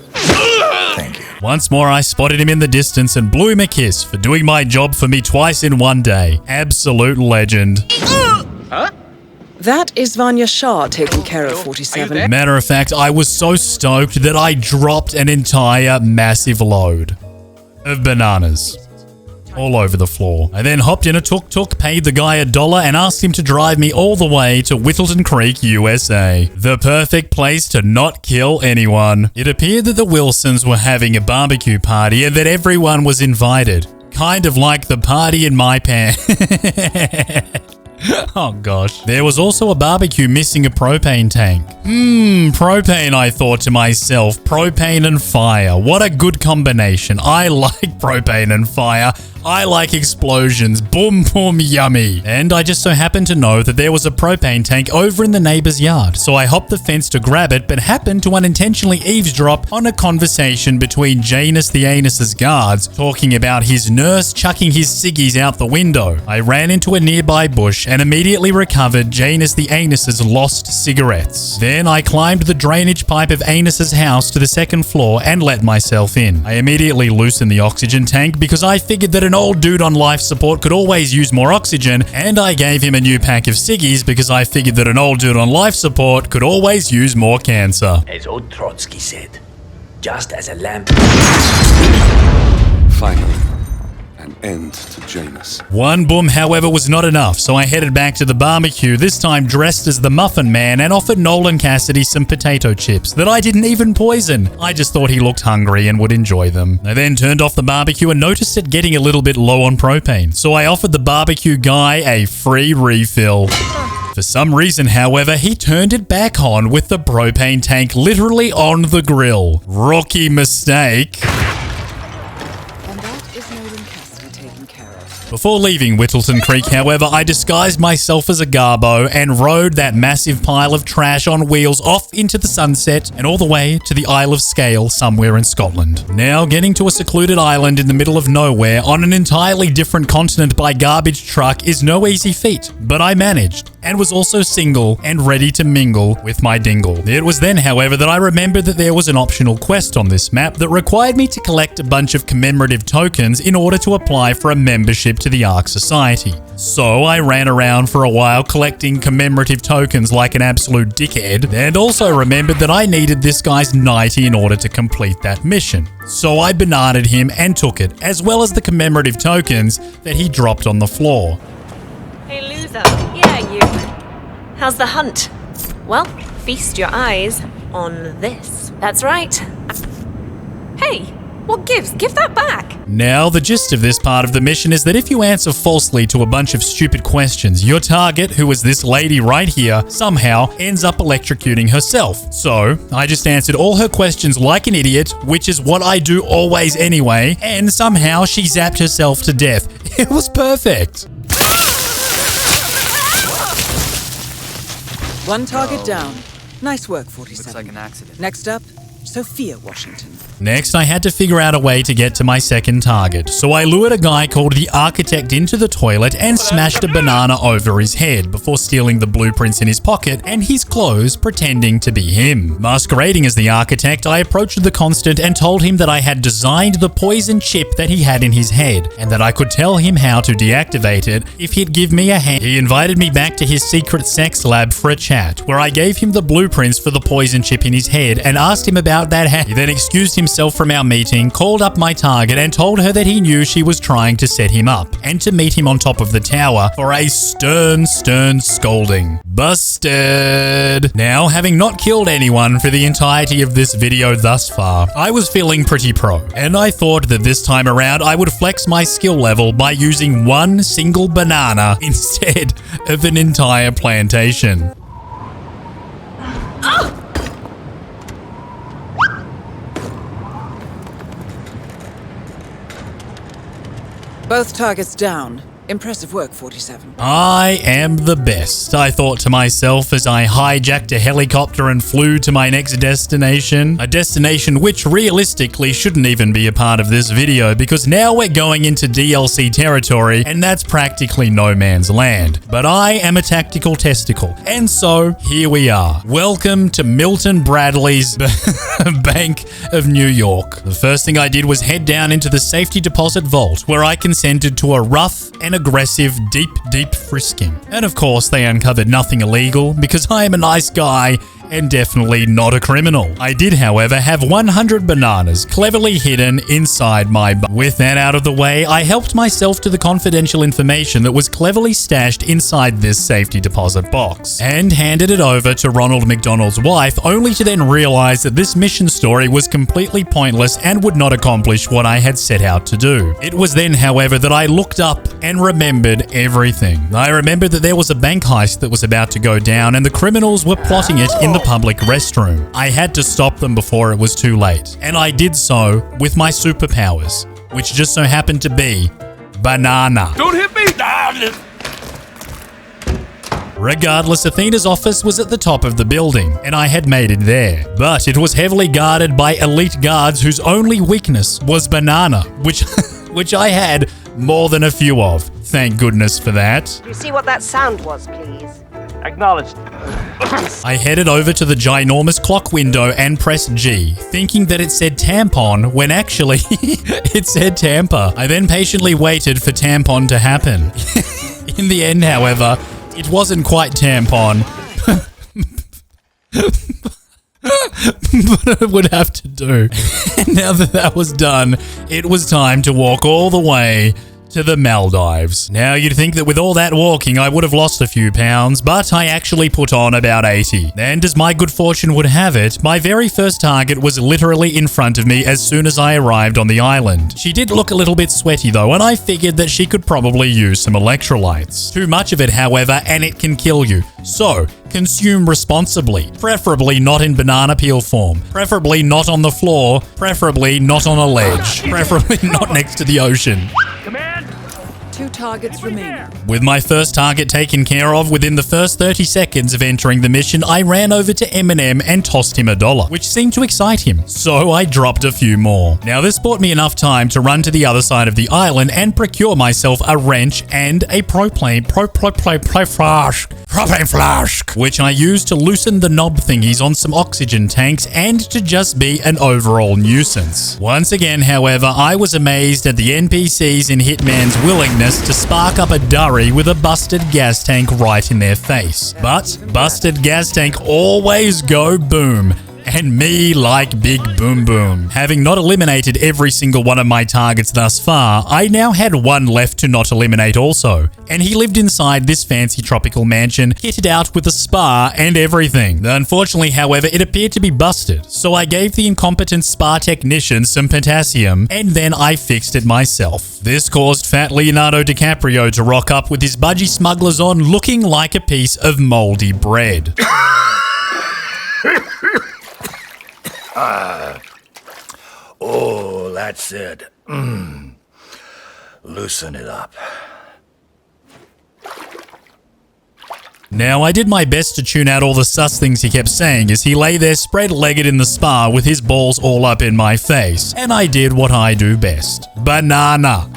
Thank you. Once more, I spotted him in the distance and blew him a kiss for doing my job for me twice in one day. Absolute legend. Huh? That is Vanya Shah taking care of 47. Matter of fact, I was so stoked that I dropped an entire massive load of bananas all over the floor. I then hopped in a tuk-tuk, paid the guy $1 and asked him to drive me all the way to Whittleton Creek, USA. The perfect place to not kill anyone. It appeared that the Wilsons were having a barbecue party and that everyone was invited. Kind of like the party in my pants. Oh gosh. There was also a barbecue missing a propane tank. Propane, I thought to myself. Propane and fire. What a good combination. I like propane and fire. I like explosions. Boom, boom, yummy. And I just so happened to know that there was a propane tank over in the neighbor's yard. So I hopped the fence to grab it, but happened to unintentionally eavesdrop on a conversation between Janus the Anus's guards talking about his nurse chucking his ciggies out the window. I ran into a nearby bush and immediately recovered Janus the Anus's lost cigarettes. Then I climbed the drainage pipe of Anus's house to the second floor and let myself in. I immediately loosened the oxygen tank because I figured that an old dude on life support could always use more oxygen, and I gave him a new pack of ciggies because I figured that an old dude on life support could always use more cancer. As old Trotsky said, just as a lamp. Finally, an end to Janus. One boom, however, was not enough, so I headed back to the barbecue, this time dressed as the Muffin Man, and offered Nolan Cassidy some potato chips that I didn't even poison. I just thought he looked hungry and would enjoy them. I then turned off the barbecue and noticed it getting a little bit low on propane, so I offered the barbecue guy a free refill. For some reason, however, he turned it back on with the propane tank literally on the grill. Rookie mistake. Before leaving Whittleton Creek, however, I disguised myself as a garbo and rode that massive pile of trash on wheels off into the sunset and all the way to the Isle of Scale somewhere in Scotland. Now, getting to a secluded island in the middle of nowhere on an entirely different continent by garbage truck is no easy feat, but I managed and was also single and ready to mingle with my dingle. It was then, however, that I remembered that there was an optional quest on this map that required me to collect a bunch of commemorative tokens in order to apply for a membership to the Ark Society. So I ran around for a while collecting commemorative tokens like an absolute dickhead, and also remembered that I needed this guy's 90 in order to complete that mission. So I bananaed him and took it, as well as the commemorative tokens that he dropped on the floor. Hey loser, yeah you. How's the hunt? Well, feast your eyes on this. That's right. Hey, what gives? Give that back! Now, the gist of this part of the mission is that if you answer falsely to a bunch of stupid questions, your target, who is this lady right here, somehow ends up electrocuting herself. So, I just answered all her questions like an idiot, which is what I do always anyway, and somehow she zapped herself to death. It was perfect. One target down. Nice work, 47. Looks like an accident. Next up, Sophia Washington. Next, I had to figure out a way to get to my second target, so I lured a guy called the Architect into the toilet and smashed a banana over his head before stealing the blueprints in his pocket and his clothes, pretending to be him. Masquerading as the Architect, I approached the Constant and told him that I had designed the poison chip that he had in his head, and that I could tell him how to deactivate it if he'd give me a hand. He invited me back to his secret sex lab for a chat, where I gave him the blueprints for the poison chip in his head and asked him about that hand. He then excused himself from our meeting, called up my target and told her that he knew she was trying to set him up and to meet him on top of the tower for a stern scolding. Busted! Now, having not killed anyone for the entirety of this video thus far, I was feeling pretty pro, and I thought that this time around I would flex my skill level by using one single banana instead of an entire plantation. Both targets down. Impressive work, 47. I am the best, I thought to myself as I hijacked a helicopter and flew to my next destination. A destination which realistically shouldn't even be a part of this video because now we're going into DLC territory and that's practically no man's land. But I am a tactical testicle. And so, here we are. Welcome to Milton Bradley's Bank of New York. The first thing I did was head down into the safety deposit vault where I consented to a rough and aggressive deep frisking. And of course they uncovered nothing illegal because I am a nice guy and definitely not a criminal. I did, however, have 100 bananas cleverly hidden inside my butt. With that out of the way, I helped myself to the confidential information that was cleverly stashed inside this safety deposit box and handed it over to Ronald McDonald's wife, only to then realize that this mission story was completely pointless and would not accomplish what I had set out to do. It was then, however, that I looked up and remembered everything. I remembered that there was a bank heist that was about to go down and the criminals were plotting it in the public restroom. I had to stop them before it was too late, and I did so with my superpowers, which just so happened to be banana. Don't hit me! Regardless, Athena's office was at the top of the building, and I had made it there. But it was heavily guarded by elite guards whose only weakness was banana, which I had more than a few of. Thank goodness for that. You see what that sound was, please? Acknowledged. I headed over to the ginormous clock window and pressed G, thinking that it said tampon when actually it said Tampa. I then patiently waited for tampon to happen. In the end, however, it wasn't quite tampon. But it would have to do. And now that that was done, it was time to walk all the way to the Maldives. Now, you'd think that with all that walking, I would have lost a few pounds, but I actually put on about 80. And as my good fortune would have it, my very first target was literally in front of me as soon as I arrived on the island. She did look a little bit sweaty though, and I figured that she could probably use some electrolytes. Too much of it, however, and it can kill you. So, consume responsibly. Preferably not in banana peel form. Preferably not on the floor. Preferably not on a ledge. Preferably not next to the ocean. 2 targets remaining. With my first target taken care of within the first 30 seconds of entering the mission, I ran over to Eminem and tossed him $1, which seemed to excite him, so I dropped a few more. Now this bought me enough time to run to the other side of the island and procure myself a wrench and a propane flask, which I used to loosen the knob thingies on some oxygen tanks and to just be an overall nuisance. Once again, however, I was amazed at the NPCs in Hitman's willingness to spark up a durry with a busted gas tank right in their face. But busted gas tank always go boom. And me like Big Boom Boom. Having not eliminated every single one of my targets thus far, I now had one left to not eliminate also. And he lived inside this fancy tropical mansion, kitted out with a spa and everything. Unfortunately, however, it appeared to be busted, so I gave the incompetent spa technician some potassium, and then I fixed it myself. This caused fat Leonardo DiCaprio to rock up with his budgie smugglers on, looking like a piece of moldy bread. Oh, that's it. Loosen it up. Now, I did my best to tune out all the sus things he kept saying as he lay there spread-legged in the spa with his balls all up in my face, and I did what I do best. Banana.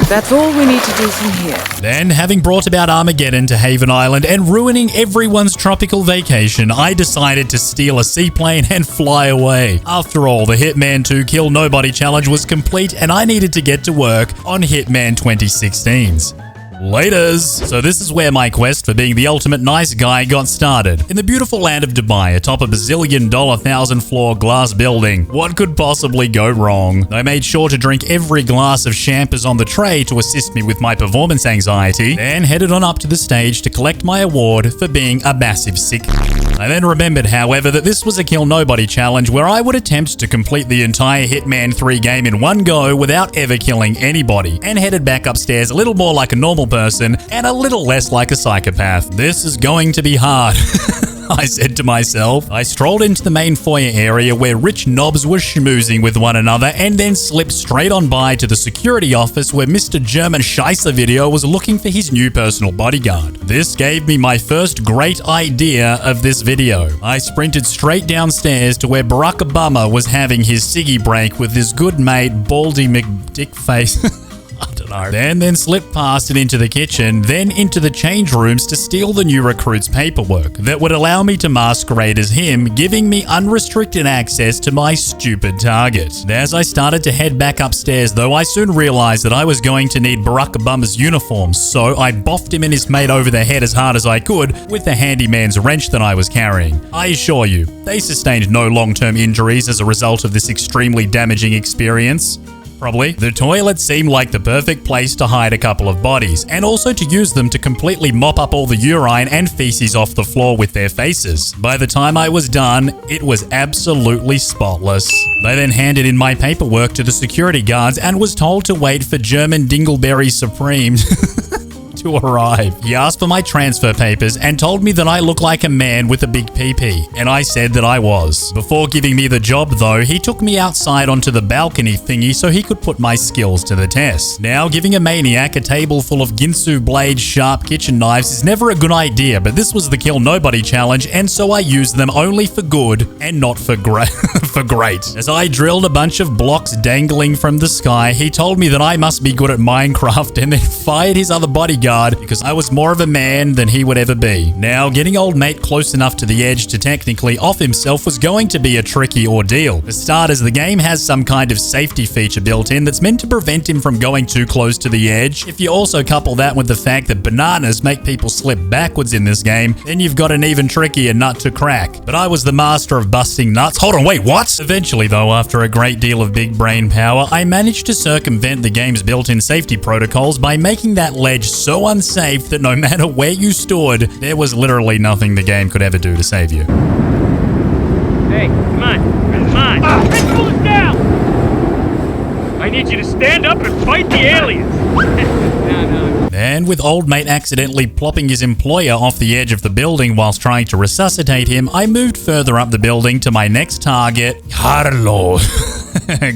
That's all we need to do from here. Then, having brought about Armageddon to Haven Island and ruining everyone's tropical vacation, I decided to steal a seaplane and fly away. After all, the Hitman 2 Kill Nobody challenge was complete and I needed to get to work on Hitman 2016's. Laters! So this is where my quest for being the ultimate nice guy got started. In the beautiful land of Dubai, atop a bazillion-dollar 1,000-floor glass building. What could possibly go wrong? I made sure to drink every glass of champers on the tray to assist me with my performance anxiety, then headed on up to the stage to collect my award for being a massive sick. I then remembered, however, that this was a Kill Nobody challenge where I would attempt to complete the entire Hitman 3 game in one go without ever killing anybody, and headed back upstairs a little more like a normal person and a little less like a psychopath. This is going to be hard. I said to myself. I strolled into the main foyer area where rich knobs were schmoozing with one another and then slipped straight on by to the security office where Mr. German Scheisser Video was looking for his new personal bodyguard. This gave me my first great idea of this video. I sprinted straight downstairs to where Barack Obama was having his ciggy break with his good mate Baldy McDickface. I don't know. Then slipped past it into the kitchen, then into the change rooms to steal the new recruit's paperwork that would allow me to masquerade as him, giving me unrestricted access to my stupid target. As I started to head back upstairs, though, I soon realized that I was going to need Barack Obama's uniform, so I boffed him and his mate over the head as hard as I could with the handyman's wrench that I was carrying. I assure you, they sustained no long-term injuries as a result of this extremely damaging experience. Probably. The toilet seemed like the perfect place to hide a couple of bodies, and also to use them to completely mop up all the urine and feces off the floor with their faces. By the time I was done, it was absolutely spotless. I then handed in my paperwork to the security guards and was told to wait for German Dingleberry Supreme to arrive. He asked for my transfer papers and told me that I look like a man with a big PP, and I said that I was. Before giving me the job though, he took me outside onto the balcony thingy so he could put my skills to the test. Now, giving a maniac a table full of Ginsu blade sharp kitchen knives is never a good idea, but this was the Kill Nobody challenge, and so I used them only for good and not for great. As I drilled a bunch of blocks dangling from the sky, he told me that I must be good at Minecraft and then fired his other bodyguard because I was more of a man than he would ever be. Now, getting old mate close enough to the edge to technically off himself was going to be a tricky ordeal. For starters, the game has some kind of safety feature built in that's meant to prevent him from going too close to the edge. If you also couple that with the fact that bananas make people slip backwards in this game, then you've got an even trickier nut to crack. But I was the master of busting nuts. Hold on, wait, what? Eventually though, after a great deal of big brain power, I managed to circumvent the game's built-in safety protocols by making that ledge so unsafe that no matter where you stood, there was literally nothing the game could ever do to save you. Hey, come on. Principal is down! I need you to stand up and fight the aliens! Then, with old mate accidentally plopping his employer off the edge of the building whilst trying to resuscitate him, I moved further up the building to my next target, Carlos.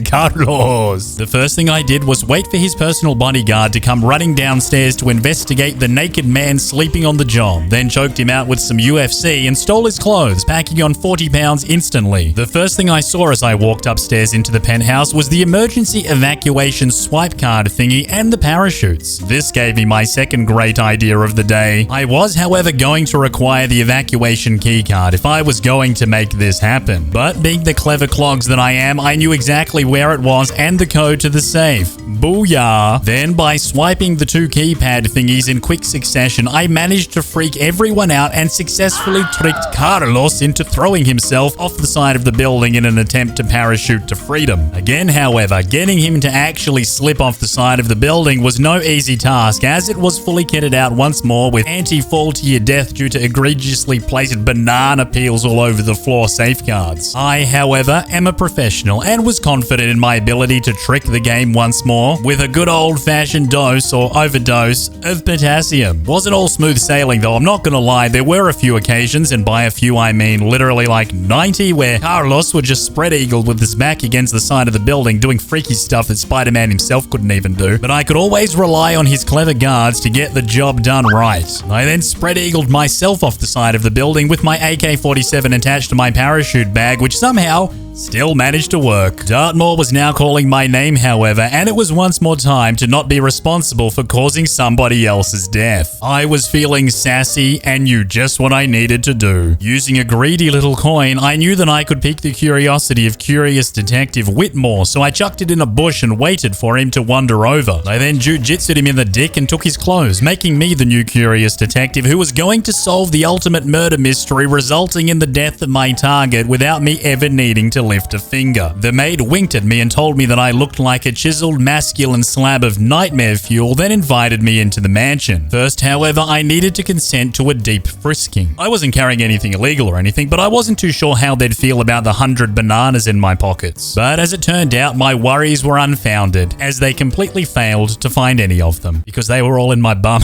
Carlos. The first thing I did was wait for his personal bodyguard to come running downstairs to investigate the naked man sleeping on the job, then choked him out with some UFC and stole his clothes, packing on 40 pounds instantly. The first thing I saw as I walked upstairs into the penthouse was the emergency evacuation swipe card thingy and the parachutes. This gave me my second great idea of the day. I was, however, going to require the evacuation keycard if I was going to make this happen. But being the clever clogs that I am, I knew exactly where it was and the code to the safe. Booyah! Then, by swiping the two keypad thingies in quick succession, I managed to freak everyone out and successfully tricked Carlos into throwing himself off the side of the building in an attempt to parachute to freedom. Again, however, getting him to actually slip off the side of the building was no easy task, as it was fully kitted out once more with anti-fall to your death due to egregiously placed banana peels all over the floor safeguards. I, however, am a professional and was confident in my ability to trick the game once more with a good old-fashioned dose or overdose of potassium. Wasn't all smooth sailing though, I'm not gonna lie, there were a few occasions, and by a few I mean literally like 90, where Carlos would just spread-eagled with his back against the side of the building doing freaky stuff that Spider-Man himself couldn't even do, but I could always rely on his clever guards to get the job done right. I then spread-eagled myself off the side of the building with my AK-47 attached to my parachute bag, which somehow still managed to work. Dartmoor was now calling my name, however, and it was once more time to not be responsible for causing somebody else's death. I was feeling sassy and knew just what I needed to do. Using a greedy little coin, I knew that I could pique the curiosity of curious detective Whitmore, so I chucked it in a bush and waited for him to wander over. I then jujitsu'd him in the dick and took his clothes, making me the new curious detective who was going to solve the ultimate murder mystery resulting in the death of my target without me ever needing to lift a finger. The maid winked at me and told me that I looked like a chiseled masculine slab of nightmare fuel, then invited me into the mansion. First, however, I needed to consent to a deep frisking. I wasn't carrying anything illegal or anything, but I wasn't too sure how they'd feel about the 100 bananas in my pockets. But as it turned out, my worries were unfounded, as they completely failed to find any of them, because they were all in my bum.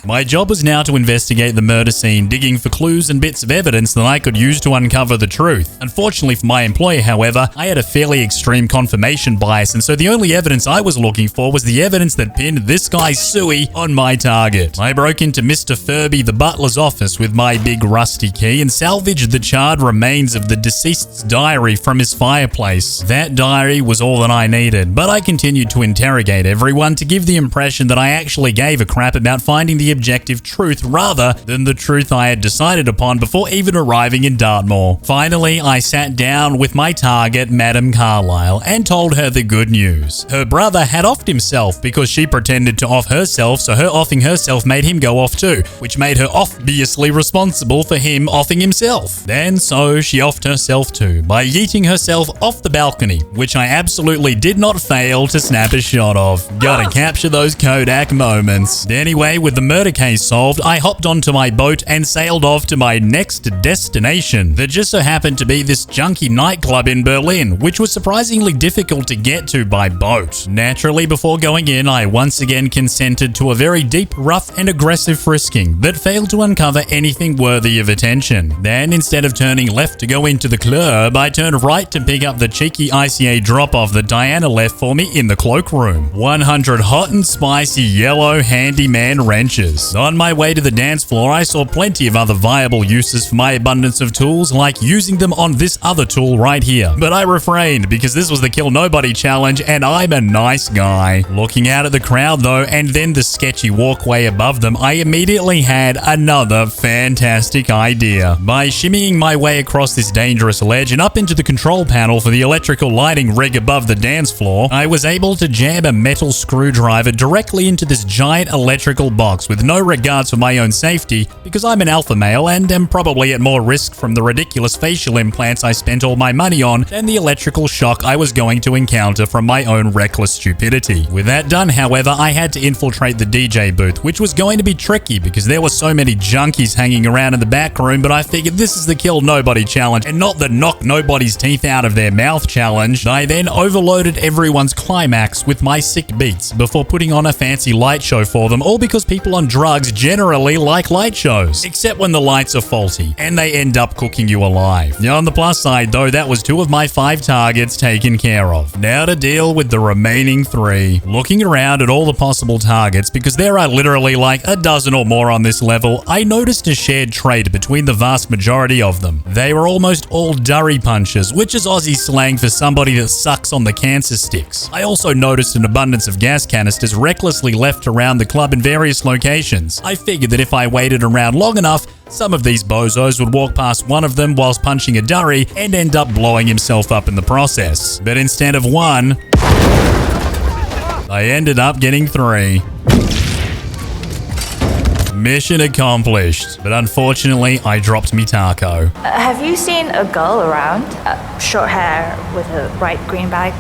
My job was now to investigate the murder scene, digging for clues and bits of evidence that I could use to uncover the truth. Unfortunately for my employer, however, I had a fairly extreme confirmation bias, and so the only evidence I was looking for was the evidence that pinned this guy Suey on my target. I broke into Mr. Furby, the butler's office, with my big rusty key and salvaged the charred remains of the deceased's diary from his fireplace. That diary was all that I needed, but I continued to interrogate everyone to give the impression that I actually gave a crap about finding the objective truth rather than the truth I had decided upon before even arriving in Dartmoor. Finally, I sat down with my target, Madame Carlyle, and told her the good news. Her brother had offed himself because she pretended to off herself, so her offing herself made him go off too, which made her obviously responsible for him offing himself. Then so she offed herself too, by yeeting herself off the balcony, which I absolutely did not fail to snap a shot of. Gotta capture those Kodak moments. Anyway, with the murder case solved, I hopped onto my boat and sailed off to my next destination, that just so happened to be this junky nightclub in Berlin, which was surprisingly difficult to get to by boat. Naturally, before going in, I once again consented to a very deep, rough, and aggressive frisking that failed to uncover anything worthy of attention. Then, instead of turning left to go into the club, I turned right to pick up the cheeky ICA drop-off that Diana left for me in the cloakroom. 100 hot and spicy yellow handyman wrenches. On my way to the dance floor, I saw plenty of other viable uses for my abundance of tools, like using them on this other tool right here. But I refrained because this was the Kill Nobody challenge and I'm a nice guy. Looking out at the crowd though, and then the sketchy walkway above them, I immediately had another fantastic idea. By shimmying my way across this dangerous ledge and up into the control panel for the electrical lighting rig above the dance floor, I was able to jam a metal screwdriver directly into this giant electrical box with no regards for my own safety, because I'm an alpha male and am probably at more risk from the ridiculous facial implants I spent all my money on than the electrical shock I was going to encounter from my own reckless stupidity. With that done, however, I had to infiltrate the DJ booth, which was going to be tricky because there were so many junkies hanging around in the back room, but I figured this is the kill nobody challenge and not the knock nobody's teeth out of their mouth challenge. I then overloaded everyone's climax with my sick beats before putting on a fancy light show for them, all because people on drugs generally like light shows, except when the lights are faulty and they end up cooking you alive. Now, on the plus side though, that was 2 of my 5 targets taken care of. Now to deal with the remaining 3. Looking around at all the possible targets, because there are literally like a dozen or more on this level, I noticed a shared trait between the vast majority of them. They were almost all durry punchers, which is Aussie slang for somebody that sucks on the cancer sticks. I also noticed an abundance of gas canisters recklessly left around the club in various locations. I figured that if I waited around long enough, some of these bozos would walk past one of them whilst punching a durry and end up blowing himself up in the process. But instead of 1, I ended up getting 3. Mission accomplished, but unfortunately I dropped me taco. Have you seen a girl around? Short hair with a bright green bag?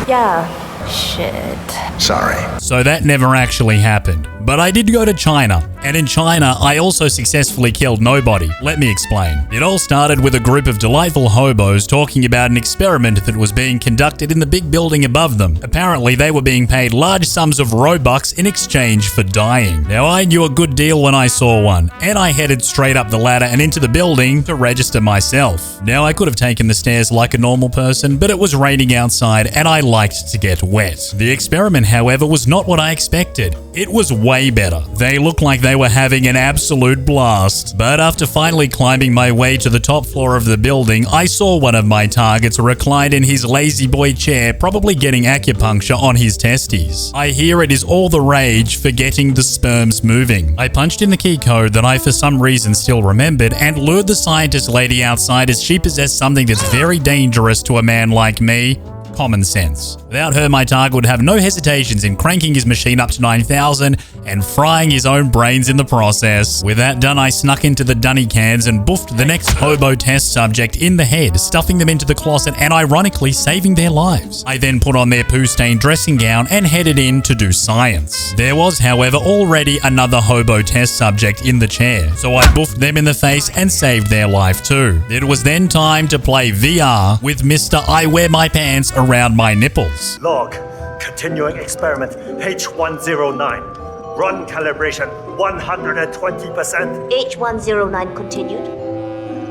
Yeah. Shit. Sorry. So that never actually happened. But I did go to China, and in China, I also successfully killed nobody. Let me explain. It all started with a group of delightful hobos talking about an experiment that was being conducted in the big building above them. Apparently, they were being paid large sums of Robux in exchange for dying. Now, I knew a good deal when I saw one, and I headed straight up the ladder and into the building to register myself. Now, I could have taken the stairs like a normal person, but it was raining outside, and I liked to get wet. The experiment, however, was not what I expected. It was way better. They looked like they were having an absolute blast. But after finally climbing my way to the top floor of the building, I saw one of my targets reclined in his lazy boy chair, probably getting acupuncture on his testes. I hear it is all the rage for getting the sperms moving. I punched in the key code that I for some reason still remembered and lured the scientist lady outside as she possessed something that's very dangerous to a man like me. Common sense. Without her, my target would have no hesitations in cranking his machine up to 9,000 and frying his own brains in the process. With that done, I snuck into the dunny cans and boofed the next hobo test subject in the head, stuffing them into the closet and ironically saving their lives. I then put on their poo-stained dressing gown and headed in to do science. There was, however, already another hobo test subject in the chair, so I boofed them in the face and saved their life too. It was then time to play VR with Mr. I Wear My Pants Around My Nipples. Log. Continuing experiment H109. Run calibration 120%. H109 continued.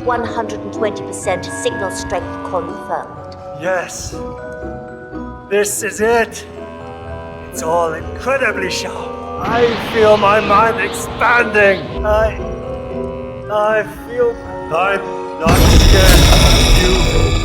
120% signal strength confirmed. Yes. This is it. It's all incredibly sharp. I feel my mind expanding. I feel I'm not scared of you.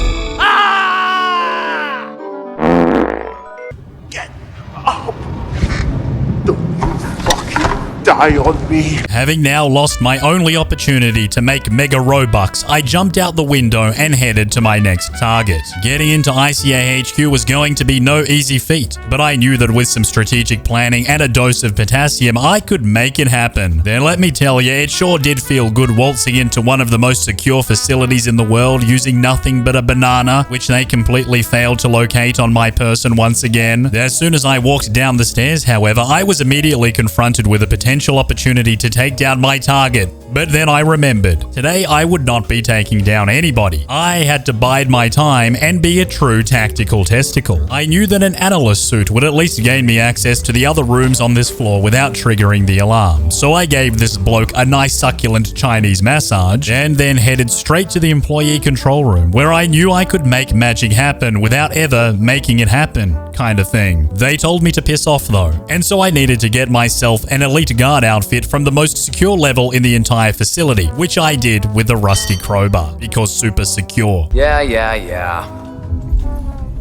Die on me. Having now lost my only opportunity to make mega Robux, I jumped out the window and headed to my next target. Getting into ICA HQ was going to be no easy feat, but I knew that with some strategic planning and a dose of potassium, I could make it happen. Then let me tell you, it sure did feel good waltzing into one of the most secure facilities in the world using nothing but a banana, which they completely failed to locate on my person once again. As soon as I walked down the stairs, however, I was immediately confronted with a potential opportunity to take down my target. But then I remembered, today I would not be taking down anybody. I had to bide my time and be a true tactical testicle. I knew that an analyst suit would at least gain me access to the other rooms on this floor without triggering the alarm. So I gave this bloke a nice succulent Chinese massage and then headed straight to the employee control room where I knew I could make magic happen without ever making it happen, kind of thing. They told me to piss off though, and so I needed to get myself an elite guard outfit from the most secure level in the entire facility, which I did with a rusty crowbar, because super secure. Yeah.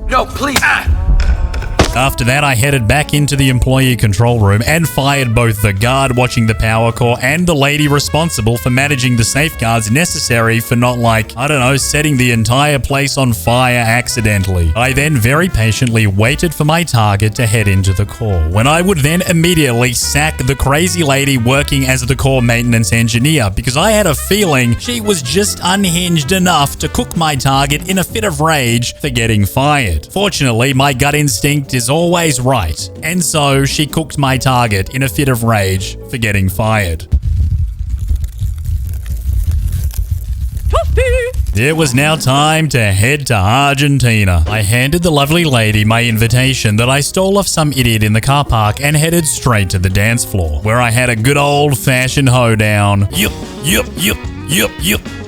No, please. After that, I headed back into the employee control room and fired both the guard watching the power core and the lady responsible for managing the safeguards necessary for not setting the entire place on fire accidentally. I then very patiently waited for my target to head into the core, when I would then immediately sack the crazy lady working as the core maintenance engineer, because I had a feeling she was just unhinged enough to cook my target in a fit of rage for getting fired. Fortunately, my gut instinct is always right, and so she cooked my target in a fit of rage for getting fired. It was now time to head to Argentina. I handed the lovely lady my invitation that I stole off some idiot in the car park and headed straight to the dance floor, where I had a good old-fashioned hoedown.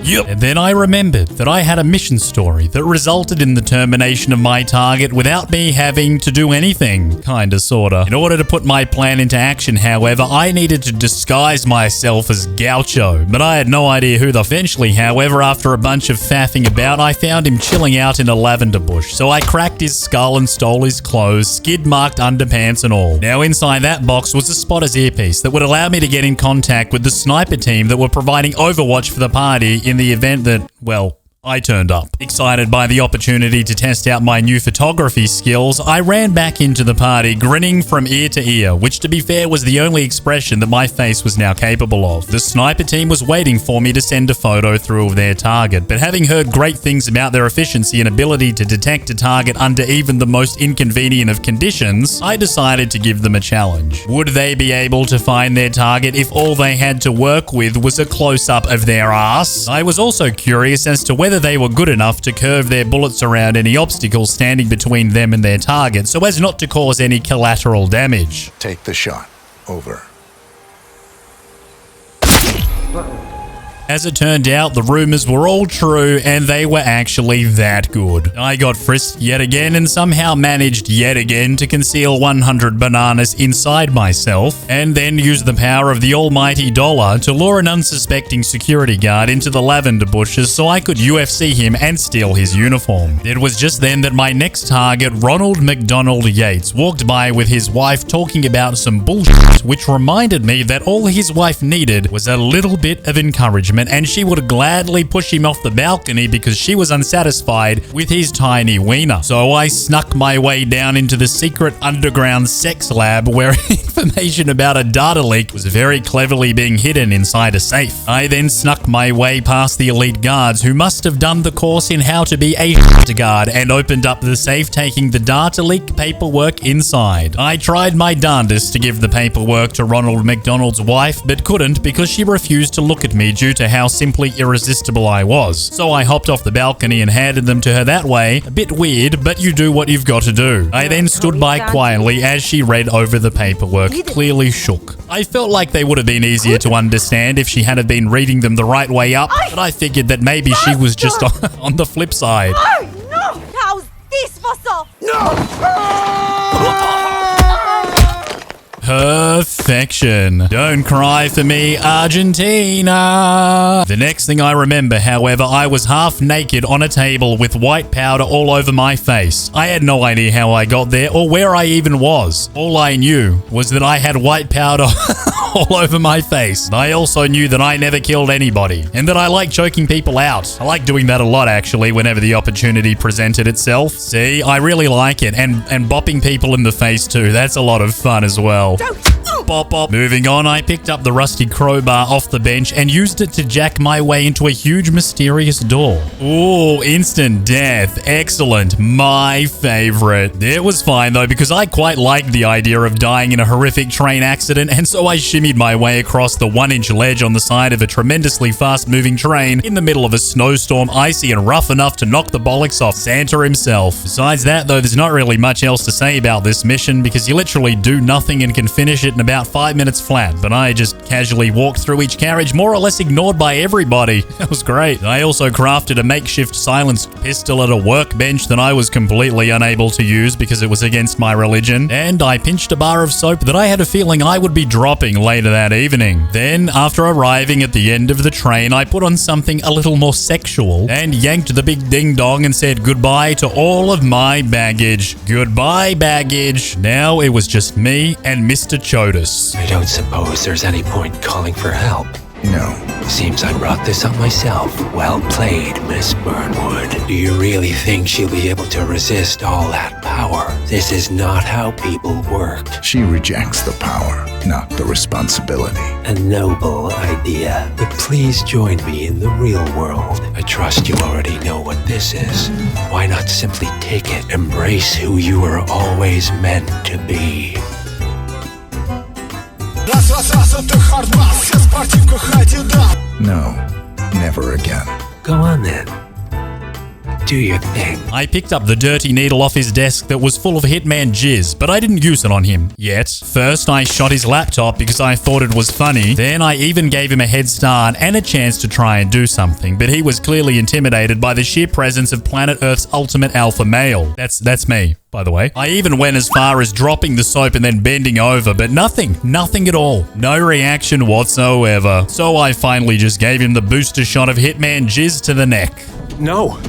And then I remembered that I had a mission story that resulted in the termination of my target without me having to do anything, kinda sorta. In order to put my plan into action, however, I needed to disguise myself as Gaucho, but I had no idea who the eventually, however, after a bunch of faffing about, I found him chilling out in a lavender bush, so I cracked his skull and stole his clothes, skid-marked underpants and all. Now inside that box was a spotter's earpiece that would allow me to get in contact with the sniper team that were providing Overwatch for the party in the event that, well, I turned up. Excited by the opportunity to test out my new photography skills, I ran back into the party grinning from ear to ear, which to be fair was the only expression that my face was now capable of. The sniper team was waiting for me to send a photo through of their target, but having heard great things about their efficiency and ability to detect a target under even the most inconvenient of conditions, I decided to give them a challenge. Would they be able to find their target if all they had to work with was a close-up of their ass? I was also curious as to whether they were good enough to curve their bullets around any obstacles standing between them and their target so as not to cause any collateral damage. Take the shot. Over. As it turned out, the rumors were all true and they were actually that good. I got frisked yet again and somehow managed yet again to conceal 100 bananas inside myself, and then used the power of the almighty dollar to lure an unsuspecting security guard into the lavender bushes so I could UFC him and steal his uniform. It was just then that my next target, Ronald McDonald Yates, walked by with his wife talking about some bullshit, which reminded me that all his wife needed was a little bit of encouragement, and she would gladly push him off the balcony because she was unsatisfied with his tiny wiener. So I snuck my way down into the secret underground sex lab where information about a data leak was very cleverly being hidden inside a safe. I then snuck my way past the elite guards who must have done the course in how to be a guard and opened up the safe, taking the data leak paperwork inside. I tried my darndest to give the paperwork to Ronald McDonald's wife, but couldn't because she refused to look at me due to how simply irresistible I was. So I hopped off the balcony and handed them to her that way. A bit weird, but you do what you've got to do. I then stood by quietly as she read over the paperwork, clearly shook. I felt like they would have been easier to understand if she had been reading them the right way up, but I figured that maybe she was just on the flip side. No! How's this for so? Perfection. Don't cry for me, Argentina. The next thing I remember, however, I was half naked on a table with white powder all over my face. I had no idea how I got there or where I even was. All I knew was that I had white powder all over my face. I also knew that I never killed anybody and that I like choking people out. I like doing that a lot, actually, whenever the opportunity presented itself. See, I really like it, and bopping people in the face too. That's a lot of fun as well. Bop, bop. Moving on, I picked up the rusty crowbar off the bench and used it to jack my way into a huge mysterious door. Ooh, instant death. Excellent. My favorite. It was fine though, because I quite liked the idea of dying in a horrific train accident, and so I shimmied my way across the 1-inch ledge on the side of a tremendously fast-moving train in the middle of a snowstorm, icy and rough enough to knock the bollocks off Santa himself. Besides that though, there's not really much else to say about this mission because you literally do nothing and can finish it in about about 5 minutes flat, but I just casually walked through each carriage, more or less ignored by everybody. It was great. I also crafted a makeshift silenced pistol at a workbench that I was completely unable to use because it was against my religion, and I pinched a bar of soap that I had a feeling I would be dropping later that evening. Then, after arriving at the end of the train, I put on something a little more sexual and yanked the big ding-dong and said goodbye to all of my baggage. Goodbye, baggage. Now it was just me and Mr. Chodas. I don't suppose there's any point calling for help. No. Seems I brought this on myself. Well played, Miss Burnwood. Do you really think she'll be able to resist all that power? This is not how people work. She rejects the power, not the responsibility. A noble idea. But please join me in the real world. I trust you already know what this is. Why not simply take it? Embrace who you were always meant to be. No, never again. Go on then. Do your thing. I picked up the dirty needle off his desk that was full of Hitman jizz, but I didn't use it on him yet. First, I shot his laptop because I thought it was funny. Then I even gave him a head start and a chance to try and do something, but he was clearly intimidated by the sheer presence of planet Earth's ultimate alpha male. That's me, by the way. I even went as far as dropping the soap and then bending over, but nothing at all. No reaction whatsoever. So I finally just gave him the booster shot of Hitman jizz to the neck. No!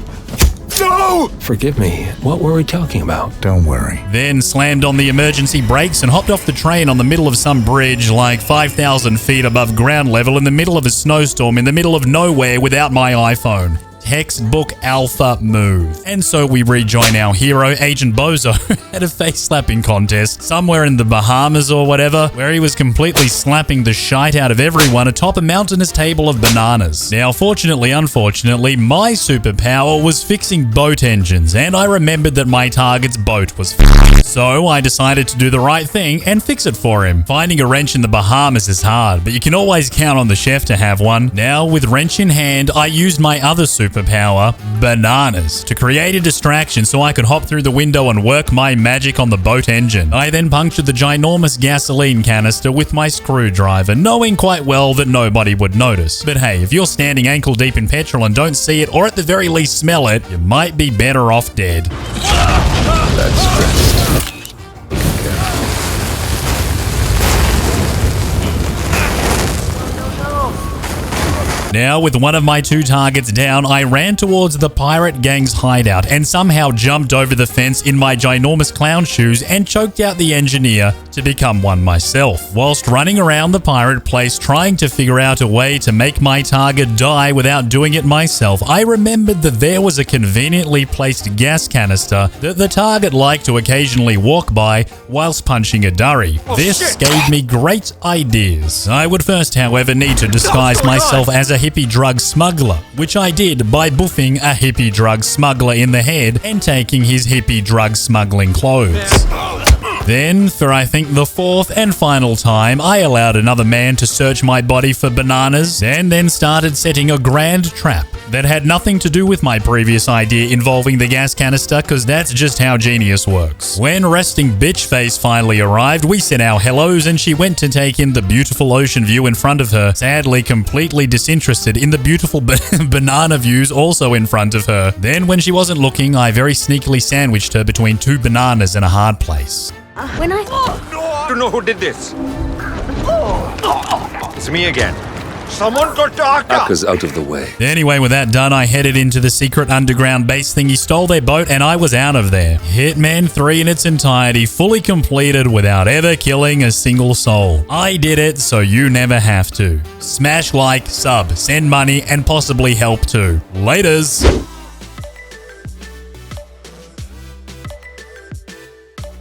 No! Forgive me. What were we talking about? Don't worry. Then slammed on the emergency brakes and hopped off the train on the middle of some bridge like 5,000 feet above ground level in the middle of a snowstorm in the middle of nowhere without my iPhone. Textbook alpha move. And so we rejoin our hero, Agent Bozo, at a face-slapping contest somewhere in the Bahamas or whatever, where he was completely slapping the shite out of everyone atop a mountainous table of bananas. Now, unfortunately, my superpower was fixing boat engines, and I remembered that my target's boat was f***ed. So I decided to do the right thing and fix it for him. Finding a wrench in the Bahamas is hard, but you can always count on the chef to have one. Now, with wrench in hand, I used my other superpower, bananas, to create a distraction so I could hop through the window and work my magic on the boat engine. I then punctured the ginormous gasoline canister with my screwdriver, knowing quite well that nobody would notice. But hey, if you're standing ankle deep in petrol and don't see it, or at the very least smell it, you might be better off dead. That's stressed. Now, with one of my two targets down, I ran towards the pirate gang's hideout and somehow jumped over the fence in my ginormous clown shoes and choked out the engineer to become one myself. Whilst running around the pirate place trying to figure out a way to make my target die without doing it myself, I remembered that there was a conveniently placed gas canister that the target liked to occasionally walk by whilst punching a durry. This gave me great ideas. I would first, however, need to disguise myself as a hippie drug smuggler, which I did by buffing a hippie drug smuggler in the head and taking his hippie drug smuggling clothes. Then, for I think the fourth and final time, I allowed another man to search my body for bananas and then started setting a grand trap that had nothing to do with my previous idea involving the gas canister, because that's just how genius works. When resting bitch face finally arrived, we said our hellos and she went to take in the beautiful ocean view in front of her, sadly completely disinterested in the beautiful banana views also in front of her. Then, when she wasn't looking, I very sneakily sandwiched her between two bananas in a hard place. When I don't know who did this. It's me again. Someone got to Aka's out of the way. Anyway, with that done, I headed into the secret underground base thingy, stole their boat, and I was out of there. Hitman 3 in its entirety, fully completed without ever killing a single soul. I did it, so you never have to. Smash like, sub, send money, and possibly help too. Laters!